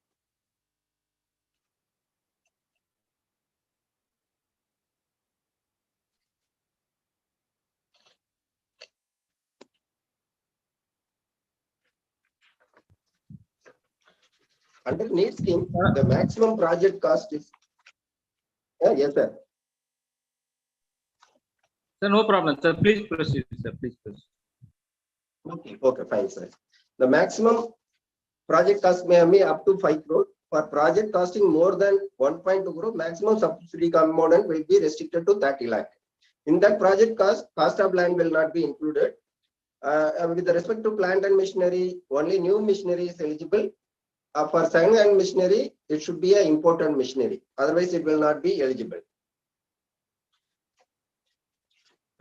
Under NEET scheme, the maximum project cost is. Yes, sir. Sir, no problem, sir. Please proceed, sir. Please proceed. Okay, fine, sir. The maximum project cost may be up to 5 crore. For project costing more than 1.2 crore, maximum subsidy component will be restricted to 30 lakh. In that project cost of land will not be included. With respect to plant and machinery, only new machinery is eligible. For second hand machinery, it should be an imported machinery. Otherwise, it will not be eligible.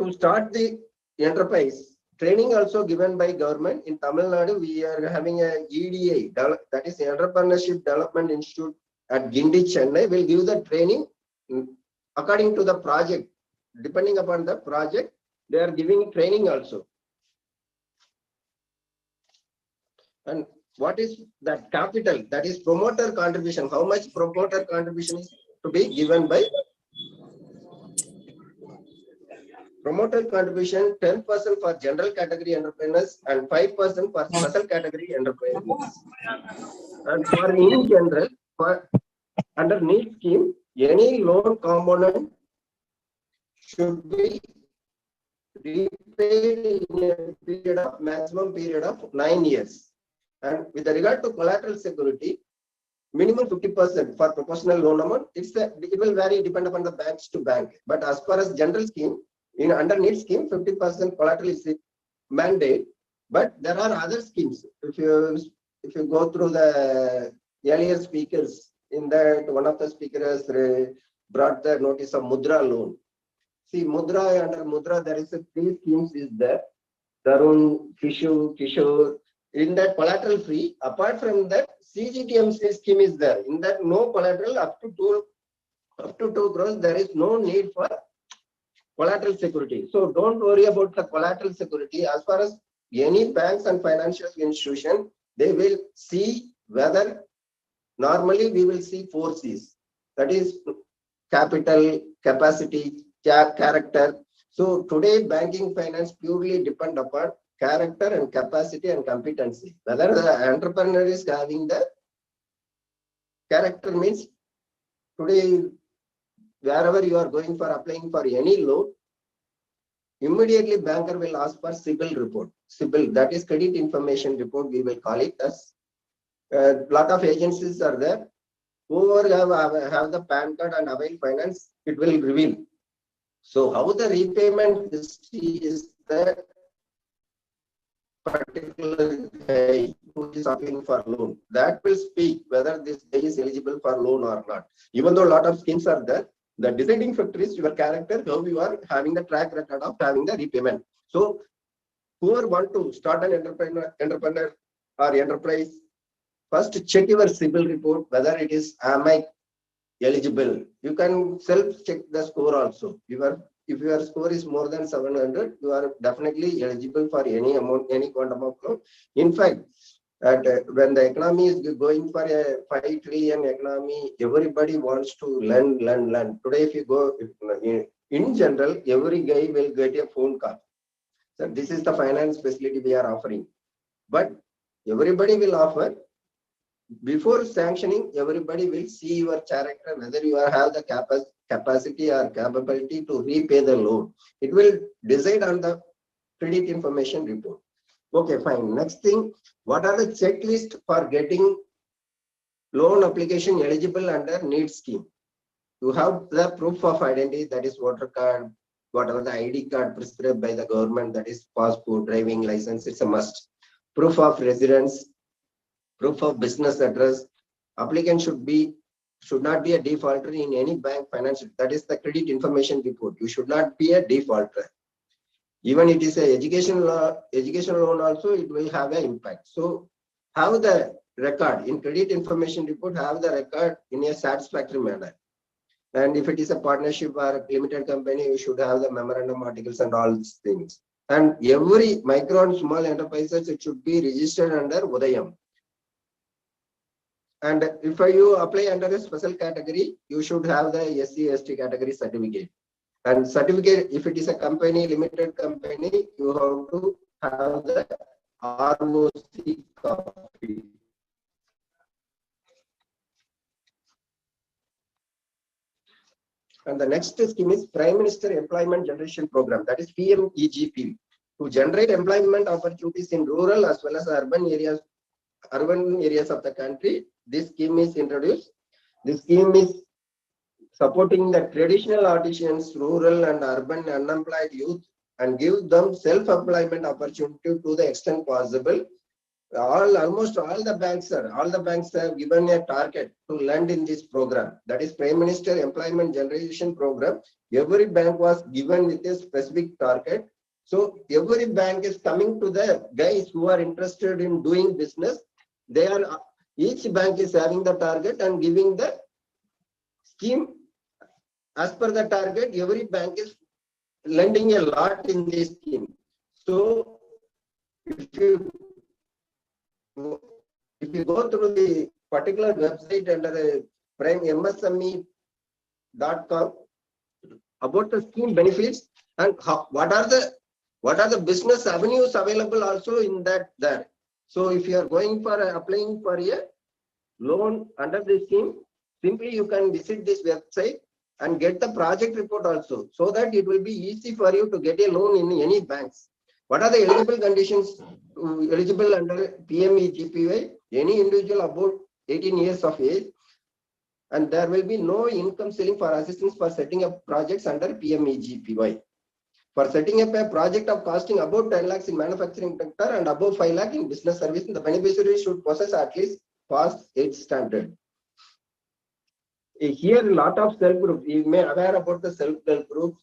To start the enterprise, training also given by government. In Tamil Nadu, we are having a EDI, that is Entrepreneurship Development Institute at Gindi, Chennai, will give the training according to the project. Depending upon the project, they are giving training also. And what is that capital? That is promoter contribution. How much promoter contribution is to be given by Promoter contribution 10% for general category entrepreneurs and 5% for special category entrepreneurs. And for in general, for under NEET scheme, any loan component should be repaid in a period of maximum period of 9 years. And with regard to collateral security, minimum 50% for proportional loan amount. It will vary depend upon the banks to bank. But as far as general scheme, in under NEET scheme, 50% collateral is mandate. But there are other schemes. If you go through the earlier speakers, in that one of the speakers brought the notice of Mudra loan. See, Mudra, under Mudra, there is a 3 schemes is there. Tarun, Kishore. In that collateral free, apart from that, CGTMC scheme is there. In that no collateral up to 2 crores, there is no need for collateral security. So don't worry about the collateral security. As far as any banks and financial institution, they will see whether normally we will see 4 C's. That is capital, capacity, character. So today banking finance purely depend upon character and capacity and competency. Whether the entrepreneur is having the character means today, wherever you are going for applying for any loan, immediately banker will ask for CIBIL report. CIBIL, that is credit information report, we will call it as. Lot of agencies are there. Whoever have the PAN card and avail finance, it will reveal. So how the repayment history is that particular guy who is applying for loan, that will speak whether this guy is eligible for loan or not. Even though a lot of schemes are there, the deciding factor is your character, how you are having the track record of having the repayment. So whoever want to start an entrepreneur or enterprise, first check your CIBIL report, whether it is, am I eligible? You can self-check the score also. If your score is more than 700, you are definitely eligible for any amount, any quantum of loan. In fact, when the economy is going for a 5 trillion economy, everybody wants to lend. Today, if you go, in general, every guy will get a phone call. So this is the finance facility we are offering. But everybody will offer. Before sanctioning, everybody will see your character, whether you have the capacity or capability to repay the loan. It will decide on the credit information report. Okay, fine. Next thing, what are the checklist for getting loan application eligible under NEET scheme? You have the proof of identity, that is voter card, whatever the ID card prescribed by the government, that is passport, driving license, it's a must. Proof of residence, proof of business address. Applicant should not be a defaulter in any bank financial. That is the credit information report. You should not be a defaulter. Even it is a education loan also, it will have an impact. So have the record in credit information report, have the record in a satisfactory manner. And if it is a partnership or a limited company, you should have the memorandum articles and all these things. And every micro and small enterprises, it should be registered under Udayam. And if you apply under a special category, you should have the SC/ST category certificate. And certificate, if it is a company, limited company, you have to have the ROC copy. And the next scheme is Prime Minister Employment Generation Program, that is PMEGP, to generate employment opportunities in rural as well as urban areas of the country. This scheme is introduced. This scheme is supporting the traditional artisans, rural and urban unemployed youth, and give them self-employment opportunity to the extent possible. Almost all the banks have given a target to lend in this program. That is Prime Minister Employment Generation Program. Every bank was given with a specific target. So every bank is coming to the guys who are interested in doing business. Each bank is having the target and giving the scheme as per the target. Every bank is lending a lot in this scheme. So if you go through the particular website under primemsme.com about the scheme benefits, And what are the business avenues available also in that there. So if you are going for applying for a loan under this scheme, simply you can visit this website and get the project report also, so that it will be easy for you to get a loan in any banks. What are the eligible conditions eligible under PMEGPY? Any individual about 18 years of age, and there will be no income ceiling for assistance for setting up projects under PMEGPY. For setting up a project of costing about 10 lakhs in manufacturing sector and above 5 lakh in business service, the beneficiary should possess at least past 8th standard. Here, a lot of self-group, you may aware about the self-help groups.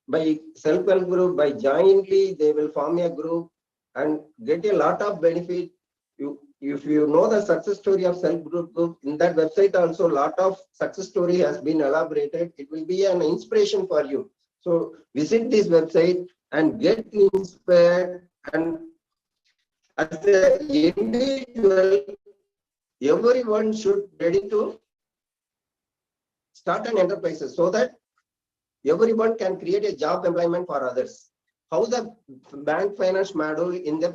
By self-help group, by jointly, they will form a group and get a lot of benefit. If you know the success story of self-group group, in that website also, a lot of success story has been elaborated. It will be an inspiration for you. So visit this website and get inspired, and as an individual, everyone should ready to start an enterprise so that everyone can create a job employment for others. How the bank finance model in the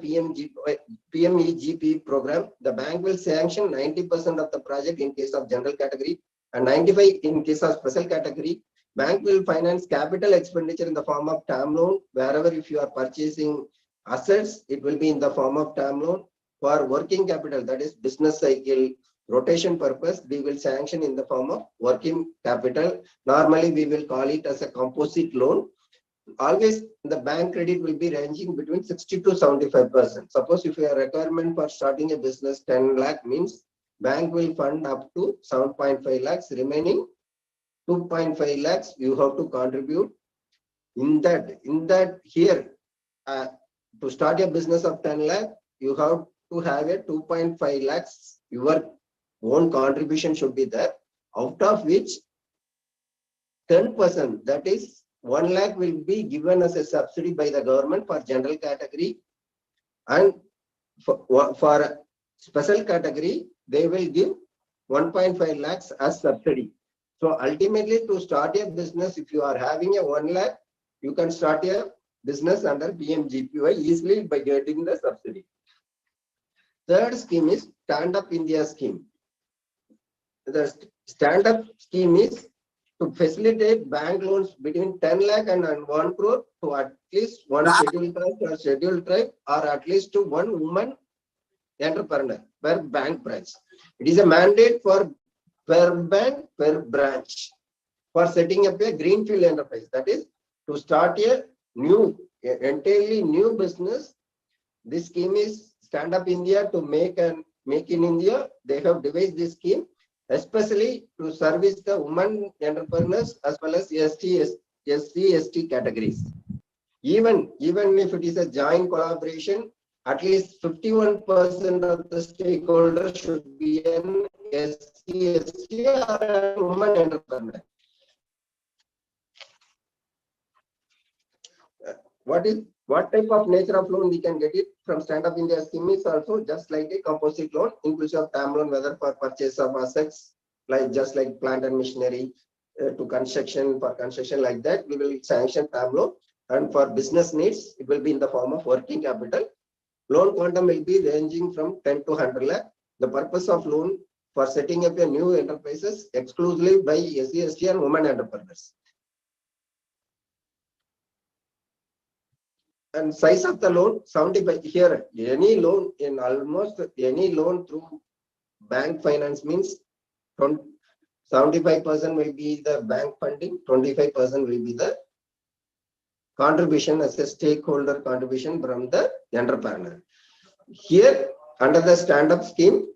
PMEGP program, the bank will sanction 90% of the project in case of general category and 95% in case of special category. Bank will finance capital expenditure in the form of term loan. Wherever if you are purchasing assets, it will be in the form of term loan. For working capital, that is business cycle, rotation purpose, we will sanction in the form of working capital. Normally, we will call it as a composite loan. Always the bank credit will be ranging between 60 to 75%. Suppose if your requirement for starting a business 10 lakh means bank will fund up to 7.5 lakhs, remaining 2.5 lakhs you have to contribute. In that here, to start a business of 10 lakh, you have to have a 2.5 lakhs, your own contribution should be there, out of which 10%, that is 1 lakh will be given as a subsidy by the government for general category, and for special category, they will give 1.5 lakhs as subsidy. So ultimately, to start a business, if you are having a 1 lakh, you can start a business under PMGPY easily by getting the subsidy. Third scheme is Stand Up India scheme. The Stand Up scheme is to facilitate bank loans between 10 lakh and 1 crore to at least one scheduled caste or scheduled tribe, or at least to one woman entrepreneur per bank branch. It is a mandate for per bank, per branch, for setting up a greenfield enterprise. That is to start a entirely new business. This scheme is Stand Up India to make in India. They have devised this scheme especially to service the women entrepreneurs as well as SC/ST categories. Even if it is a joint collaboration, at least 51% of the stakeholders should be an SC/ST or a woman entrepreneur. What type of nature of loan we can get it from Stand Up India scheme is also just like a composite loan, inclusive of term loan, whether for purchase of assets, like just like plant and machinery, to construction, for construction like that, we will sanction term loan. And for business needs, it will be in the form of working capital. Loan quantum will be ranging from 10 to 100 lakh. The purpose of loan for setting up a new enterprises exclusively by SC/ST and women entrepreneurs. And size of the loan, 75 here, any loan in almost any loan through bank finance means 75% will be the bank funding, 25% will be the contribution as a stakeholder contribution from the entrepreneur. Here, under the stand-up scheme,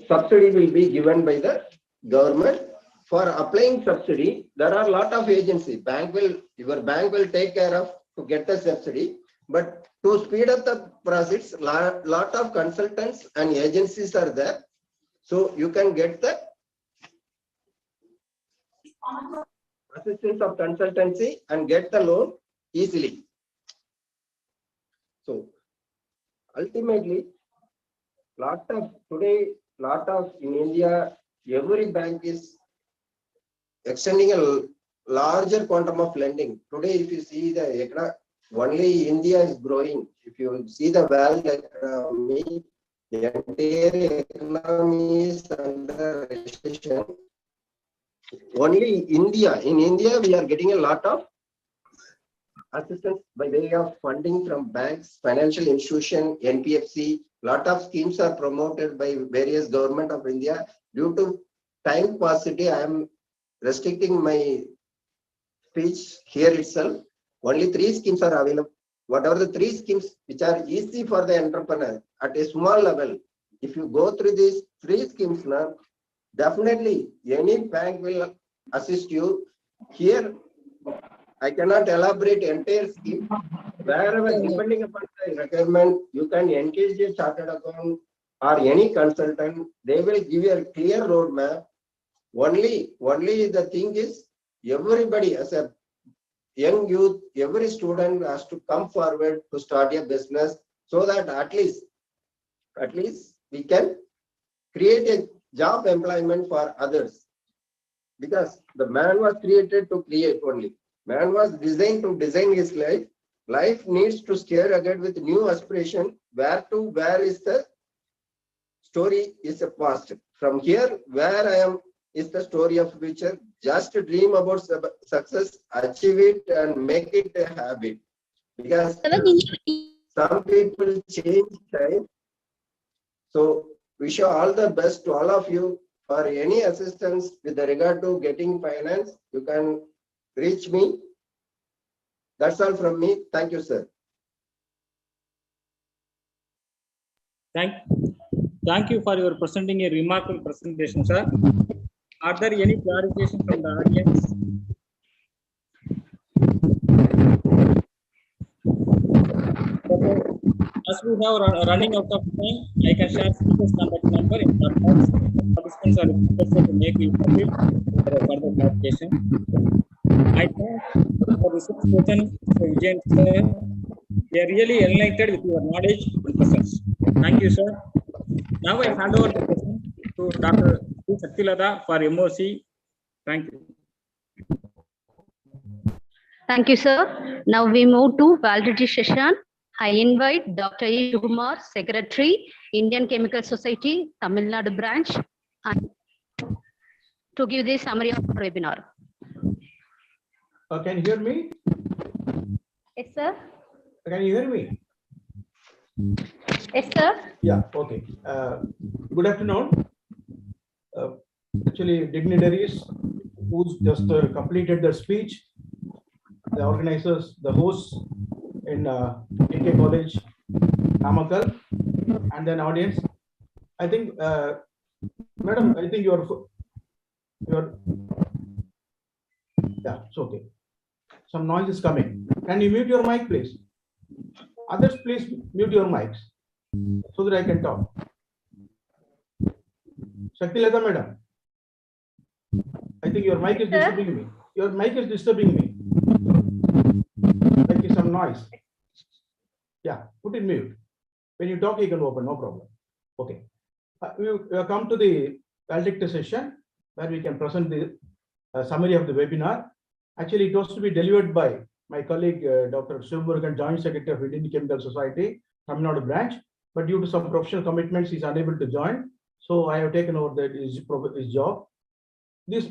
subsidy will be given by the government. For applying subsidy, there are a lot of agencies. Your bank will take care of to get the subsidy, but to speed up the process, lot of consultants and agencies are there, so you can get the assistance of consultancy and get the loan easily. So ultimately, today in India, every bank is extending larger quantum of lending. Today, if you see the only India is growing. If you see the world economy, the entire economy is under recession. Only India. In India, we are getting a lot of assistance by way of funding from banks, financial institution, NPFC. Lot of schemes are promoted by various government of India. Due to time paucity, I am restricting my speech here itself. Only 3 schemes are available. What are the 3 schemes which are easy for the entrepreneur at a small level? If you go through these 3 schemes now, definitely any bank will assist you. Here, I cannot elaborate entire scheme. Wherever, depending upon the requirement, you can engage a chartered accountant or any consultant. They will give you a clear roadmap. Only the thing is, everybody as a young youth, every student has to come forward to start a business so that at least we can create a job employment for others. Because the man was created to create only. Man was designed to design his life. Life needs to stare ahead with new aspiration. Where is the story is a past. From here, where I am is the story of future. Just dream about success, achieve it, and make it a habit. Because some people change time. So wish you all the best to all of you. For any assistance with regard to getting finance, you can reach me. That's all from me. Thank you, sir. Thank you for your presenting a remarkable presentation, sir. Are there any clarifications from the audience? Okay. As we have running out of time, I can share speakers contact number in the box. Participants are requested to make use of it for further clarification. I thank for this question, Mr. Vijay, sir. We are really enlightened with your knowledge and presence. Thank you, sir. Now I hand over the question to Dr. Satilada for MOC. Thank you. Thank you, sir. Now we move to validity session. I invite Dr. E. Kumar, Secretary, Indian Chemical Society, Tamil Nadu branch, to give the summary of the webinar. Can you hear me? Yes, sir. Can you hear me? Yes, sir. Yeah, okay. Good afternoon. Actually, dignitaries who just completed their speech, the organizers, the hosts in KK College, Namakkal, and then audience. I think, madam, I think you're, yeah, it's okay. Some noise is coming. Can you mute your mic, please? Others, please mute your mics so that I can talk. Shaktilata, madam. I think your mic is disturbing me. Your mic is disturbing me. Like some noise. Yeah, put in mute. When you talk, you can open, no problem. Okay. We have come to the valedictory session where we can present the summary of the webinar. Actually, it was to be delivered by my colleague, Dr. Shivmurugan, Joint Secretary of Indian Chemical Society, Tamil Nadu branch, but due to some professional commitments, he is unable to join. So I have taken over his job. This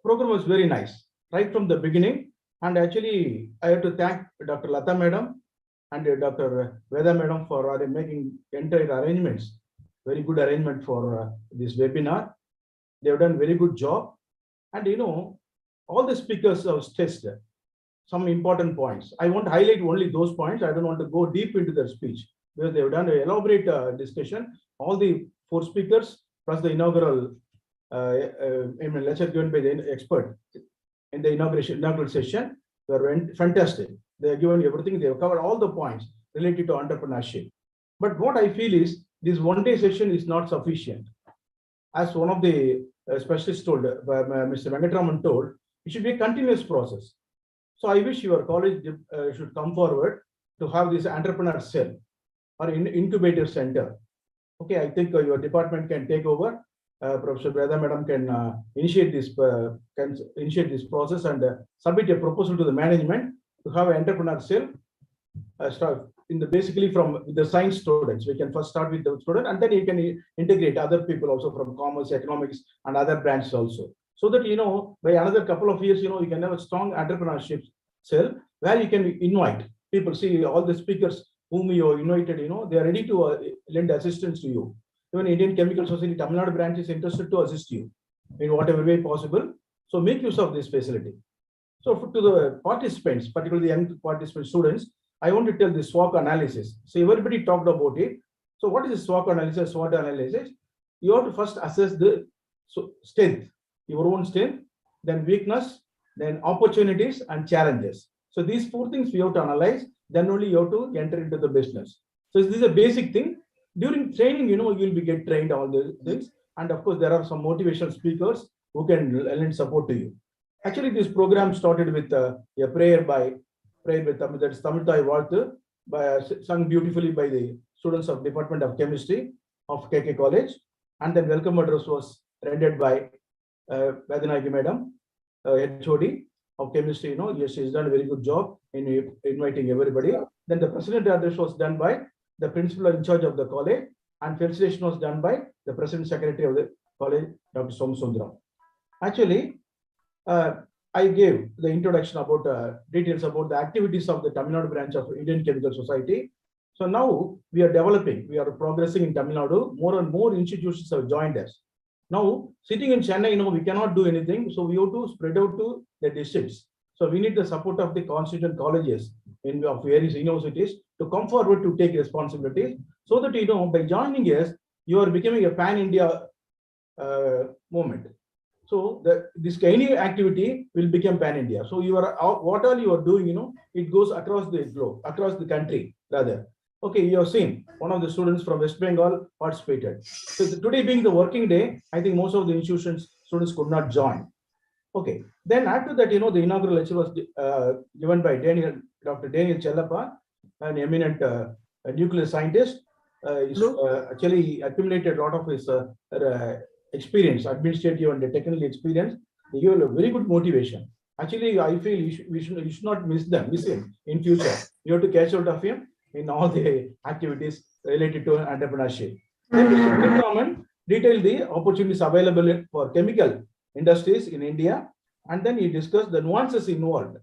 program was very nice, right from the beginning. And actually, I have to thank Dr. Lata madam and Dr. Veda madam for making entire arrangements, very good arrangement for this webinar. They have done very good job. And you know, all the speakers have stressed some important points. I want to highlight only those points. I don't want to go deep into their speech because they have done an elaborate discussion. All the 4 speakers plus the inaugural lecture given by the expert in the inaugural session were fantastic. They have given everything. They have covered all the points related to entrepreneurship. But what I feel is this one-day session is not sufficient. As one of the specialists told, Mr. Venkatraman told, it should be a continuous process. So I wish your college should come forward to have this entrepreneur cell or incubator center. Okay, I think your department can take over Professor Veda Madam can initiate this process and submit a proposal to the management to have an entrepreneur cell start in the basically from the science students. We can first start with the student, and then you can integrate other people also from commerce, economics, and other branches also. So that by another couple of years, you can have a strong entrepreneurship cell where you can invite people. See, all the speakers whom you invited, they are ready to lend assistance to you. Even Indian Chemical Society Tamil Nadu branch is interested to assist you in whatever way possible. So make use of this facility. So to the participants, particularly young participant students, I want to tell the SWOT analysis. So everybody talked about it. So what is the SWOT analysis? SWOT analysis, you have to first assess the strength, your own strength, then weakness, then opportunities and challenges. So these 4 things we have to analyze, then only you have to enter into the business. So this is a basic thing. During training, you will be get trained all the things. And of course, there are some motivational speakers who can lend support to you. Actually, this program started with a prayer with that's Tamil Thai Valthu, sung beautifully by the students of Department of Chemistry of KK College. And then welcome address was rendered by Vedanagi Madam, HOD of Chemistry. Yes, she's done a very good job in inviting everybody. Then the president address was done by the principal in charge of the college, and felicitation was done by the president secretary of the college, Dr. Somsundaram. Actually, I gave the introduction about details about the activities of the Tamil Nadu branch of Indian Chemical Society. So now we are developing, we are progressing in Tamil Nadu. More and more institutions have joined us. Now, sitting in Chennai, we cannot do anything. So we have to spread out to the districts. So we need the support of the constituent colleges of various universities to come forward to take responsibilities, so that by joining us, you are becoming a pan-India movement. So this any activity will become pan-India. So what all you are doing, it goes across the globe, across the country rather. Okay, you have seen one of the students from West Bengal participated. So today being the working day, I think most of the students could not join. Okay, then after that, the inaugural lecture was given by Dr. Daniel Chellappa, an eminent nuclear scientist. He's actually accumulated a lot of his experience, administrative and technical experience. He gave a very good motivation. Actually, I feel you should not miss him in future. You have to catch out of him in all the activities related to entrepreneurship. Then Mr. Raman detailed the opportunities available for chemical industries in India, and then he discussed the nuances involved,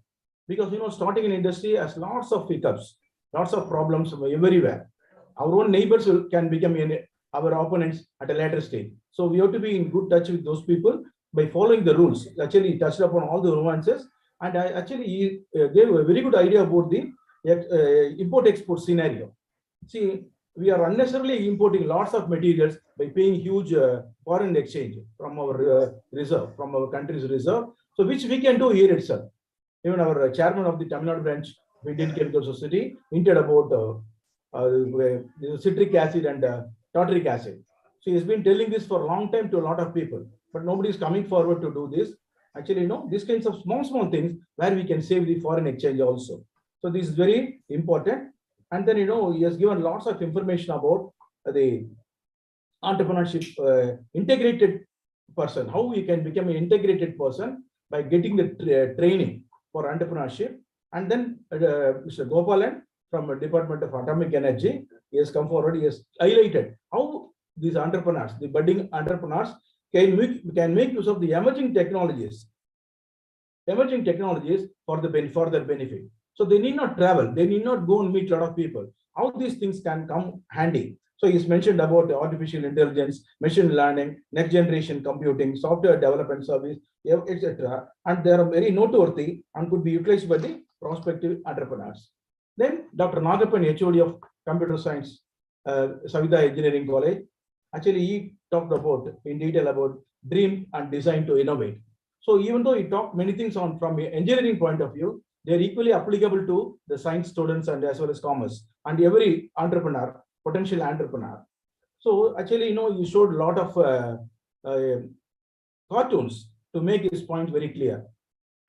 because starting an industry has lots of hiccups, lots of problems everywhere. Our own neighbors can become our opponents at a later stage. So we have to be in good touch with those people by following the rules. Actually, he touched upon all the nuances, and he gave a very good idea about the import-export scenario. See, we are unnecessarily importing lots of materials by paying huge foreign exchange from our reserve, from our country's reserve. So which we can do here itself. Even our chairman of the Tamil Nadu branch of Indian Chemical Society hinted about citric acid and tartaric acid. So he's been telling this for a long time to a lot of people, but nobody is coming forward to do this. Actually, these kinds of small things where we can save the foreign exchange also. So this is very important. And then, he has given lots of information about the entrepreneurship, integrated person, how we can become an integrated person by getting the training for entrepreneurship. And then Mr. Gopalan from the Department of Atomic Energy, he has come forward, he has highlighted how these entrepreneurs, the budding entrepreneurs, can make use of the emerging technologies for their benefit. So they need not travel, they need not go and meet a lot of people. How these things can come handy. So he's mentioned about artificial intelligence, machine learning, next generation computing, software development service, etc. And they are very noteworthy and could be utilized by the prospective entrepreneurs. Then Dr. Nagapan, HOD of Computer Science, Savitha Engineering College, actually he talked about in detail about dream and design to innovate. So even though he talked many things from an engineering point of view, they are equally applicable to the science students and as well as commerce and every entrepreneur, potential entrepreneur. So actually, you showed a lot of cartoons to make his point very clear.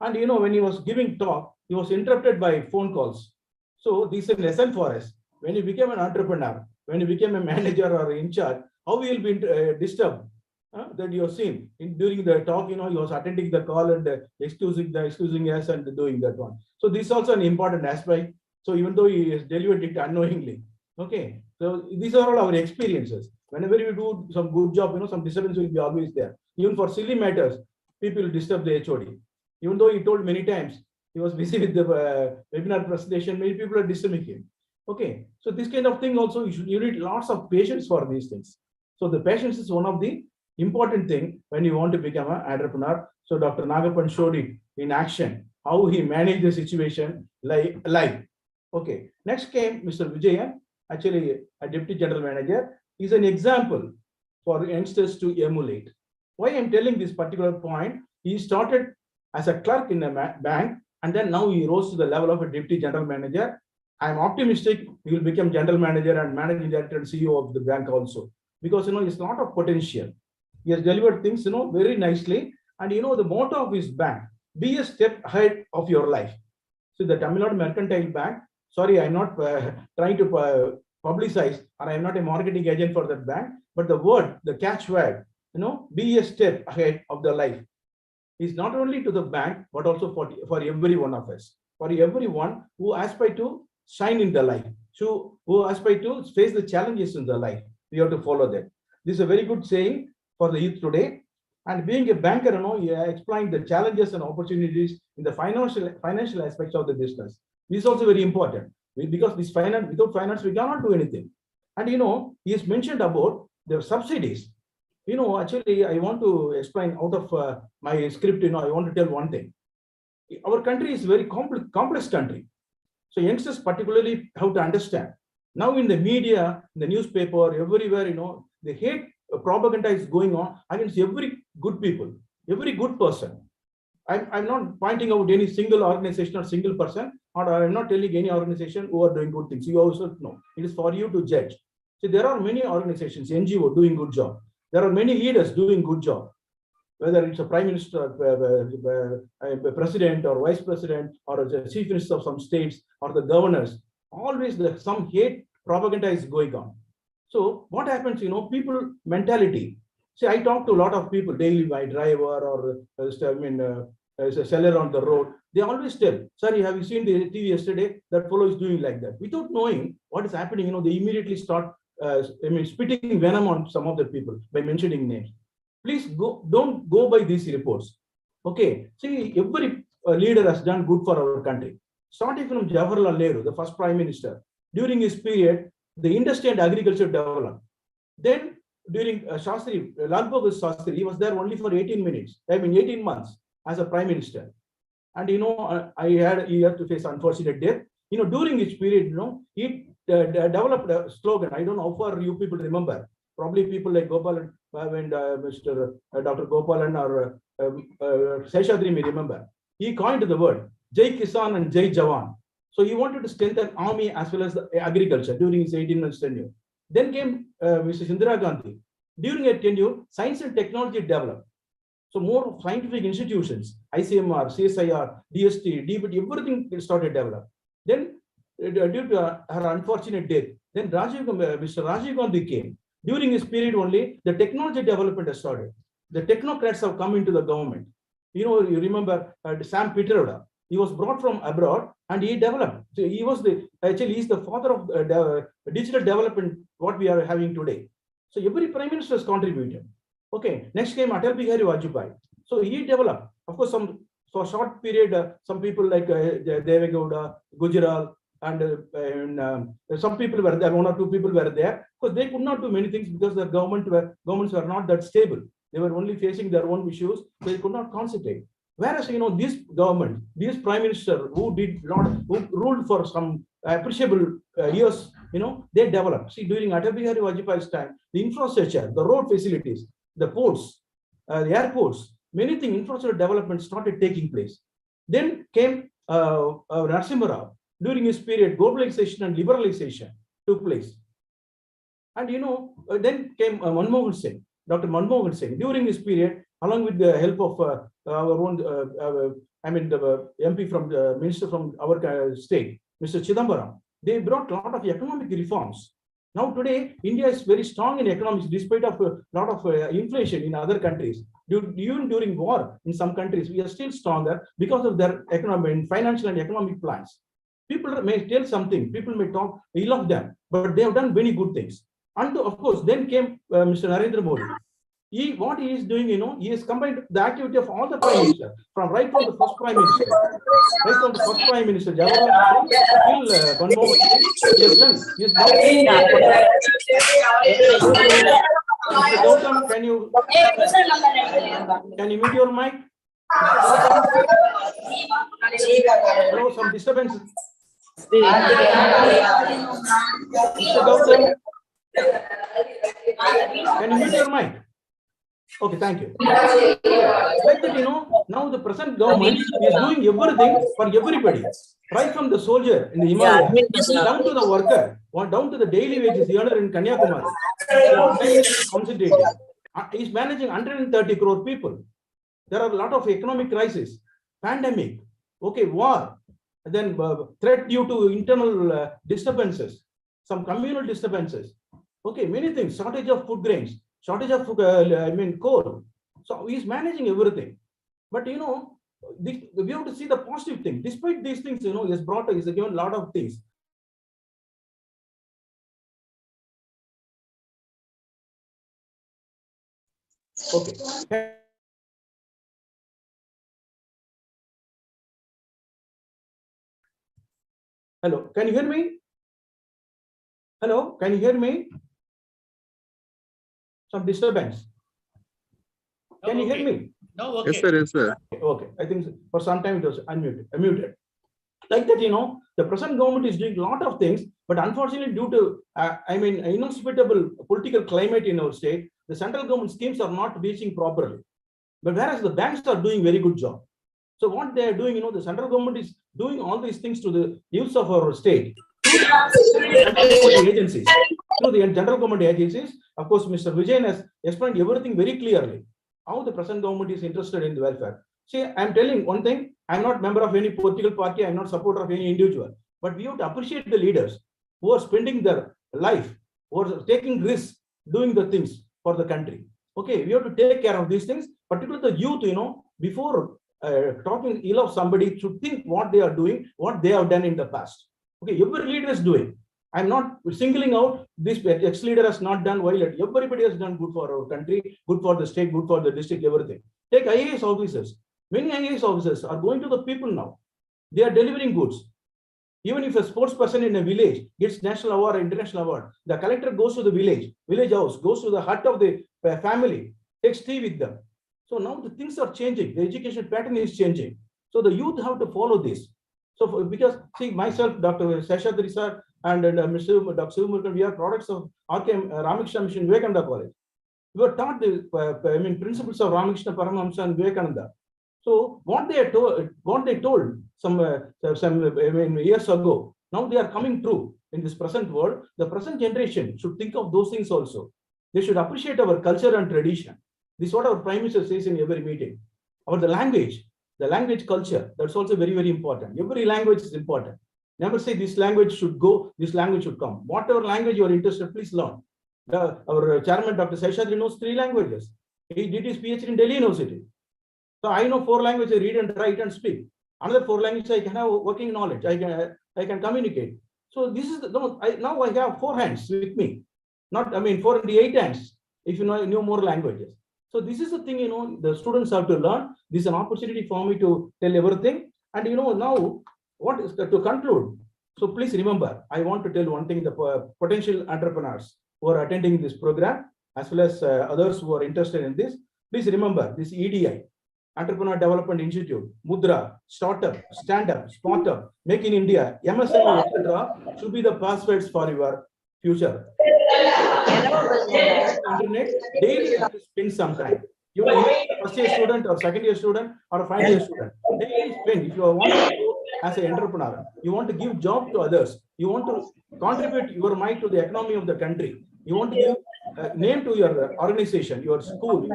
And when he was giving talk, he was interrupted by phone calls. So this is a lesson for us. When you become an entrepreneur, when you become a manager or in charge, how we will be disturbed that you have seen during the talk, he was attending the call and excusing us and doing that one. So this is also an important aspect. So even though he has delivered it unknowingly, okay. So these are all our experiences. Whenever you do some good job, some disturbance will be always there. Even for silly matters, people will disturb the HOD. Even though he told many times he was busy with the webinar presentation, many people are disturbing him. Okay, so this kind of thing also you need lots of patience for these things. So the patience is one of the important thing when you want to become an entrepreneur. So Dr. Nagapan showed it in action, how he managed the situation live. Okay, next came Mr. Vijayan, actually a deputy general manager. Is an example for youngsters to emulate. Why I'm telling this particular point, he started as a clerk in a bank, and then now he rose to the level of a deputy general manager. I'm optimistic he will become general manager and managing director and CEO of the bank also, because it's a lot of potential. He has delivered things very nicely, and the motto of his bank: be a step ahead of your life. So the Tamil Nadu Mercantile Bank. Sorry, I'm not trying to publicize, or I'm not a marketing agent for that bank, but the catchword, be a step ahead of the life, is not only to the bank, but also for every one of us, for everyone who aspire to shine in the life, so who aspire to face the challenges in the life. We have to follow that. This is a very good saying for the youth today. And being a banker, you explain the challenges and opportunities in the financial aspects of the business. This is also very important, because this without finance, we cannot do anything. And he has mentioned about the subsidies. Actually, I want to explain out of my script. I want to tell one thing. Our country is a very complex country. So youngsters particularly have to understand. Now in the media, in the newspaper, everywhere, the hate propaganda is going on against every good people, every good person. I'm not pointing out any single organization or single person, or I'm not telling any organization who are doing good things. You also know it is for you to judge. So there are many organizations, NGO, doing good job. There are many leaders doing good job, whether it's a prime minister, president or vice president, or the chief minister of some states, or the governors. Always some hate propaganda is going on. So what happens, people mentality. See, I talk to a lot of people daily, my driver or as a seller on the road. They always tell, sorry, have you seen the TV yesterday? That fellow is doing like that. Without knowing what is happening, they immediately start spitting venom on some of the people by mentioning names. Please don't go by these reports. Okay, see, every leader has done good for our country. Starting from Jawaharlal Nehru, the first prime minister, during his period, the industry and agriculture developed. Then during Shastri, Lal Bahadur Shastri, he was there only for 18 months as a prime minister. And he had to face unfortunate death. During his period, he developed a slogan. I don't know how far you people remember. Probably people like Gopalan and Mr. Dr. Gopalan or Seshadri may remember. He coined the word Jai Kisan and Jai Jawan. So he wanted to strengthen army as well as the agriculture during his 18 months tenure. Then came Mrs. Indira Gandhi. During her tenure, science and technology developed. So more scientific institutions, ICMR, CSIR, DST, DBT, everything started develop. Then due to her unfortunate death, then Mr. Rajiv Gandhi came. During his period only, the technology development has started. The technocrats have come into the government. You remember Sam Pitroda. He was brought from abroad and he developed. So he's the father of digital development, what we are having today. So every prime minister has contributed. Okay, next came Atal Bihari Vajpayee. So he developed. Of course, for a short period, some people like Deve Gowda, Gujarat, and some people were there, one or two people were there, because they could not do many things because the governments were not that stable. They were only facing their own issues, so they could not concentrate. Whereas, this government, this prime minister who ruled for some appreciable years, they developed. See, during Atal Bihari Vajpayee's time, the infrastructure, the road facilities, the ports, the airports, many things, infrastructure development started taking place. Then came Narasimha Rao. During his period, globalization and liberalization took place. And then came Manmohan Singh, Dr. Manmohan Singh. During his period, along with the help of our own, the MP from the minister from our state, Mr. Chidambaram, they brought a lot of economic reforms. Now today, India is very strong in economics despite of a lot of inflation in other countries. Even during war in some countries, we are still stronger because of their economic, financial and economic plans. People may tell something, people may talk ill of them, but they have done many good things. And of course, then came Mr. Narendra Modi. What he is doing, he has combined the activity of all the prime ministers, from the first prime minister, Jawaharlal Nehru, till Manmohan Singh. He has done. He has now. Mr. Gautam, can you mute your mic? Hello, some disturbance. Mr. Gautam, can you mute your mic? Okay, thank you. Like that, now the present government is doing everything for everybody, right from the soldier in the Himalayas, down to the worker, or down to the daily wages earner in Kanyakumari. He's managing 130 crore people. There are a lot of economic crises, pandemic, okay, war, and then threat due to internal disturbances, some communal disturbances, okay, many things, shortage of food grains, shortage of coal. So he's managing everything. But we have to see the positive thing. Despite these things, he has given a lot of things. Okay. Hello, can you hear me? Hello, can you hear me? Some disturbance. Can you hear me? No, okay. Yes, sir. Yes, sir. Okay, I think for some time it was unmuted. Like that, the present government is doing a lot of things, but unfortunately, due to inhospitable political climate in our state, the central government schemes are not reaching properly. But whereas the banks are doing very good job. So what they are doing, the central government is doing all these things to the use of our state. Agencies, through the general government agencies. Of course, Mr. Vijayan has explained everything very clearly, how the present government is interested in the welfare. See, I'm telling one thing, I'm not member of any political party, I'm not supporter of any individual, but we have to appreciate the leaders who are spending their life, who are taking risks, doing the things for the country. Okay, we have to take care of these things, particularly the youth, before talking ill of somebody, should think what they are doing, what they have done in the past. Okay, every leader is doing. I'm not singling out this ex-leader has not done well. Everybody has done good for our country, good for the state, good for the district, everything. Take IAS officers. Many IAS officers are going to the people now. They are delivering goods. Even if a sports person in a village gets national award or international award, the collector goes to the village house, goes to the hut of the family, takes tea with them. So now the things are changing. The education pattern is changing. So the youth have to follow this. So because see, myself, Dr. Seshadri sir, and Mr. Dr. Sivamurthan, we are products of RKM Ramakrishna Mission Vivekananda College. We were taught the principles of Ramakrishna Paramahamsa and Vivekananda. So what they told some years ago, now they are coming true in this present world. The present generation should think of those things also. They should appreciate our culture and tradition. This is what our Prime Minister says in every meeting. About the language culture, that's also very, very important. Every language is important. Never say this language should go, this language should come. Whatever language you are interested, please learn. Our chairman, Dr. Seshadri, knows 3 languages. He did his PhD in Delhi University. So I know 4 languages, read and write and speak. Another 4 languages I can have working knowledge. I can communicate. So this is now I have 4 hands with me. Not 4 and 8 hands. If you know more languages. So this is the thing, the students have to learn. This is an opportunity for me to tell everything. And now what is to conclude? So please remember, I want to tell one thing: the potential entrepreneurs who are attending this program, as well as others who are interested in this, please remember this EDI, Entrepreneur Development Institute, Mudra, Startup, Stand Up, Smart Up, Make in India, MSME, etc., should be the passwords for your future. Internet daily you have to spend some time. You are a first year student or second year student or a final year student. Daily spend. If you want to go as an entrepreneur, you want to give job to others, you want to contribute your mind to the economy of the country, you want to give name to your organization, your school,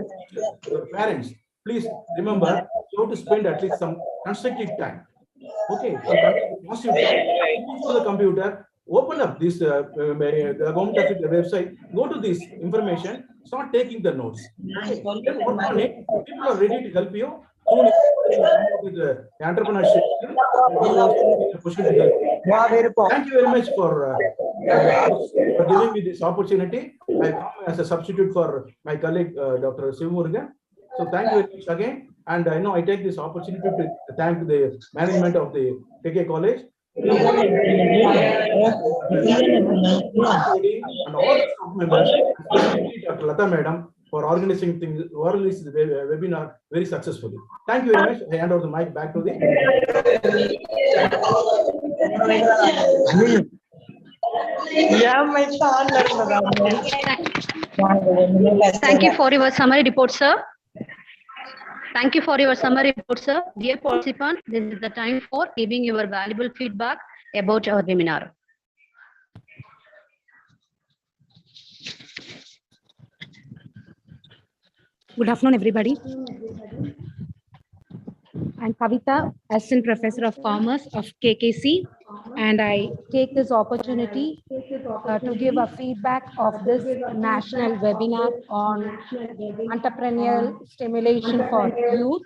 your parents. Please remember, you have to spend at least some constructive time. Okay, positive time. For the computer, open up this the government official website, go to this information, start taking the notes. Okay, then work on it. People are ready to help you. Soon you will come out with the entrepreneurship. We also be pushing to help. Thank you very much for giving me this opportunity. I come as a substitute for my colleague Dr. Sivamurgan. So thank you very much again. And I know I take this opportunity to thank the management of the KK College. And all the staff members, especially Dr. Lata Madam, for organizing things, this webinar very successfully. Thank you very much. I hand over the mic back to the. Thank you for your summary report, sir. Thank you for your summary report, sir. Dear participants, this is the time for giving your valuable feedback about our webinar. Good afternoon, everybody. I'm Kavita, Assistant Professor of Commerce of KKC, and I take this opportunity to give a feedback of this national webinar on entrepreneurial stimulation for youth.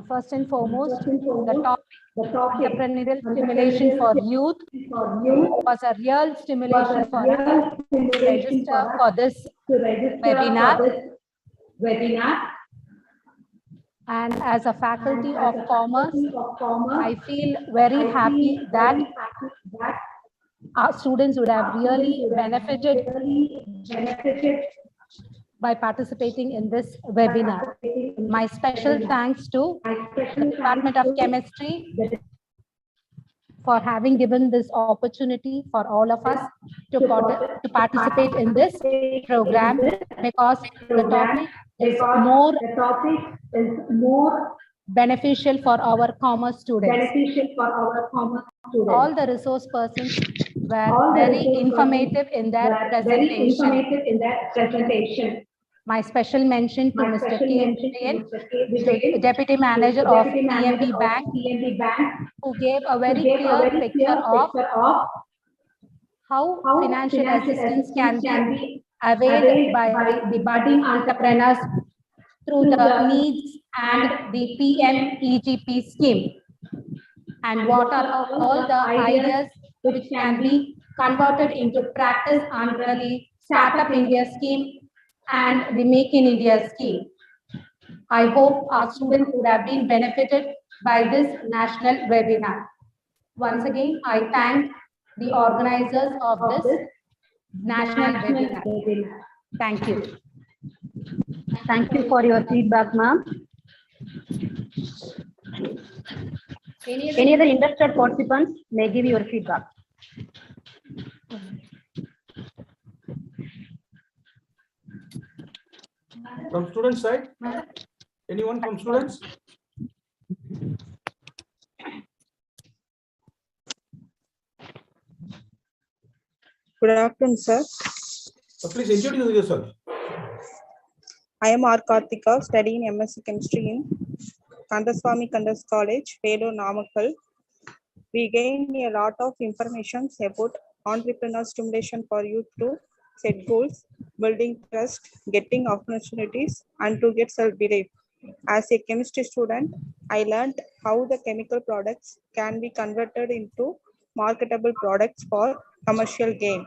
First and foremost, the topic entrepreneurial stimulation for youth was a real stimulation for us to register for this webinar. And as a faculty of commerce, I feel very happy that our students would have really benefited by participating in this webinar. My special thanks to the Department of Chemistry for having given this opportunity for all of us to participate in this program, because the topic is more beneficial for our commerce students. All the resource persons were very informative in their presentation. My special mention to Mr. K. Deputy Manager of PNB Bank, who gave a very clear picture of how financial assistance can be availed by the budding entrepreneurs through the needs and the PMEGP scheme, and what are all the ideas which can be converted into practice under the Startup India scheme and the Make in India scheme. I hope our students would have been benefited by this national webinar. Once again, I thank the organizers of this national webinar. Thank you. Thank you for your feedback, ma'am. Any other interested participants may give your feedback. From students side, anyone from students? Good afternoon, sir. Please introduce yourself. I am R. Karthika, studying MSc Chemistry in Kandaswamy College, Vellore, Namakkal. We gain a lot of information about entrepreneur stimulation for youth to set goals, building trust, getting opportunities, and to get self-belief. As a chemistry student, I learned how the chemical products can be converted into marketable products for commercial gain.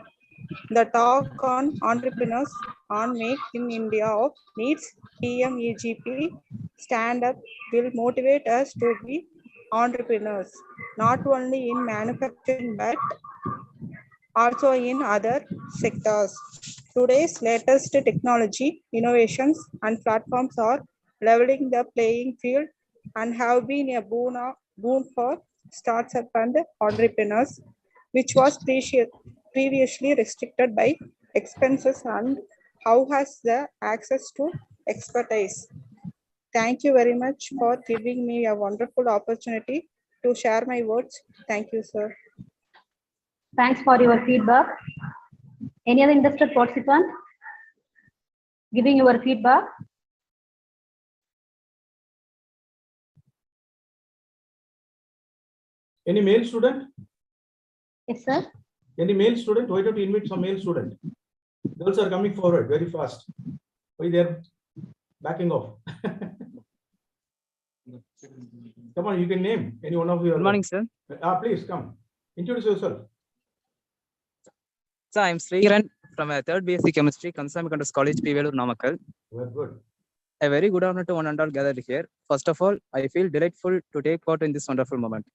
The talk on entrepreneurs on Make in India of needs PMEGP stand up will motivate us to be entrepreneurs, not only in manufacturing but also in other sectors. Today's latest technology, innovations, and platforms are leveling the playing field and have been a boon for startups and entrepreneurs, which was previously restricted by expenses, and how has the access to expertise. Thank you very much for giving me a wonderful opportunity to share my words. Thank you, sir. Thanks for your feedback. Any other interested participant giving your feedback? Any male student? Yes, sir. Any male student? Why don't you invite some male student? Girls are coming forward very fast. Why they are backing off? Come on, you can name any one of your. Good morning, sir. Please come. Introduce yourself. So I'm Sriran from a third BSc Chemistry, Kansami College, Pivelur, Namakkal. Well, good. A very good honor to one and all gathered here. First of all, I feel delightful to take part in this wonderful moment.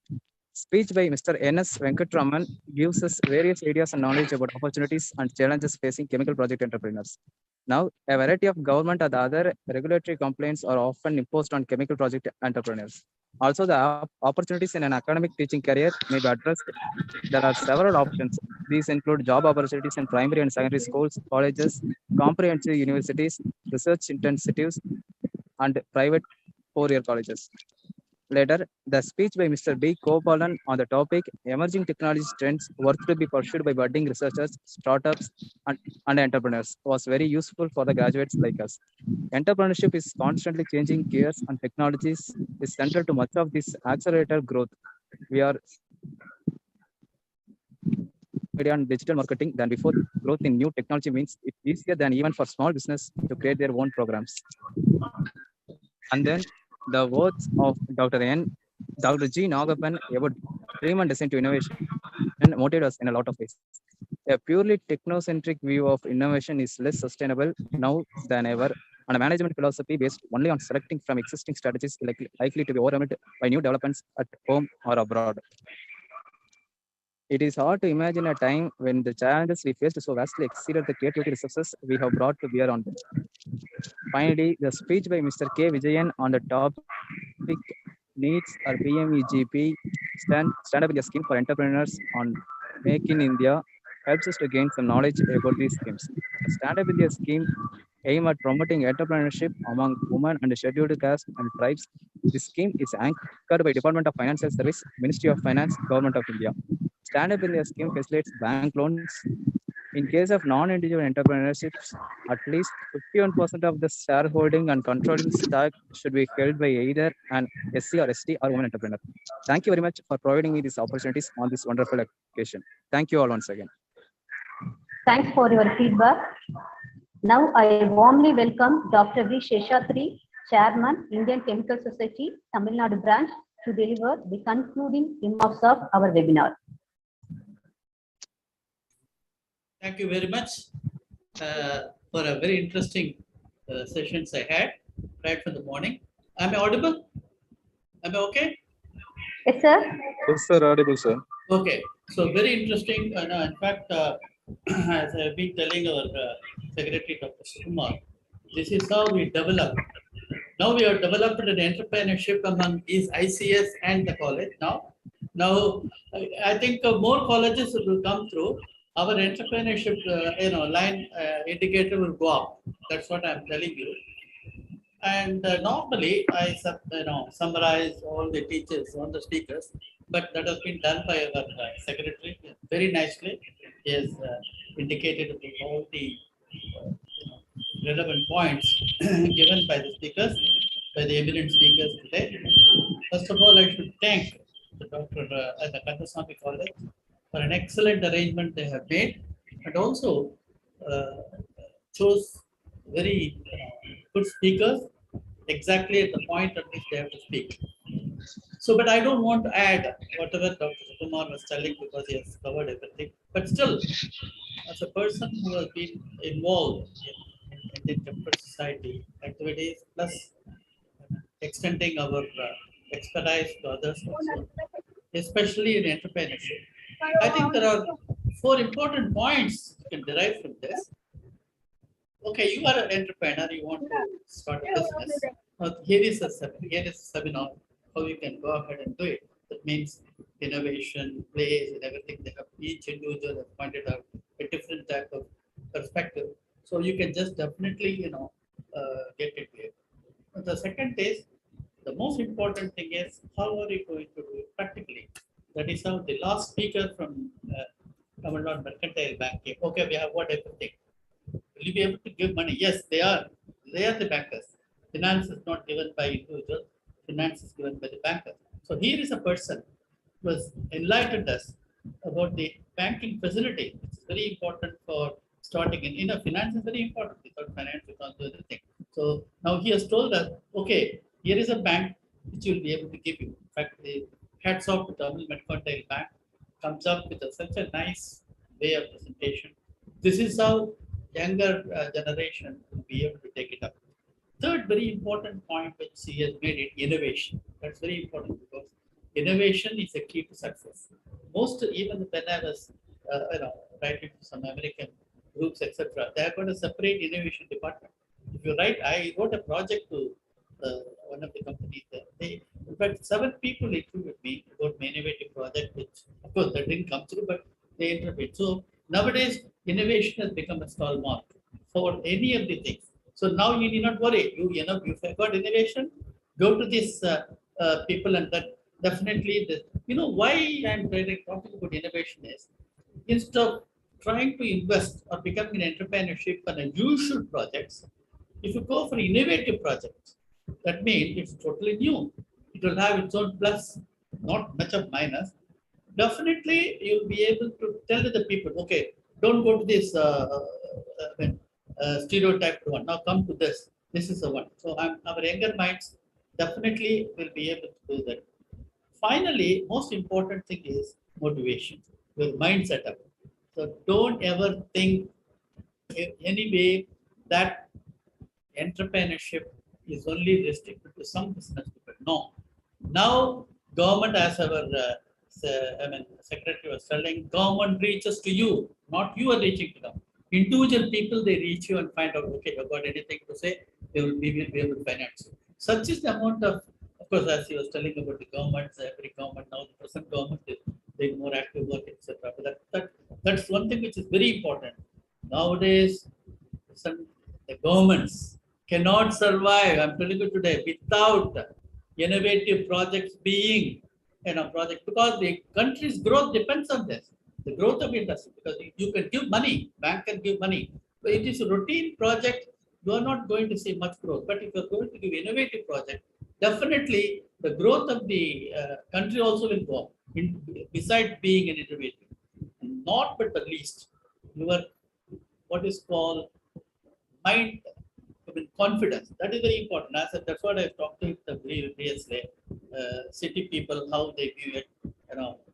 Speech by Mr. N.S. Venkatraman gives us various ideas and knowledge about opportunities and challenges facing chemical project entrepreneurs. Now, a variety of government and other regulatory complaints are often imposed on chemical project entrepreneurs. Also, the opportunities in an academic teaching career may be addressed. There are several options. These include job opportunities in primary and secondary schools, colleges, comprehensive universities, research intensives, and private four-year colleges. Later, the speech by Mr. B. Kopalan on the topic Emerging Technologies Trends Worth to be Pursued by Budding Researchers, Startups, and Entrepreneurs was very useful for the graduates like us. Entrepreneurship is constantly changing gears, and technologies is central to much of this accelerated growth. We are media and digital marketing than before. Growth in new technology means it's easier than even for small business to create their own programs. And then the words of Dr. G. Nagapan about dream and design to innovation motivated us in a lot of ways. A purely technocentric view of innovation is less sustainable now than ever, and a management philosophy based only on selecting from existing strategies is likely to be overwhelmed by new developments at home or abroad. It is hard to imagine a time when the challenges we faced so vastly exceeded the creativity resources we have brought to bear on them. Finally, the speech by Mr. K. Vijayan on the topic needs our PMEGP stand up India scheme for entrepreneurs on Make in India helps us to gain some knowledge about these schemes. The Stand Up India scheme aim at promoting entrepreneurship among women and scheduled castes and tribes. This scheme is anchored by Department of Financial Service, Ministry of Finance, Government of India. Stand Up India scheme facilitates bank loans. In case of non-individual entrepreneurships, at least 51% of the shareholding and controlling stock should be held by either an SC or ST or woman entrepreneur. Thank you very much for providing me these opportunities on this wonderful occasion. Thank you all once again. Thanks for your feedback. Now I warmly welcome Dr. V. Sheshatri, Chairman, Indian Chemical Society, Tamil Nadu branch, to deliver the concluding remarks of our webinar. Thank you very much for a very interesting sessions I had right from the morning. Am I audible? Am I okay? Yes, sir. Yes, sir. Audible, sir. Okay. So very interesting. In fact, as I've been telling our Secretary, Dr. Sukumar, this is how we develop. Now we have developed an entrepreneurship among these ICS and the college. Now I think more colleges will come through. Our entrepreneurship, line indicator will go up. That's what I'm telling you. And normally I summarize all the teachers, all the speakers, but that has been done by our secretary very nicely. He has indicated all the relevant points given by the speakers, by the eminent speakers today. First of all, I should thank the Dr. At the Kandasamy College for an excellent arrangement they have made, and also chose very good speakers exactly at the point at which they have to speak. So, but I don't want to add whatever Dr. Sukumar was telling because he has covered everything. But still, as a person who has been involved in Indian Chemical Society activities, plus extending our expertise to others also, especially in entrepreneurship, I think there are 4 important points you can derive from this. Okay, you are an entrepreneur, you want to start a business. Here is a seminar, how you can go ahead and do it. That means innovation, place, and everything. They have each individual has pointed out a different type of perspective. So you can just definitely, get it here. The second is, the most important thing is, how are you going to do it practically? That is how the last speaker from Tamil Nadu Mercantile Bank came. Okay, we have got everything. Will you be able to give money? Yes, they are. They are the bankers. Finance is not given by individuals. Finance is given by the bankers. So here is a person was enlightened us about the banking facility. It's very important for starting in finance is very important. Without finance, you can't do anything. So now he has told us, okay, here is a bank which will be able to give you. In fact, the hats off to Tamil Mercantile Bank comes up with such a nice way of presentation. This is how younger generation will be able to take it up. Third very important point which he has made it innovation. That's very important because innovation is a key to success. Most even when I was writing to some American groups etc., they have got a separate innovation department. If you write, I wrote a project to one of the companies there. They, in fact, 7 people interviewed me about my innovative project, which of course that didn't come through, but they interviewed. So nowadays innovation has become a stalwart for any of the things. So now you need not worry. You know, if you've got innovation, go to these people, and that definitely the, you know why I'm talking about innovation is instead of trying to invest or becoming an entrepreneurship on a usual projects, if you go for innovative projects, that means it's totally new. It will have its own plus, not much of minus. Definitely, you'll be able to tell to the people, okay, don't go to this stereotyped one. Now come to this. This is the one. So our younger minds definitely will be able to do that. Finally, most important thing is motivation, your mind setup. So don't ever think in any way that entrepreneurship is only restricted to some business people. No. Now, government, as our secretary was telling, government reaches to you, not you are reaching to them. Individual people, they reach you and find out, okay, you've got anything to say, they will be able to finance you. Such is the amount of course, as he was telling about the governments, every government now, the present government is doing more active work, etc. But that's one thing which is very important. Nowadays, the governments cannot survive, I'm telling you today, without innovative projects being project, because the country's growth depends on this, the growth of industry, because you can give money, bank can give money, but it is a routine project, you are not going to see much growth. But if you are going to give innovative project, definitely the growth of the country also will go up, besides being an innovative. Not but the least, your what is called mind, confidence. That is very important. That's what I talked to the previously. City people, how they view it.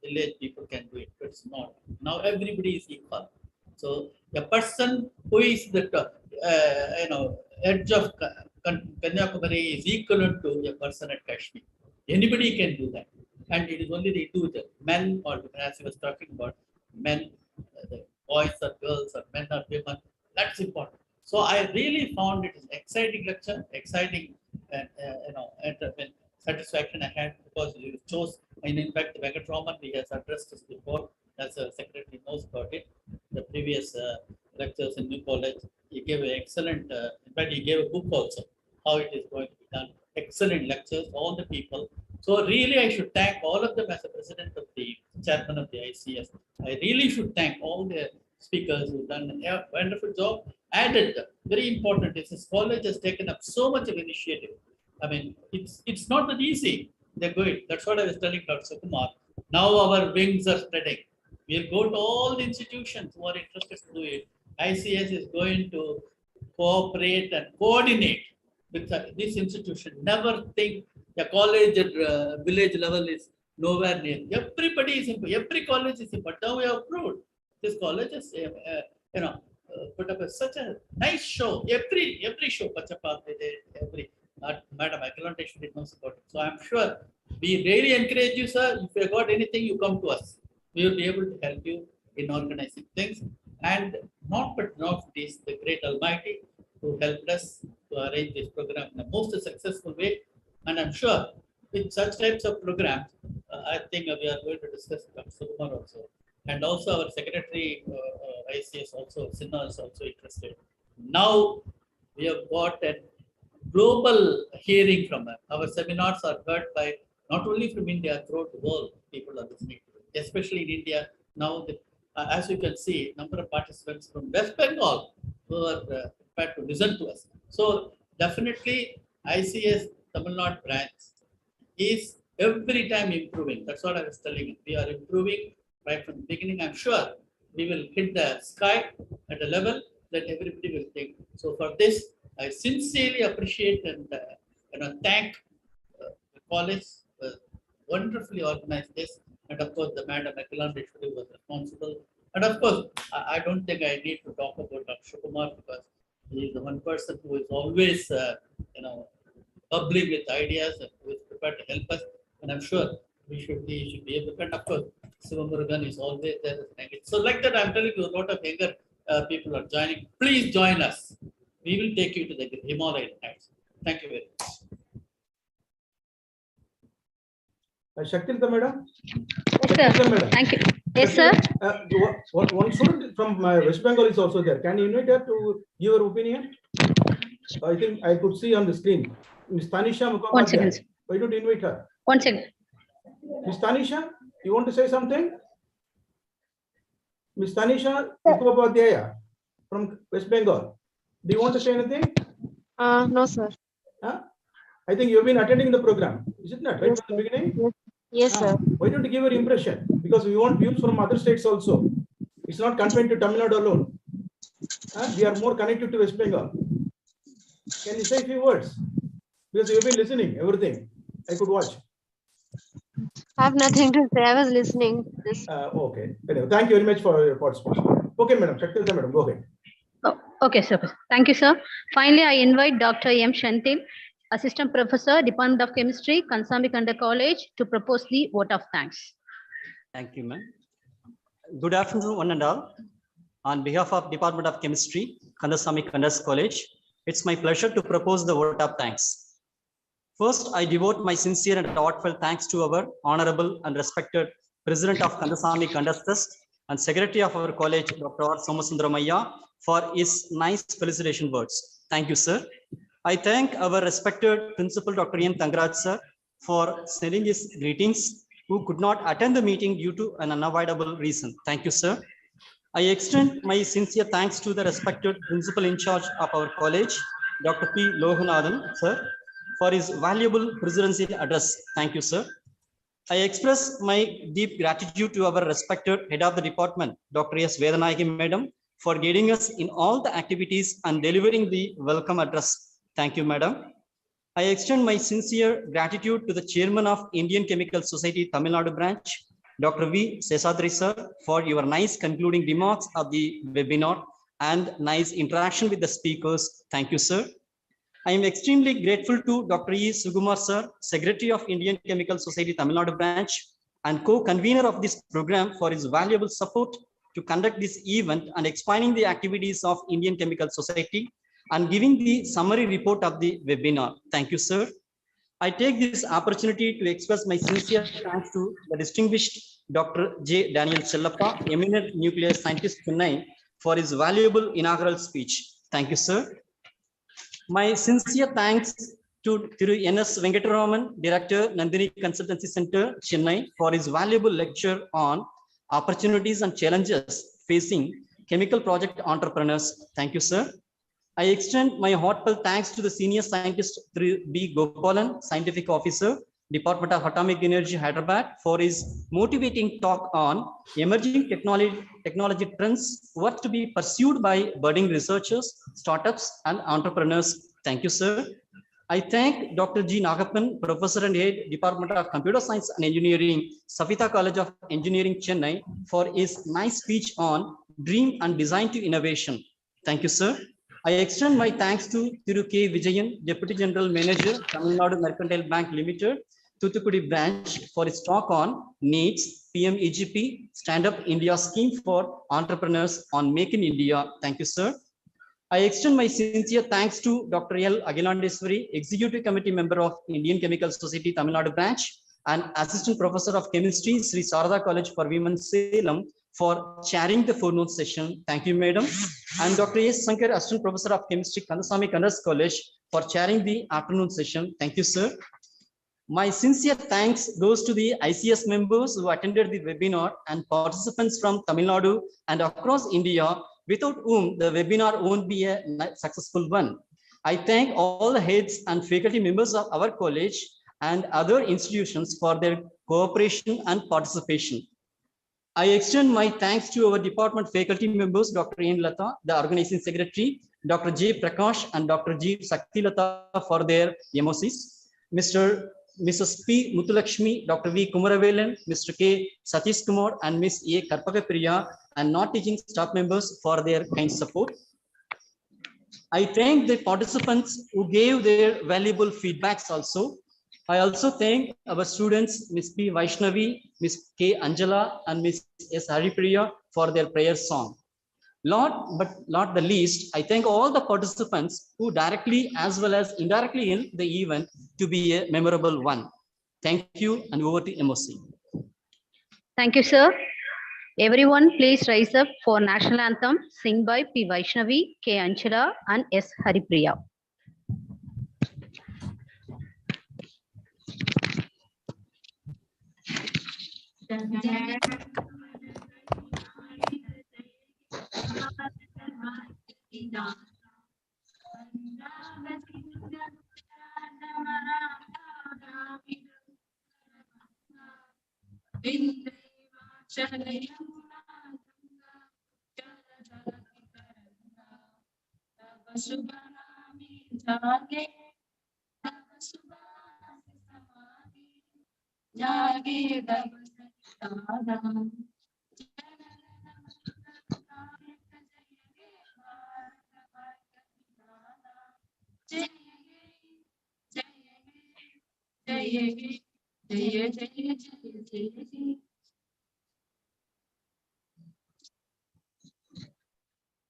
Village people can do it, but it's not. Now everybody is equal. So a person who is the edge of Kanyakumari is equivalent to a person at Kashmir. Anybody can do that, and it is only the individual men, or as he was talking about men, the boys or girls or men or women. That's important. So I really found it an exciting lecture, exciting, satisfaction I had because you chose. And in fact, the Venkataraman, he has addressed this before, as a secretary knows about it. The previous lectures in New College, he gave an excellent. In fact, he gave a book also how it is going to be done. Excellent lectures, all the people. So really, I should thank all of them as a president of the chairman of the ICS. I really should thank all the speakers who've done a wonderful job. Added, very important, is this college has taken up so much of initiative. I mean, it's not that easy. They're going. That's what I was telling Dr. Sukumar. Now our wings are spreading. We'll go to all the institutions who are interested to do it. ICS is going to cooperate and coordinate with this institution. Never think a college at village level is nowhere near. Everybody is important. Every college is important. Now we have approved. This college is, put up such a nice show. Every show, Pachapat, every Madam Akalantesh knows about it. So I'm sure we really encourage you, sir. If you got anything, you come to us. We will be able to help you in organizing things. And not least, the great Almighty who helped us to arrange this program in the most successful way. And I'm sure with such types of programs, I think we are going to discuss Dr. Sukumar also. And also our secretary, ICS also, Sinha is also interested. Now we have got a global hearing from her. Our seminars are heard by not only from India, throughout the world, people are listening to it, especially in India. Now, as you can see, number of participants from West Bengal who are prepared to listen to us. So definitely ICS Tamil Nadu branch is every time improving. That's what I was telling you. We are improving right from the beginning. I'm sure we will hit the sky at a level that everybody will think. So for this, I sincerely appreciate and thank the college. Wonderfully organized this, and of course the Madam Akilandeshwari was responsible. And of course, I don't think I need to talk about Dr. Kumar because he is the one person who is always bubbling with ideas and who is prepared to help us. And I'm sure he should be able to. And of course, Sivamurugan is always there. So like that, I'm telling you, a lot of younger people are joining. Please join us. We will take you to the Himalayan heights. Thank you very much. Shaktilta madam. Yes, sir. Madam. Thank you. Yes, sir. One student from West Bengal is also there. Can you invite her to give her opinion? I think I could see on the screen. Ms. Tanisha Mukhopadhyay. 1 second. Why don't you invite her? 1 second. Ms. Tanisha, you want to say something? Ms. Tanisha Mukhopadhyay from West Bengal. Do you want to say anything? No, sir. I think you have been attending the program. Is it not right Yes, from the beginning? Yes, sir. Why don't you give her impression? Because we want views from other states also. It's not confined to Tamil Nadu alone. We are more connected to West Bengal. Can you say a few words? Because you have been listening, everything. I could watch. I have nothing to say. I was listening. Okay. Anyway, thank you very much for your participation. Okay, madam. Shaktilta madam, go ahead. Oh, okay, sir. Thank you, sir. Finally, I invite Dr. M. Shantil, Assistant Professor, Department of Chemistry, Kandasamy Kanda College, to propose the vote of thanks. Thank you, ma'am. Good afternoon, one and all. On behalf of Department of Chemistry, Kandasamy Kanda College, it's my pleasure to propose the vote of thanks. First, I devote my sincere and heartfelt thanks to our honorable and respected President of Kandasamy Kanda Trust and Secretary of our college, Dr. R. Somasundaramaiah, for his nice felicitation words. Thank you, sir. I thank our respected Principal Dr. N. Tangraj, sir, for sending his greetings, who could not attend the meeting due to an unavoidable reason. Thank you, sir. I extend my sincere thanks to the respected Principal in charge of our college, Dr. P. Lohanathan, sir, for his valuable presidential address. Thank you, sir. I express my deep gratitude to our respected head of the department, Dr. S. Vedanayaki, madam, for guiding us in all the activities and delivering the welcome address. Thank you, madam. I extend my sincere gratitude to the chairman of Indian Chemical Society Tamil Nadu branch, Dr. V. Sesadri, sir, for your nice concluding remarks of the webinar and nice interaction with the speakers. Thank you, sir. I am extremely grateful to Dr. E. Sugumar, sir, Secretary of Indian Chemical Society Tamil Nadu branch and co-convener of this program, for his valuable support to conduct this event and explaining the activities of Indian Chemical Society and giving the summary report of the webinar. Thank you, sir. I take this opportunity to express my sincere thanks to the distinguished Dr. J. Daniel Chellappa, eminent nuclear scientist, Chennai, for his valuable inaugural speech. Thank you, sir. My sincere thanks to N.S. Venkataraman, Director, Nandini Consultancy Center, Chennai, for his valuable lecture on opportunities and challenges facing chemical project entrepreneurs. Thank you, sir. I extend my heartfelt thanks to the senior scientist B. Gopalan, Scientific Officer, Department of Atomic Energy, Hyderabad, for his motivating talk on emerging technology trends worth to be pursued by budding researchers, startups, and entrepreneurs. Thank you, sir. I thank Dr. G. Nagappan, Professor and Head, Department of Computer Science and Engineering, Savitha College of Engineering, Chennai, for his nice speech on Dream and Design to Innovation. Thank you, sir. I extend my thanks to Thiru K. Vijayan, Deputy General Manager, Tamil Nadu Mercantile Bank Limited, Thuthukudi branch, for his talk on NEEDS, PMEGP, Stand Up India Scheme for Entrepreneurs on Make in India. Thank you, sir. I extend my sincere thanks to Dr. L. Agilandeswari, Executive Committee Member of Indian Chemical Society Tamil Nadu branch and Assistant Professor of Chemistry, Sri Sarada College for Women, Salem, for chairing the forenoon session. Thank you, madam. And Dr. S. Sankar, Assistant Professor of Chemistry, Kandasamy Kanda College, for chairing the afternoon session. Thank you, sir. My sincere thanks goes to the ICS members who attended the webinar and participants from Tamil Nadu and across India, without whom the webinar won't be a successful one. I thank all the heads and faculty members of our college and other institutions for their cooperation and participation. I extend my thanks to our department faculty members, Dr. N. Lata, the organizing secretary, Dr. J. Prakash and Dr. G. Saktilata for their MOCs, Mrs. P. Muthulakshmi, Dr. V. Kumaravelan, Mr. K. Satish Kumar and Ms. A. Karpakapriya and non-teaching staff members for their kind support. I thank the participants who gave their valuable feedbacks also. I also thank our students, Ms. P. Vaishnavi, Ms. K. Anjala, and Ms. S. Haripriya for their prayer song. Last but not the least, I thank all the participants who directly as well as indirectly in the event to be a memorable one. Thank you, and over to MOC. Thank you, sir. Everyone, please rise up for national anthem, sing by P. Vaishnavi, K. Anjala, and S. Haripriya.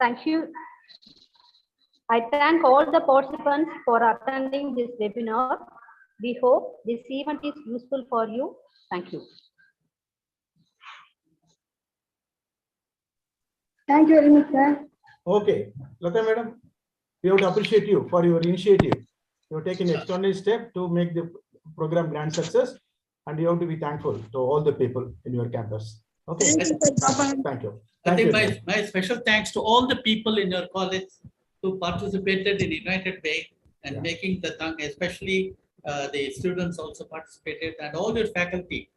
Thank you. I thank all the participants for attending this webinar. We hope this event is useful for you. Thank you. Thank you very much, sir. Okay, Lata madam, we have to appreciate you for your initiative. You have taken an extraordinary step to make the program grand success, and you have to be thankful to all the people in your campus. Okay. Thank you. I think my special thanks to all the people in your college who participated in United Way and making the tongue, especially the students also participated, and all your faculty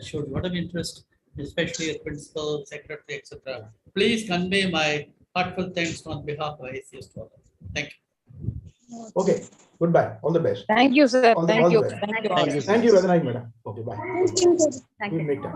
showed a lot of interest, especially your principal, secretary, etc. Please convey my heartfelt thanks on behalf of ICS to all. Thank you. Okay, goodbye. All the best. Thank you, sir. All Thank you. the best. Thank you. Thank you, Vedanaik madam. Okay, bye. Thank We'll you. meet up.